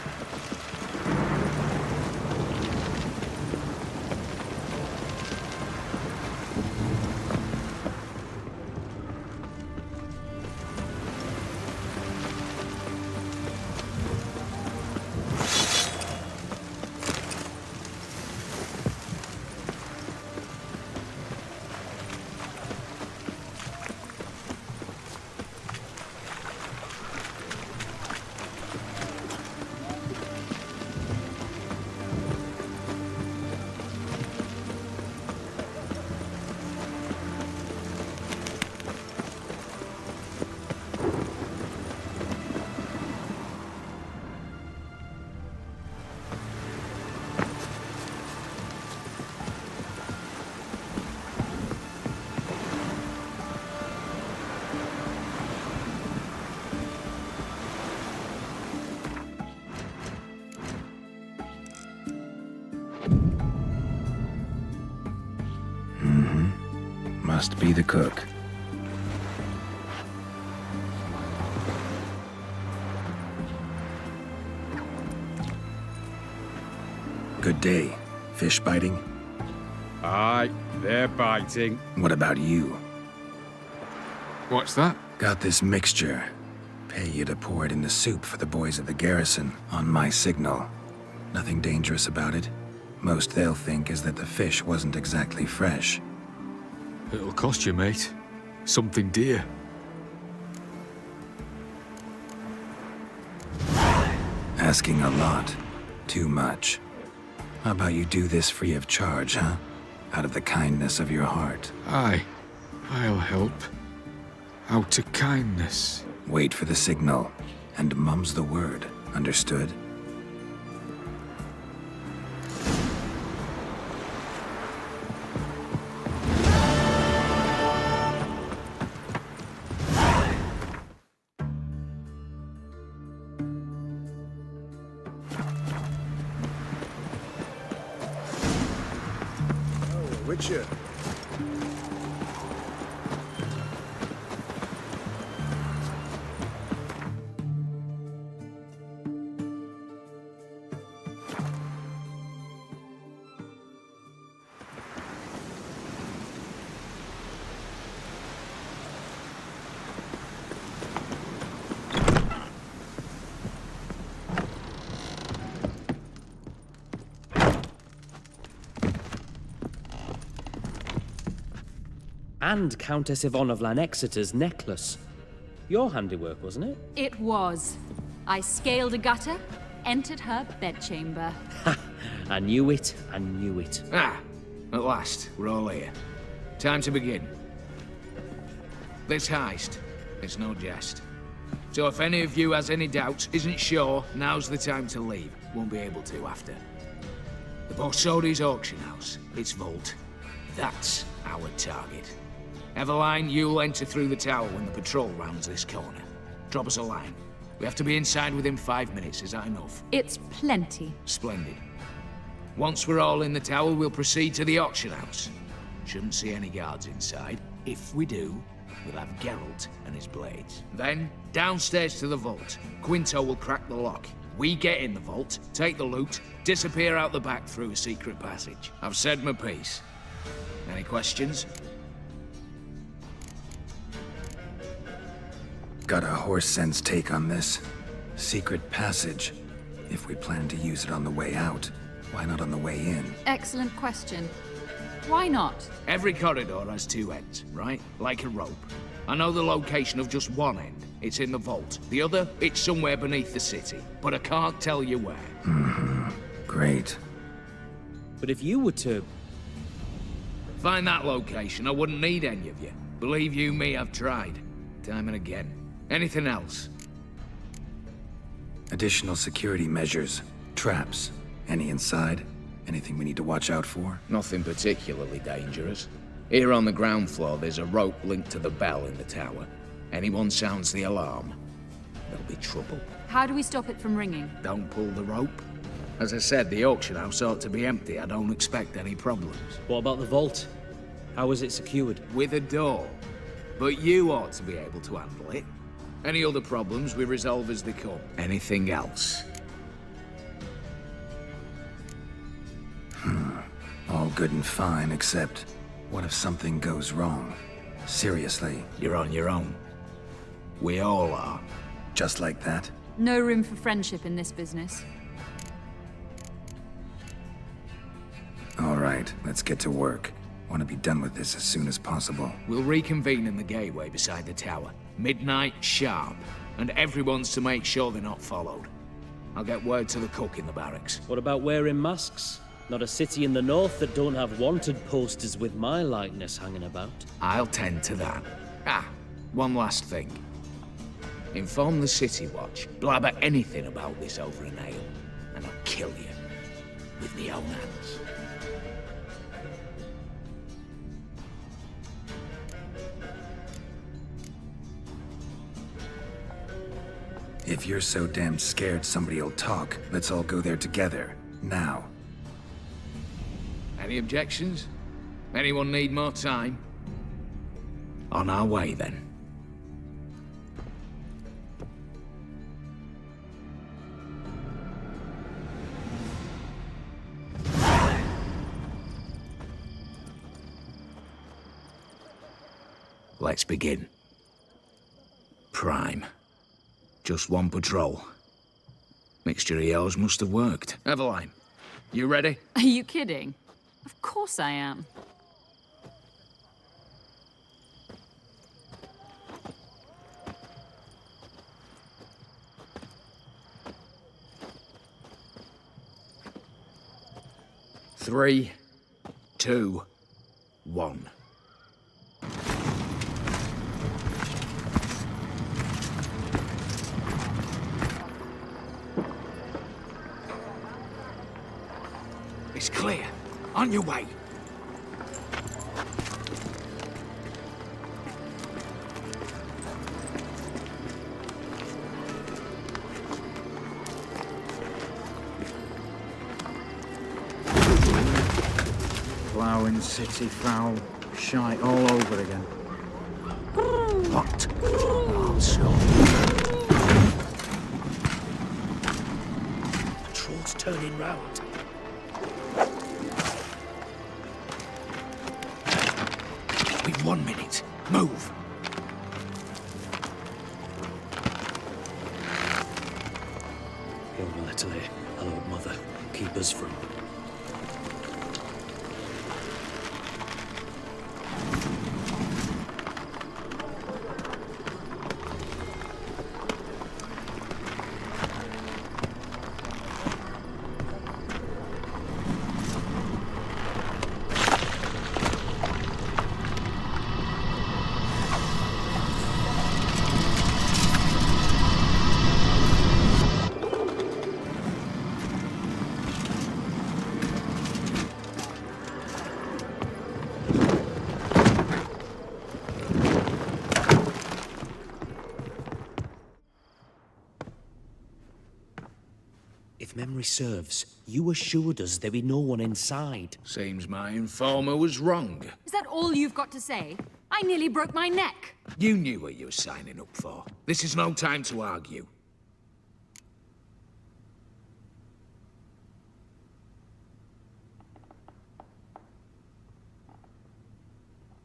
Must be the cook. Good day. Fish biting? Aye, they're biting. What about you? What's that? Got this mixture. Pay you to pour it in the soup for the boys at the garrison, on my signal. Nothing dangerous about it. Most they'll think is that the fish wasn't exactly fresh. It'll cost you, mate. Something dear. Asking a lot. Too much. How about you do this free of charge, huh? Out of the kindness of your heart. Aye, I'll help. Out of kindness. Wait for the signal, and mum's the word. Understood? Richard. and Countess Yvonne of Lanexeter's necklace. Your handiwork, wasn't it? It was. I scaled a gutter, entered her bedchamber. Ha! I knew it, I knew it. Ah, at last, we're all here. Time to begin. This heist, it's no jest. So if any of you has any doubts, isn't sure, now's the time to leave. Won't be able to after. The Borsodi's auction house, its vault. That's our target. Eveline, you'll enter through the tower when the patrol rounds this corner. Drop us a line. We have to be inside within 5 minutes, is that enough? It's plenty. Splendid. Once we're all in the tower, we'll proceed to the auction house. Shouldn't see any guards inside. If we do, we'll have Geralt and his blades. Then, downstairs to the vault. Quinto will crack the lock. We get in the vault, take the loot, disappear out the back through a secret passage. I've said my piece. Any questions? Got a horse sense take on this. Secret passage. If we plan to use it on the way out, why not on the way in? Excellent question. Why not? Every corridor has two ends, right? Like a rope. I know the location of just one end. It's in the vault. The other, it's somewhere beneath the city. But I can't tell you where. Mm-hmm. Great. But if you were to... find that location, I wouldn't need any of you. Believe you me, I've tried. Time and again. Anything else? Additional security measures. Traps. Any inside? Anything we need to watch out for? Nothing particularly dangerous. Here on the ground floor, there's a rope linked to the bell in the tower. Anyone sounds the alarm, there'll be trouble. How do we stop it from ringing? Don't pull the rope. As I said, the auction house ought to be empty. I don't expect any problems. What about the vault? How is it secured? With a door. But you ought to be able to handle it. Any other problems we resolve as they come. Anything else? All good and fine, except what if something goes wrong? Seriously. You're on your own. We all are. Just like that? No room for friendship in this business. All right, let's get to work. Want to be done with this as soon as possible. We'll reconvene in the gateway beside the tower. Midnight sharp. And everyone's to make sure they're not followed. I'll get word to the cook in the barracks. What about wearing masks? Not a city in the north that don't have wanted posters with my likeness hanging about. I'll tend to that. Ah, one last thing. Inform the City Watch. Blabber anything about this over an ale, and I'll kill you. With my own hands. If you're so damn scared somebody'll talk, let's all go there together. Now. Any objections? Anyone need more time? On our way, then. Let's begin. Prime. Just one patrol. Mixture of yours must have worked. Eveline, you ready? Are you kidding? Of course I am. Three, 2, 1. It's clear. On your way. Ploughing city foul, shite all over again. What? Oh, so. Troll's turning round. We've 1 minute. Move. Your letter, hello, mother. Keep us from... memory serves, you assured us there be no one inside. Seems my informer was wrong. Is that all you've got to say? I nearly broke my neck. You knew what you were signing up for. This is no time to argue.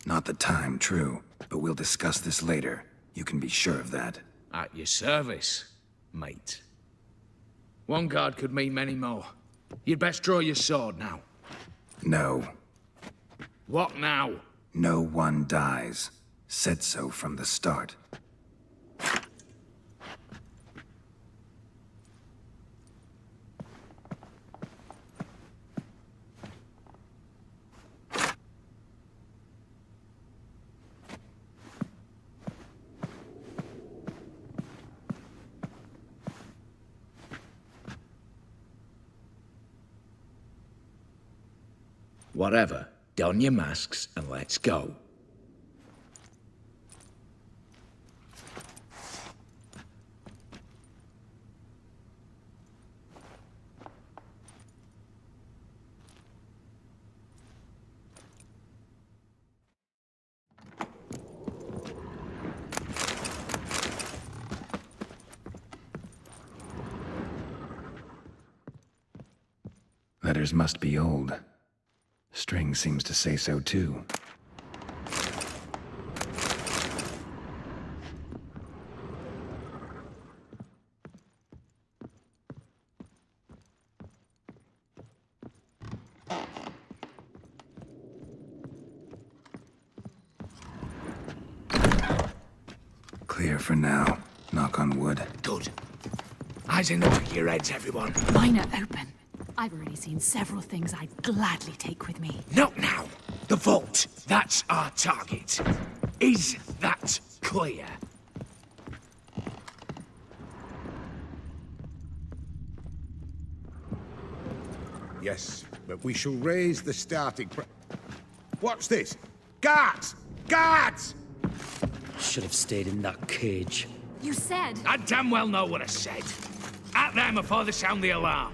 Not the time, true. But we'll discuss this later. You can be sure of that. At your service, mate. One guard could mean many more. You'd best draw your sword now. No. What now? No one dies. Said so from the start. Whatever. Don your masks and let's go. Letters must be old. String seems to say so too. Clear for now. Knock on wood. Good. Eyes in the back of your heads, everyone. Mine are open. I've already seen several things I'd gladly take with me. Not now. The vault. That's our target. Is that clear? Yes, but we shall raise the starting What's this? Guards! Guards! Should have stayed in that cage. You said... I damn well know what I said. At them before they sound the alarm.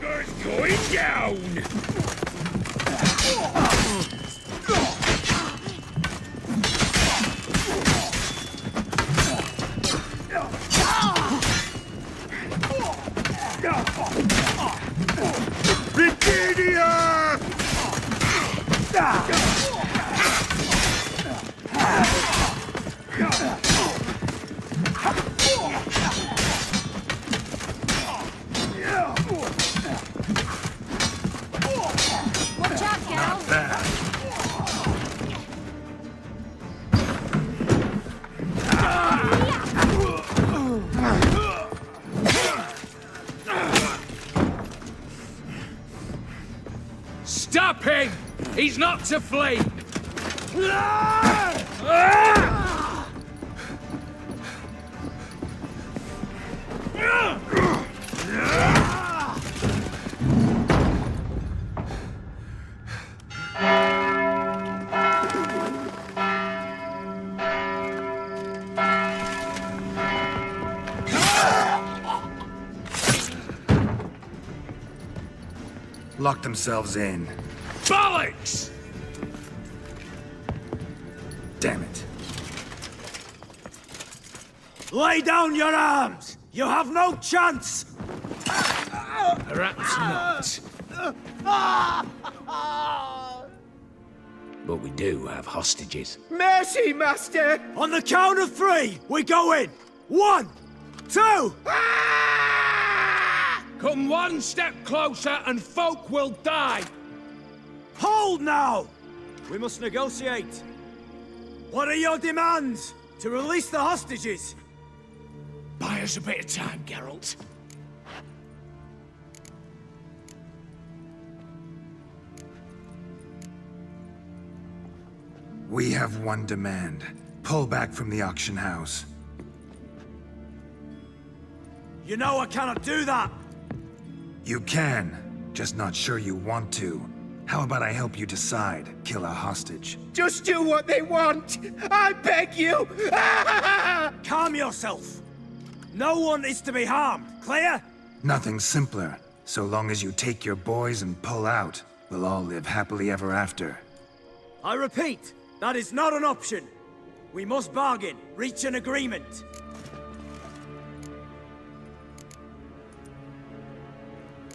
Bugger's going down! Britannia! Watch out, gal! Stop him! He's not to flee! Lock themselves in. Bollocks! Damn it. Lay down your arms! You have no chance! Perhaps not. But we do have hostages. Mercy, master! On the count of three, we go in! 1, 2... Come one step closer and folk will die! Hold now! We must negotiate. What are your demands? To release the hostages? Buy us a bit of time, Geralt. We have one demand. Pull back from the auction house. You know I cannot do that! You can, just not sure you want to. How about I help you decide? Kill a hostage. Just do what they want! I beg you! Calm yourself! No one is to be harmed. Clear? Nothing simpler. So long as you take your boys and pull out, we'll all live happily ever after. I repeat, that is not an option. We must bargain, reach an agreement.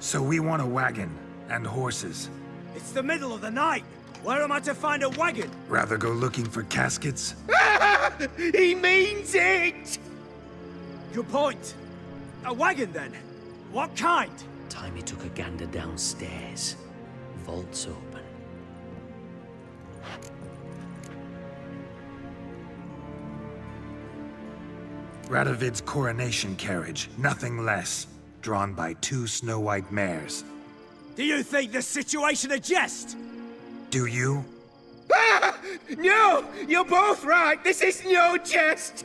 So we want a wagon and horses. It's the middle of the night. Where am I to find a wagon? Rather go looking for caskets? He means it! Good point. A wagon, then? What kind? Time he took a gander downstairs. Vault's open. Radovid's coronation carriage, nothing less. Drawn by 2 snow-white mares. Do you think the situation a jest? Do you? No! You're both right! This is no jest!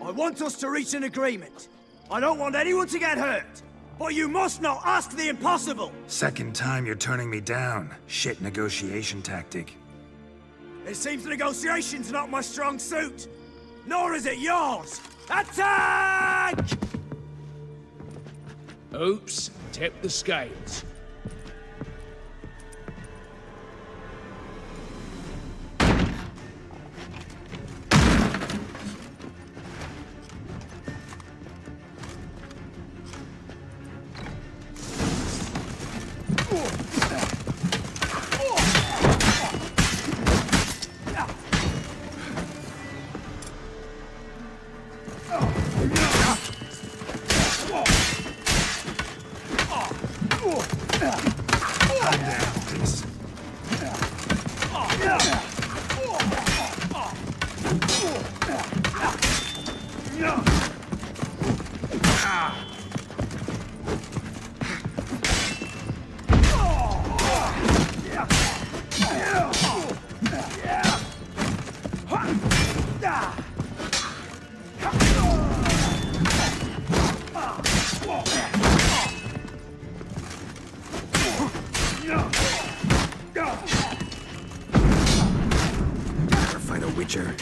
I want us to reach an agreement. I don't want anyone to get hurt. But you must not ask the impossible! Second time you're turning me down. Shit negotiation tactic. It seems negotiation's not my strong suit. Nor is it yours! Attack! Oops, tip the scales. Fight a witcher.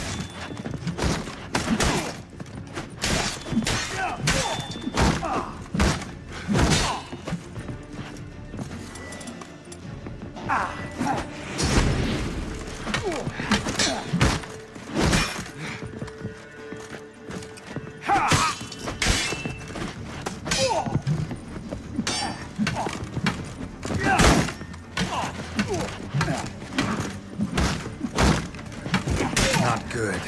Not good.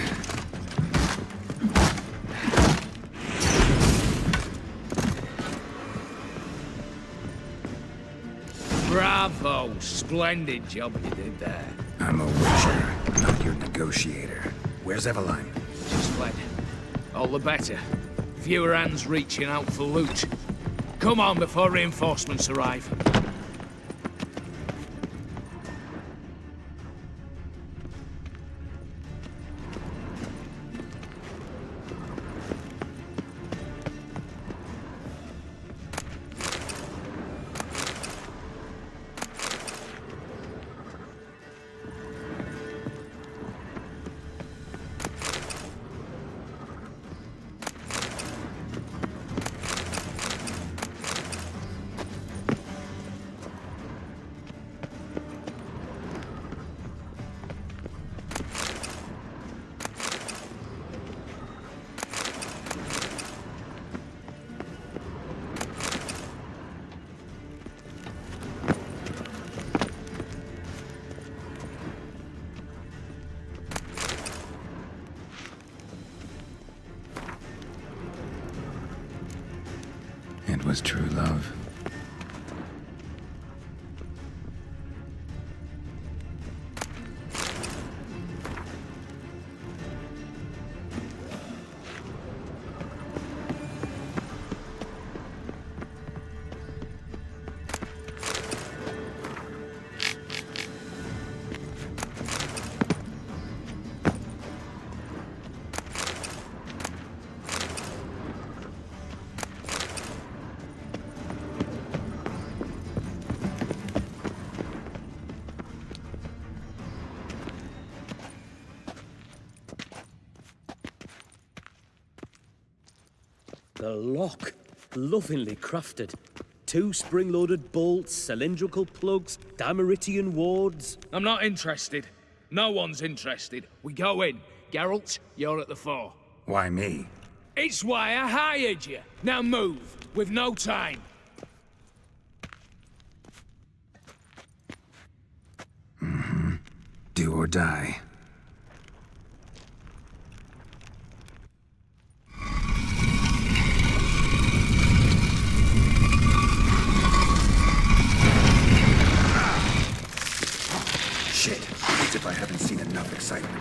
Bravo! Splendid job you did there. I'm a witcher, not your negotiator. Where's Eveline? Just fled. All the better. Fewer hands reaching out for loot. Come on before reinforcements arrive. It was true love. The lock. Lovingly crafted. 2 spring-loaded bolts, cylindrical plugs, Dameritian wards. I'm not interested. No one's interested. We go in. Geralt, you're at the fore. Why me? It's why I hired you. Now move. We've no time. Do or die. Shit. As if I haven't seen enough excitement.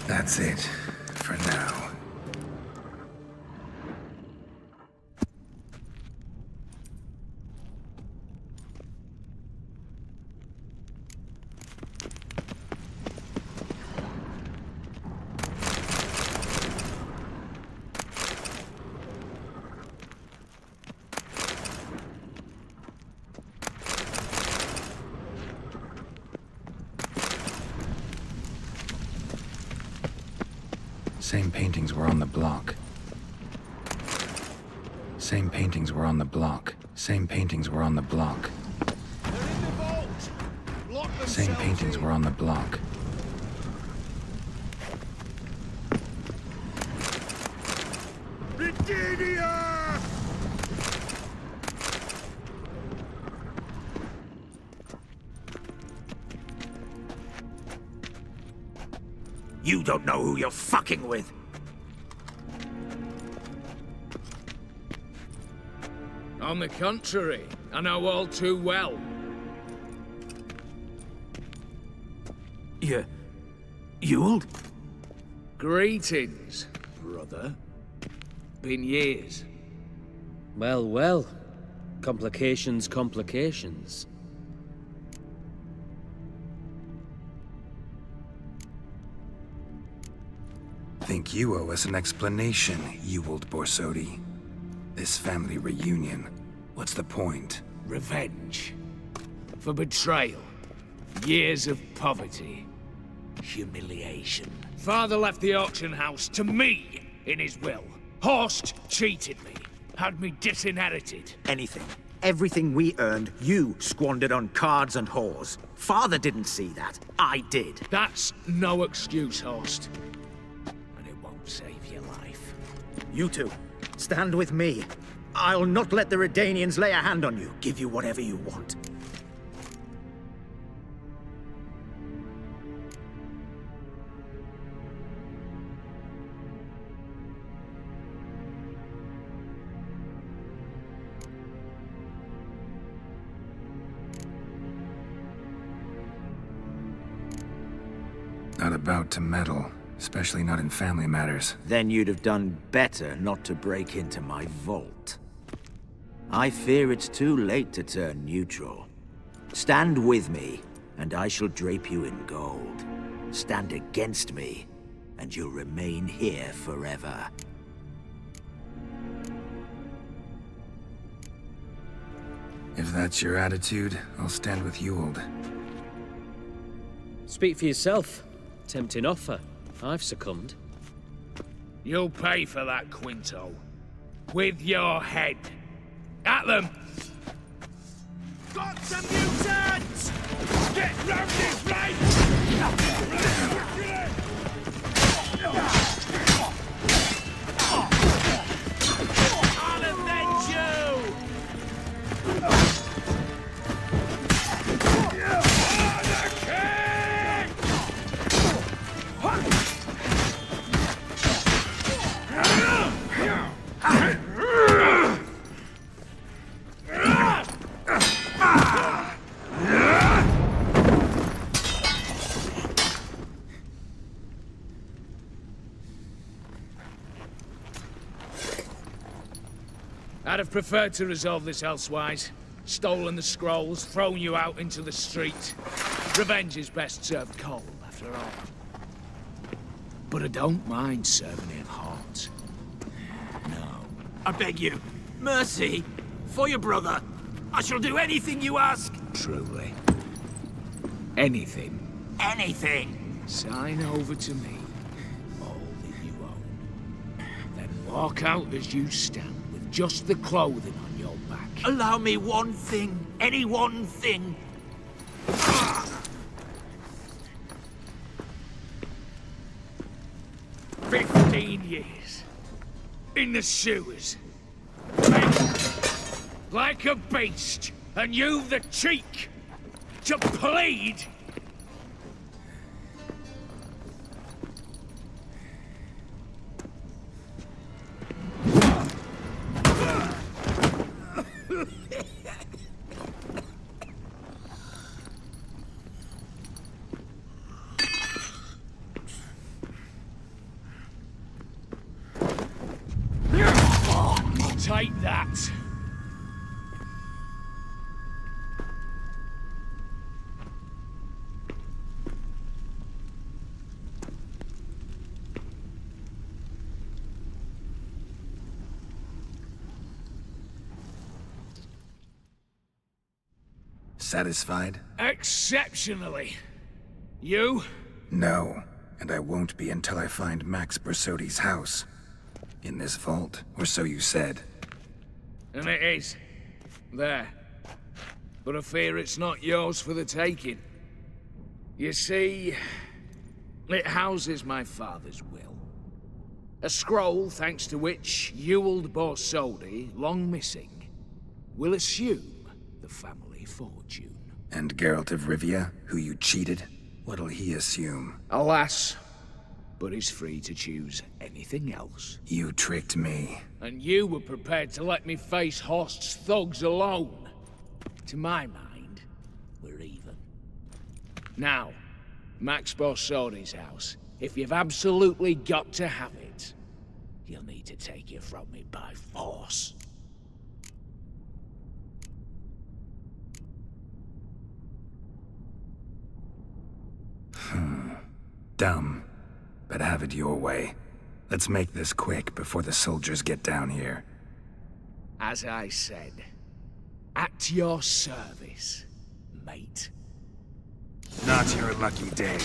That's it, for now. Same paintings were on the block. Same paintings were on the block. Same paintings were on the block. Same paintings were on the block. You don't know who you're fucking with. On the contrary, I know all too well. Ewald? Greetings, brother. Been years. Well, well. Complications, complications. Think you owe us an explanation, Ewald Borsodi. This family reunion, what's the point? Revenge. For betrayal. Years of poverty. Humiliation. Father left the auction house to me in his will. Horst cheated me. Had me disinherited. Anything. Everything we earned, you squandered on cards and whores. Father didn't see that. I did. That's no excuse, Horst. And it won't save your life. You two, stand with me. I'll not let the Redanians lay a hand on you. Give you whatever you want. Not about to meddle, especially not in family matters. Then you'd have done better not to break into my vault. I fear it's too late to turn neutral. Stand with me, and I shall drape you in gold. Stand against me, and you'll remain here forever. If that's your attitude, I'll stand with Ewald. Speak for yourself. Tempting offer. I've succumbed. You'll pay for that, Quinto. With your head. At them! Got some mutants! Get round this right! I'll avenge you! I'd have preferred to resolve this elsewise. Stolen the scrolls, thrown you out into the street. Revenge is best served cold, after all. But I don't mind serving it hot. No. I beg you, mercy, for your brother. I shall do anything you ask. Truly. Anything. Anything. Sign over to me all that you own. Then walk out as you stand with just the clothing on your back. Allow me one thing, any one thing. 15 years. In the sewers. Fed like a beast. And you've the cheek to plead. Take that. Satisfied? Exceptionally. You? No, and I won't be until I find Max Bersodi's house. In this vault, or so you said. And it is. There. But I fear it's not yours for the taking. You see, it houses my father's will. A scroll thanks to which Ewald Borsodi, long missing, will assume the family fortune. And Geralt of Rivia, who you cheated? What'll he assume? Alas, but he's free to choose anything else. You tricked me. And you were prepared to let me face Horst's thugs alone. To my mind, we're even. Now, Max Borsodi's house. If you've absolutely got to have it, you'll need to take it from me by force. Dumb. But have it your way. Let's make this quick before the soldiers get down here. As I said, at your service, mate. Not your lucky day.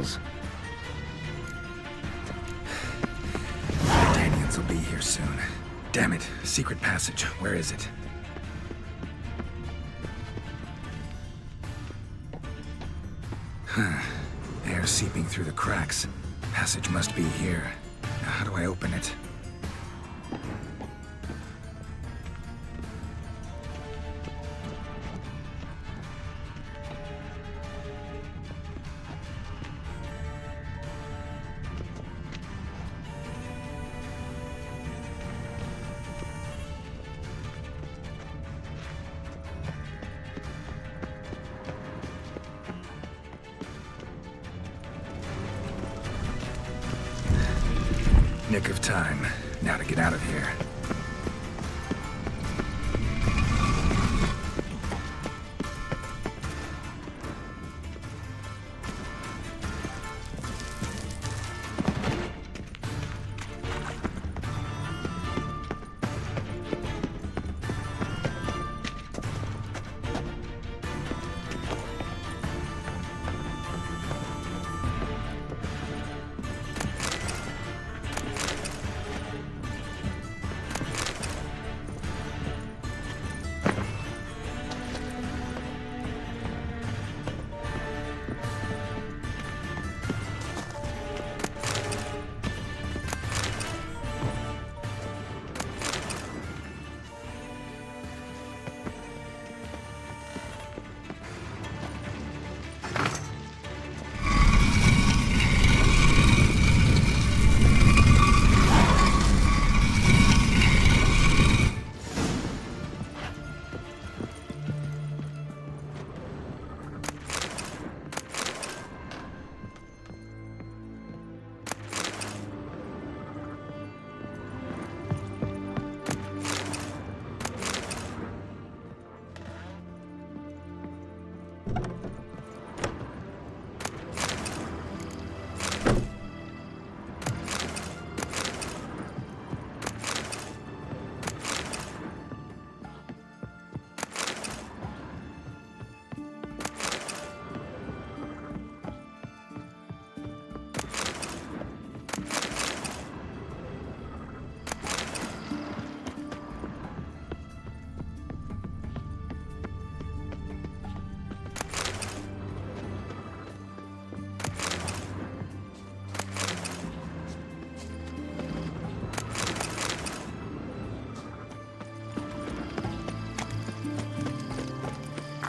Daniels. The Daniels will be here soon. Damn it. Secret passage. Where is it? Huh. Air seeping through the cracks. Passage must be here. Now, how do I open it? Nick of time. Now to get out of here.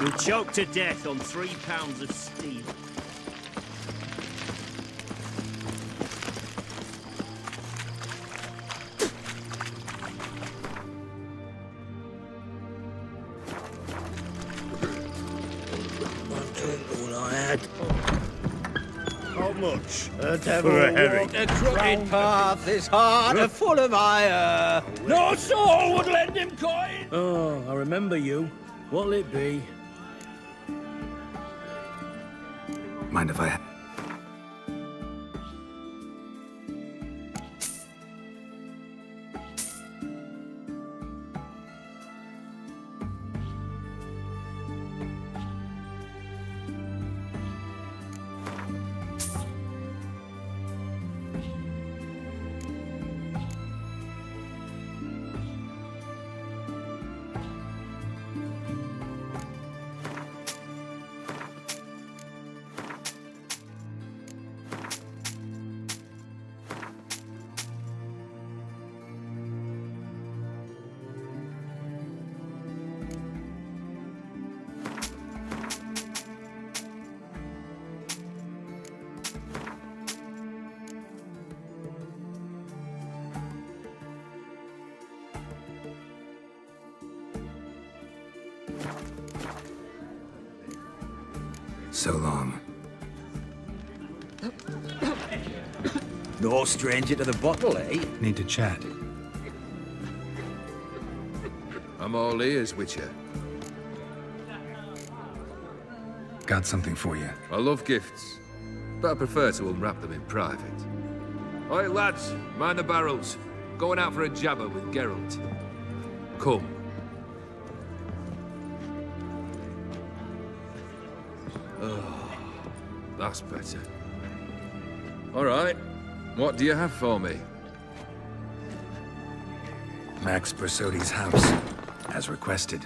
You'll choke to death on 3 pounds of steel. How much? A devil For a herring. walked a crooked path, his heart are full of ire. No soul would lend him coin. Oh, I remember you. What'll it be? Mind if I... So long. No stranger to the bottle, eh? Need to chat. I'm all ears, Witcher. Got something for you. I love gifts, but I prefer to unwrap them in private. Oi, lads, mind the barrels. Going out for a jabber with Geralt. Come. Oh, that's better. All right. What do you have for me? Max Bersodi's house, as requested.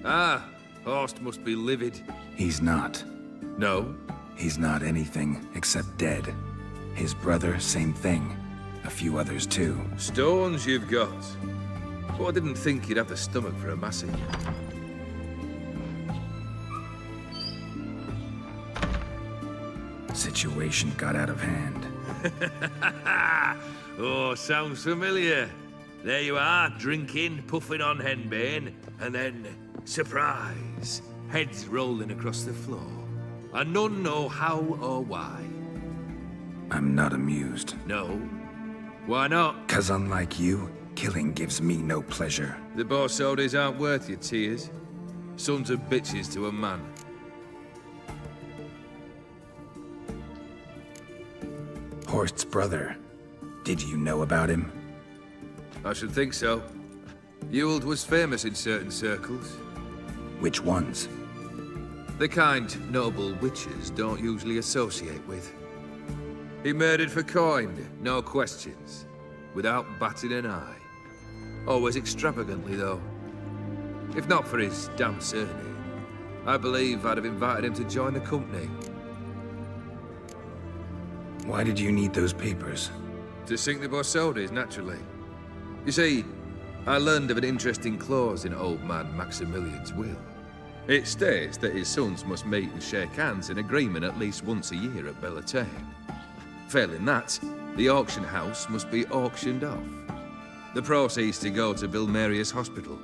Ah, Horst must be livid. He's not. No? He's not anything except dead. His brother, same thing. A few others too. Stones you've got. But I didn't think you'd have the stomach for a massacre. Situation got out of hand. Oh, sounds familiar. There you are, drinking, puffing on henbane, and then, surprise, heads rolling across the floor. And none know how or why. I'm not amused. No? Why not? 'Cause unlike you, killing gives me no pleasure. The Borsodis aren't worth your tears. Sons of bitches to a man. Horst's brother. Did you know about him? I should think so. Ewald was famous in certain circles. Which ones? The kind noble witches don't usually associate with. He murdered for coin, no questions, without batting an eye. Always extravagantly, though. If not for his damn surname, I believe I'd have invited him to join the company. Why did you need those papers? To sink the Borsodis, naturally. You see, I learned of an interesting clause in old man Maximilian's will. It states that his sons must meet and shake hands in agreement at least once a year at Bellatane. Failing that, the auction house must be auctioned off. The proceeds to go to Bill Marius Hospital.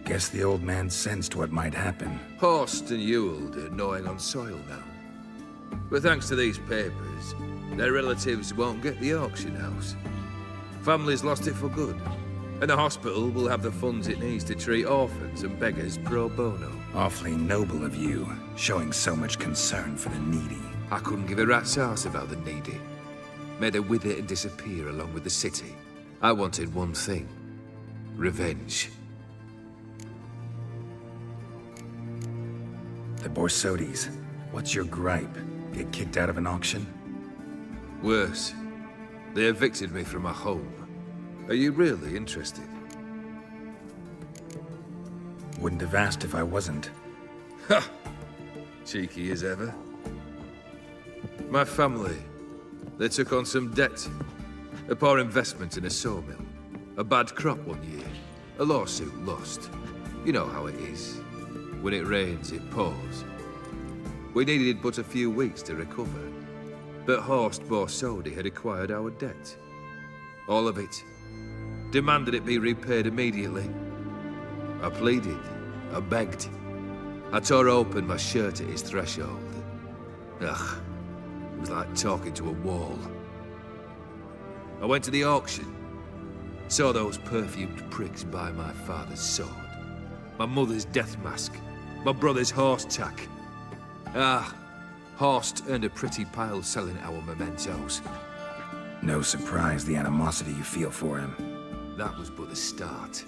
Guess the old man sensed what might happen. Horst and Ewald are gnawing on soil now. But thanks to these papers, their relatives won't get the auction house. Families lost it for good, and the hospital will have the funds it needs to treat orphans and beggars pro bono. Awfully noble of you, showing so much concern for the needy. I couldn't give a rat's ass about the needy. Made her wither and disappear along with the city. I wanted one thing. Revenge. The Borsodis. What's your gripe? Get kicked out of an auction? Worse. They evicted me from my home. Are you really interested? Wouldn't have asked if I wasn't. Ha! Cheeky as ever. My family, they took on some debt. A poor investment in a sawmill. A bad crop one year. A lawsuit lost. You know how it is. When it rains, it pours. We needed but a few weeks to recover. But Horst Borsodi had acquired our debt. All of it. Demanded it be repaid immediately. I pleaded. I begged. I tore open my shirt at his threshold. Ugh. It was like talking to a wall. I went to the auction. Saw those perfumed pricks buy my father's sword. My mother's death mask. My brother's horse tack. Ah, Horst earned a pretty pile selling our mementos. No surprise the animosity you feel for him. That was but the start.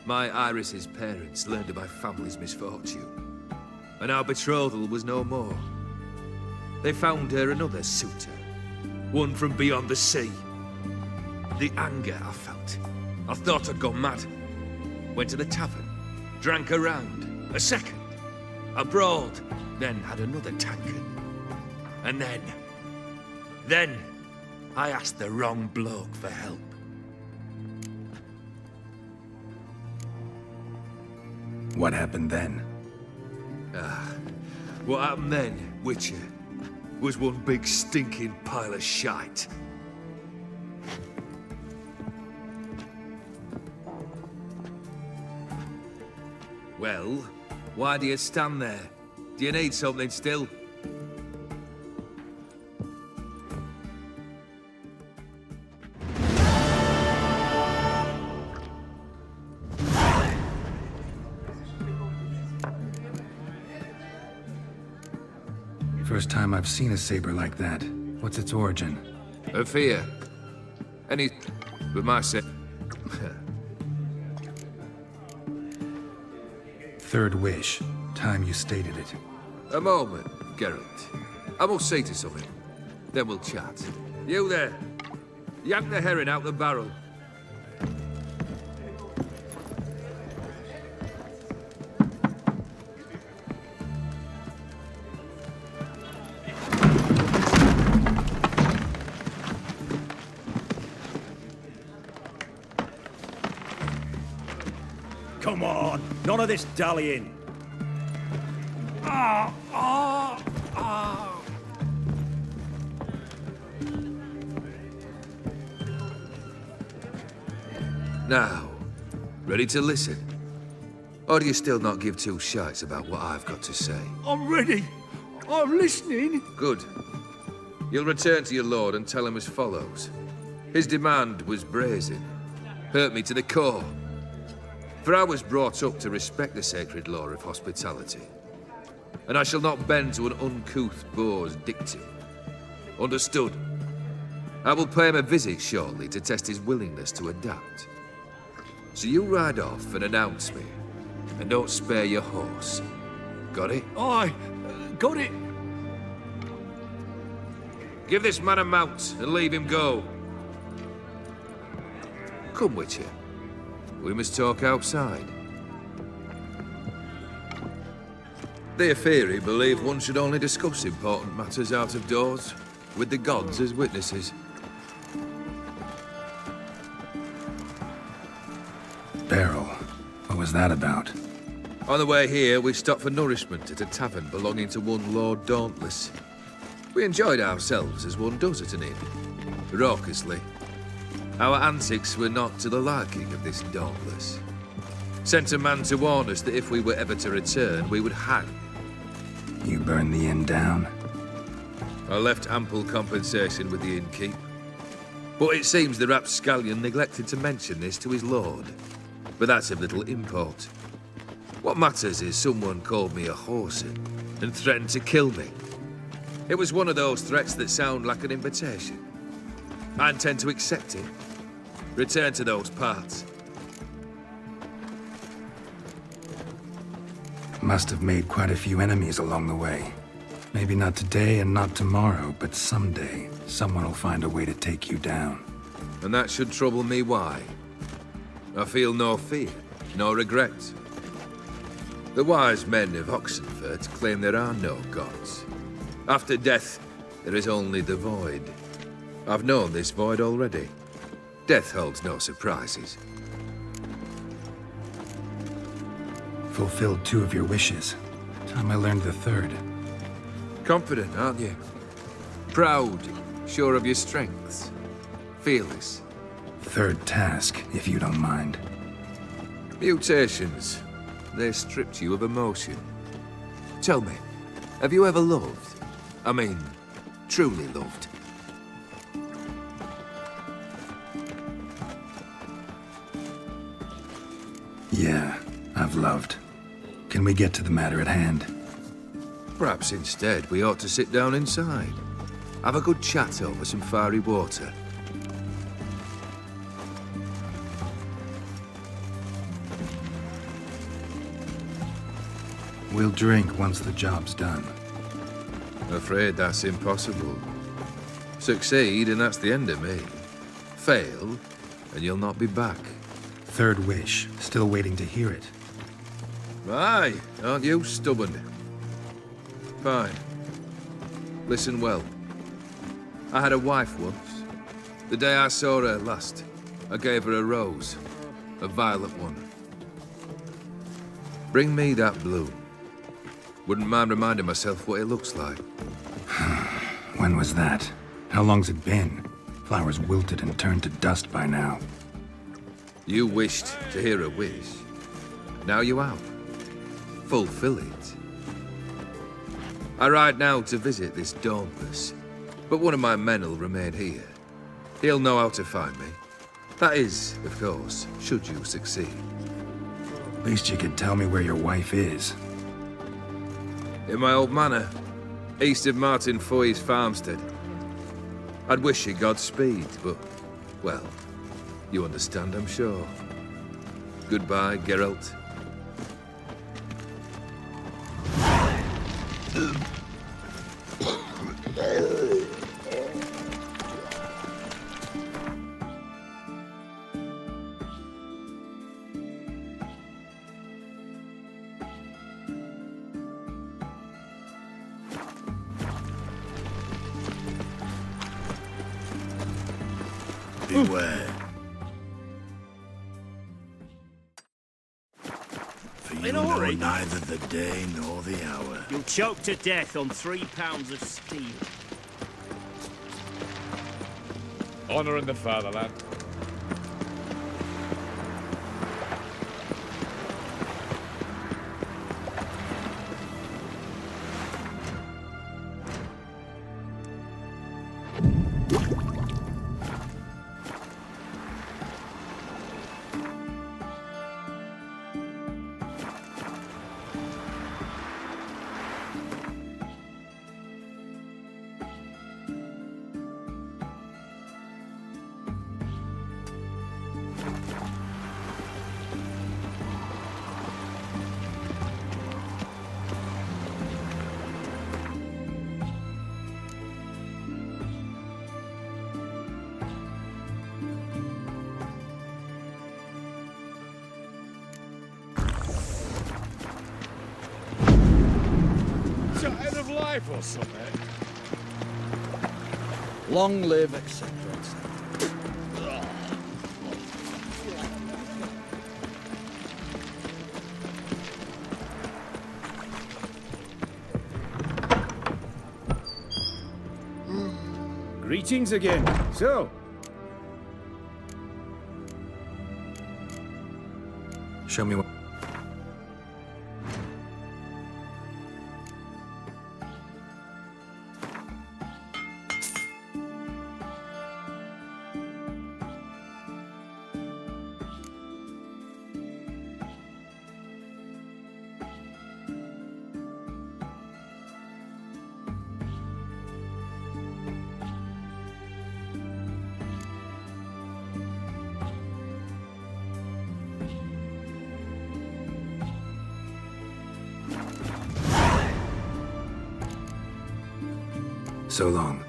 My Iris's parents learned of my family's misfortune, and our betrothal was no more. They found her another suitor, one from beyond the sea. The anger I felt, I thought I'd gone mad. Went to the tavern, drank a round, a second, a brawled, then had another tankard. And then, I asked the wrong bloke for help. What happened then? What happened then, Witcher, was one big stinking pile of shite. Well, why do you stand there? Do you need something still? First time I've seen a saber like that. What's its origin? A fear. Any... With my Third wish. Time you stated it. A moment, Geralt. I must say to something. Then we'll chat. You there. Yank the herring out the barrel. Come on, none of this dallying. Now, ready to listen? Or do you still not give two shites about what I've got to say? I'm ready. I'm listening. Good. You'll return to your lord and tell him as follows. His demand was brazen. Hurt me to the core. For I was brought up to respect the sacred law of hospitality. And I shall not bend to an uncouth boor's dictum. Understood? I will pay him a visit shortly to test his willingness to adapt. So you ride off and announce me. And don't spare your horse. Got it? Aye, got it. Give this man a mount and leave him go. Come, Witcher. We must talk outside. The Aetheri believe one should only discuss important matters out of doors, with the gods as witnesses. Barrel. What was that about? On the way here, we stopped for nourishment at a tavern belonging to one Lord Dauntless. We enjoyed ourselves as one does at an inn, raucously. Our antics were not to the liking of this Dauntless. Sent a man to warn us that if we were ever to return, we would hang. You burned the inn down? I left ample compensation with the innkeep. But it seems the rapscallion neglected to mention this to his lord. But that's of little import. What matters is someone called me a whoreson and threatened to kill me. It was one of those threats that sound like an invitation. I intend to accept it. Return to those parts. Must have made quite a few enemies along the way. Maybe not today and not tomorrow, but someday, someone will find a way to take you down. And that should trouble me why? I feel no fear, no regret. The wise men of Oxenfurt claim there are no gods. After death, there is only the void. I've known this void already. Death holds no surprises. Fulfilled 2 of your wishes. Time I learned the 3rd. Confident, aren't you? Proud, sure of your strengths. Fearless. 3rd task, if you don't mind. Mutations. They stripped you of emotion. Tell me, have you ever loved? I mean, truly loved? Yeah, I've loved. Can we get to the matter at hand? Perhaps instead we ought to sit down inside. Have a good chat over some fiery water. We'll drink once the job's done. Afraid that's impossible. Succeed and that's the end of me. Fail and you'll not be back. 3rd wish. Still waiting to hear it. Aye, aren't you stubborn? Fine. Listen well. I had a wife once. The day I saw her last, I gave her a rose. A violet one. Bring me that bloom. Wouldn't mind reminding myself what it looks like. When was that? How long's it been? Flowers wilted and turned to dust by now. You wished to hear a wish. Now you have. Fulfill it. I ride now to visit this Dauntless, but one of my men will remain here. He'll know how to find me. That is, of course, should you succeed. At least you could tell me where your wife is. In my old manor, east of Martin Foy's farmstead. I'd wish you Godspeed, but, well, you understand, I'm sure. Goodbye, Geralt. Beware. For you know neither the day nor the hour. You'll choke to death on 3 pounds of steel. Honor in the fatherland. End of life or something. Long live, etc., etc. Greetings again. So, Show me what. So long.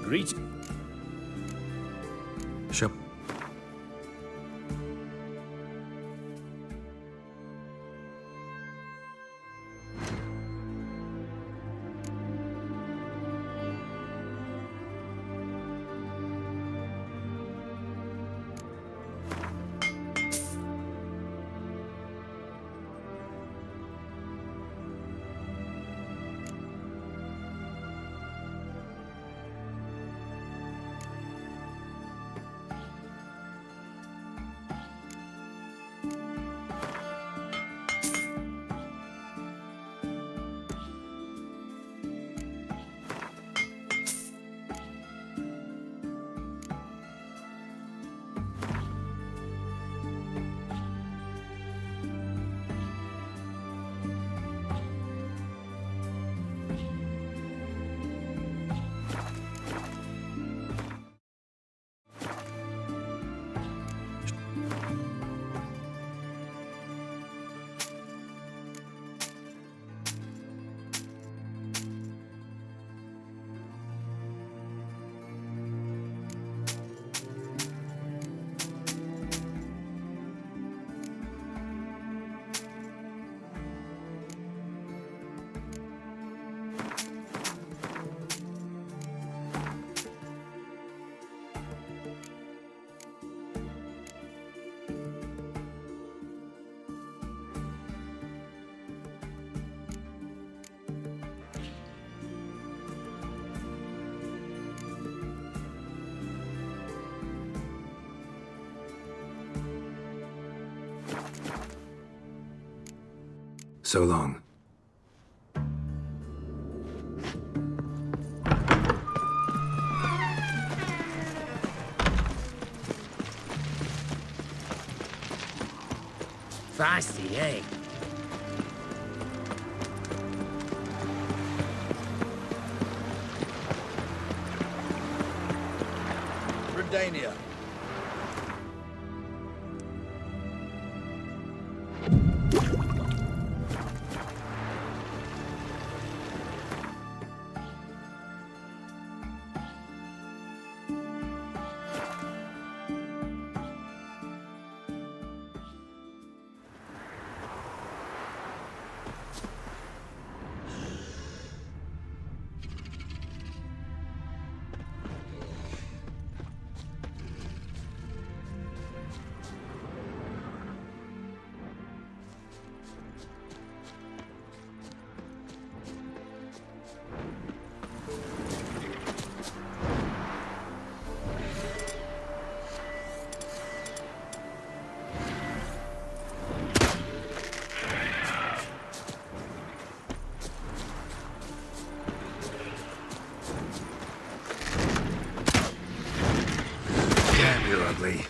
greet. Show. So long. Feisty, eh? Redania. Damn, you're ugly.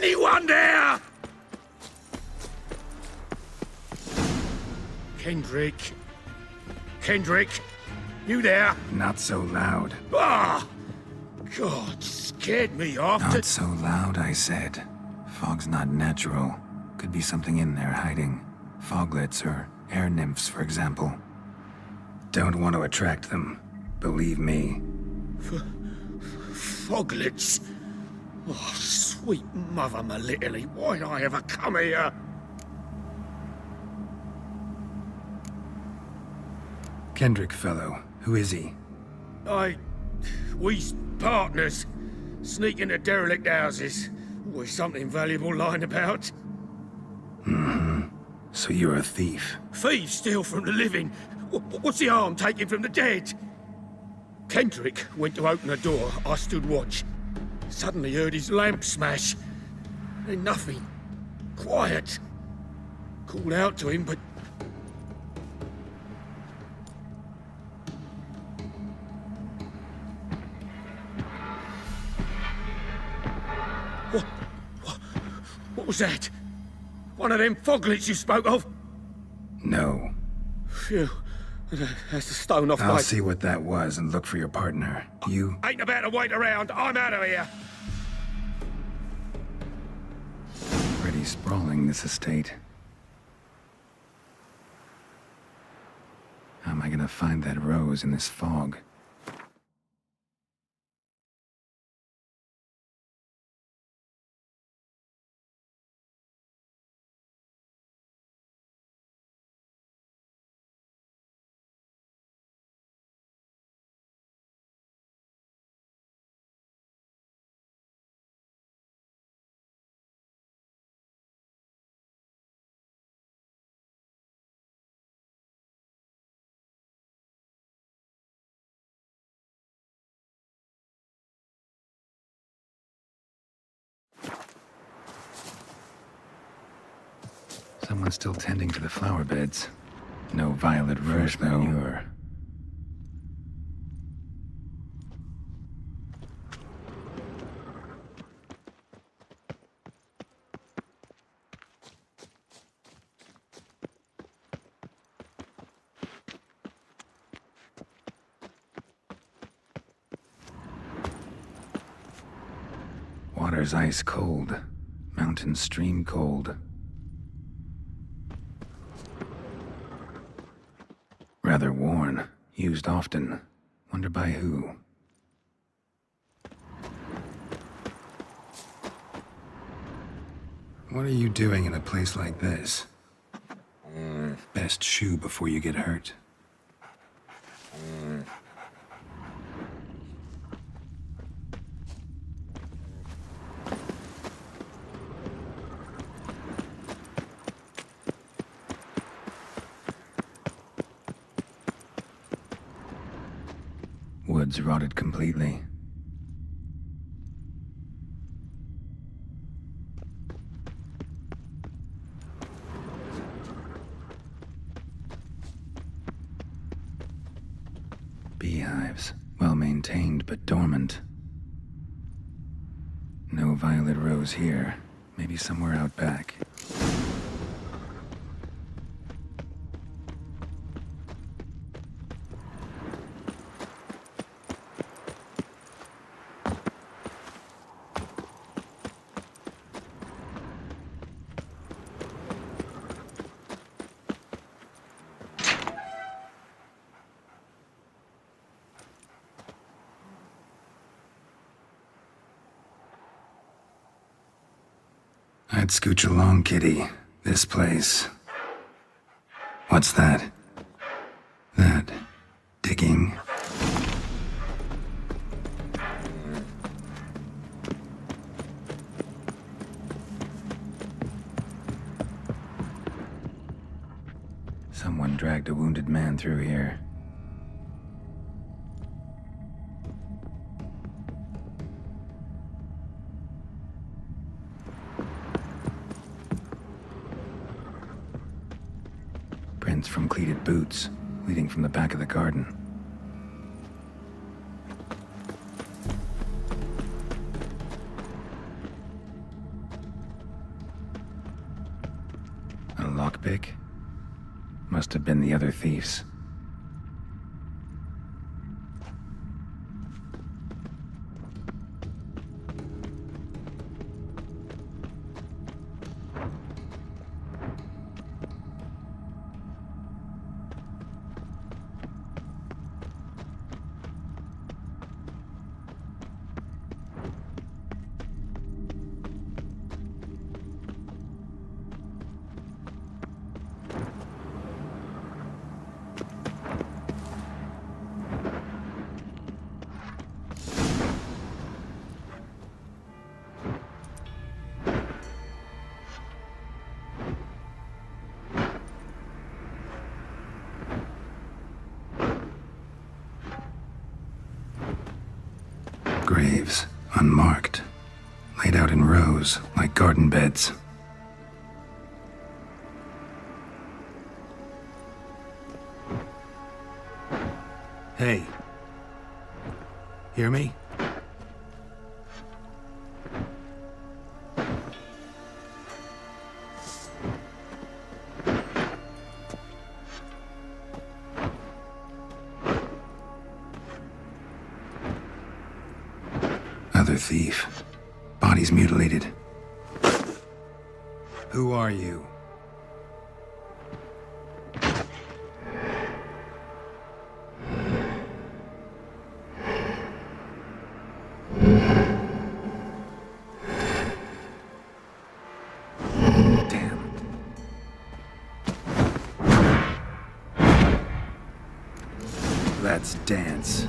Anyone there? Kendrick? Kendrick? You there? Not so loud. Ah! God, scared me off. Not so loud, I said. Fog's not natural. Could be something in there hiding. Foglets or air nymphs, for example. Don't want to attract them. Believe me. Foglets? Oh, sweet mother, my little, why'd I ever come here? Kendrick fellow. Who is he? We's partners. Sneak into derelict houses. Always something valuable lying about. Mm-hmm. So you're a thief. Thieves steal from the living. What's the harm taking from the dead? Kendrick went to open the door. I stood watch. Suddenly heard his lamp smash. Then nothing. Quiet. Called out to him, but... What was that? One of them foglets you spoke of? No. Phew. That's the stone off I'll my... see what that was and look for your partner. You... Ain't about to wait around. I'm out of here. Pretty sprawling, this estate. How am I gonna find that rose in this fog? Someone's still tending to the flower beds. No violet rose, though. Water's ice cold. Mountain stream cold. Rather worn. Used often. Wonder by who. What are you doing in a place like this? Best shoe before you get hurt. Woods rotted completely. Beehives, well maintained but dormant. No violet rose here. Maybe somewhere out back. I'd scooch along, kitty. This place. What's that? That... digging? Someone dragged a wounded man through here. Prints from cleated boots, leading from the back of the garden. A lockpick? Must have been the other thieves. Graves, unmarked. laid out in rows like garden beds. Hey. Hear me? Other thief. Bodies mutilated. Who are you? Let's dance.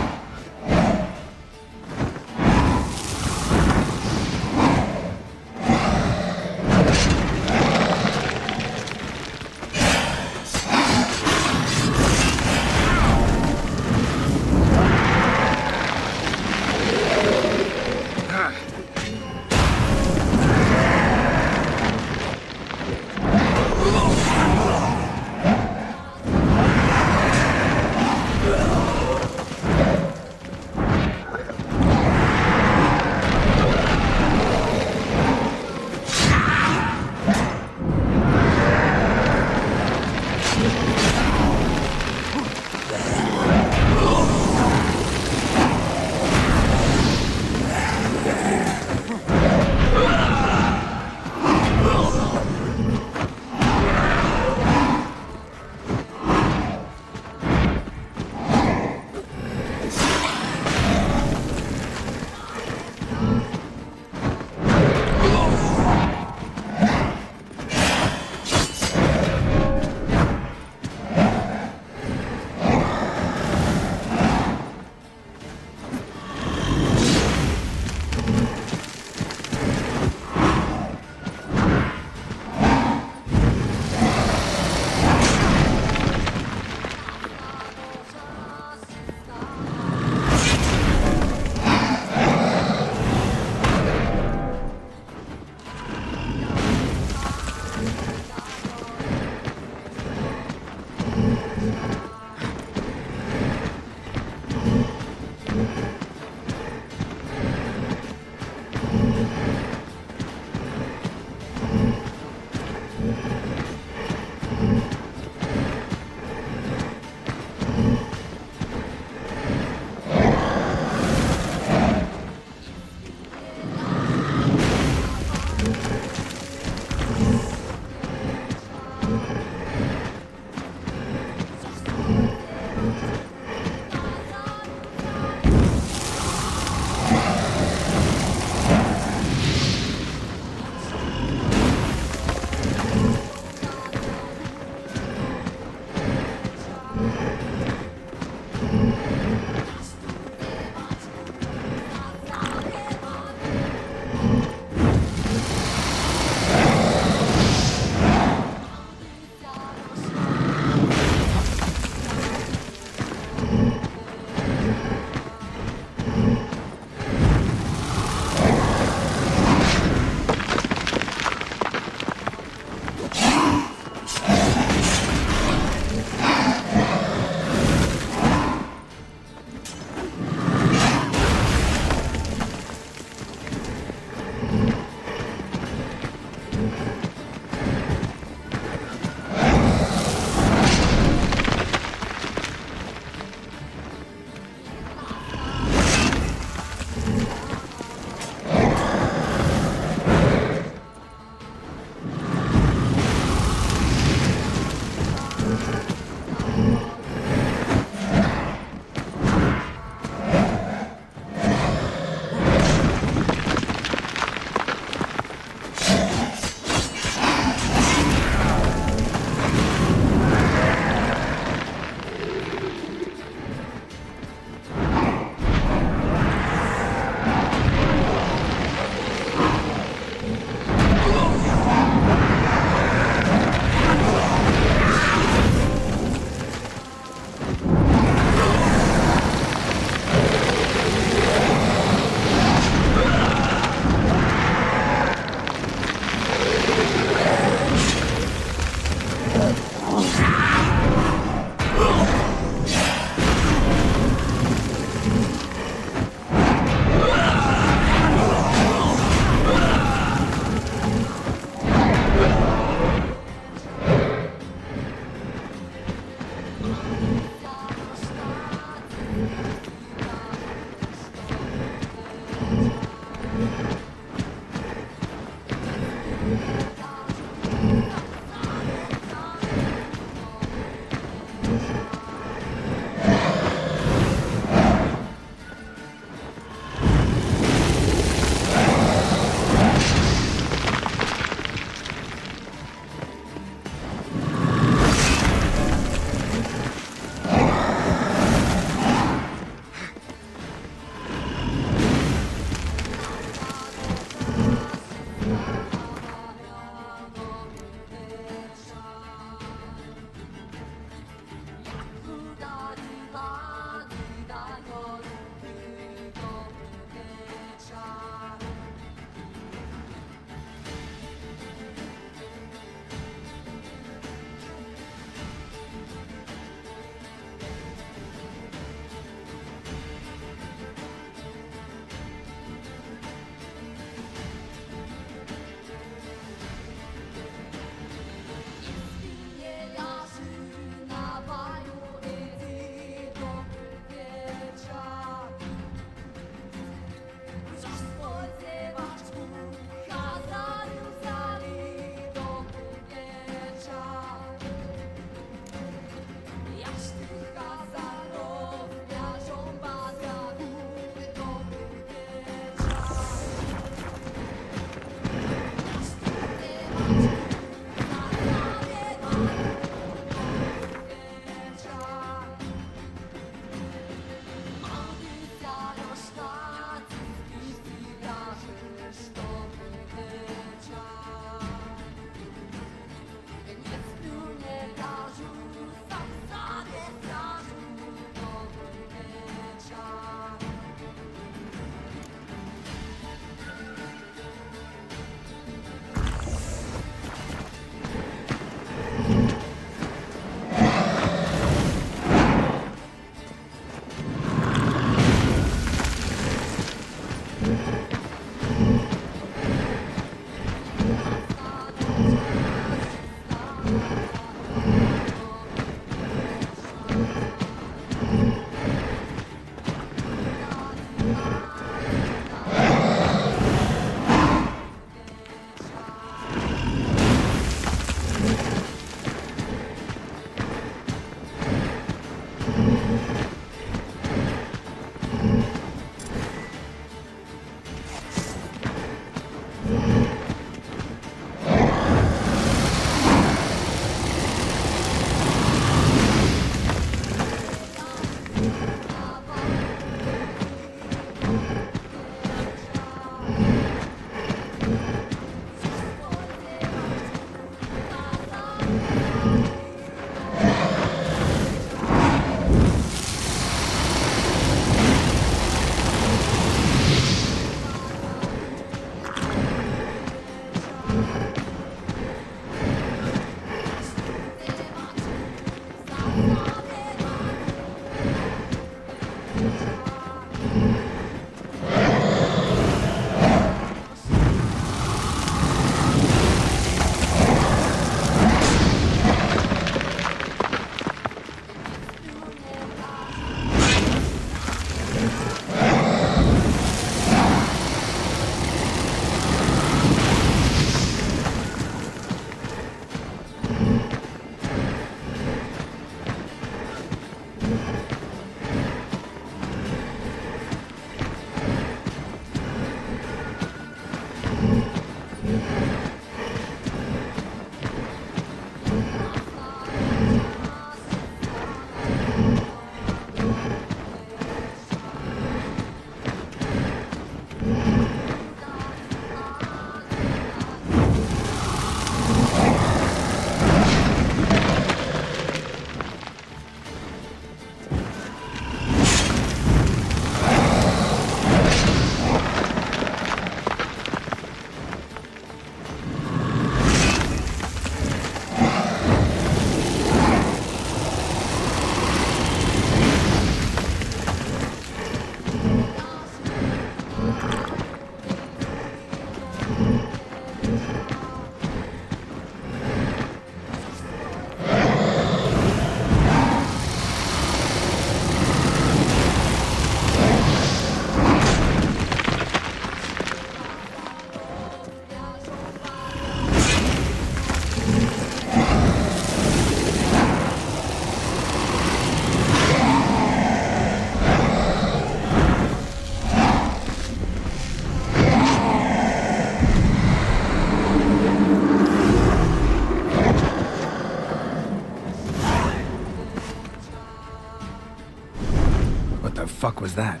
fuck was that?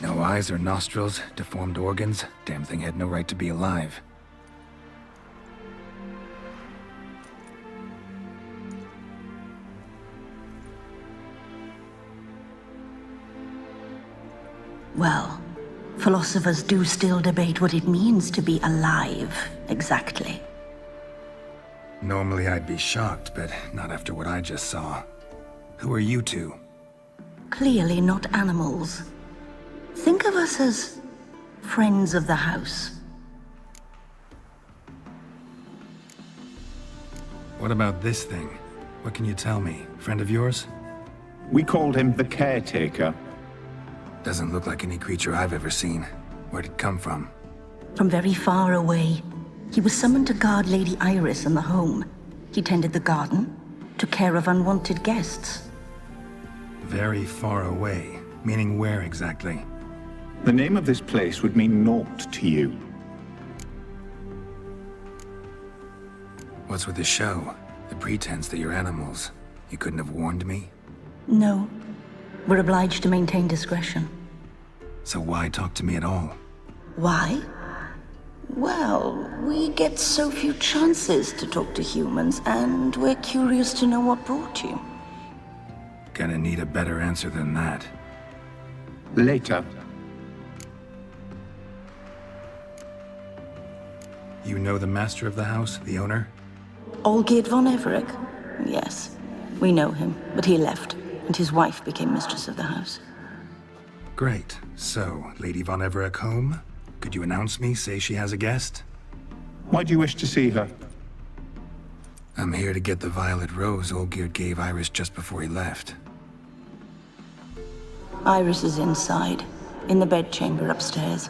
No eyes or nostrils, deformed organs. Damn thing had no right to be alive. Well, philosophers do still debate what it means to be alive, exactly. Normally I'd be shocked, but not after what I just saw. Who are you two? Clearly not animals. Think of us as friends of the house. What about this thing? What can you tell me? Friend of yours? We called him the Caretaker. Doesn't look like any creature I've ever seen. Where'd it come from? From very far away. He was summoned to guard Lady Iris and the home. He tended the garden, took care of unwanted guests. Very far away. Meaning where exactly? The name of this place would mean naught to you. What's with the show? The pretense that you're animals. You couldn't have warned me? No. We're obliged to maintain discretion. So why talk to me at all? Why? Well, we get so few chances to talk to humans, and we're curious to know what brought you. Gonna need a better answer than that. Later. You know the master of the house, the owner? Olgierd von Everec? Yes. We know him, but he left, and his wife became mistress of the house. Great. So, Lady von Everec home? Could you announce me, say she has a guest? Why do you wish to see her? I'm here to get the violet rose Olgierd gave Iris just before he left. Iris is inside, in the bedchamber upstairs.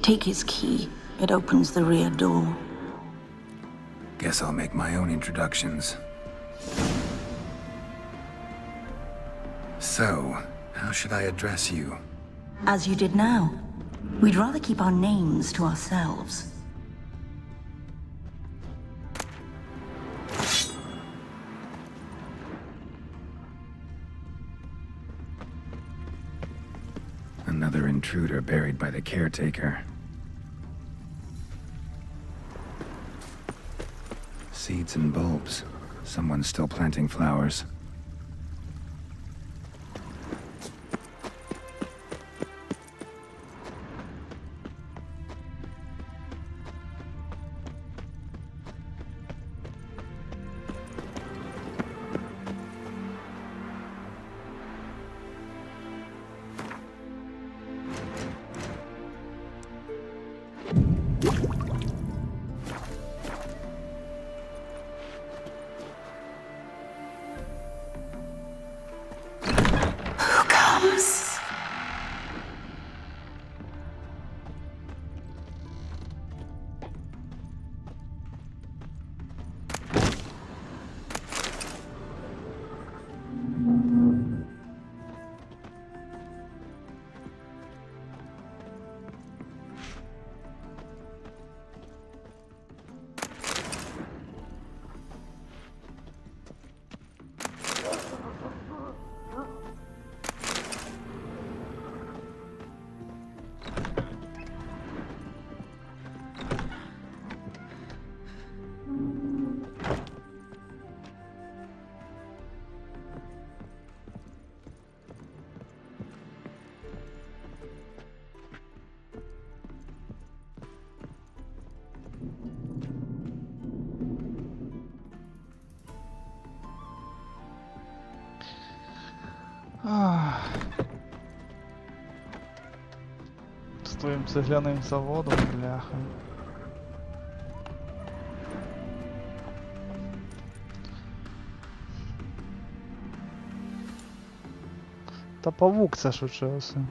Take his key. It opens the rear door. Guess I'll make my own introductions. So, how should I address you? As you did now. We'd rather keep our names to ourselves. Another intruder buried by the caretaker. Seeds and bulbs. Someone's still planting flowers. З твоїм цегляним заводом, бляха. Та павук це ж учився.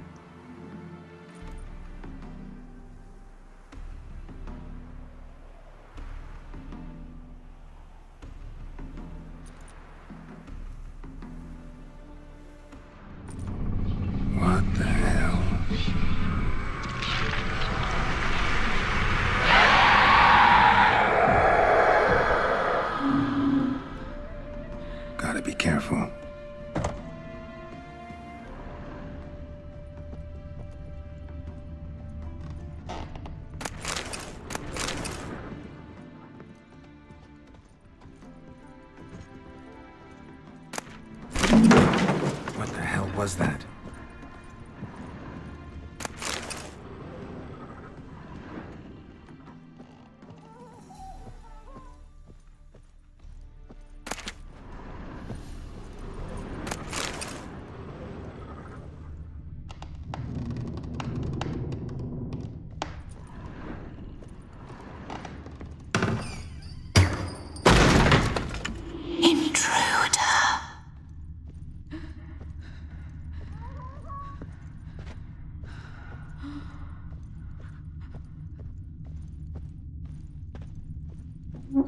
Was that?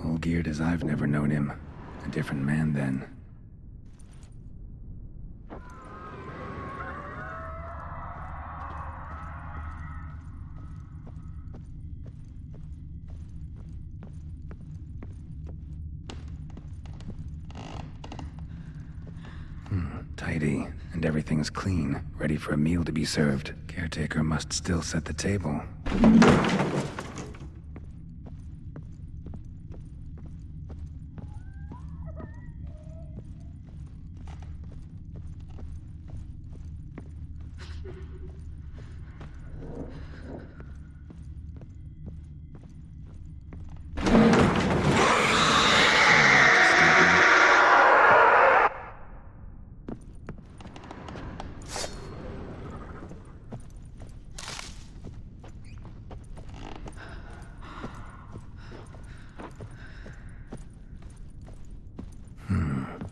All geared as I've never known him. A different man then. Tidy, and everything's clean, ready for a meal to be served. Caretaker must still set the table.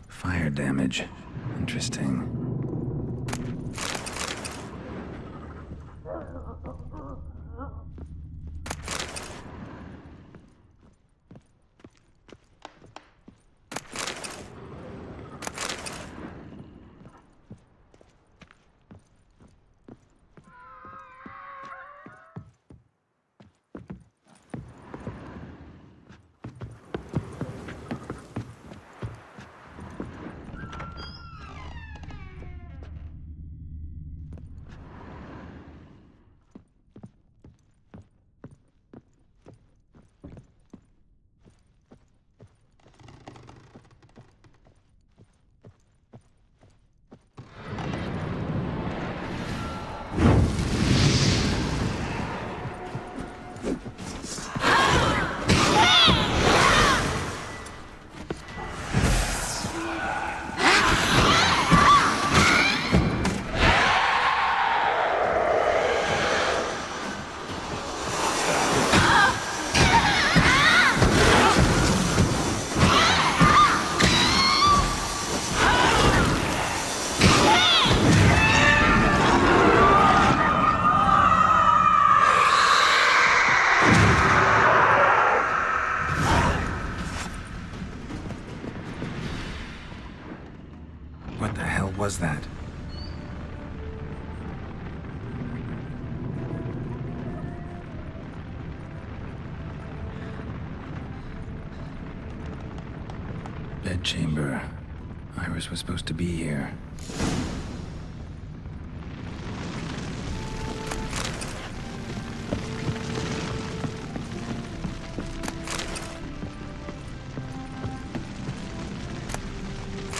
Fire damage. Interesting. What the hell was that? Bedchamber. Iris was supposed to be here.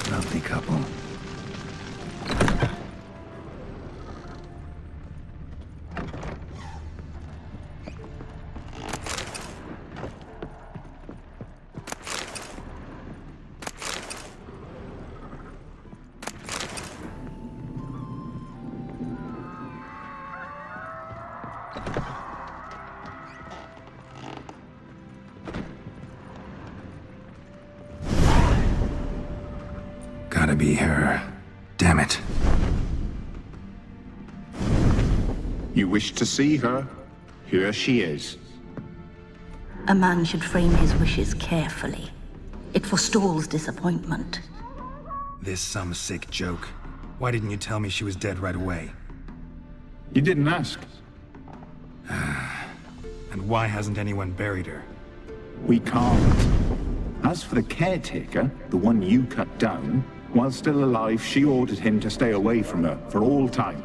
Lovely couple. Gotta be her. Damn it. You wish to see her? Here she is. A man should frame his wishes carefully. It forestalls disappointment. This some sick joke. Why didn't you tell me she was dead right away? You didn't ask. And why hasn't anyone buried her? We can't. As for the caretaker, the one you cut down, while still alive, she ordered him to stay away from her for all time.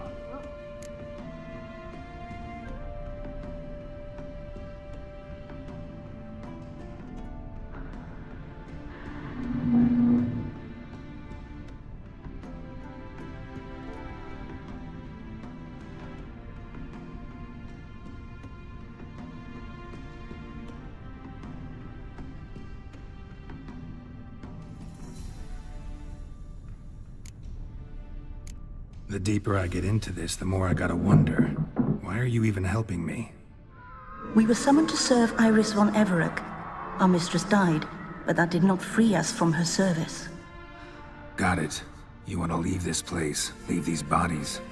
The deeper I get into this, the more I gotta wonder. Why are you even helping me? We were summoned to serve Iris von Everec. Our mistress died, but that did not free us from her service. Got it. You want to leave this place, leave these bodies.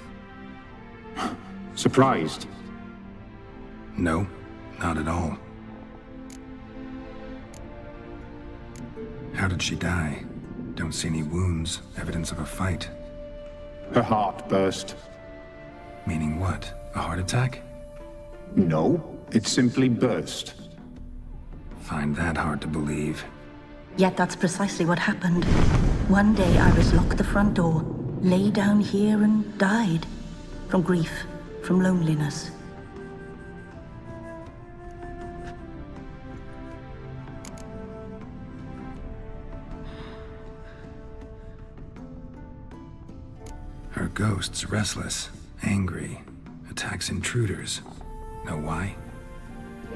Surprised? No, not at all. How did she die? Don't see any wounds, evidence of a fight. Her heart burst. Meaning what? A heart attack? No, it simply burst. Find that hard to believe. Yet that's precisely what happened. One day Iris locked the front door, lay down here and died. From grief, from loneliness. Her ghost's restless, angry, attacks intruders. Know why?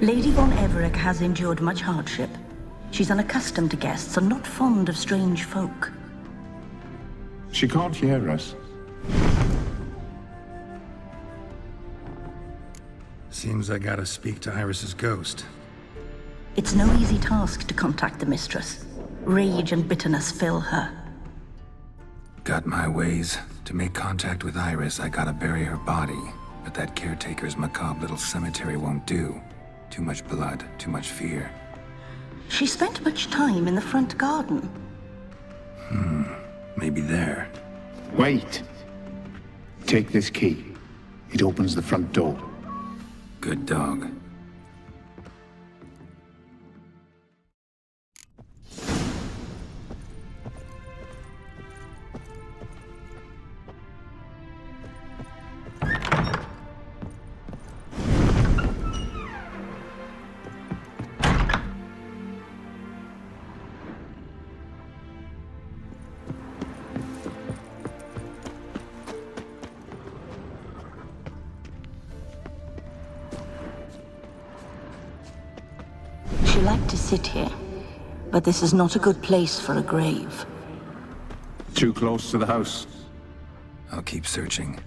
Lady von Everec has endured much hardship. She's unaccustomed to guests and not fond of strange folk. She can't hear us. Seems I gotta speak to Iris's ghost. It's no easy task to contact the mistress. Rage and bitterness fill her. Got my ways. To make contact with Iris, I gotta bury her body. But that caretaker's macabre little cemetery won't do. Too much blood, too much fear. She spent much time in the front garden. Maybe there. Wait. Take this key. It opens the front door. Good dog. She liked to sit here, but this is not a good place for a grave. Too close to the house. I'll keep searching.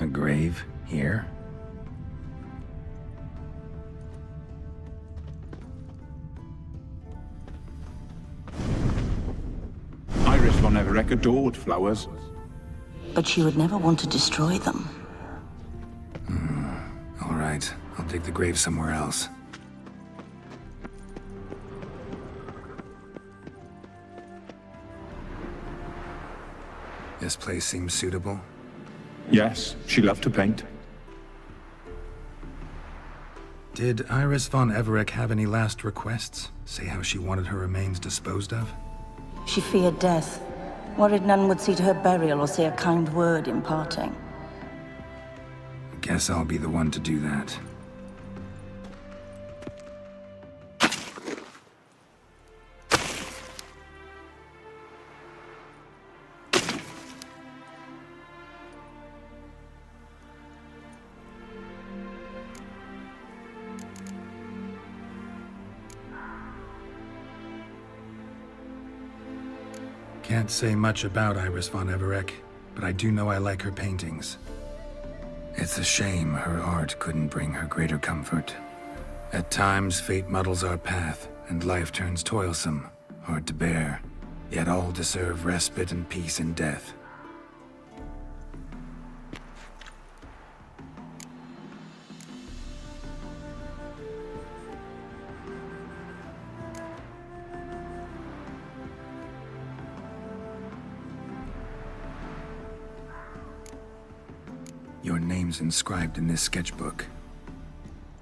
A grave here? Iris von Everec adored flowers. But she would never want to destroy them. right. I'll dig the grave somewhere else. This place seems suitable. Yes, she loved to paint. Did Iris von Everec have any last requests? Say how she wanted her remains disposed of? She feared death, worried none would see to her burial or say a kind word in parting. Guess I'll be the one to do that. Can't say much about Iris von Everec, but I do know I like her paintings. It's a shame her art couldn't bring her greater comfort. At times, fate muddles our path, and life turns toilsome, hard to bear. Yet all deserve respite and peace in death. Your name's inscribed in this sketchbook.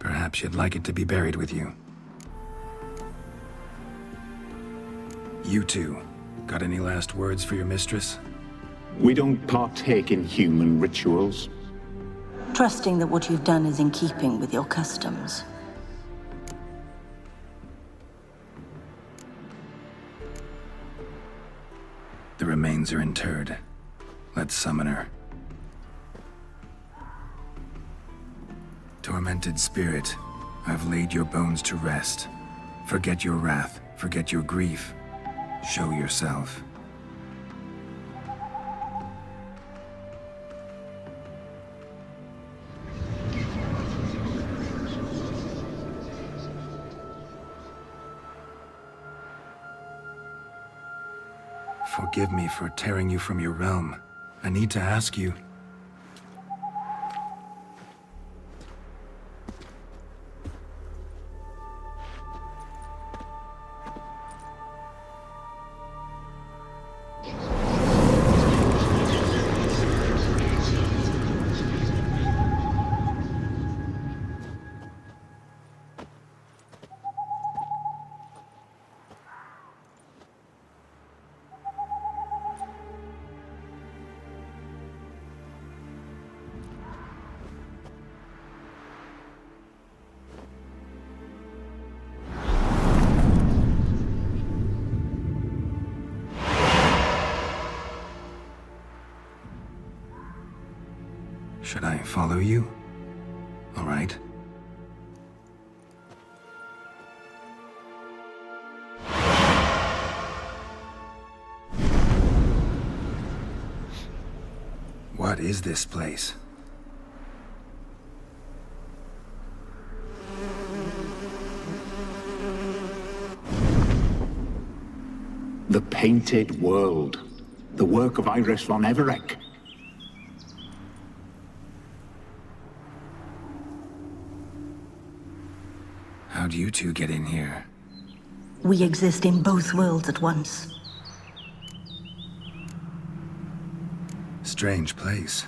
Perhaps you'd like it to be buried with you. You two, got any last words for your mistress? We don't partake in human rituals. Trusting that what you've done is in keeping with your customs. The remains are interred. Let's summon her. Tormented spirit, I've laid your bones to rest. Forget your wrath, forget your grief. Show yourself. Forgive me for tearing you from your realm. I need to ask you. Should I follow you? All right. What is this place? The Painted World. The work of Iris von Everec. How'd you two get in here? We exist in both worlds at once. Strange place.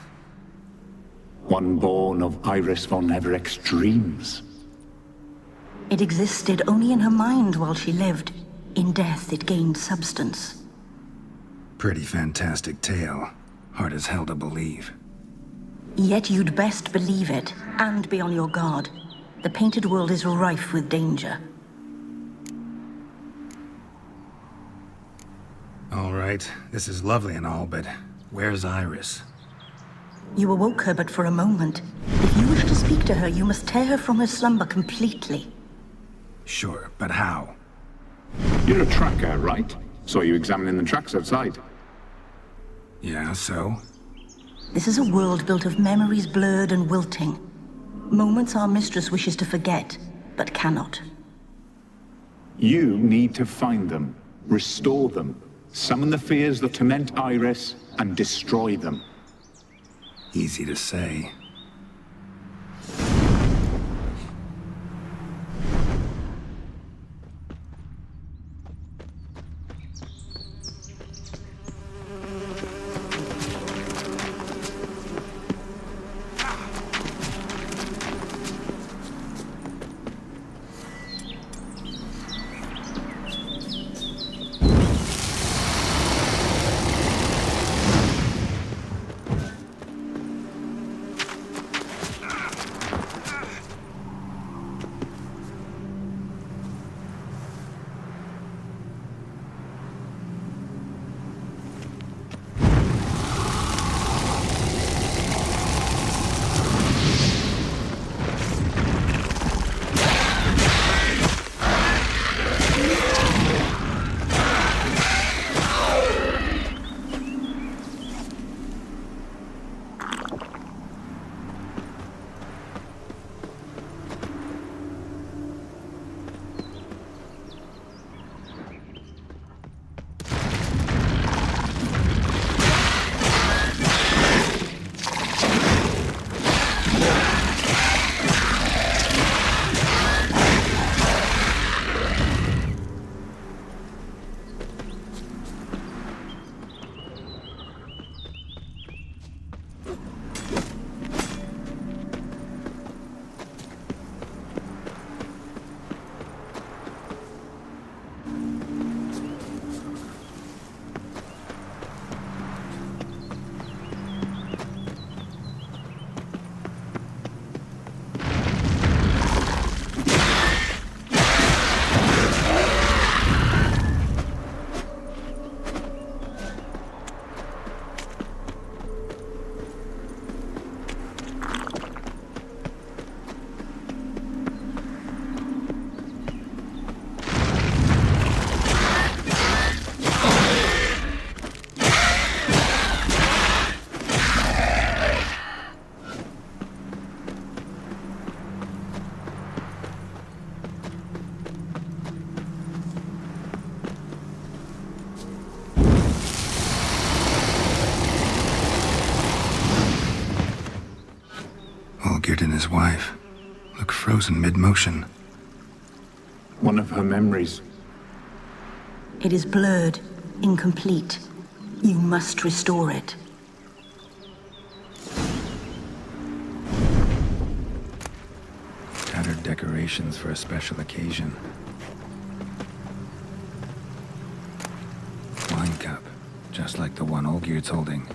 One born of Iris von Everec's dreams. It existed only in her mind while she lived. In death, it gained substance. Pretty fantastic tale. Hard as hell to believe. Yet you'd best believe it, and be on your guard. The Painted World is rife with danger. All right, this is lovely and all, but where's Iris? You awoke her but for a moment. If you wish to speak to her, you must tear her from her slumber completely. Sure, but how? You're a tracker, right? Saw you examining the tracks outside. Yeah, so? This is a world built of memories blurred and wilting. Moments our mistress wishes to forget, but cannot. You need to find them, restore them, summon the fears that torment Iris, and destroy them. Easy to say. Olgierd and his wife look frozen mid-motion. One of her memories. It is blurred, incomplete. You must restore it. Tattered decorations for a special occasion. Wine cup, just like the one Olgierd's holding.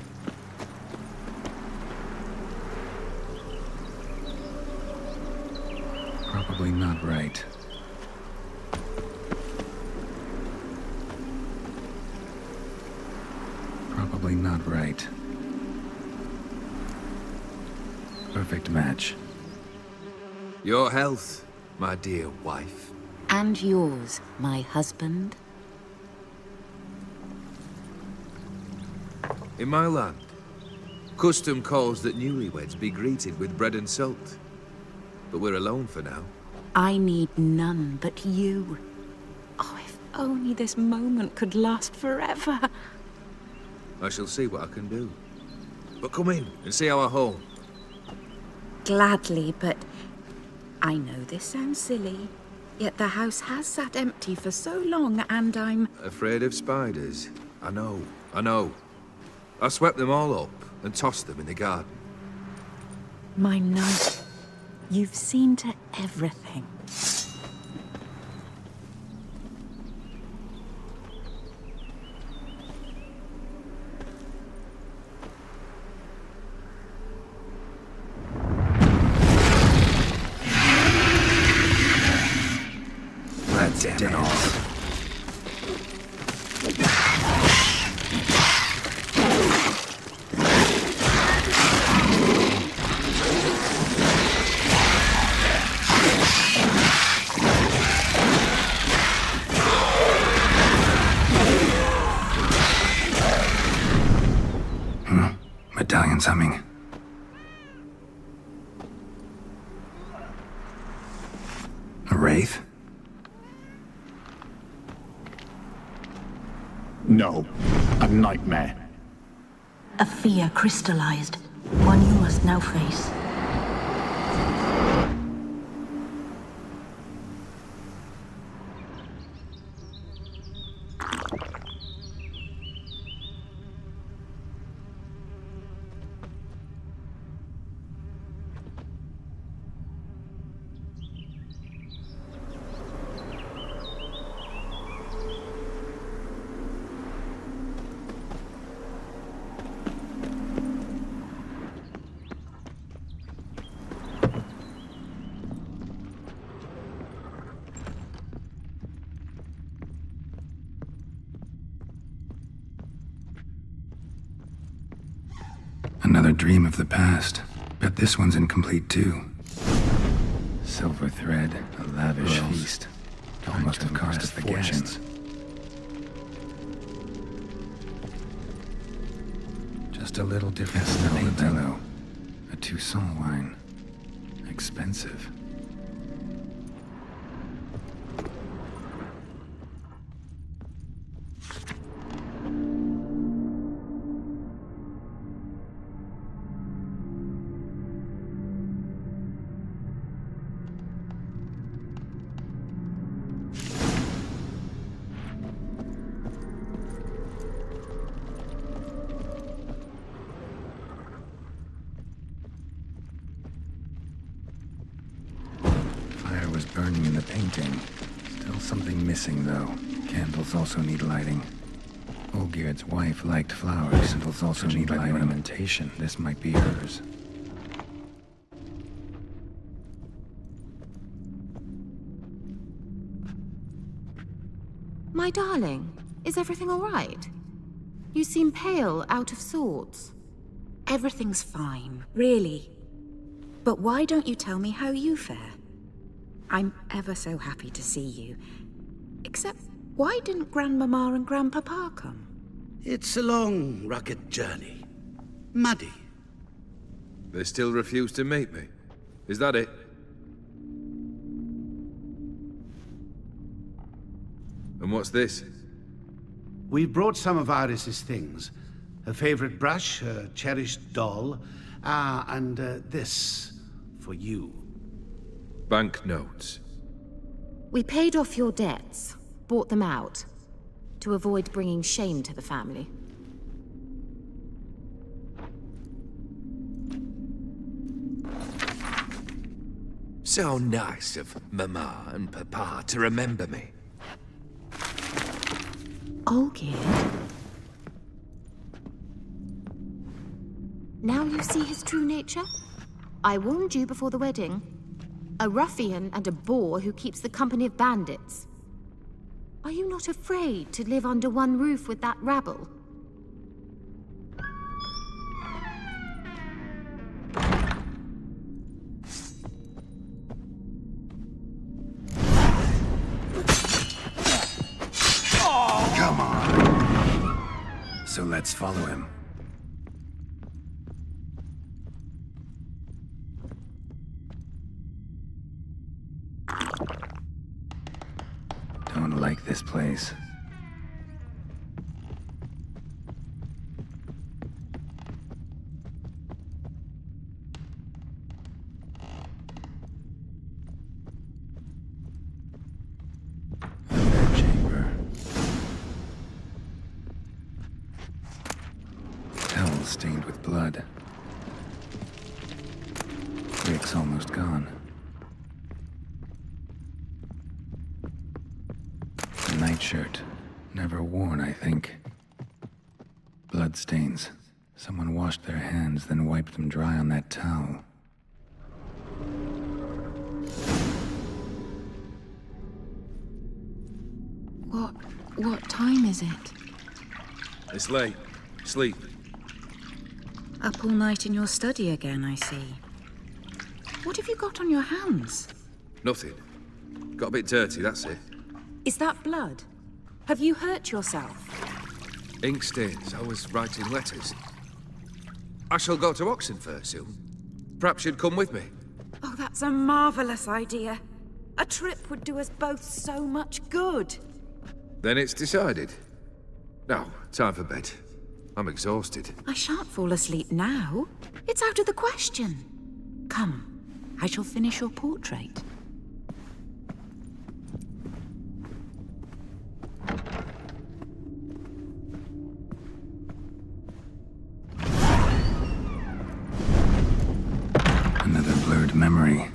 Probably not right. Probably not right. Perfect match. Your health, my dear wife. And yours, my husband. In my land, custom calls that newlyweds be greeted with bread and salt. But we're alone for now. I need none but you. Oh, if only this moment could last forever. I shall see what I can do. But come in and see our home. Gladly, but I know this sounds silly, yet the house has sat empty for so long, and I'm... Afraid of spiders? I know, I know. I swept them all up and tossed them in the garden. My knight, you've seen to everything. Damn it all. Medallion's humming. A wraith? No, a nightmare. A fear crystallized, one you must now face. Another dream of the past. Bet this one's incomplete too. Silver thread, a lavish feast. Almost have cost us the guests. Just a little different Bello. A Toussaint wine. Expensive. Burning in the painting. Still something missing, though. Candles also need lighting. Olgierd's wife liked flowers. Candles also need lighting. Ornamentation. This might be hers. My darling, is everything all right? You seem pale, out of sorts. Everything's fine, really. But why don't you tell me how you fare? I'm ever so happy to see you. Except, why didn't Grandmama and Grandpapa come? It's a long, rugged journey. Muddy. They still refuse to meet me. Is that it? And what's this? We brought some of Iris's things. Her favorite brush, her cherished doll, and this. for you. Banknotes. We paid off your debts, bought them out, to avoid bringing shame to the family. So nice of Mama and Papa to remember me. Olgierd? Now you see his true nature? I warned you before the wedding. A ruffian and a boor who keeps the company of bandits. Are you not afraid to live under one roof with that rabble? Come on. So let's follow him. Don't like this place. Chamber. Towel stained with blood. Rick's almost gone. Nightshirt. Never worn, I think. Bloodstains. Someone washed their hands, then wiped them dry on that towel. What time is it? It's late. Sleep. Up all night in your study again, I see. What have you got on your hands? Nothing. Got a bit dirty, that's it. Is that blood? Have you hurt yourself? Ink stains. I was writing letters. I shall go to Oxenfurt soon. Perhaps you'd come with me. Oh, that's a marvelous idea. A trip would do us both so much good. Then it's decided. Now, time for bed. I'm exhausted. I shan't fall asleep now. It's out of the question. Come, I shall finish your portrait. Another blurred memory.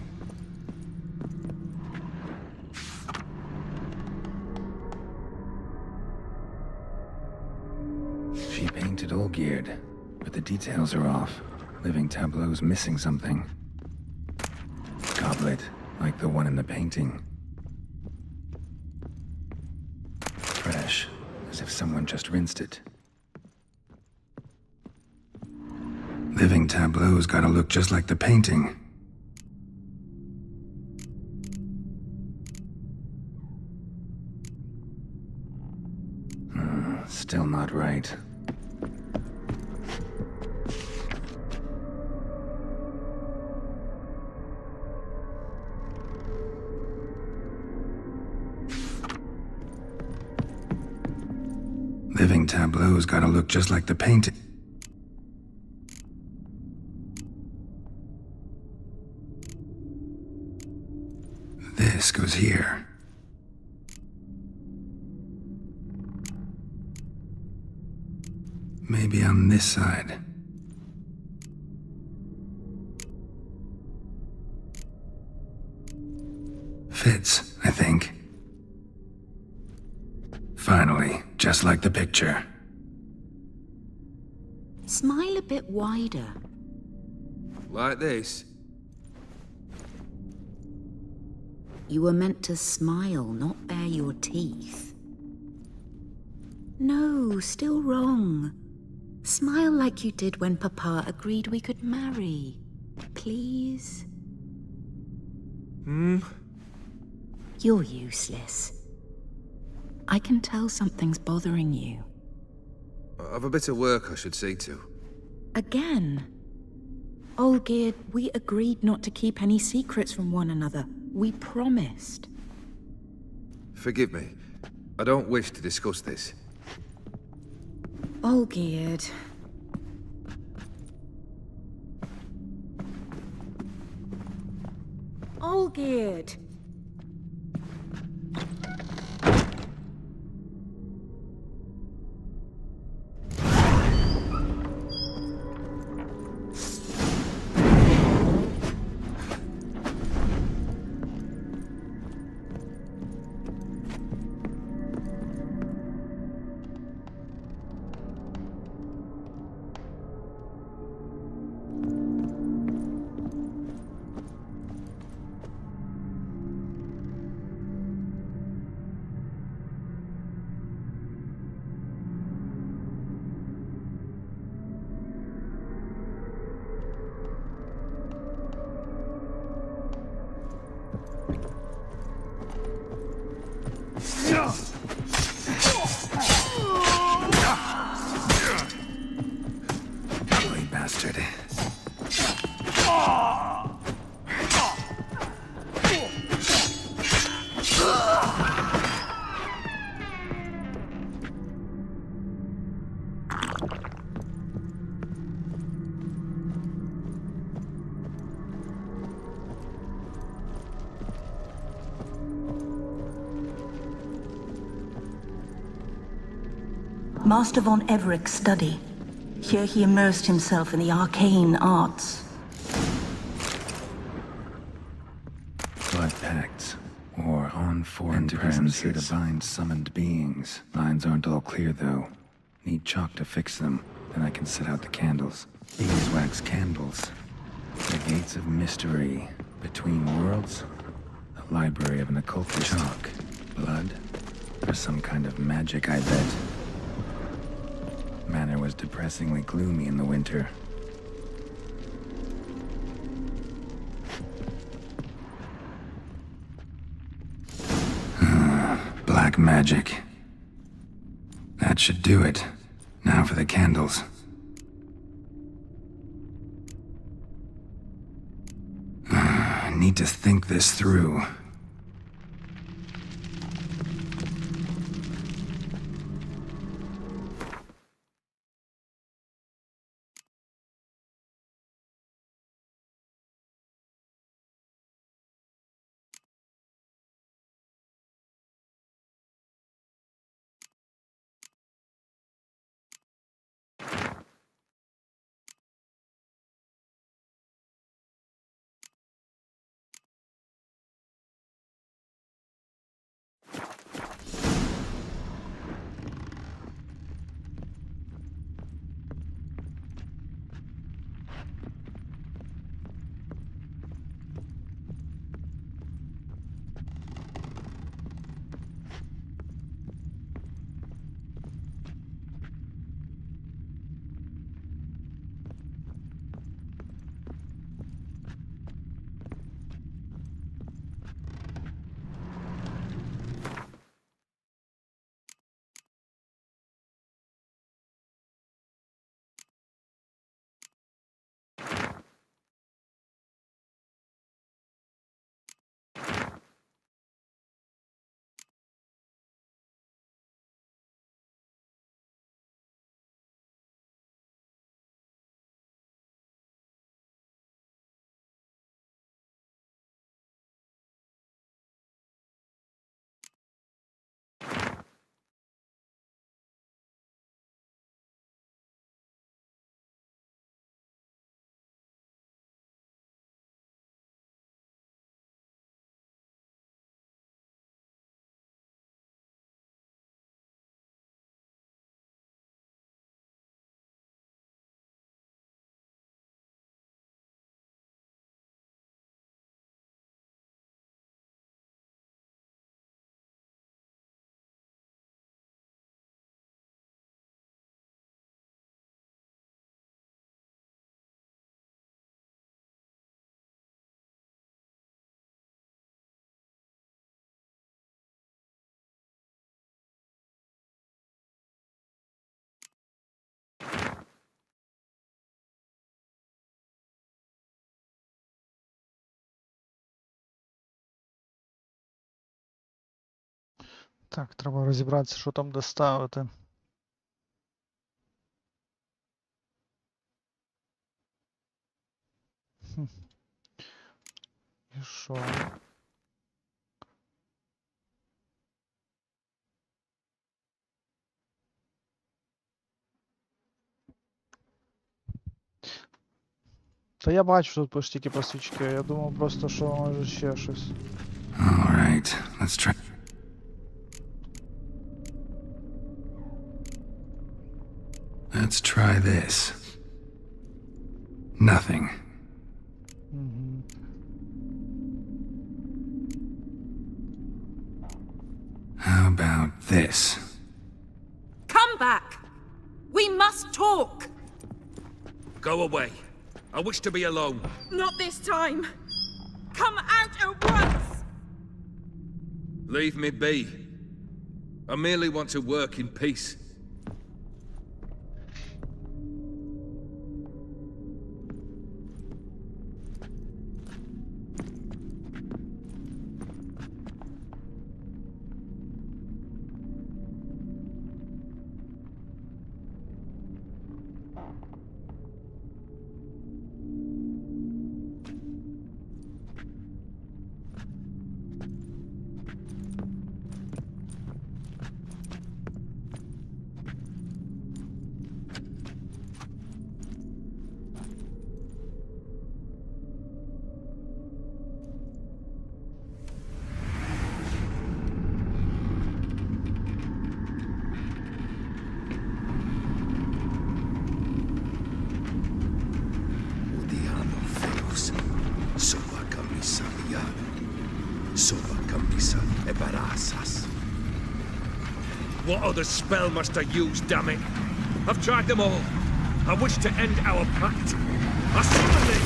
She painted Olgierd, but the details are off. Living tableau's missing something. Goblet, like the one in the painting. Fresh, as if someone just rinsed it. Living tableau's gotta look just like the painting. Still not right. Living tableau's gotta look just like the painting. This goes here. Maybe on this side. Fits, I think. Finally, just like the picture. Smile a bit wider. Like this? You were meant to smile, not bare your teeth. No, still wrong. Smile like you did when Papa agreed we could marry. Please? You're useless. I can tell something's bothering you. I've a bit of work I should see to. Again. Olgierd, we agreed not to keep any secrets from one another. We promised. Forgive me. I don't wish to discuss this. all geared. Ugly bastard. Master von Everett's study. Here he immersed himself in the arcane arts. Blood pacts, or on foreign presences to bind summoned beings. Lines aren't all clear, though. Need chalk to fix them, then I can set out the candles. Beeswax candles. The gates of mystery. Between worlds? The library of an occultist. Chalk. Blood? For some kind of magic, I bet. Manor was depressingly gloomy in the winter. Black magic. That should do it. Now for the candles. I need to think this through. Так, треба розібратися, що там де ставити. що? Та я бачу тут пише тільки про свічки, я думав просто, що може ще щось. All right, let's try. Let's try this. Nothing. How about this? Come back! We must talk! Go away. I wish to be alone. Not this time! Come out at once! Leave me be. I merely want to work in peace. What other spell must I use, damn it? I've tried them all. I wish to end our pact. I summon it!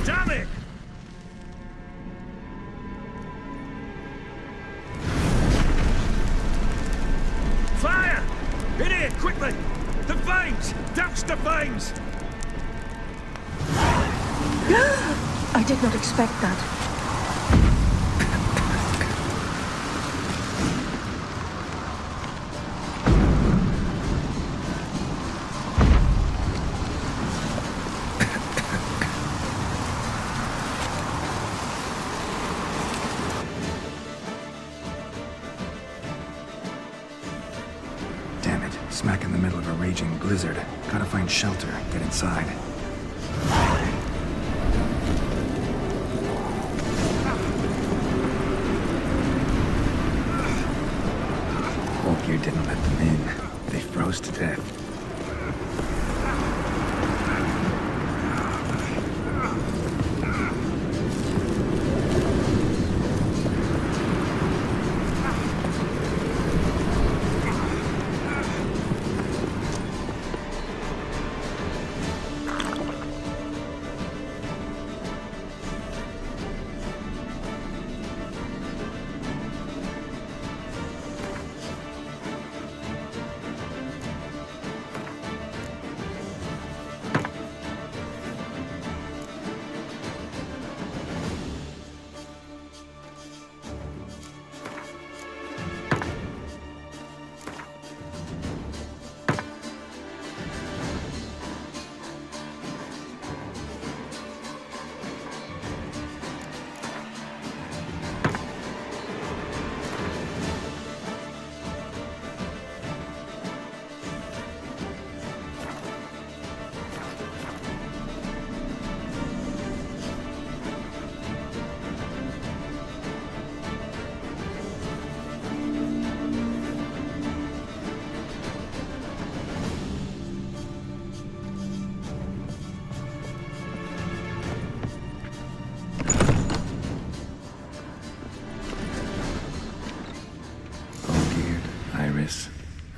Damn it! Fire! In here, quickly! The flames! Douse the flames! I did not expect that. Damn it, smack in the middle of a raging blizzard. Gotta find shelter, get inside. You didn't let them in. They froze to death.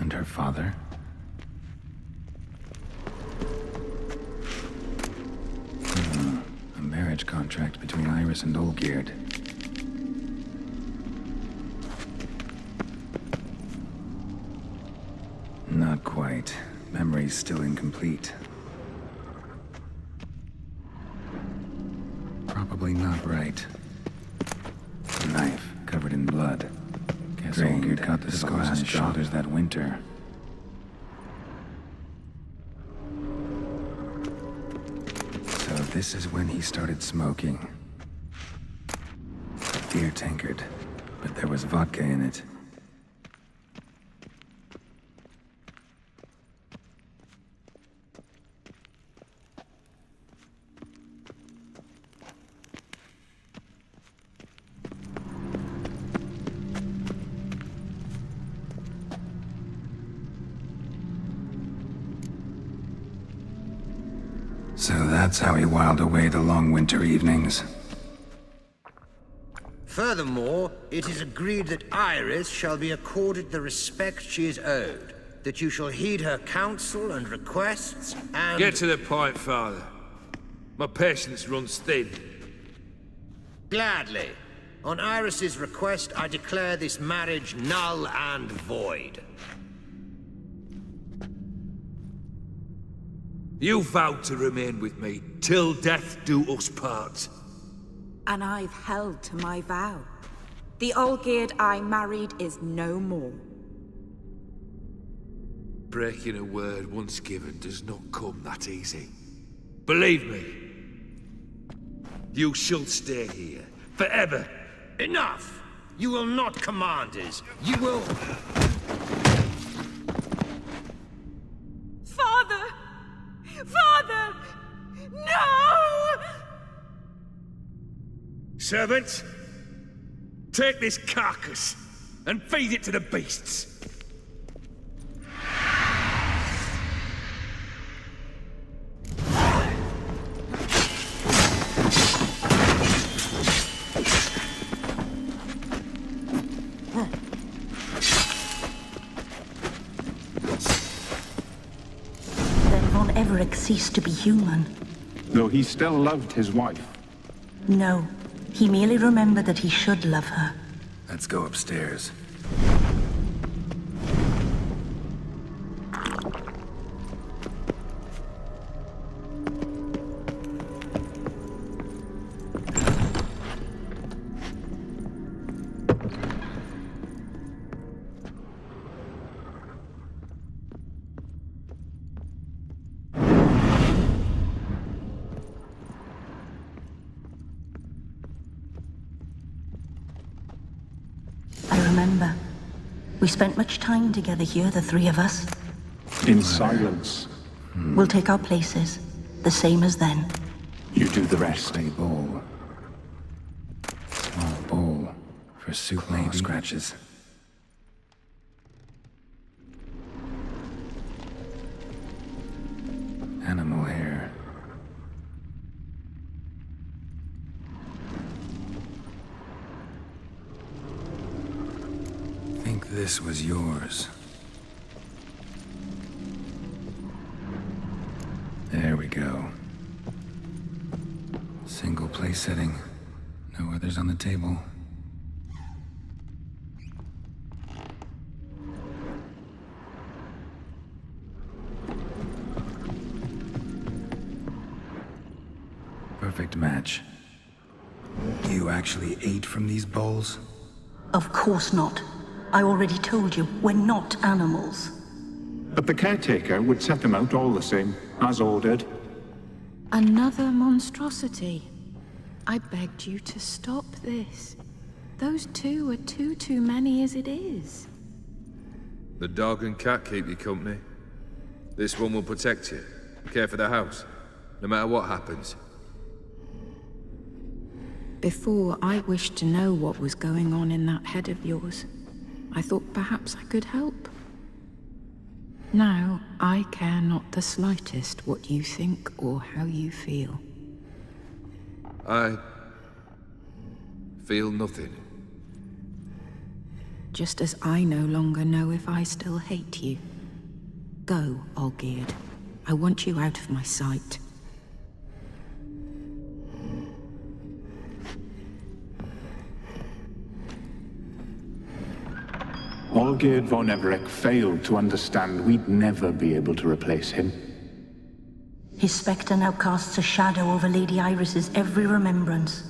And her father. A marriage contract between Iris and Olgierd. Not quite. Memory's still incomplete. Probably not right. A knife covered in blood. Guess Olgierd got the scars on his shoulders that winter. this is when he started smoking. Beer tankard, but there was vodka in it. So that's how he whiled away the long winter evenings. Furthermore, it is agreed that Iris shall be accorded the respect she is owed, that you shall heed her counsel and requests, and... Get to the point, Father. My patience runs thin. Gladly. On Iris's request, I declare this marriage null and void. You vowed to remain with me till death do us part. And I've held to my vow. The Olgierd I married is no more. Breaking a word once given does not come that easy. Believe me. You shall stay here forever. Enough! You will not command us. You will... Father! Father! No! Servants, take this carcass and feed it to the beasts. Everett ceased to be human. Though he still loved his wife. No, he merely remembered that he should love her. Let's go upstairs. Remember, we spent much time together here, the three of us. In silence. We'll take our places, the same as then. You do the rest. A bowl. Small bowl for soup maybe. Scratches. Animal hair. This was yours. There we go. Single place setting. No others on the table. Perfect match. You actually ate from these bowls? Of course not. I already told you, we're not animals. But the caretaker would set them out all the same, as ordered. Another monstrosity. I begged you to stop this. Those two are too many as it is. The dog and cat keep you company. This one will protect you, care for the house, no matter what happens. Before, I wished to know what was going on in that head of yours. I thought perhaps I could help. Now, I care not the slightest what you think or how you feel. I feel nothing. Just as I no longer know if I still hate you. Go, Olgierd. I want you out of my sight. Olgierd von Everett failed to understand we'd never be able to replace him. His spectre now casts a shadow over Lady Iris's every remembrance.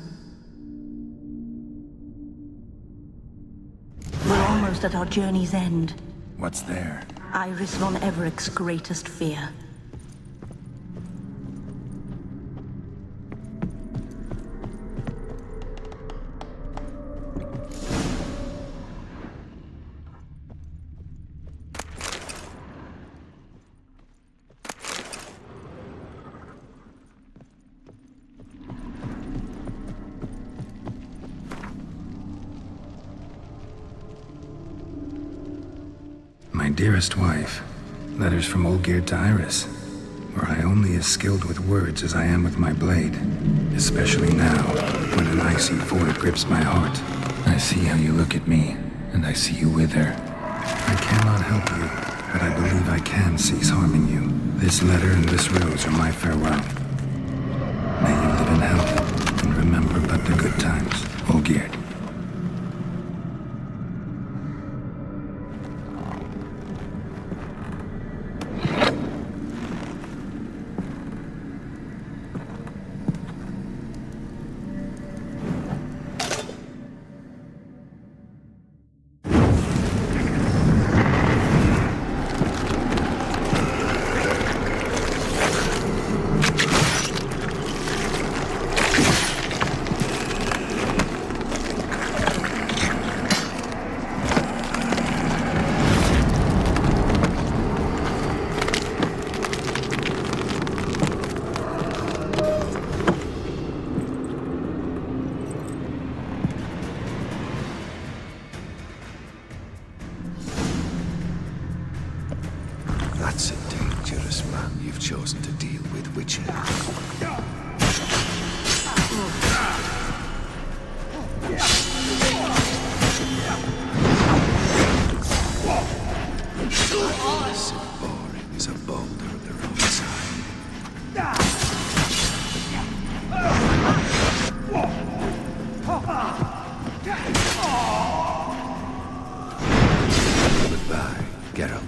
We're almost at our journey's end. What's there? Iris von Everett's greatest fear. my dearest wife. Letters from Olgierd to Iris. Were I only as skilled with words as I am with my blade. Especially now, when an icy void grips my heart. I see how you look at me, and I see you wither. I cannot help you, but I believe I can cease harming you. This letter and this rose are my farewell. May you live in health, and remember but the good times, Olgierd. That's a dangerous man you've chosen to deal with, Witcher. Boring is a boulder at the wrong time. Goodbye, Geralt.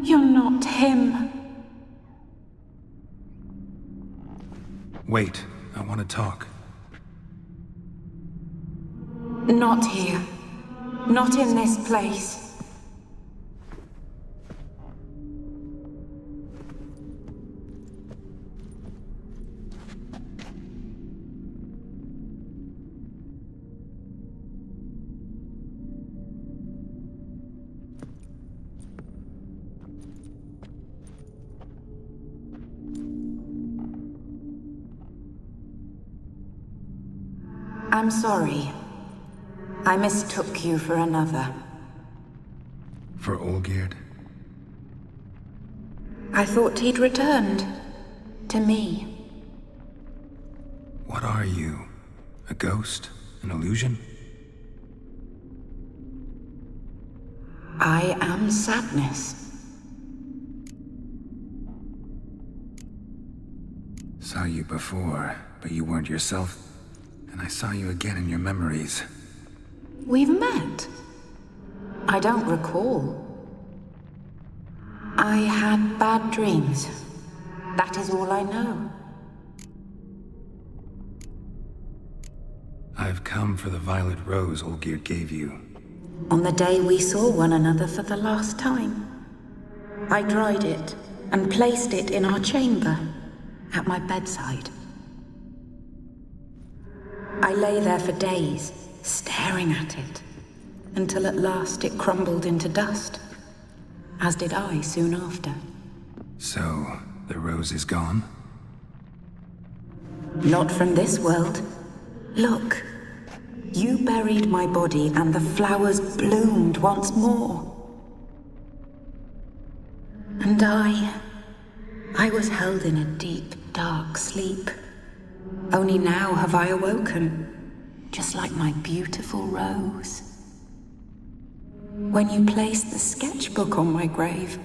You're not him. Wait, I want to talk. Not here. Not in this place. I'm sorry. I mistook you for another. For Olgierd? I thought he'd returned. To me. What are you? A ghost? An illusion? I am sadness. Saw you before, but you weren't yourself. And I saw you again in your memories. We've met? I don't recall. I had bad dreams. That is all I know. I've come for the violet rose Olgierd gave you. On the day we saw one another for the last time, I dried it and placed it in our chamber, at my bedside. I lay there for days, staring at it, until at last it crumbled into dust, as did I soon after. So, the rose is gone? Not from this world. Look, you buried my body and the flowers bloomed once more. And I was held in a deep, dark sleep. Only now have I awoken, just like my beautiful rose. When you placed the sketchbook on my grave,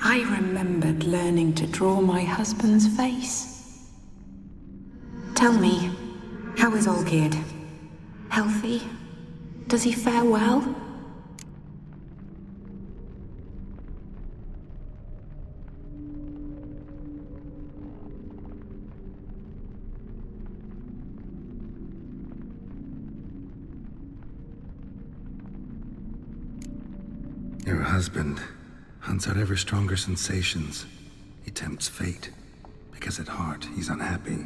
I remembered learning to draw my husband's face. Tell me, how is Olgierd? Healthy? Does he fare well? Your husband hunts out ever stronger sensations. He tempts fate, because at heart he's unhappy.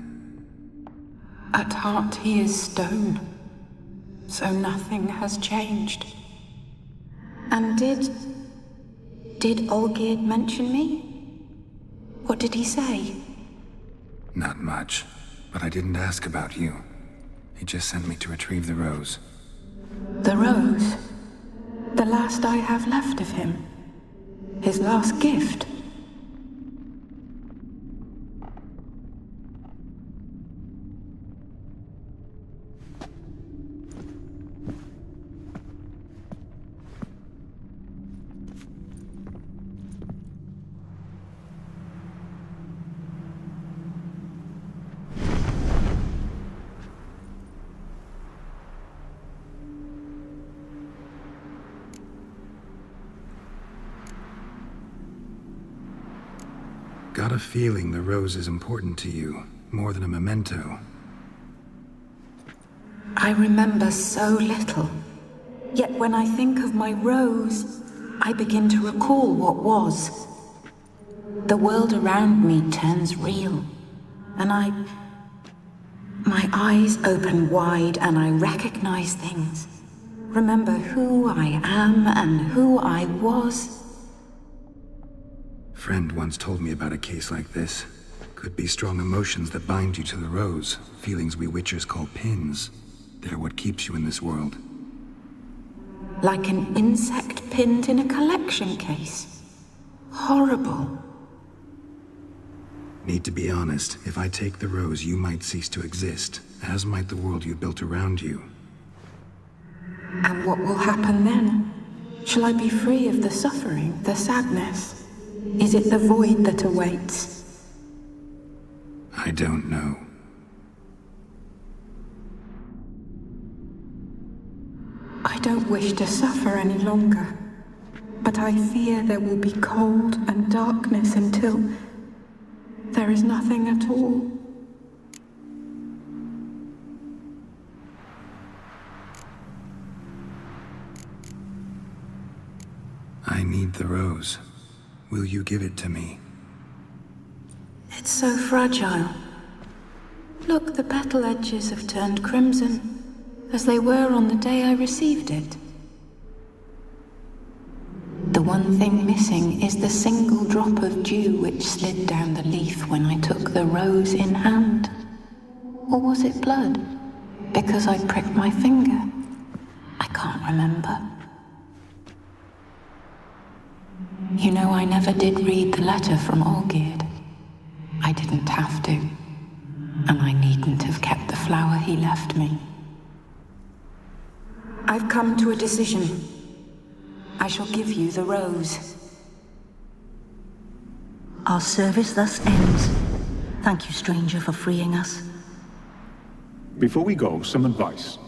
At heart he is stone, so nothing has changed. And did Olgierd mention me? What did he say? Not much, but I didn't ask about you. He just sent me to retrieve the rose. The rose? The last I have left of him? His last gift? Got a feeling the rose is important to you, more than a memento. I remember so little. Yet when I think of my rose, I begin to recall what was. The world around me turns real, and my eyes open wide and I recognize things. Remember who I am and who I was. Friend once told me about a case like this. Could be strong emotions that bind you to the rose, feelings we witchers call pins. They're what keeps you in this world. Like an insect pinned in a collection case. Horrible. Need to be honest, if I take the rose, you might cease to exist, as might the world you built around you. And what will happen then? Shall I be free of the suffering, the sadness? Is it the void that awaits? I don't know. I don't wish to suffer any longer, but I fear there will be cold and darkness until there is nothing at all. I need the rose. Will you give it to me? It's so fragile. Look, the petal edges have turned crimson, as they were on the day I received it. The one thing missing is the single drop of dew which slid down the leaf when I took the rose in hand. Or was it blood? Because I pricked my finger? I can't remember. You know, I never did read the letter from Olgierd. I didn't have to. And I needn't have kept the flower he left me. I've come to a decision. I shall give you the rose. Our service thus ends. Thank you, stranger, for freeing us. Before we go, some advice.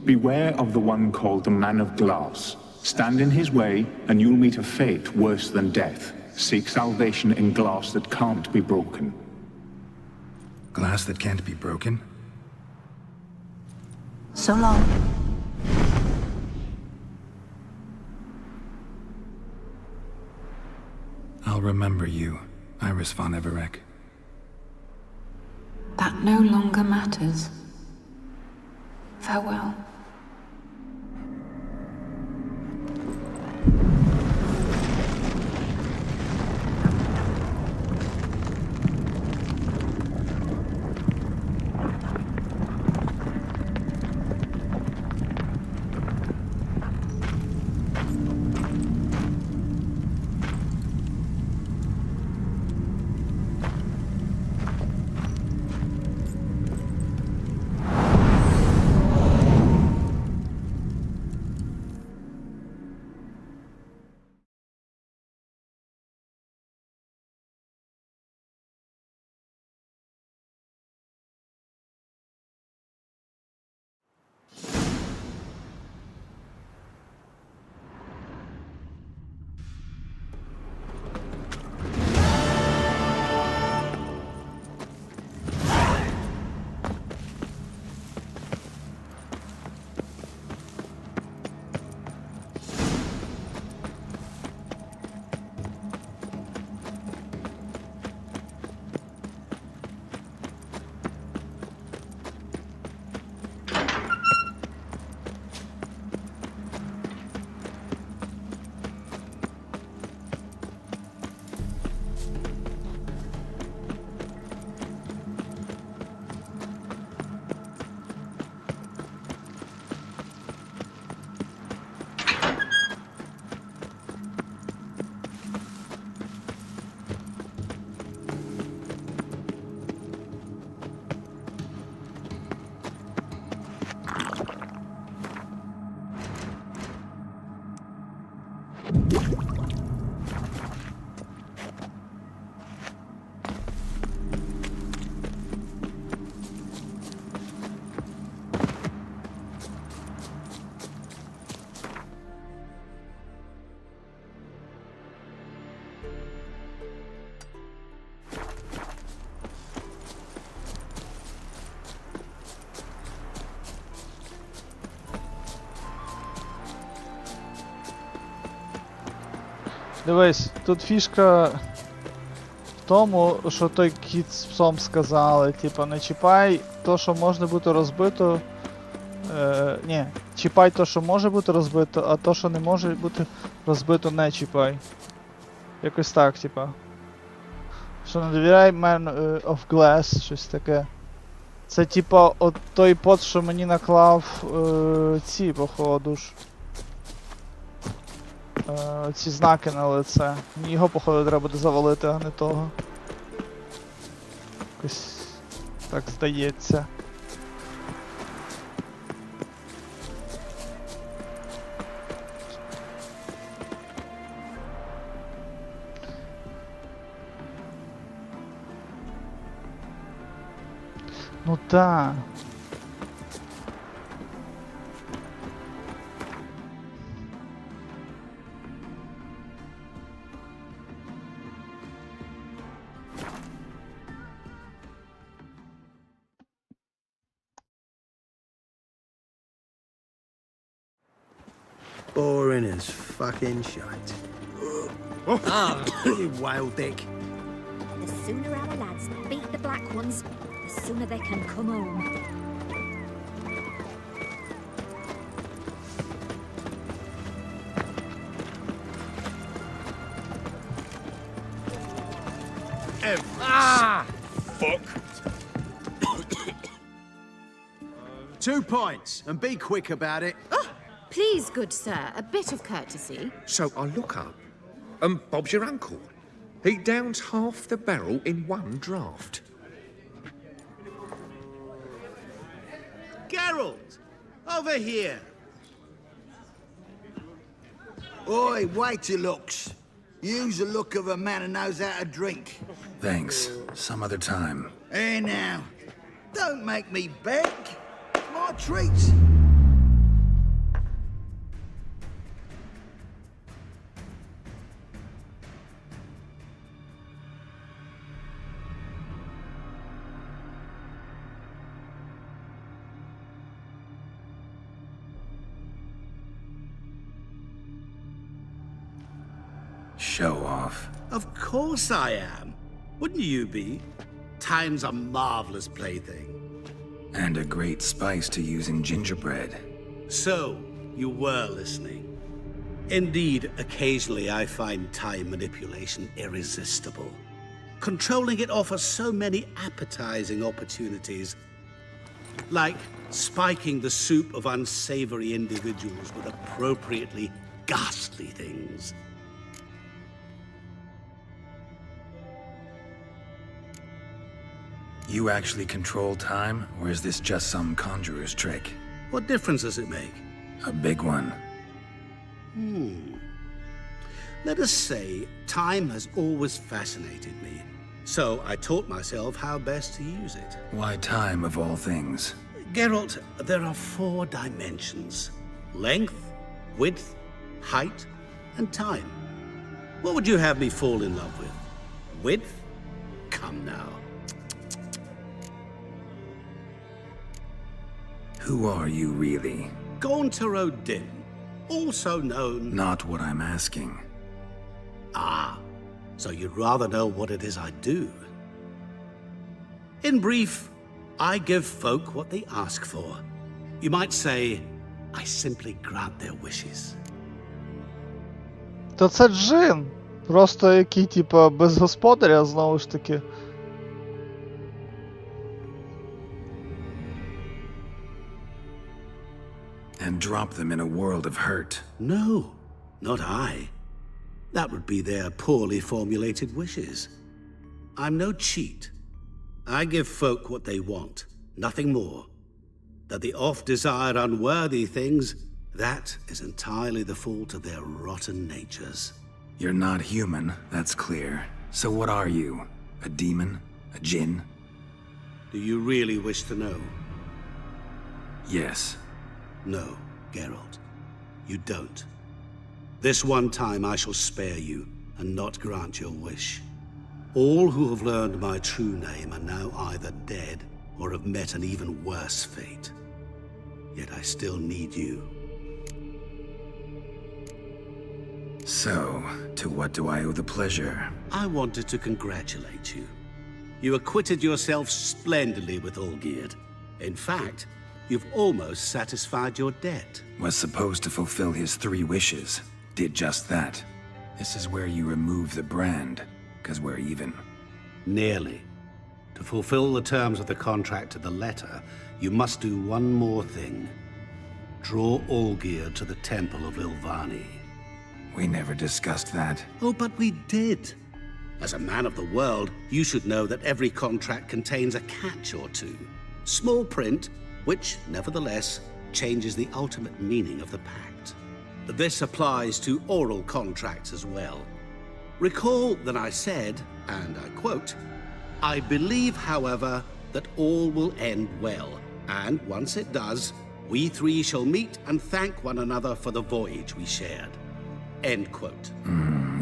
Beware of the one called the Man of Glass. Stand in his way, and you'll meet a fate worse than death. Seek salvation in glass that can't be broken. Glass that can't be broken? So long. I'll remember you, Iris von Everec. That no longer matters. Farewell. Дивись, тут фішка в тому, що той кіт з псом сказали, типа, не чіпай то, що може бути розбито. Ні, чіпай то, що може бути розбито, а то, що не може бути розбито, не чіпай. Якось так, типа. Що не довіряй Man of Glass, щось таке. Це типа от той пот, що мені наклав ці, походу ж. Ці знаки на лице. Мені його, походу, треба буде завалити, а не того. Якось так здається. Ну та. Boring as fucking shite. You wild dick. The sooner our lads beat the black ones, the sooner they can come home. Fuck. 2 points, and be quick about it. Please, good sir, a bit of courtesy. So I look up, and Bob's your uncle. He downs half the barrel in one draft. Geralt, over here. Oi, wait your looks. Use the look of a man who knows how to drink. Thanks. Some other time. Hey now, don't make me beg. It's my treat. Show off. Of course I am. Wouldn't you be? Time's a marvelous plaything. And a great spice to use in gingerbread. So, you were listening. Indeed, occasionally I find time manipulation irresistible. Controlling it offers so many appetizing opportunities. Like spiking the soup of unsavory individuals with appropriately ghastly things. You actually control time, or is this just some conjurer's trick? What difference does it make? A big one. Let us say time has always fascinated me. So I taught myself how best to use it. Why time of all things? Geralt, there are 4 dimensions. Length, width, height, and time. What would you have me fall in love with? Width? Come now. Who are you really? Gaunter O'Dim, also known... Not what I'm asking. Ah, so you'd rather know what it is I do. In brief, I give folk what they ask for. You might say, I simply grant their wishes. То це джин. Просто який, типа, без господаря, знову ж таки. And drop them in a world of hurt. No, not I. That would be their poorly formulated wishes. I'm no cheat. I give folk what they want, nothing more. That they oft desire unworthy things, that is entirely the fault of their rotten natures. You're not human, that's clear. So what are you? A demon? A djinn? Do you really wish to know? Yes. No, Geralt. You don't. This one time I shall spare you, and not grant your wish. All who have learned my true name are now either dead, or have met an even worse fate. Yet I still need you. So, to what do I owe the pleasure? I wanted to congratulate you. You acquitted yourself splendidly with Olgierd. In fact, you've almost satisfied your debt. Was supposed to fulfill his 3 wishes. Did just that. This is where you remove the brand, 'cause we're even. Nearly. To fulfill the terms of the contract to the letter, you must do one more thing. Draw Olgierd to the Temple of Ilvani. We never discussed that. Oh, but we did. As a man of the world, you should know that every contract contains a catch or two. Small print, which, nevertheless, changes the ultimate meaning of the pact. This applies to oral contracts as well. Recall that I said, and I quote, "I believe, however, that all will end well, and once it does, we 3 shall meet and thank one another for the voyage we shared." End quote.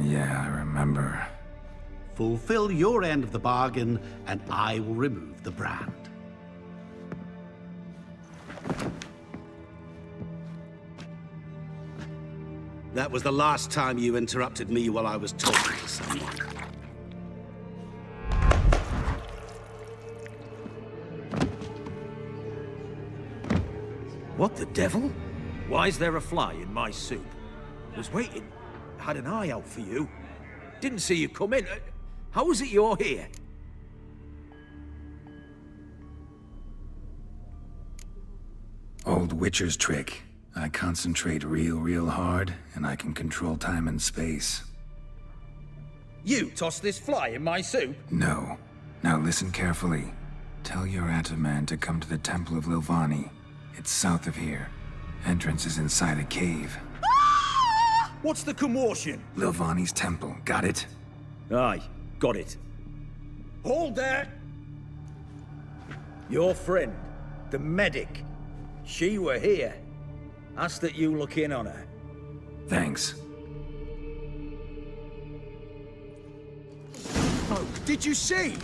Yeah, I remember. Fulfill your end of the bargain, and I will remove the brand. That was the last time you interrupted me while I was talking to someone. What the devil? Why is there a fly in my soup? Was waiting. Had an eye out for you. Didn't see you come in. How is it you're here? Old Witcher's trick. I concentrate real hard, and I can control time and space. You tossed this fly in my soup? No. Now listen carefully. Tell your Ataman to come to the Temple of Lilvani. It's south of here. Entrance is inside a cave. What's the commotion? Lilvani's temple, got it? Aye, got it. Hold there! Your friend, the medic, she were here. Ask that you look in on her. Thanks. Oh, did you see?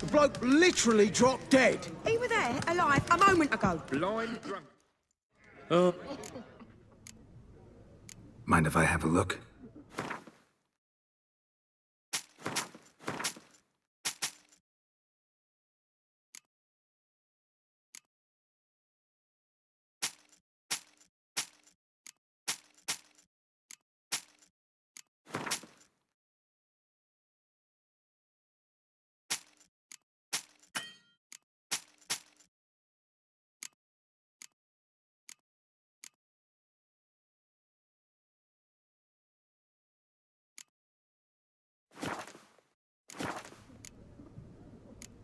The bloke literally dropped dead. He were there, alive, a moment ago. Blind drunk. Mind if I have a look?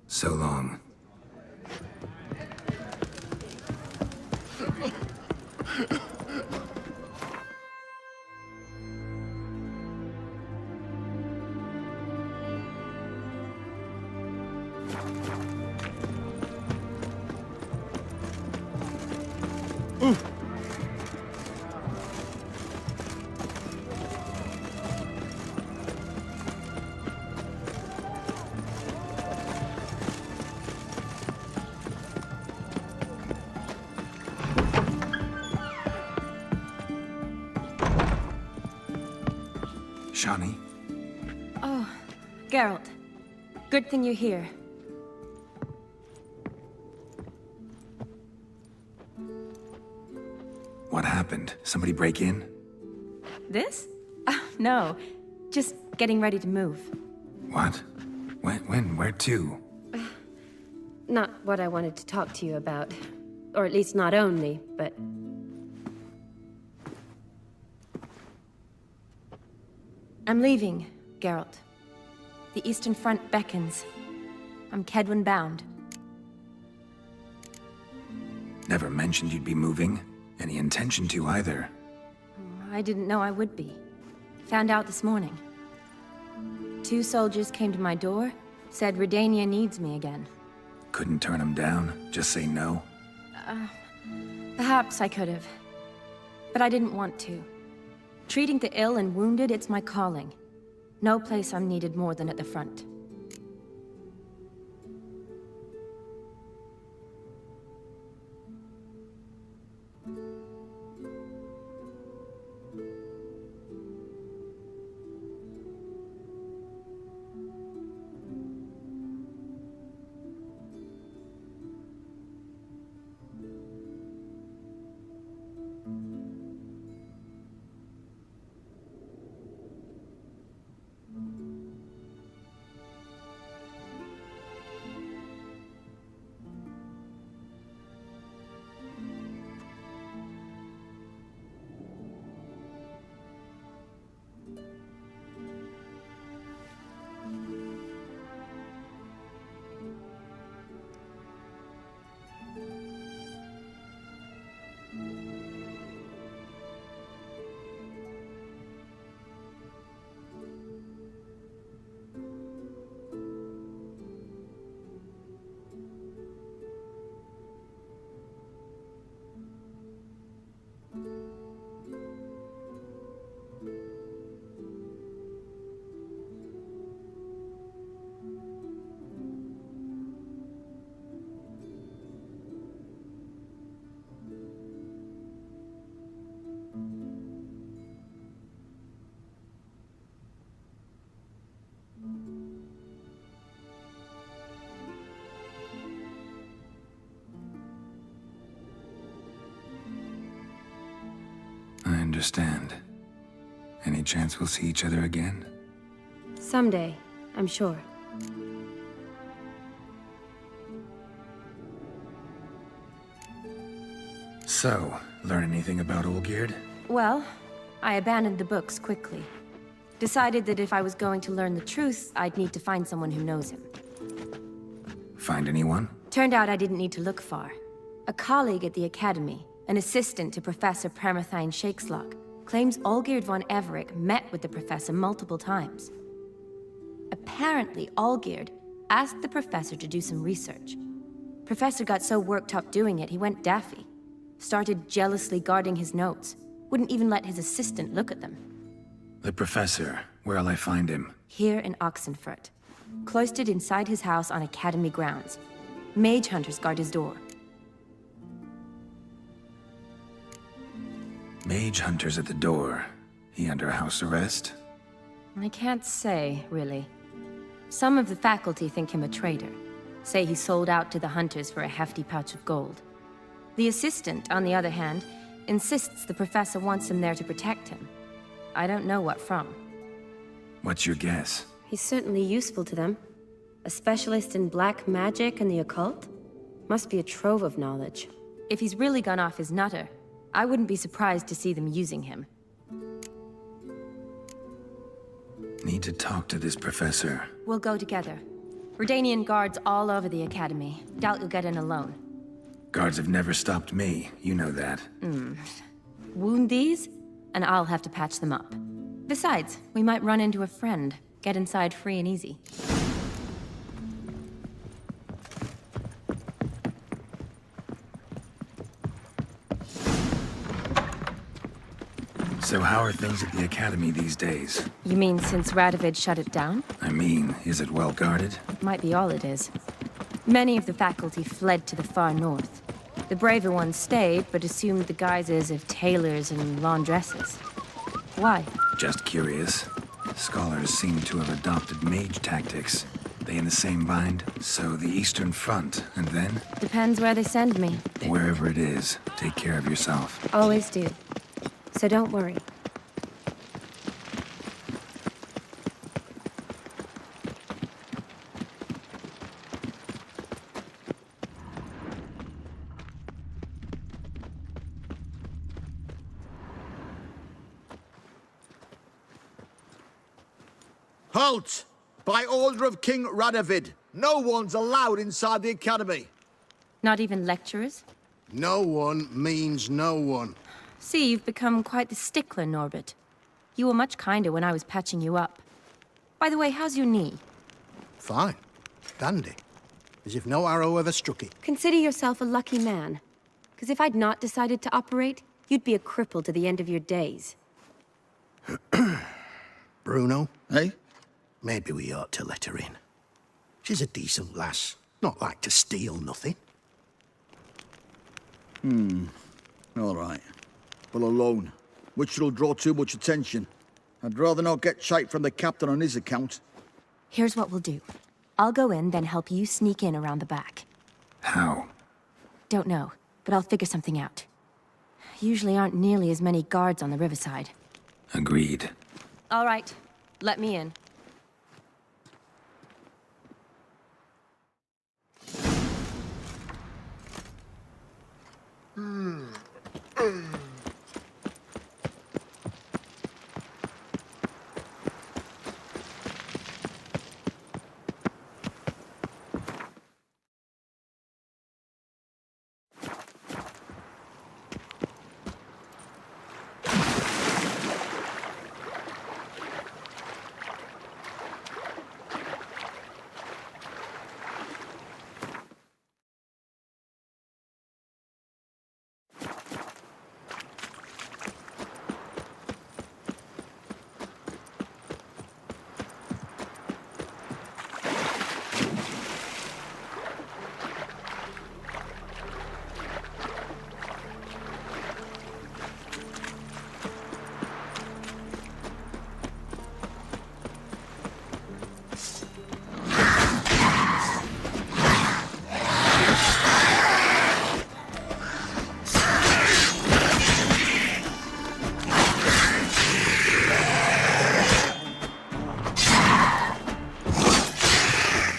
So long. Shani? Oh, Geralt. Good thing you're here. What happened? Somebody break in? This? No. Just getting ready to move. What? When? Where to? Not what I wanted to talk to you about. Or at least not only, but... I'm leaving, Geralt. The Eastern Front beckons. I'm Kedwin bound. Never mentioned you'd be moving. Any intention to either. I didn't know I would be. Found out this morning. 2 soldiers came to my door, said Redania needs me again. Couldn't turn him down? Just say no? Perhaps I could have. But I didn't want to. Treating the ill and wounded, it's my calling. No place I'm needed more than at the front. understand. Any chance we'll see each other again? Someday, I'm sure. So, learn anything about Olgierd? Well, I abandoned the books quickly. Decided that if I was going to learn the truth, I'd need to find someone who knows him. Find anyone? Turned out I didn't need to look far. A colleague at the Academy, an assistant to Professor Paramathine Shakeslock, claims Olgierd von Everick met with the professor multiple times. Apparently, Olgierd asked the professor to do some research. Professor got so worked up doing it, he went daffy. Started jealously guarding his notes. Wouldn't even let his assistant look at them. The professor. Where'll I find him? Here in Oxenfurt. Cloistered inside his house on Academy grounds. Mage hunters guard his door. Mage hunters at the door. He under house arrest? I can't say, really. Some of the faculty think him a traitor. Say he sold out to the hunters for a hefty pouch of gold. The assistant, on the other hand, insists the professor wants him there to protect him. I don't know what from. What's your guess? He's certainly useful to them. A specialist in black magic and the occult? Must be a trove of knowledge. If he's really gone off his nutter, I wouldn't be surprised to see them using him. Need to talk to this professor. We'll go together. Redanian guards all over the Academy. Doubt you'll get in alone. Guards have never stopped me, you know that. Wound these, and I'll have to patch them up. Besides, we might run into a friend. Get inside free and easy. So how are things at the Academy these days? You mean since Radovid shut it down? I mean, is it well guarded? Might be all it is. Many of the faculty fled to the far north. The braver ones stayed, but assumed the guises of tailors and laundresses. Why? Just curious. Scholars seem to have adopted mage tactics. They in the same bind? So the Eastern Front, and then? Depends where they send me. Wherever it is, take care of yourself. Always do. So don't worry. Halt! By order of King Radovid, no one's allowed inside the Academy. Not even lecturers? No one means no one. See, you've become quite the stickler, Norbert. You were much kinder when I was patching you up. By the way, how's your knee? Fine. Dandy. As if no arrow ever struck it. Consider yourself a lucky man. Because if I'd not decided to operate, you'd be a cripple to the end of your days. Bruno? Eh? Maybe we ought to let her in. She's a decent lass. Not like to steal nothing. All right. Well, alone. Which will draw too much attention. I'd rather not get shite from the captain on his account. Here's what we'll do. I'll go in, then help you sneak in around the back. How? Don't know, but I'll figure something out. Usually aren't nearly as many guards on the riverside. Agreed. All right, let me in.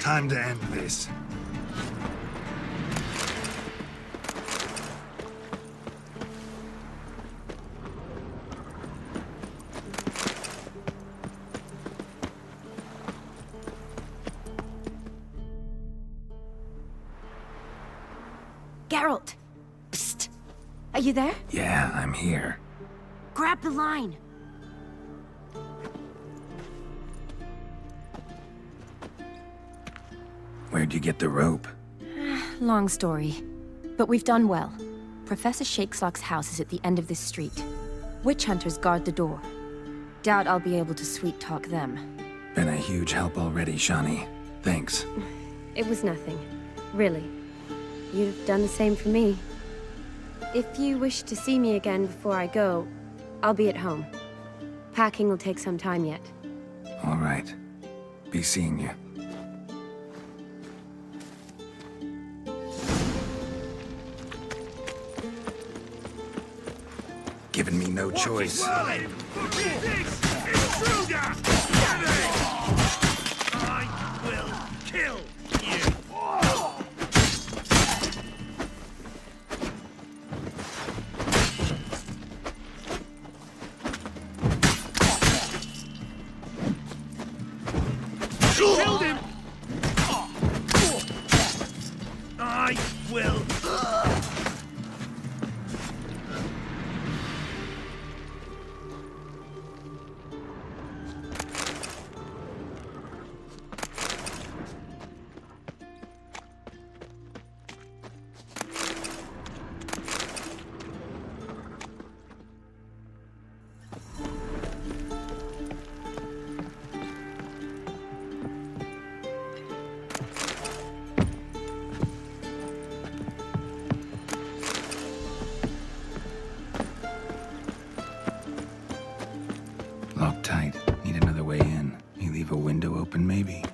Time to end this. Geralt! Psst! Are you there? Yeah, I'm here. Grab the line! Where'd you get the rope? Long story. But we've done well. Professor Shakeslock's house is at the end of this street. Witch hunters guard the door. Doubt I'll be able to sweet-talk them. Been a huge help already, Shani. Thanks. It was nothing. Really. You'd have done the same for me. If you wish to see me again before I go, I'll be at home. Packing will take some time yet. All right. Be seeing you. Giving me no choice. I will kill you. Killed him. I will. Locked tight. Need another way in. You leave a window open, maybe?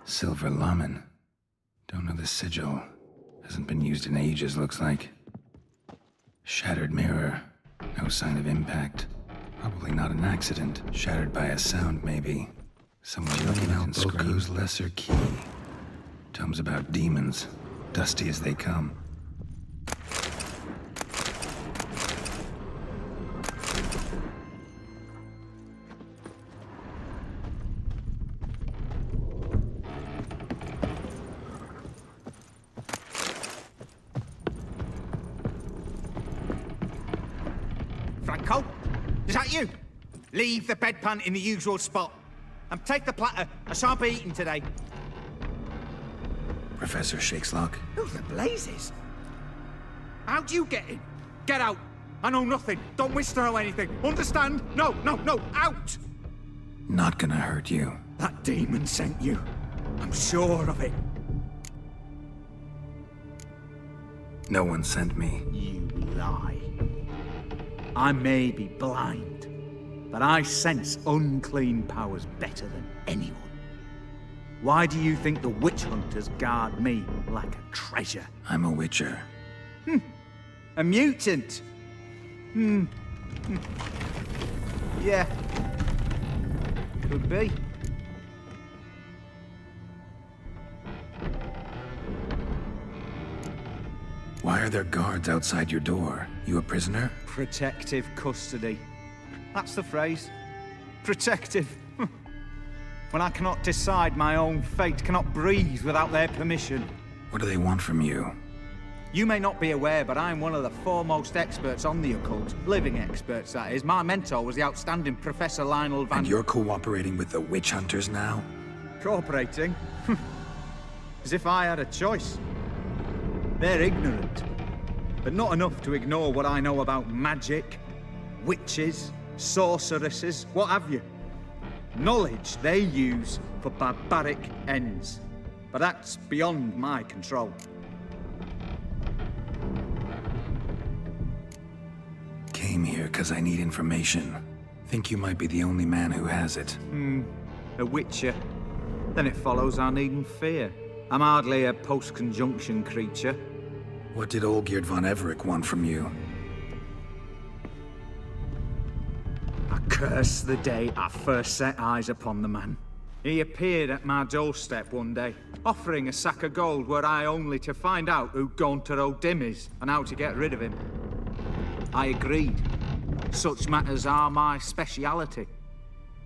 Silver Lamen. Don't know the sigil. Hasn't been used in ages, looks like. Shattered mirror. No sign of impact. Probably not an accident. Shattered by a sound, maybe. Someone looking out screws lesser key. Tomes about demons. Dusty as they come. Franco? Is that you? Leave the bedpan in the usual spot. And take the platter. I shan't be eating today. Professor Shakeslock? Who the blazes? How do you get in? Get out. I know nothing. Don't wish to know anything. Understand? No, no, no. Out! Not gonna hurt you. That demon sent you. I'm sure of it. No one sent me. You lie. I may be blind, but I sense unclean powers better than anyone. Why do you think the witch hunters guard me like a treasure? I'm a witcher. A mutant? Yeah. Could be. Why are there guards outside your door? You a prisoner? Protective custody. That's the phrase. Protective? When I cannot decide my own fate, cannot breathe without their permission. What do they want from you? You may not be aware, but I'm one of the foremost experts on the occult. Living experts, that is. My mentor was the outstanding Professor Lionel Van... And you're cooperating with the witch hunters now? Cooperating? As if I had a choice. They're ignorant, but not enough to ignore what I know about magic, witches, sorceresses, what have you. Knowledge they use for barbaric ends. But that's beyond my control. Came here because I need information. Think you might be the only man who has it. A witcher. Then it follows I needn't fear. I'm hardly a post-conjunction creature. What did Olgierd von Everec want from you? I curse the day I first set eyes upon the man. He appeared at my doorstep one day, offering a sack of gold were I only to find out who Gaunter O'Dim is and how to get rid of him. I agreed. Such matters are my speciality.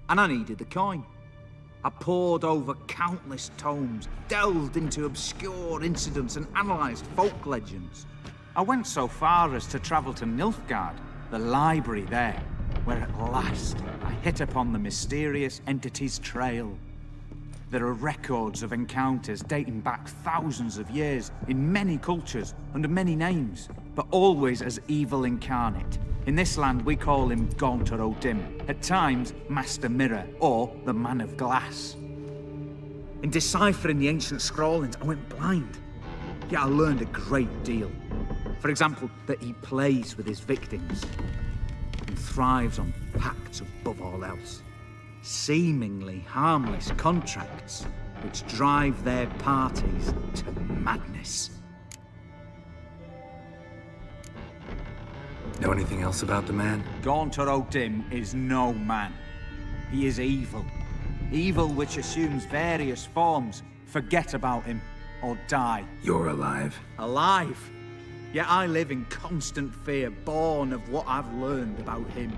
And I needed the coin. I pored over countless tomes, delved into obscure incidents and analysed folk legends. I went so far as to travel to Nilfgaard, the library there, where at last I hit upon the mysterious entity's trail. There are records of encounters dating back thousands of years in many cultures, under many names, but always as evil incarnate. In this land we call him Gaunter O'Dim, at times Master Mirror, or the Man of Glass. In deciphering the ancient scrawlings, I went blind. Yet I learned a great deal. For example, that he plays with his victims and thrives on pacts above all else. Seemingly harmless contracts which drive their parties to madness. Know anything else about the man? Gaunter O'Dim is no man. He is evil. Evil which assumes various forms. Forget about him, or die. You're alive. Alive? Yet I live in constant fear, born of what I've learned about him.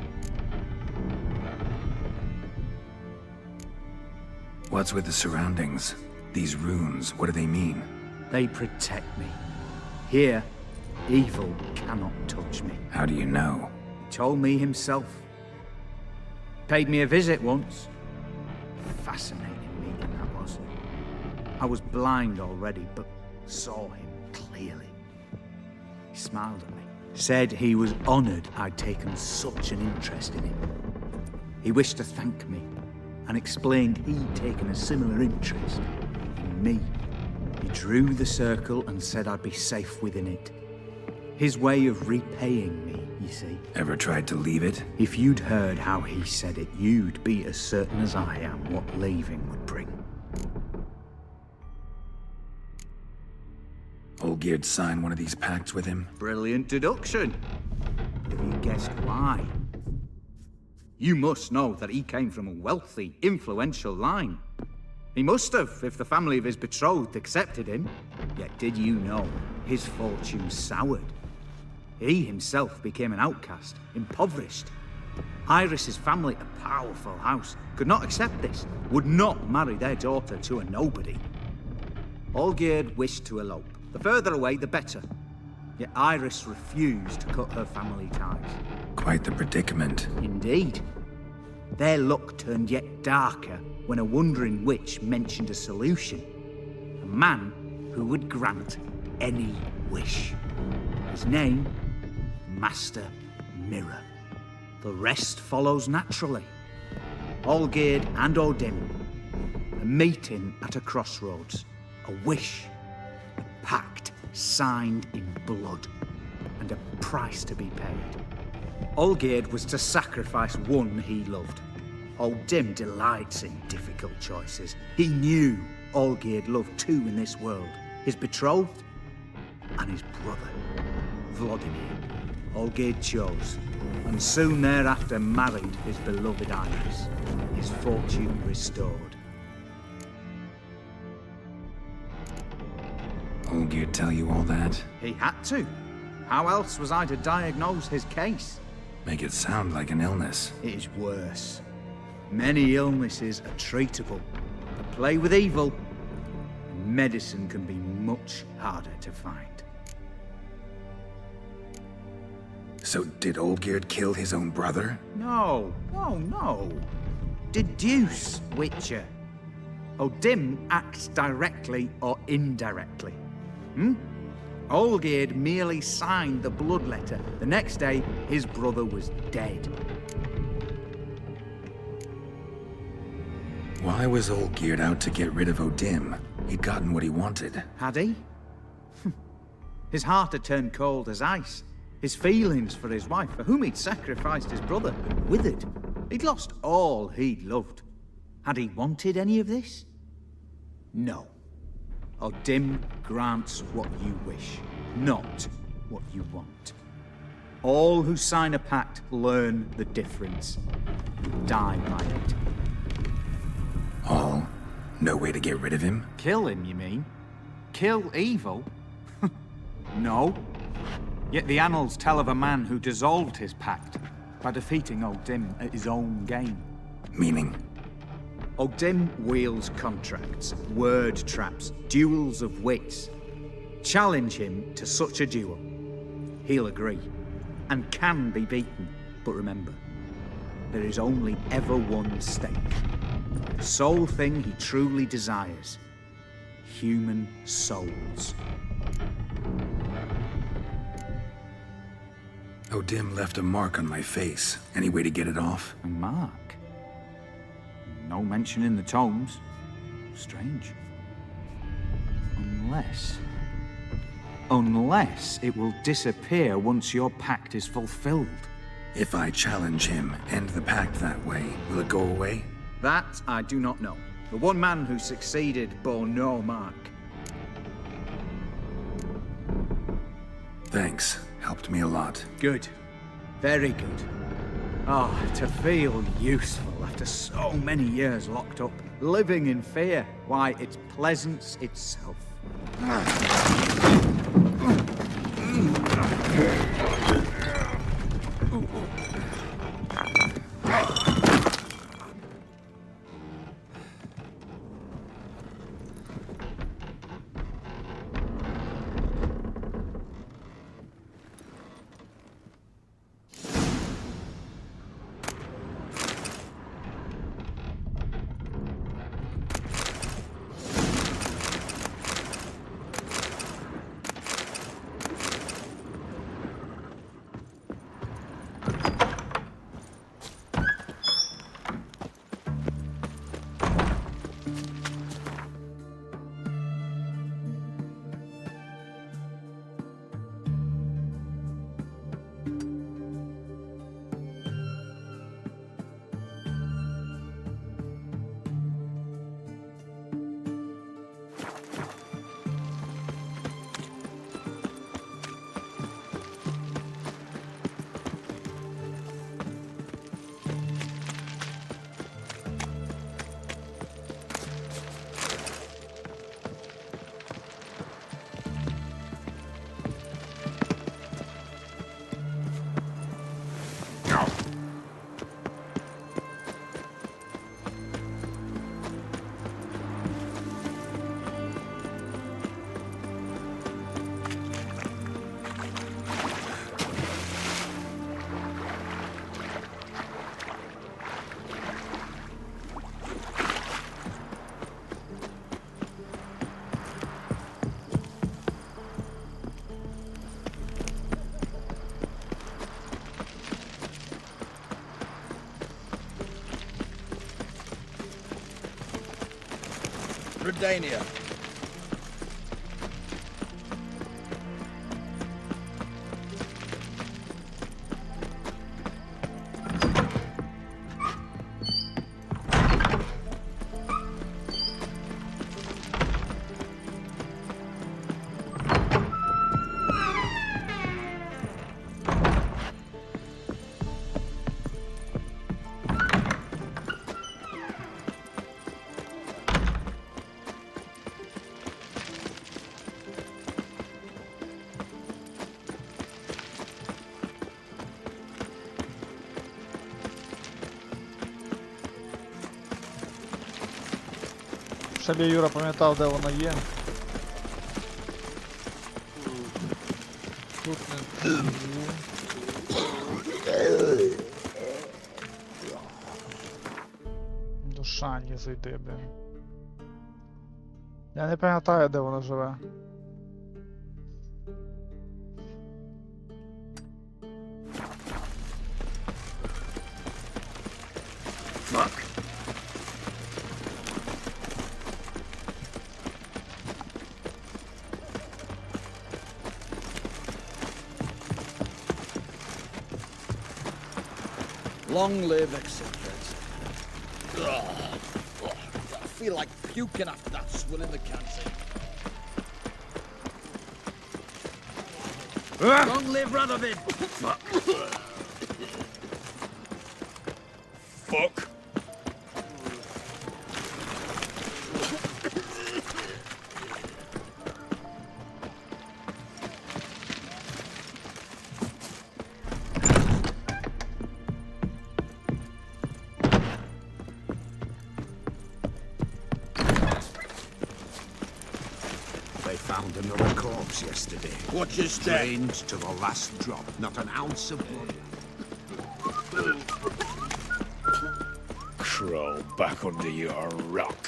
What's with the surroundings? These runes, what do they mean? They protect me. Here, evil cannot touch me. How do you know? He told me himself. Paid me a visit once. Fascinating meeting that was. I was blind already, but saw him clearly. He smiled at me. Said he was honoured I'd taken such an interest in him. He wished to thank me, and explained he'd taken a similar interest in me. He drew the circle and said I'd be safe within it. His way of repaying me, you see. Ever tried to leave it? If you'd heard how he said it, you'd be as certain as I am what leaving would bring. Olgierd signed one of these pacts with him? Brilliant deduction. Have you guessed why? You must know that he came from a wealthy, influential line. He must have, if the family of his betrothed accepted him. Yet did you know his fortune soured? He himself became an outcast, impoverished. Iris's family, a powerful house, could not accept this, would not marry their daughter to a nobody. Olgierd wished to elope. The further away, the better. Yet Iris refused to cut her family ties. Quite the predicament. Indeed. Their luck turned yet darker when a wandering witch mentioned a solution. A man who would grant any wish. His name, Master Mirror. The rest follows naturally. Olgierd and O'Dim, a meeting at a crossroads, a wish, a pact signed in blood, and a price to be paid. Olgierd was to sacrifice one he loved. O'Dim delights in difficult choices. He knew Olgierd loved two in this world, his betrothed and his brother, Vladimir. Olgierd chose, and soon thereafter married his beloved Iris, his fortune restored. Olgierd tell you all that? He had to. How else was I to diagnose his case? Make it sound like an illness. It is worse. Many illnesses are treatable, but play with evil, and medicine can be much harder to find. So did Olgierd kill his own brother? No. Deduce, Witcher. Odim acts directly or indirectly. Olgierd merely signed the blood letter. The next day, his brother was dead. Why was Olgierd out to get rid of Odim? He'd gotten what he wanted. Had he? His heart had turned cold as ice. His feelings for his wife, for whom he'd sacrificed his brother, had withered. He'd lost all he'd loved. Had he wanted any of this? No. Odim grants what you wish, not what you want. All who sign a pact learn the difference, die by it. All? No way to get rid of him? Kill him, you mean? Kill evil? No. Yet the annals tell of a man who dissolved his pact by defeating Odim at his own game. Meaning? Odim wields contracts, word traps, duels of wits. Challenge him to such a duel. He'll agree, and can be beaten. But remember, there is only ever one stake. The sole thing he truly desires. Human souls. Odim left a mark on my face. Any way to get it off? A mark? No mention in the tomes. Strange. Unless it will disappear once your pact is fulfilled. If I challenge him, end the pact that way, will it go away? That I do not know. The one man who succeeded bore no mark. Thanks. Helped me a lot. Good. Very good. Oh, to feel useful after so many years locked up, living in fear. Why, it's pleasance itself. Redania. Щоб я, Юра, пам'ятав, де воно є. Тут не... Душа не зайди, блін. Я не пам'ятаю, де воно живе. Fuck. Long live eccentrics. I feel like puking after that swill in the canteen. Long live Radovid! Fuck. Fuck. They found another corpse yesterday. Watch your step. Drained to the last drop. Not an ounce of blood. Crawl back under your rock.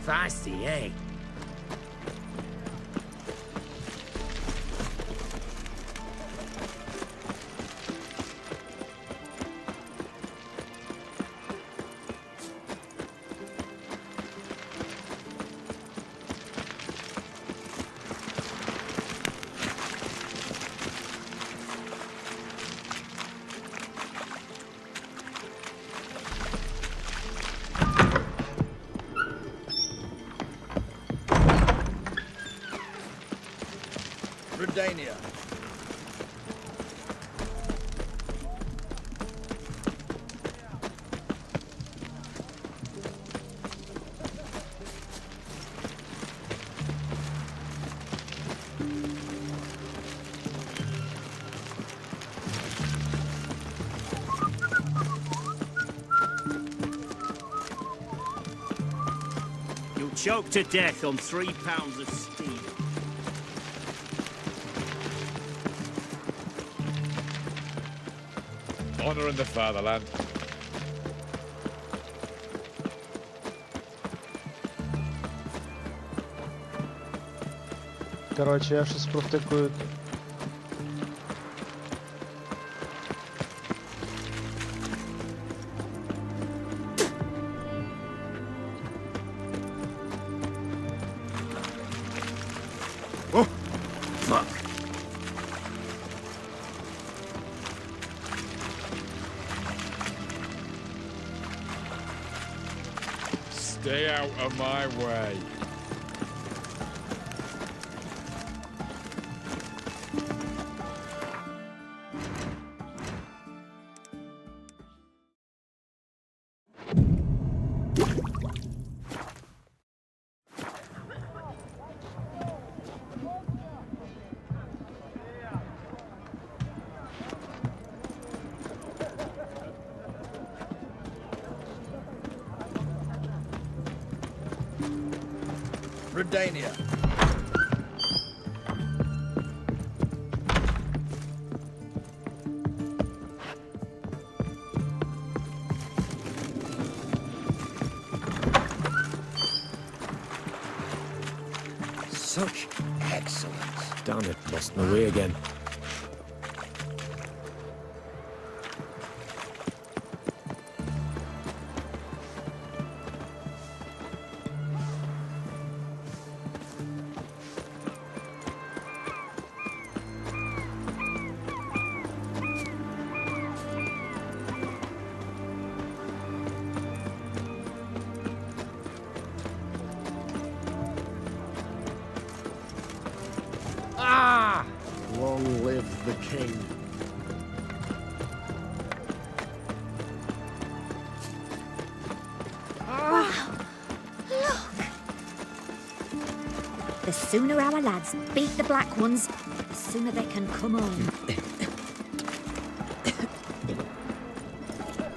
Feisty, eh? Redania. You'll choke to death on 3 pounds of steel. Honor in the fatherland. Коротше, я щось провтикую. Oh, fuck. Stay out of my way. Redania. Such excellence. Darn it, lost my way again. sooner our lads beat the black ones, the sooner they can come home.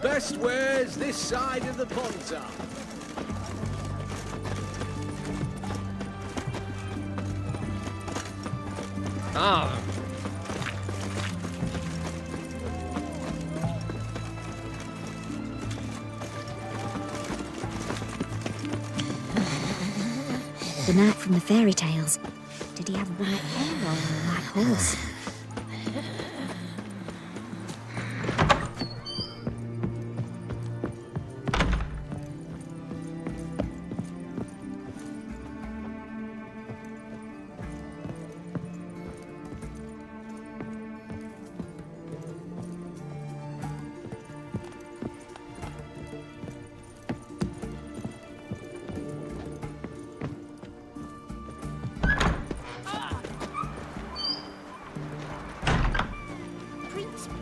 Best wares this side of the ponton. Ah. The knight from the fairy tales. Did he have white hair or a white horse?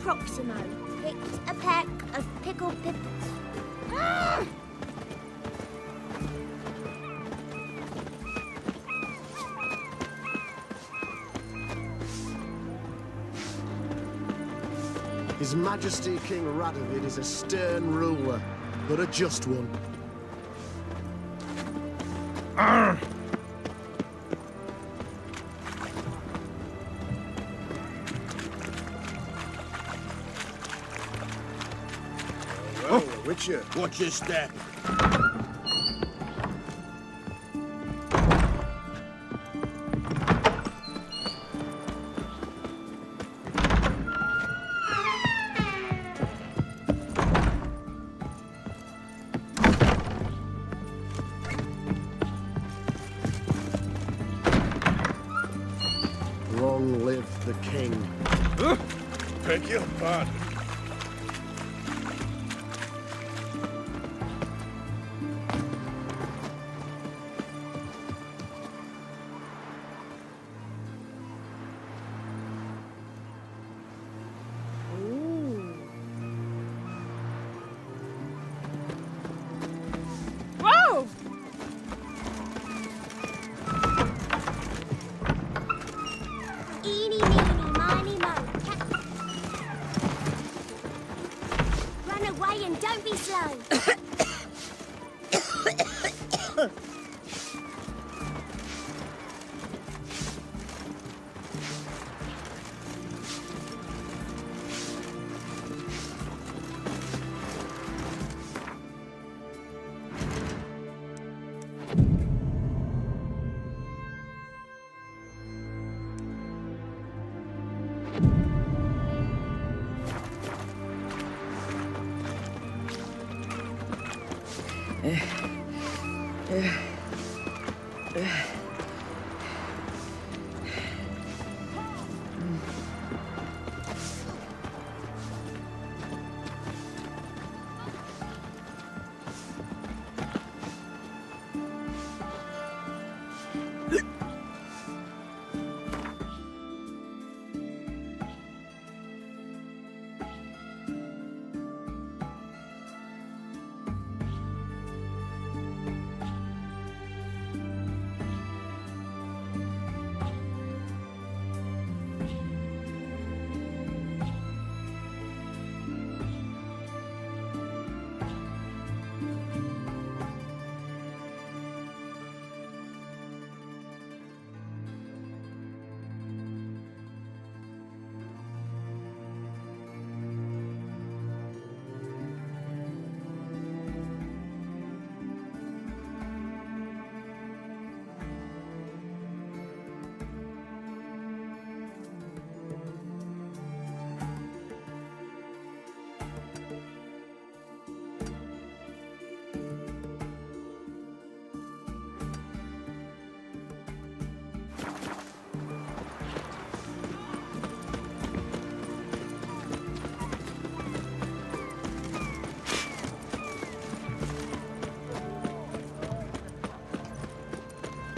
Proximo picked a peck of pickled pippers. His Majesty King Radovid is a stern ruler, but a just one. Witcher, watch your step. Long live the king. Beg your pardon. Whoa! Eeny, meeny, miny, mo. Run away and don't be slow.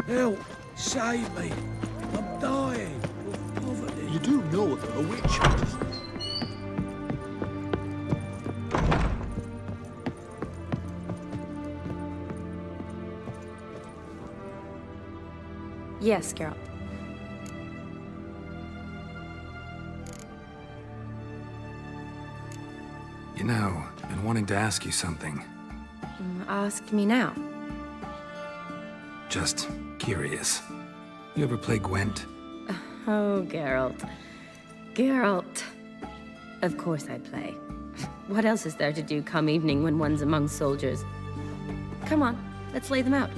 Help! Save me! I'm dying of poverty. You do know that a witch hunt. Yes, Geralt. You know, I've been wanting to ask you something. Ask me now. Just curious. You ever play Gwent? Oh, Geralt. Geralt. Of course I play. What else is there to do come evening when one's among soldiers? Come on, let's lay them out.